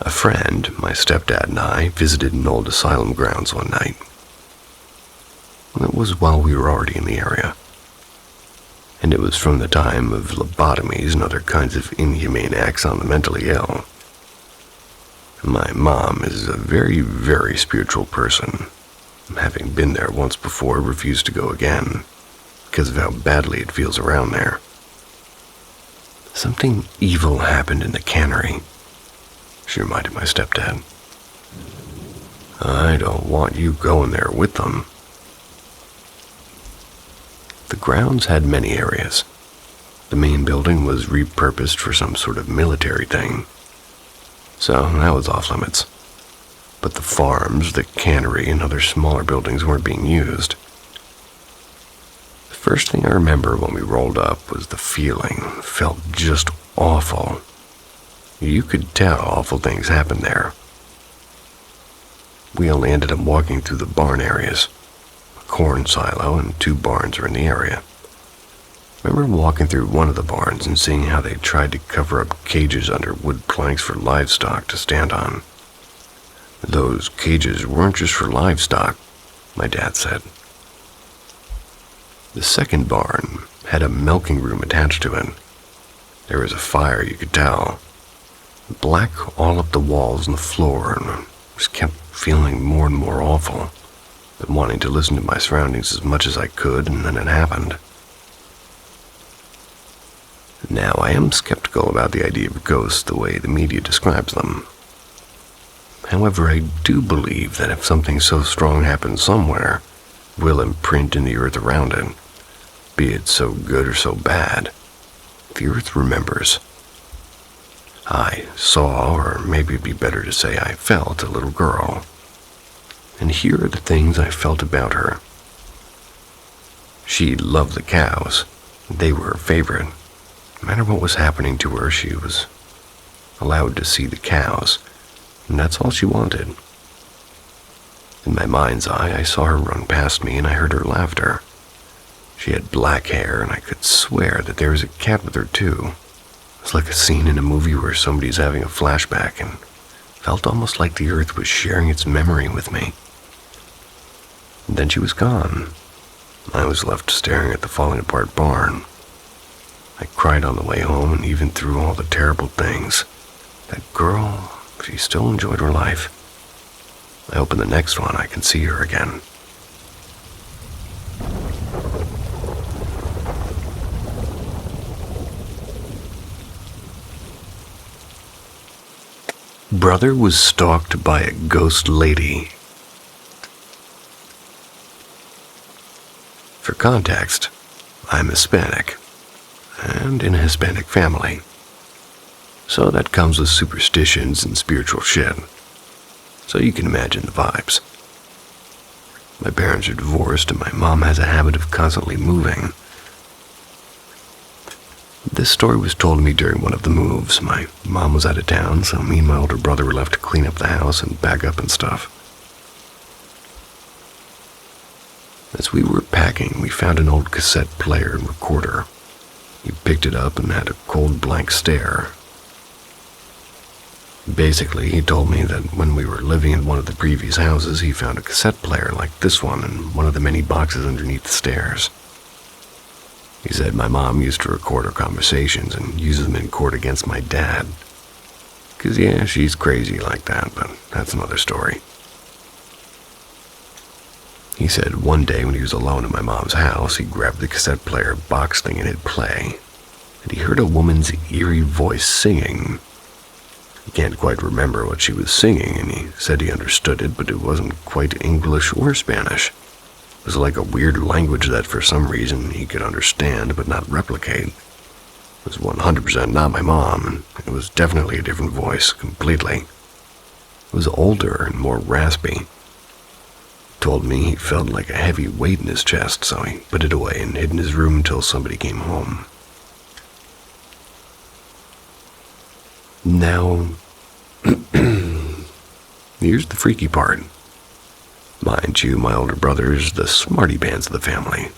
A friend, my stepdad, and I visited an old asylum grounds one night. It was while we were already in the area. And it was from the time of lobotomies and other kinds of inhumane acts on the mentally ill. My mom is a very, very spiritual person. Having been there once before, refused to go again because of how badly it feels around there. Something evil happened in the cannery, she reminded my stepdad. I don't want you going there with them. The grounds had many areas. The main building was repurposed for some sort of military thing, so that was off limits. But the farms, the cannery, and other smaller buildings weren't being used. The first thing I remember when we rolled up was the feeling. It felt just awful. You could tell awful things happened there. We only ended up walking through the barn areas. A corn silo and 2 barns are in the area. I remember walking through one of the barns and seeing how they tried to cover up cages under wood planks for livestock to stand on. Those cages weren't just for livestock, my dad said. The second barn had a milking room attached to it. There was a fire, you could tell. Black all up the walls and the floor, and I just kept feeling more and more awful, but wanting to listen to my surroundings as much as I could, and then it happened. Now, I am skeptical about the idea of ghosts the way the media describes them. However, I do believe that if something so strong happens somewhere, it will imprint in the earth around it. Be it so good or so bad, the earth remembers. I saw, or maybe it'd be better to say I felt, a little girl. And here are the things I felt about her. She loved the cows. They were her favorite. No matter what was happening to her, she was allowed to see the cows, and that's all she wanted. In my mind's eye, I saw her run past me and I heard her laughter. She had black hair, and I could swear that there was a cat with her too. It was like a scene in a movie where somebody's having a flashback, and felt almost like the earth was sharing its memory with me. And then she was gone. I was left staring at the falling apart barn. I cried on the way home, and even through all the terrible things, that girl, she still enjoyed her life. I hope in the next one I can see her again. Brother was stalked by a ghost lady. For context, I'm Hispanic, and in a Hispanic family. So that comes with superstitions and spiritual shit. So you can imagine the vibes. My parents are divorced, and my mom has a habit of constantly moving. This story was told to me during one of the moves. My mom was out of town, so me and my older brother were left to clean up the house and back up and stuff. As we were packing, we found an old cassette player and recorder. He picked it up and had a cold blank stare. Basically, he told me that when we were living in one of the previous houses, he found a cassette player like this one in one of the many boxes underneath the stairs. He said my mom used to record her conversations and use them in court against my dad. 'Cause yeah, she's crazy like that, but that's another story. He said one day when he was alone in my mom's house, he grabbed the cassette player box thing and hit play, and he heard a woman's eerie voice singing. He can't quite remember what she was singing, and he said he understood it, but it wasn't quite English or Spanish. It was like a weird language that for some reason he could understand but not replicate. It was 100% not my mom, and it was definitely a different voice, completely. It was older and more raspy. told me he felt like a heavy weight in his chest, so he put it away and hid in his room until somebody came home. Now, here's the freaky part. Mind you, my older brother is the smarty pants of the family.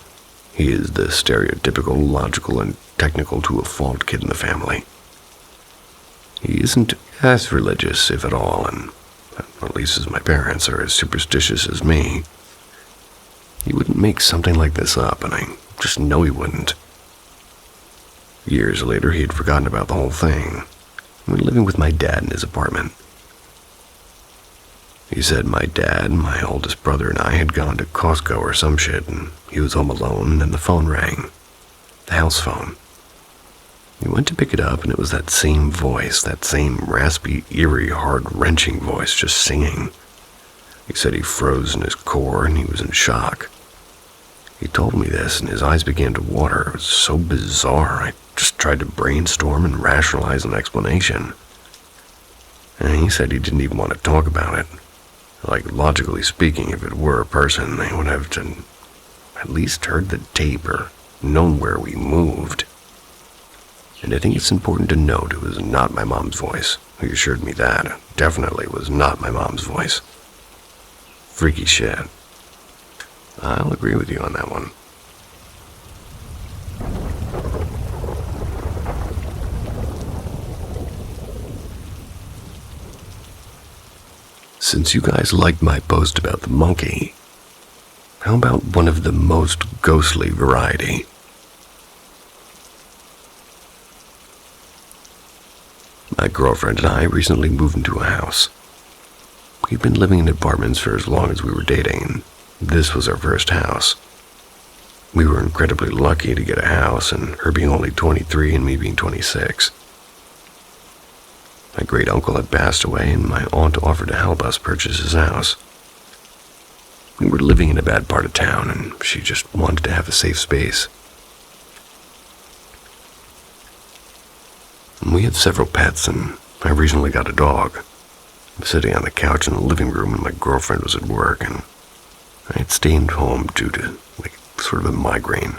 He is the stereotypical, logical, and technical to a fault kid in the family. He isn't as religious, if at all, and at least as my parents are as superstitious as me. He wouldn't make something like this up, and I just know he wouldn't. Years later, he had forgotten about the whole thing, when living with my dad in his apartment. He said my dad, my oldest brother, and I had gone to Costco or some shit, and he was home alone, and then the phone rang. The house phone. He went to pick it up, and it was that same voice, that same raspy, eerie, heart-wrenching voice just singing. He said he froze in his core, and he was in shock. He told me this, and his eyes began to water. It was so bizarre, I just tried to brainstorm and rationalize an explanation. And he said he didn't even want to talk about it. Like, logically speaking, if it were a person, they would have at least heard the tape or known where we moved. And I think it's important to note it was not my mom's voice. He assured me that. It definitely was not my mom's voice. Freaky shit. I'll agree with you on that one. Since you guys liked my post about the monkey, how about one of the most ghostly variety? My girlfriend and I recently moved into a house. We'd been living in apartments for as long as we were dating, and this was our first house. We were incredibly lucky to get a house, and her being only 23 and me being 26. My great uncle had passed away, and my aunt offered to help us purchase his house. We were living in a bad part of town, and she just wanted to have a safe space. We have several pets, and I recently got a dog. I'm sitting on the couch in the living room, and my girlfriend was at work, and I had stayed home due to, sort of a migraine.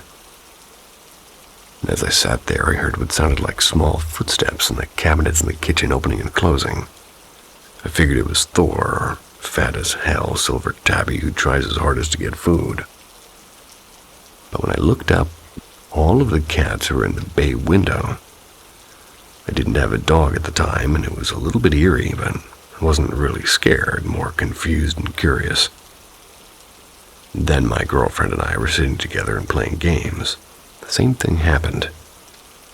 And as I sat there, I heard what sounded like small footsteps in the cabinets in the kitchen opening and closing. I figured it was Thor, or fat as hell Silver Tabby who tries his hardest to get food. But when I looked up, all of the cats were in the bay window. I didn't have a dog at the time, and it was a little bit eerie, but I wasn't really scared, more confused and curious. Then my girlfriend and I were sitting together and playing games. The same thing happened.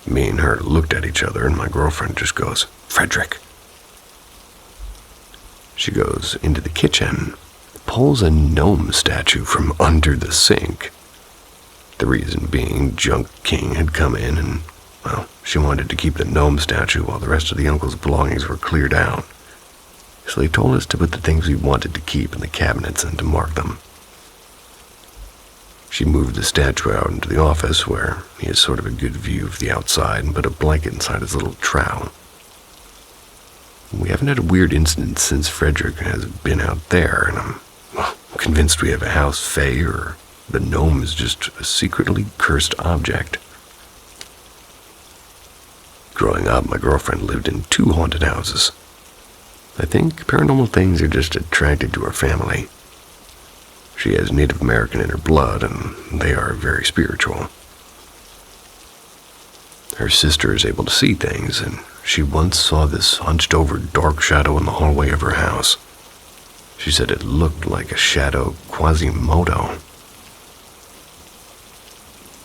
Me and her looked at each other, and my girlfriend just goes, "Frederick." She goes into the kitchen, pulls a gnome statue from under the sink. The reason being, Junk King had come in and, well, she wanted to keep the gnome statue while the rest of the uncle's belongings were cleared out. So they told us to put the things we wanted to keep in the cabinets and to mark them. She moved the statue out into the office where he has sort of a good view of the outside and put a blanket inside his little trowel. We haven't had a weird incident since Frederick has been out there, and I'm convinced we have a house fae or the gnome is just a secretly cursed object. Growing up, my girlfriend lived in 2 haunted houses. I think paranormal things are just attracted to her family. She has Native American in her blood, and they are very spiritual. Her sister is able to see things, and she once saw this hunched-over dark shadow in the hallway of her house. She said it looked like a shadow Quasimodo.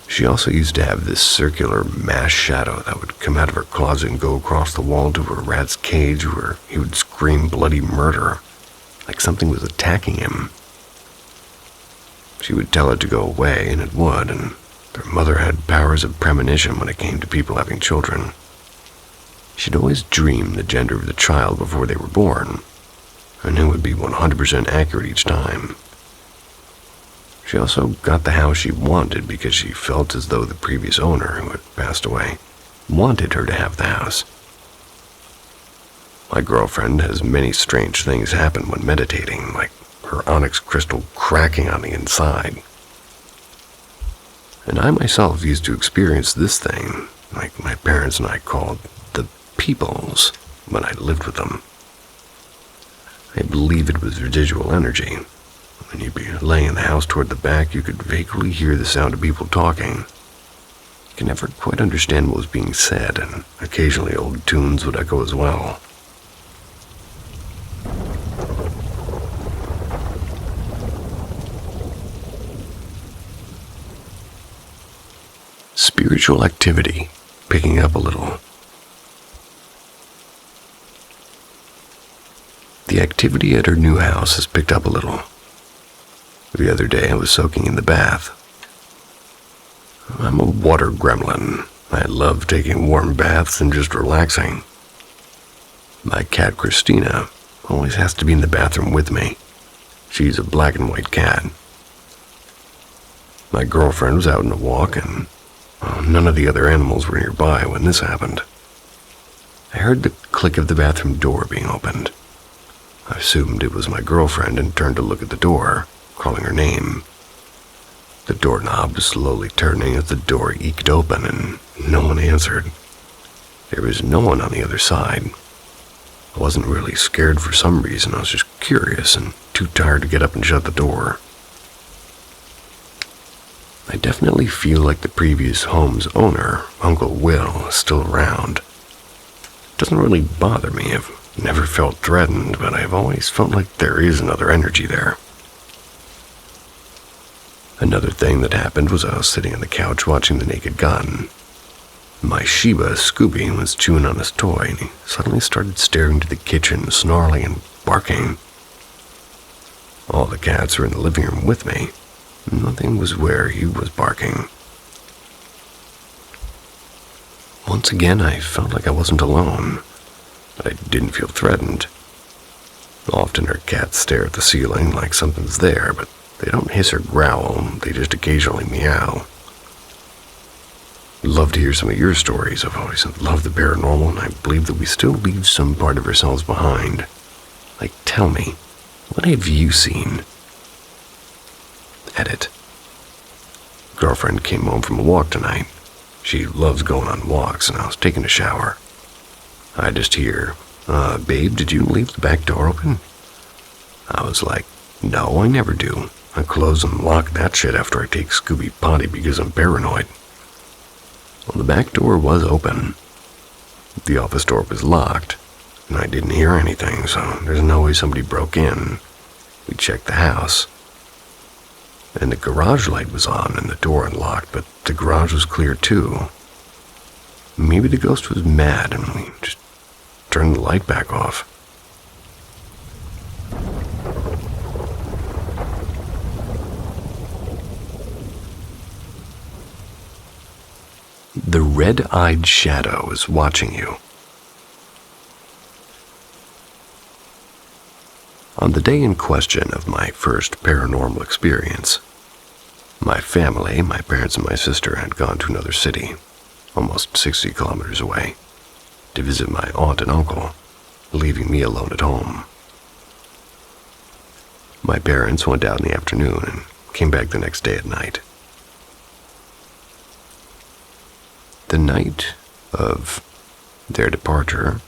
She also used to have this circular mass shadow that would come out of her closet and go across the wall to her rat's cage where he would scream bloody murder, like something was attacking him. She would tell it to go away, and it would, and their mother had powers of premonition when it came to people having children. She'd always dream the gender of the child before they were born, and it would be 100% accurate each time. She also got the house she wanted because she felt as though the previous owner, who had passed away, wanted her to have the house. My girlfriend has many strange things happen when meditating, like her onyx crystal cracking on the inside. And I myself used to experience this thing, like my parents and I called the peoples, when I lived with them. I believe it was residual energy. When you'd be laying in the house toward the back, you could vaguely hear the sound of people talking. You could never quite understand what was being said, and occasionally old tunes would echo as well. Spiritual activity picking up a little. The activity at her new house has picked up a little. The other day I was soaking in the bath. I'm a water gremlin. I love taking warm baths and just relaxing. My cat Christina always has to be in the bathroom with me. She's a black and white cat. My girlfriend was out on a walk and none of the other animals were nearby when this happened. I heard the click of the bathroom door being opened. I assumed it was my girlfriend and turned to look at the door, calling her name. The doorknob was slowly turning as the door eked open and no one answered. There was no one on the other side. I wasn't really scared for some reason. I was just curious and too tired to get up and shut the door. I definitely feel like the previous home's owner, Uncle Will, is still around. It doesn't really bother me. I've never felt threatened, but I've always felt like there is another energy there. Another thing that happened was I was sitting on the couch watching The Naked Gun. My Shiba, Scooby, was chewing on his toy, and he suddenly started staring to the kitchen, snarling and barking. All the cats were in the living room with me. Nothing was where he was barking. Once again, I felt like I wasn't alone, but I didn't feel threatened. Often her cats stare at the ceiling like something's there, but they don't hiss or growl, they just occasionally meow. I'd love to hear some of your stories. I've always loved the paranormal, and I believe that we still leave some part of ourselves behind. Like, tell me, what have you seen? Edit. Girlfriend came home from a walk tonight. She loves going on walks, and I was taking a shower. I just hear, babe, did you leave the back door open? I was like, no, I never do. I close and lock that shit after I take Scooby potty because I'm paranoid. Well, the back door was open. The office door was locked, and I didn't hear anything, so there's no way somebody broke in. We checked the house. And the garage light was on and the door unlocked, but the garage was clear too. Maybe the ghost was mad and we just turned the light back off. The red-eyed shadow is watching you. On the day in question of my first paranormal experience, my family, my parents and my sister, had gone to another city, almost 60 kilometers away, to visit my aunt and uncle, leaving me alone at home. My parents went out in the afternoon and came back the next day at night. The night of their departure,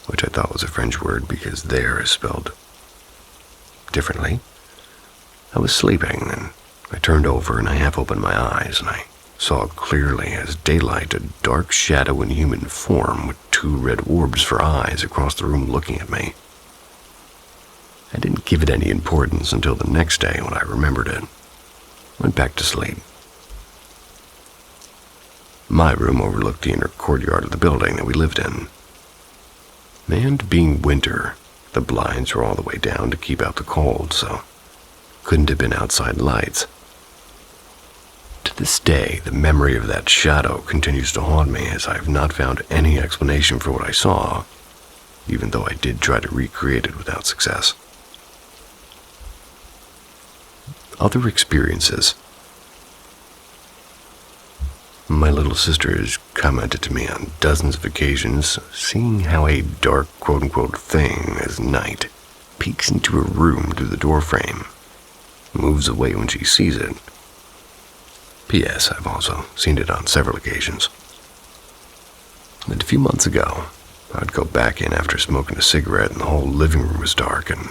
which I thought was a French word because there is spelled differently, I was sleeping and I turned over and I half opened my eyes and I saw clearly as daylight a dark shadow in human form with two red orbs for eyes across the room looking at me. I didn't give it any importance until the next day when I remembered it. Went back to sleep. My room overlooked the inner courtyard of the building that we lived in. And being winter, the blinds were all the way down to keep out the cold, so couldn't have been outside lights. To this day, the memory of that shadow continues to haunt me as I have not found any explanation for what I saw, even though I did try to recreate it without success. Other experiences. My little sister has commented to me on dozens of occasions seeing how a dark quote-unquote thing as night peeks into her room through the doorframe, moves away when she sees it. P.S. I've also seen it on several occasions. And a few months ago, I'd go back in after smoking a cigarette and the whole living room was dark, and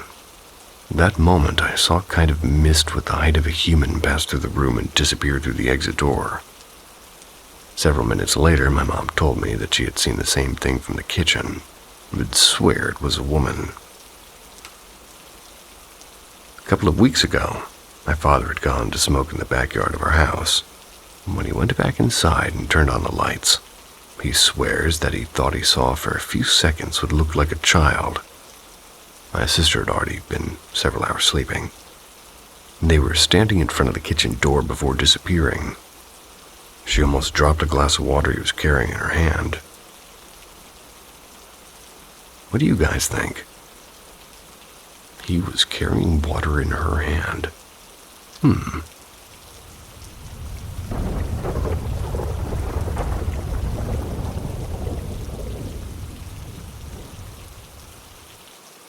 in that moment I saw a kind of mist with the height of a human pass through the room and disappear through the exit door. Several minutes later, my mom told me that she had seen the same thing from the kitchen, and would swear it was a woman. A couple of weeks ago, my father had gone to smoke in the backyard of our house. When he went back inside and turned on the lights, he swears that he thought he saw for a few seconds what looked like a child. My sister had already been several hours sleeping. They were standing in front of the kitchen door before disappearing. She almost dropped a glass of water he was carrying in her hand. What do you guys think? He was carrying water in her hand.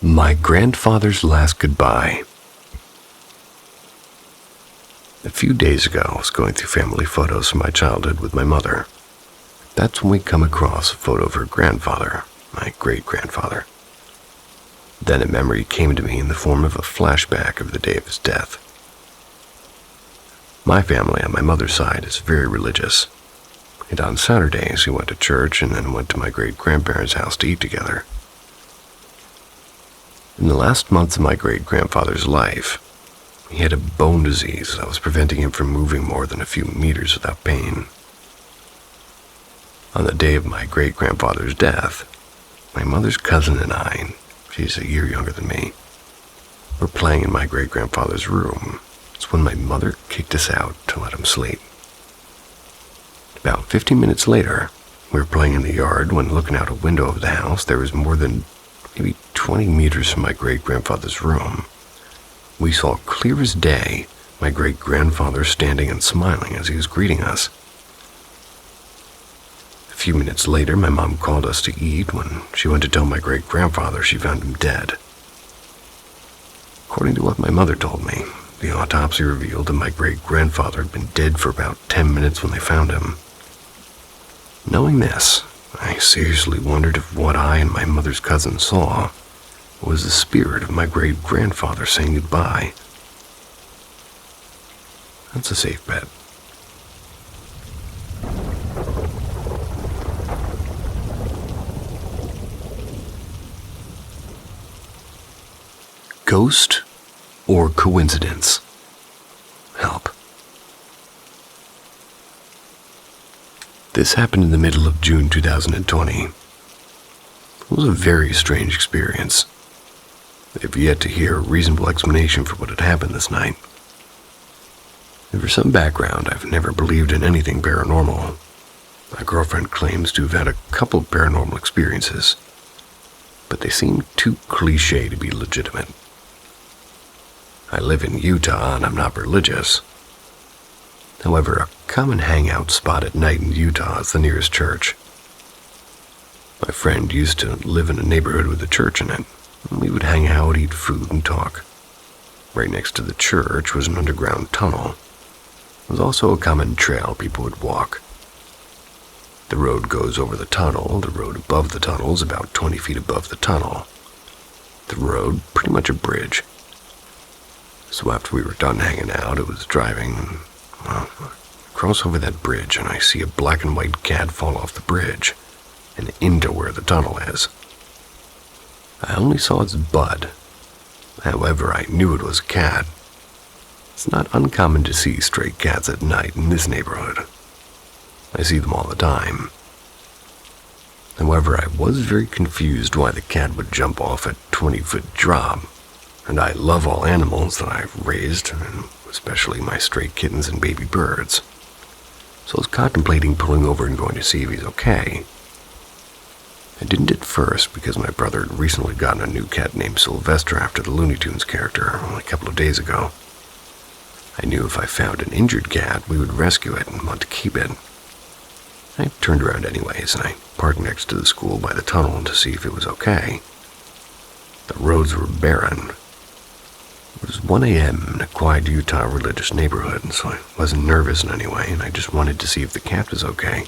My grandfather's last goodbye. A few days ago, I was going through family photos from my childhood with my mother. That's when we come across a photo of her grandfather, my great-grandfather. Then a memory came to me in the form of a flashback of the day of his death. My family on my mother's side is very religious, and on Saturdays we went to church and then went to my great-grandparents' house to eat together. In the last months of my great-grandfather's life, he had a bone disease that was preventing him from moving more than a few meters without pain. On the day of my great-grandfather's death, my mother's cousin and I, she's a year younger than me, were playing in my great-grandfather's room. It's when my mother kicked us out to let him sleep. About 15 minutes later, we were playing in the yard when, looking out a window of the house, there was more than maybe 20 meters from my great-grandfather's room. We saw clear as day my great-grandfather standing and smiling as he was greeting us. A few minutes later, my mom called us to eat. When she went to tell my great-grandfather, she found him dead. According to what my mother told me, the autopsy revealed that my great-grandfather had been dead for about 10 minutes when they found him. Knowing this, I seriously wondered if what I and my mother's cousin saw was the spirit of my great-grandfather saying goodbye. That's a safe bet. Ghost or coincidence? Help. This happened in the middle of June 2020. It was a very strange experience. I've yet to hear a reasonable explanation for what had happened this night. And for some background, I've never believed in anything paranormal. My girlfriend claims to have had a couple of paranormal experiences, but they seem too cliché to be legitimate. I live in Utah and I'm not religious. However, a common hangout spot at night in Utah is the nearest church. My friend used to live in a neighborhood with a church in it, and we would hang out, eat food, and talk. Right next to the church was an underground tunnel. There was also a common trail people would walk. The road goes over the tunnel. The road above the tunnel is about 20 feet above the tunnel. The road, pretty much a bridge. So after we were done hanging out, I was driving, and, well, I cross over that bridge, and I see a black and white cat fall off the bridge and into where the tunnel is. I only saw its butt. However, I knew it was a cat. It's not uncommon to see stray cats at night in this neighborhood. I see them all the time. However, I was very confused why the cat would jump off a 20-foot drop. And I love all animals that I've raised, and especially my stray kittens and baby birds. So I was contemplating pulling over and going to see if he's okay. I didn't at first because my brother had recently gotten a new cat named Sylvester after the Looney Tunes character only a couple of days ago. I knew if I found an injured cat, we would rescue it and want to keep it. I turned around anyways, and I parked next to the school by the tunnel to see if it was okay. The roads were barren. It was 1 a.m. in a quiet Utah religious neighborhood, so I wasn't nervous in any way, and I just wanted to see if the cat was okay.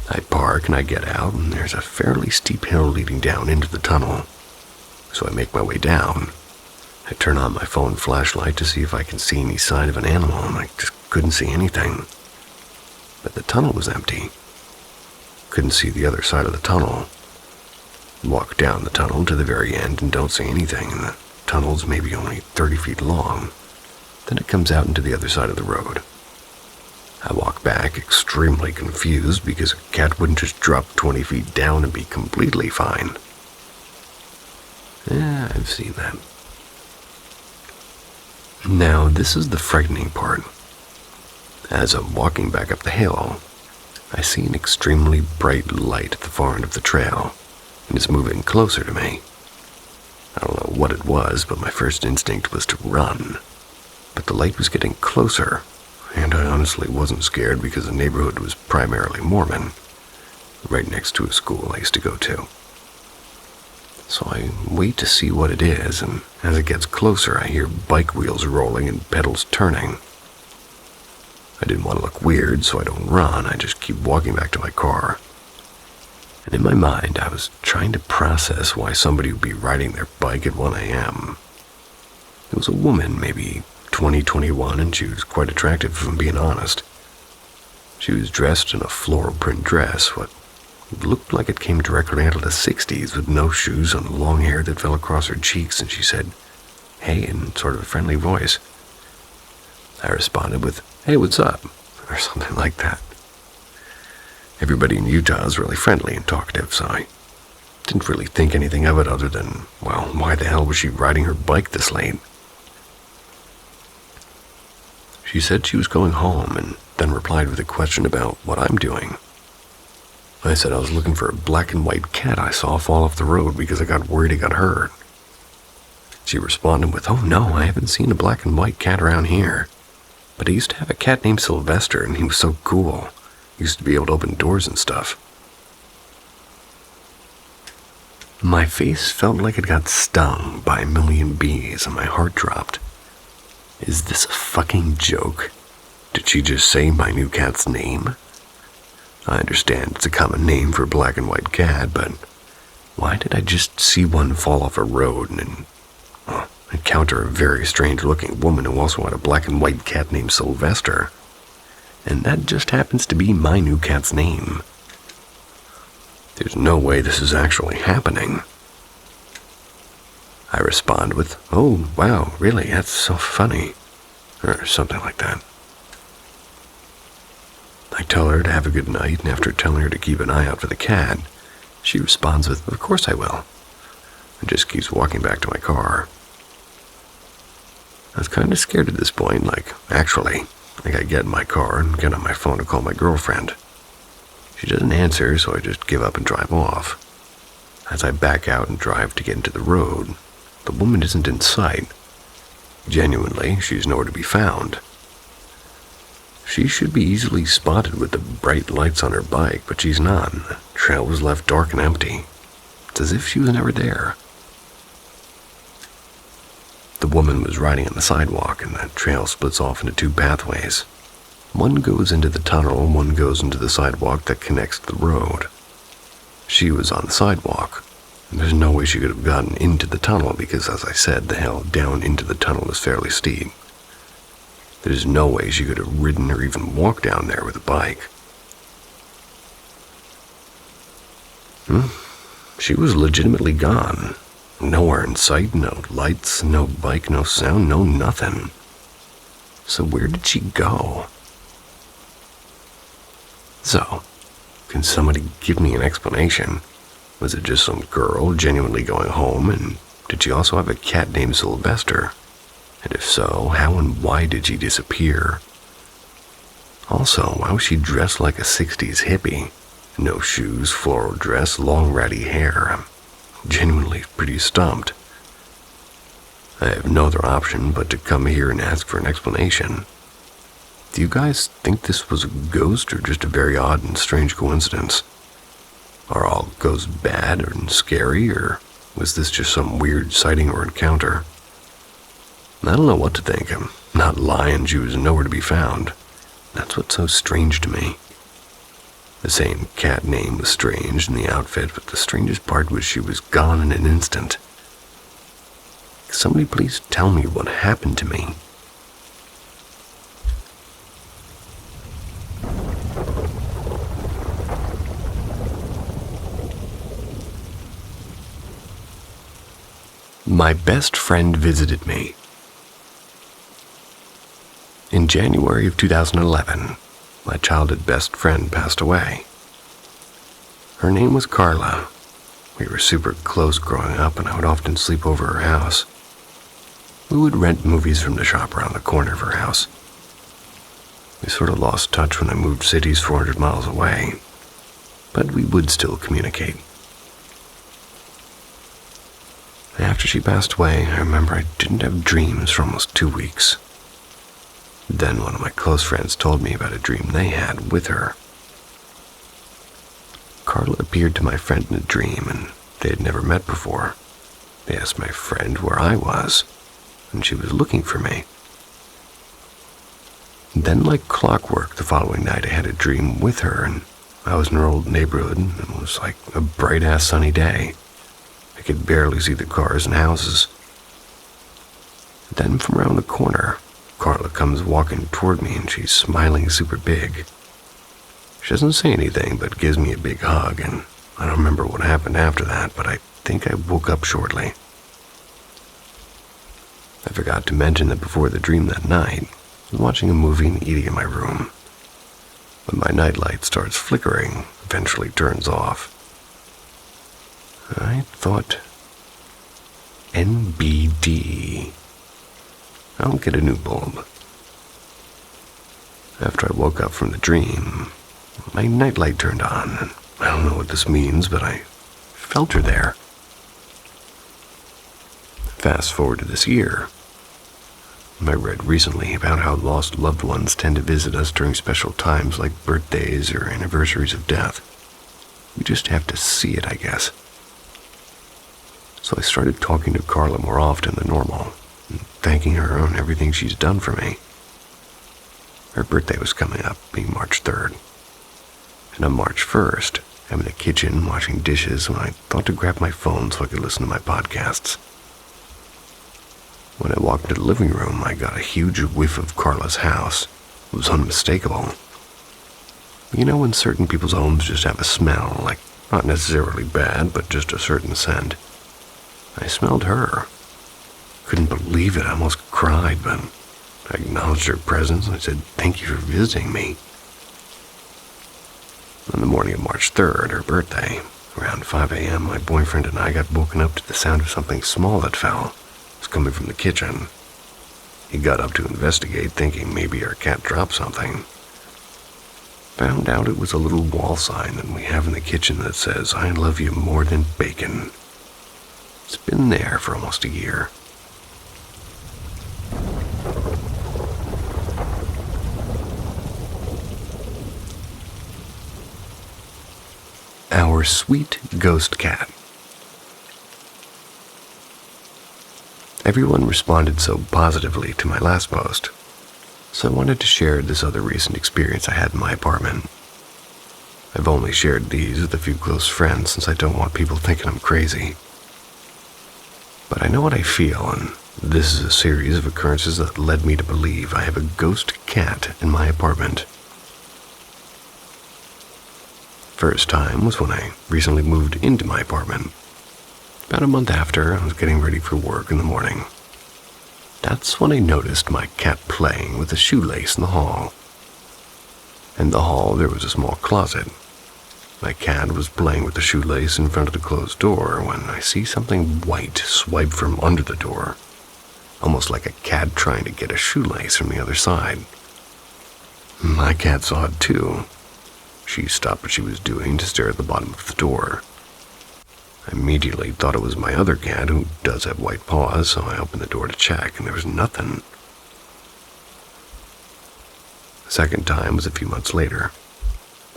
I park and I get out, and there's a fairly steep hill leading down into the tunnel. So I make my way down. I turn on my phone flashlight to see if I can see any sign of an animal, and I just couldn't see anything. But the tunnel was empty. Couldn't see the other side of the tunnel. Walk down the tunnel to the very end and don't see anything, and the tunnel's maybe only 30 feet long. Then it comes out into the other side of the road. I walk back extremely confused because a cat wouldn't just drop 20 feet down and be completely fine. Yeah, I've seen that. Now, this is the frightening part. As I'm walking back up the hill, I see an extremely bright light at the far end of the trail, and it's moving closer to me. I don't know what it was, but my first instinct was to run. But the light was getting closer, and I honestly wasn't scared because the neighborhood was primarily Mormon, right next to a school I used to go to. So I wait to see what it is, and as it gets closer, I hear bike wheels rolling and pedals turning. I didn't want to look weird, so I don't run, I just keep walking back to my car. And in my mind, I was trying to process why somebody would be riding their bike at 1 a.m. It was a woman, maybe 20, 21, and she was quite attractive, if I'm being honest. She was dressed in a floral print dress, what looked like it came directly out of the 60s, with no shoes and long hair that fell across her cheeks, and she said, "Hey," in sort of a friendly voice. I responded with, "Hey, what's up?" or something like that. Everybody in Utah is really friendly and talkative, so I didn't really think anything of it other than, well, why the hell was she riding her bike this late? She said she was going home, and then replied with a question about what I'm doing. I said I was looking for a black and white cat I saw fall off the road because I got worried it got hurt. She responded with, "Oh no, I haven't seen a black and white cat around here. But I used to have a cat named Sylvester, and he was so cool. He used to be able to open doors and stuff." My face felt like it got stung by a million bees, and my heart dropped. Is this a fucking joke? Did she just say my new cat's name? I understand it's a common name for a black and white cat, but why did I just see one fall off a road and encounter a very strange-looking woman who also had a black and white cat named Sylvester? And that just happens to be my new cat's name. There's no way this is actually happening. I respond with, "Oh, wow, really, that's so funny," or something like that. I tell her to have a good night, and after telling her to keep an eye out for the cat, she responds with, "Of course I will," and just keeps walking back to my car. I was kind of scared at this point, actually, I get in my car and get on my phone to call my girlfriend. She doesn't answer, so I just give up and drive off. As I back out and drive to get into the road, the woman isn't in sight. Genuinely, she's nowhere to be found. She should be easily spotted with the bright lights on her bike, but she's not. The trail was left dark and empty. It's as if she was never there. The woman was riding on the sidewalk, and the trail splits off into two pathways. One goes into the tunnel, and one goes into the sidewalk that connects to the road. She was on the sidewalk. There's no way she could have gotten into the tunnel because, as I said, the hill down into the tunnel is fairly steep. There's no way she could have ridden or even walked down there with a bike. She was legitimately gone. Nowhere in sight, no lights, no bike, no sound, no nothing. So where did she go? So, can somebody give me an explanation? Was it just some girl genuinely going home, and did she also have a cat named Sylvester? And if so, how and why did she disappear? Also, why was she dressed like a 60s hippie? No shoes, floral dress, long ratty hair. I'm genuinely pretty stumped. I have no other option but to come here and ask for an explanation. Do you guys think this was a ghost or just a very odd and strange coincidence? Are all ghosts bad and scary, or Was this just some weird sighting or encounter? I don't know what to think. I'm not lying, she was nowhere to be found. That's what's so strange to me. The same cat name was strange and the outfit, but the strangest part was she was gone in an instant. Somebody please tell me what happened to me. My best friend visited me. In January of 2011, my childhood best friend passed away. Her name was Carla. We were super close growing up, and I would often sleep over her house. We would rent movies from the shop around the corner of her house. We sort of lost touch when I moved cities 400 miles away, but we would still communicate. After she passed away, I remember I didn't have dreams for almost 2 weeks. Then one of my close friends told me about a dream they had with her. Carla appeared to my friend in a dream, and they had never met before. They asked my friend where I was, and she was looking for me. Then, like clockwork, the following night I had a dream with her, and I was in her old neighborhood, and it was like a bright-ass sunny day. I could barely see the cars and houses. Then from around the corner, Carla comes walking toward me, and she's smiling super big. She doesn't say anything, but gives me a big hug, and I don't remember what happened after that, but I think I woke up shortly. I forgot to mention that before the dream that night, I was watching a movie and eating in my room. When my nightlight starts flickering, eventually turns off. I thought, NBD. I'll get a new bulb. After I woke up from the dream, my nightlight turned on, and I don't know what this means, but I felt her there. Fast forward to this year. I read recently about how lost loved ones tend to visit us during special times like birthdays or anniversaries of death. We just have to see it, I guess. So I started talking to Carla more often than normal, and thanking her on everything she's done for me. Her birthday was coming up, being March 3rd. And on March 1st, I'm in the kitchen washing dishes when I thought to grab my phone so I could listen to my podcasts. When I walked into the living room, I got a huge whiff of Carla's house. It was unmistakable. You know when certain people's homes just have a smell, like not necessarily bad, but just a certain scent? I smelled her. Couldn't believe it, I almost cried, but I acknowledged her presence and I said, "Thank you for visiting me." On the morning of March 3rd, her birthday, around 5 a.m., my boyfriend and I got woken up to the sound of something small that fell. It was coming from the kitchen. He got up to investigate, thinking maybe our cat dropped something. Found out it was a little wall sign that we have in the kitchen that says, "I love you more than bacon." It's been there for almost a year. Our sweet ghost cat. Everyone responded so positively to my last post, so I wanted to share this other recent experience I had in my apartment. I've only shared these with a few close friends since I don't want people thinking I'm crazy. But I know what I feel, and this is a series of occurrences that led me to believe I have a ghost cat in my apartment. First time was when I recently moved into my apartment. About a month after, I was getting ready for work in the morning. That's when I noticed my cat playing with a shoelace in the hall. In the hall, there was a small closet. My cat was playing with the shoelace in front of the closed door when I see something white swipe from under the door, almost like a cat trying to get a shoelace from the other side. My cat saw it too. She stopped what she was doing to stare at the bottom of the door. I immediately thought it was my other cat, who does have white paws, so I opened the door to check, and there was nothing. The second time was a few months later.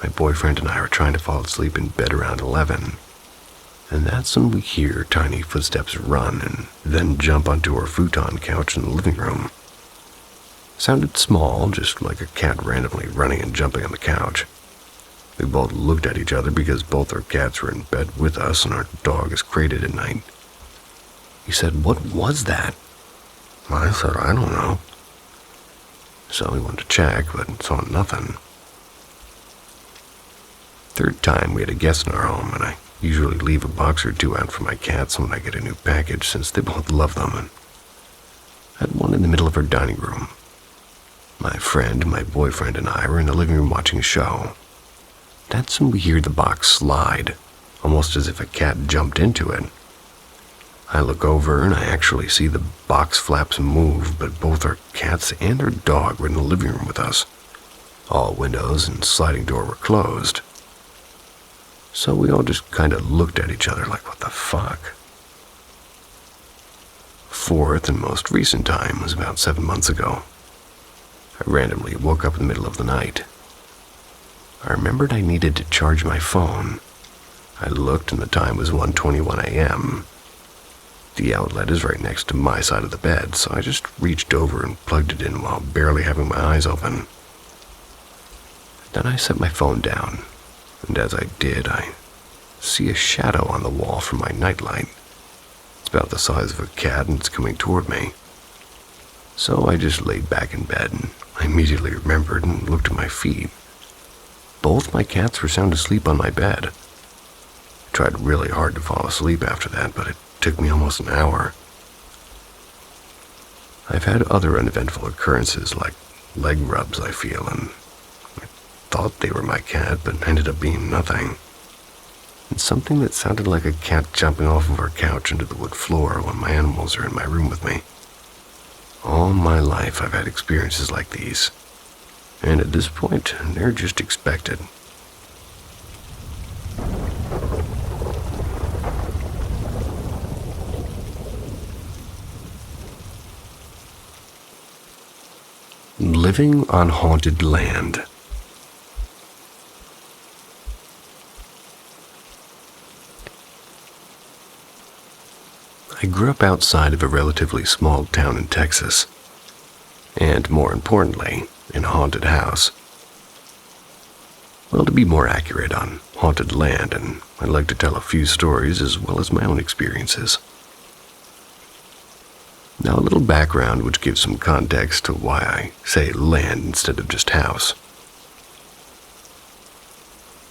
My boyfriend and I were trying to fall asleep in bed around 11. And that's when we hear tiny footsteps run and then jump onto our futon couch in the living room. Sounded small, just like a cat randomly running and jumping on the couch. We both looked at each other because both our cats were in bed with us and our dog is crated at night. He said, "What was that?" I said, "I don't know." So we went to check, but saw nothing. Third time we had a guest in our home, and I usually leave a box or two out for my cats when I get a new package since they both love them, and I had one in the middle of our dining room. My friend, my boyfriend, and I were in the living room watching a show. That's when we hear the box slide, almost as if a cat jumped into it. I look over and I actually see the box flaps move, but both our cats and our dog were in the living room with us. All windows and sliding door were closed. So we all just kind of looked at each other like, what the fuck? Fourth and most recent time was about 7 months ago. I randomly woke up in the middle of the night. I remembered I needed to charge my phone. I looked and the time was 1:21 a.m. The outlet is right next to my side of the bed, so I just reached over and plugged it in while barely having my eyes open. Then I set my phone down, and as I did, I see a shadow on the wall from my nightlight. It's about the size of a cat and it's coming toward me. So I just laid back in bed and I immediately remembered and looked at my feet. Both my cats were sound asleep on my bed. I tried really hard to fall asleep after that, but it took me almost an hour. I've had other uneventful occurrences like leg rubs, I feel, and I thought they were my cat, but ended up being nothing. And something that sounded like a cat jumping off of our couch into the wood floor when my animals are in my room with me. All my life I've had experiences like these. And at this point, they're just expected. Living on haunted land. I grew up outside of a relatively small town in Texas, and more importantly, in a haunted house. Well, to be more accurate, on haunted land, and I'd like to tell a few stories as well as my own experiences. Now, a little background which gives some context to why I say land instead of just house.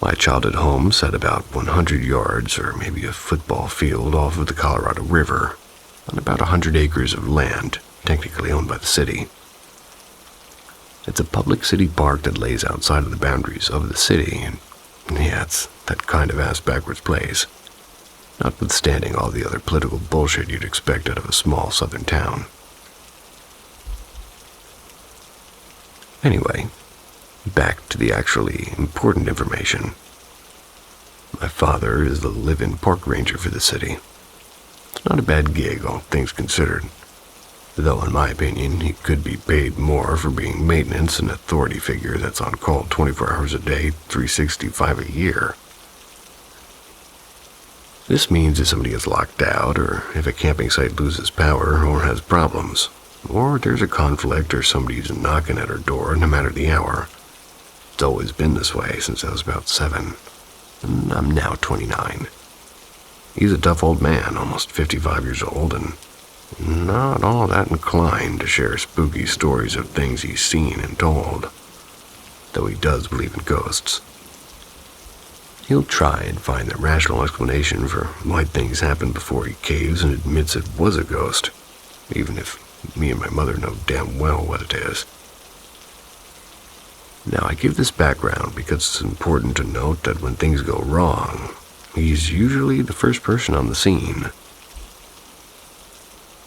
My childhood home sat about 100 yards, or maybe a football field, off of the Colorado River, on about 100 acres of land, technically owned by the city. It's a public city park that lays outside of the boundaries of the city, and yeah, it's that kind of ass-backwards place, notwithstanding all the other political bullshit you'd expect out of a small southern town. Anyway, back to the actually important information. My father is the live-in park ranger for the city. It's not a bad gig, all things considered. Though in my opinion, he could be paid more for being maintenance and authority figure that's on call 24 hours a day, 365 a year. This means if somebody gets locked out, or if a camping site loses power or has problems, or there's a conflict or somebody's knocking at our door no matter the hour. It's always been this way since I was about 7, and I'm now 29. He's a tough old man, almost 55 years old, and not all that inclined to share spooky stories of things he's seen and told, though he does believe in ghosts. He'll try and find a rational explanation for why things happened before he caves and admits it was a ghost, even if me and my mother know damn well what it is. Now, I give this background because it's important to note that when things go wrong, he's usually the first person on the scene.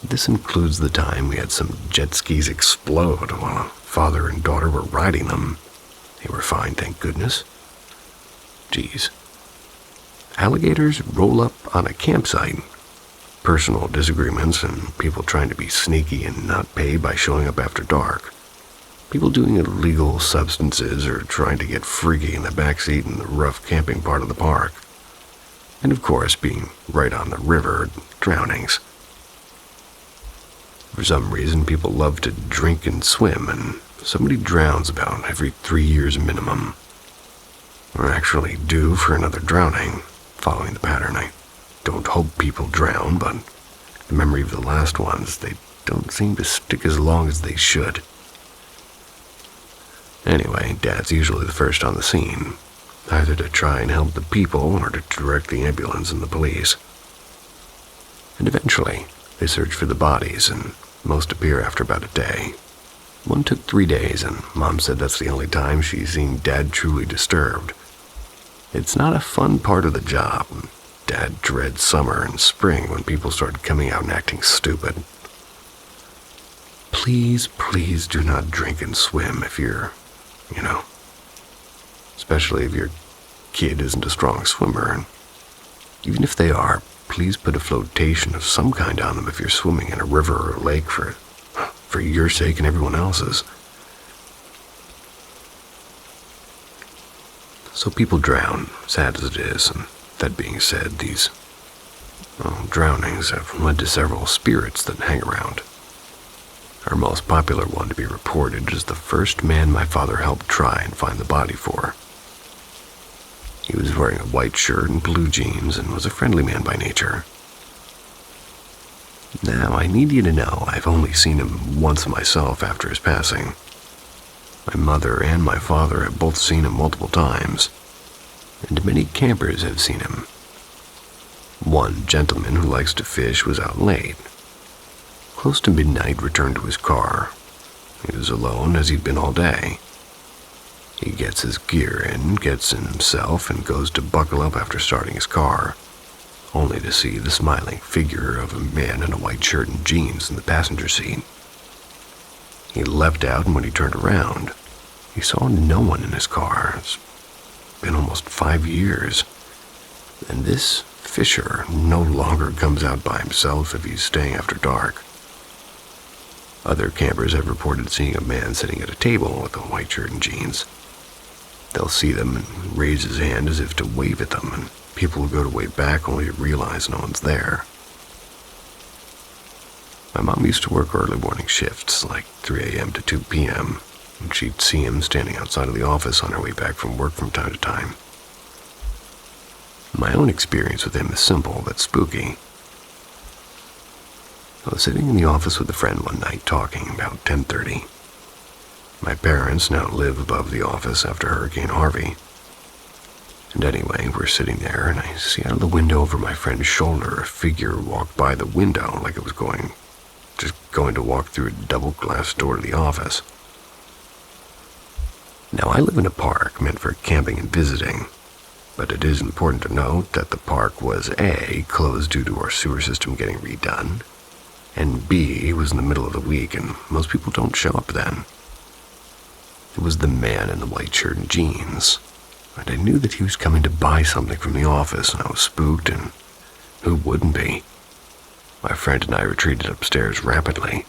This includes the time we had some jet skis explode while father and daughter were riding them. They were fine, thank goodness. Geez. Alligators roll up on a campsite. Personal disagreements and people trying to be sneaky and not pay by showing up after dark. People doing illegal substances or trying to get freaky in the backseat in the rough camping part of the park. And of course, being right on the river, drownings. For some reason, people love to drink and swim, and somebody drowns about every 3 years minimum. Or actually due for another drowning, following the pattern. I don't hope people drown, but the memory of the last ones, they don't seem to stick as long as they should. Anyway, Dad's usually the first on the scene, either to try and help the people or to direct the ambulance and the police. And eventually, they search for the bodies, and most appear after about a day. One took 3 days, and Mom said that's the only time she's seen Dad truly disturbed. It's not a fun part of the job. Dad dreads summer and spring when people start coming out and acting stupid. Please, please do not drink and swim if you're, especially if your kid isn't a strong swimmer. And even if they are, please put a flotation of some kind on them if you're swimming in a river or a lake for your sake and everyone else's. So people drown, sad as it is, and that being said, these drownings have led to several spirits that hang around. Our most popular one to be reported is the first man my father helped try and find the body for. He was wearing a white shirt and blue jeans and was a friendly man by nature. Now, I need you to know I've only seen him once myself after his passing. My mother and my father have both seen him multiple times, and many campers have seen him. One gentleman who likes to fish was out late. Close to midnight, returned to his car. He was alone as he'd been all day. He gets his gear in, gets in himself, and goes to buckle up after starting his car, only to see the smiling figure of a man in a white shirt and jeans in the passenger seat. He leapt out, and when he turned around, he saw no one in his car. It's been almost 5 years, and this fisher no longer comes out by himself if he's staying after dark. Other campers have reported seeing a man sitting at a table with a white shirt and jeans. They'll see them and raise his hand as if to wave at them, and people will go to wave back only to realize no one's there. My mom used to work early morning shifts, like 3 a.m. to 2 p.m., and she'd see him standing outside of the office on her way back from work from time to time. My own experience with him is simple but spooky. I was sitting in the office with a friend one night talking about 10:30. My parents now live above the office after Hurricane Harvey. And anyway, we're sitting there, and I see out of the window over my friend's shoulder a figure walk by the window like it was just going to walk through a double glass door to the office. Now, I live in a park meant for camping and visiting, but it is important to note that the park was A, closed due to our sewer system getting redone, and B, was in the middle of the week and most people don't show up then. It was the man in the white shirt and jeans, and I knew that he was coming to buy something from the office, and I was spooked, and who wouldn't be? My friend and I retreated upstairs rapidly.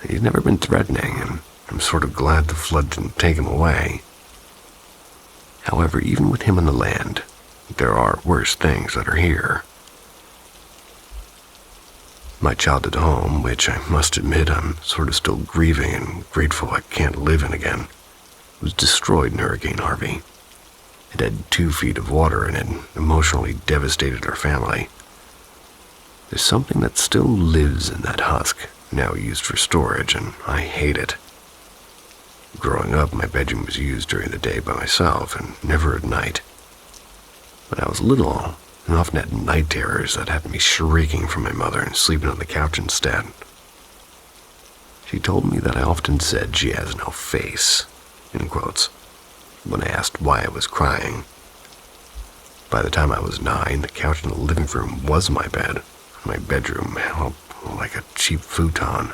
He's never been threatening, and I'm sort of glad the flood didn't take him away. However, even with him on the land, there are worse things that are here. My childhood home, which I must admit I'm sort of still grieving and grateful I can't live in again, was destroyed in Hurricane Harvey. It had 2 feet of water in it and emotionally devastated our family. There's something that still lives in that husk, now used for storage, and I hate it. Growing up, my bedroom was used during the day by myself and never at night. When I was little, I often had night terrors that had me shrieking from my mother and sleeping on the couch instead. She told me that I often said she has no face, in quotes, when I asked why I was crying. By the time I was 9, the couch in the living room was my bed, and my bedroom held like a cheap futon.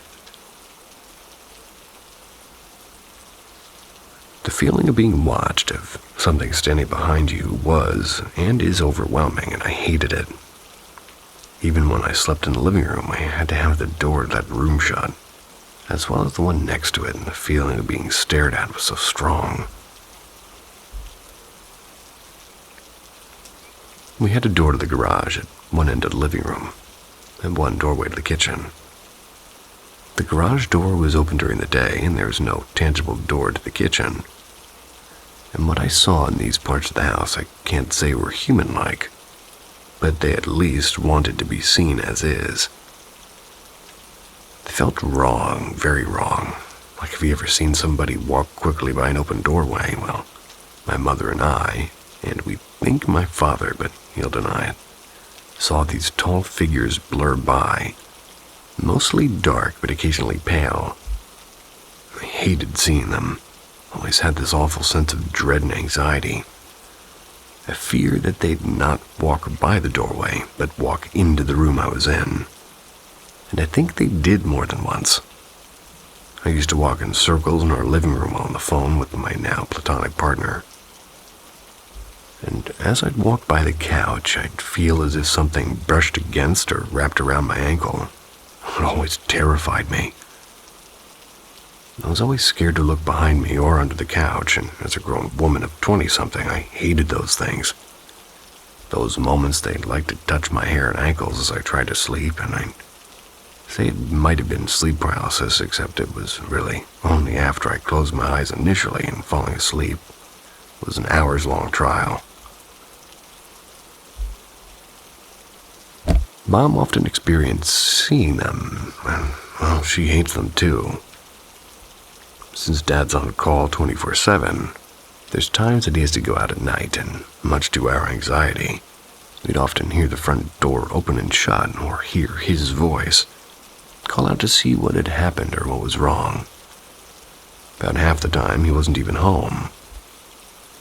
The feeling of being watched, of something standing behind you, was and is overwhelming, and I hated it. Even when I slept in the living room, I had to have the door to that room shut, as well as the one next to it, and the feeling of being stared at was so strong. We had a door to the garage at one end of the living room, and one doorway to the kitchen. The garage door was open during the day, and there was no tangible door to the kitchen. And what I saw in these parts of the house I can't say were human-like, but they at least wanted to be seen as is. They felt wrong, very wrong. Like if you ever seen somebody walk quickly by an open doorway, well, my mother and we think my father, but he'll deny it, saw these tall figures blur by, mostly dark but occasionally pale. I hated seeing them. Always had this awful sense of dread and anxiety. A fear that they'd not walk by the doorway, but walk into the room I was in. And I think they did more than once. I used to walk in circles in our living room on the phone with my now platonic partner. And as I'd walk by the couch, I'd feel as if something brushed against or wrapped around my ankle. It always terrified me. I was always scared to look behind me or under the couch, and as a grown woman of 20-something, I hated those things. Those moments they'd like to touch my hair and ankles as I tried to sleep, and I'd say it might have been sleep paralysis, except it was really only after I closed my eyes initially and falling asleep. It was an hours-long trial. Mom often experienced seeing them, and, well, she hates them too. Since Dad's on call 24/7, there's times that he has to go out at night, and much to our anxiety, we'd often hear the front door open and shut, or hear his voice, call out to see what had happened or what was wrong. About half the time, he wasn't even home.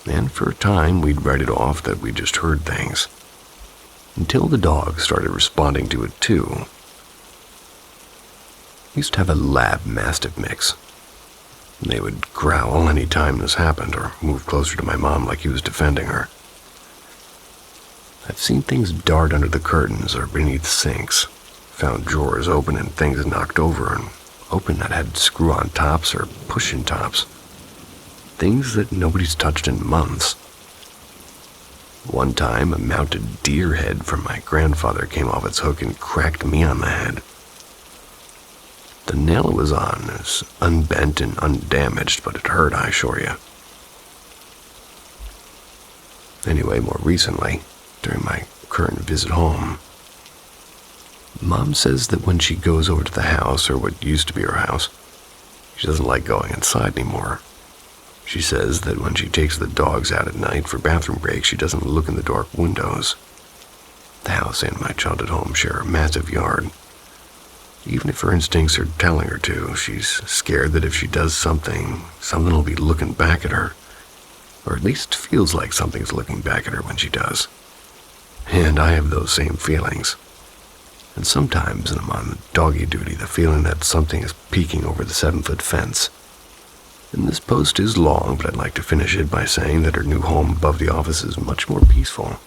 And for a time, we'd write it off that we just heard things. Until the dogs started responding to it too. We used to have a lab mastiff mix. They would growl any time this happened or move closer to my mom like he was defending her. I've seen things dart under the curtains or beneath sinks, found drawers open and things knocked over and open that had screw-on tops or push-in tops. Things that nobody's touched in months. One time, a mounted deer head from my grandfather came off its hook and cracked me on the head. The nail it was on is unbent and undamaged, but it hurt, I assure you. Anyway, more recently, during my current visit home, Mom says that when she goes over to the house, or what used to be her house, she doesn't like going inside anymore. She says that when she takes the dogs out at night for bathroom breaks, she doesn't look in the dark windows. The house and my childhood home share a massive yard. Even if her instincts are telling her to, she's scared that if she does something will be looking back at her. Or at least feels like something's looking back at her when she does. And I have those same feelings. And sometimes when I'm on doggy duty, the feeling that something is peeking over the 7-foot fence. And this post is long, but I'd like to finish it by saying that her new home above the office is much more peaceful.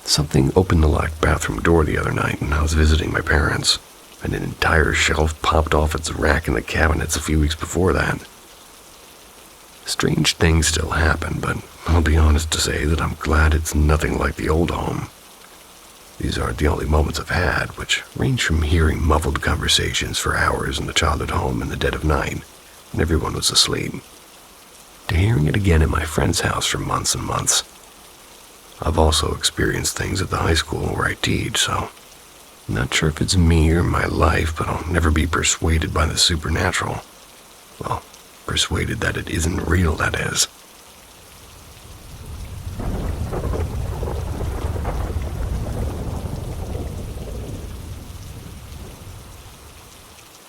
Something opened the locked bathroom door the other night when I was visiting my parents, and an entire shelf popped off its rack in the cabinets a few weeks before that. Strange things still happen, but I'll be honest to say that I'm glad it's nothing like the old home. These aren't the only moments I've had, which range from hearing muffled conversations for hours in the childhood home in the dead of night, when everyone was asleep, to hearing it again at my friend's house for months and months. I've also experienced things at the high school where I teach, so I'm not sure if it's me or my life, but I'll never be persuaded by the supernatural. Well, persuaded that it isn't real, that is.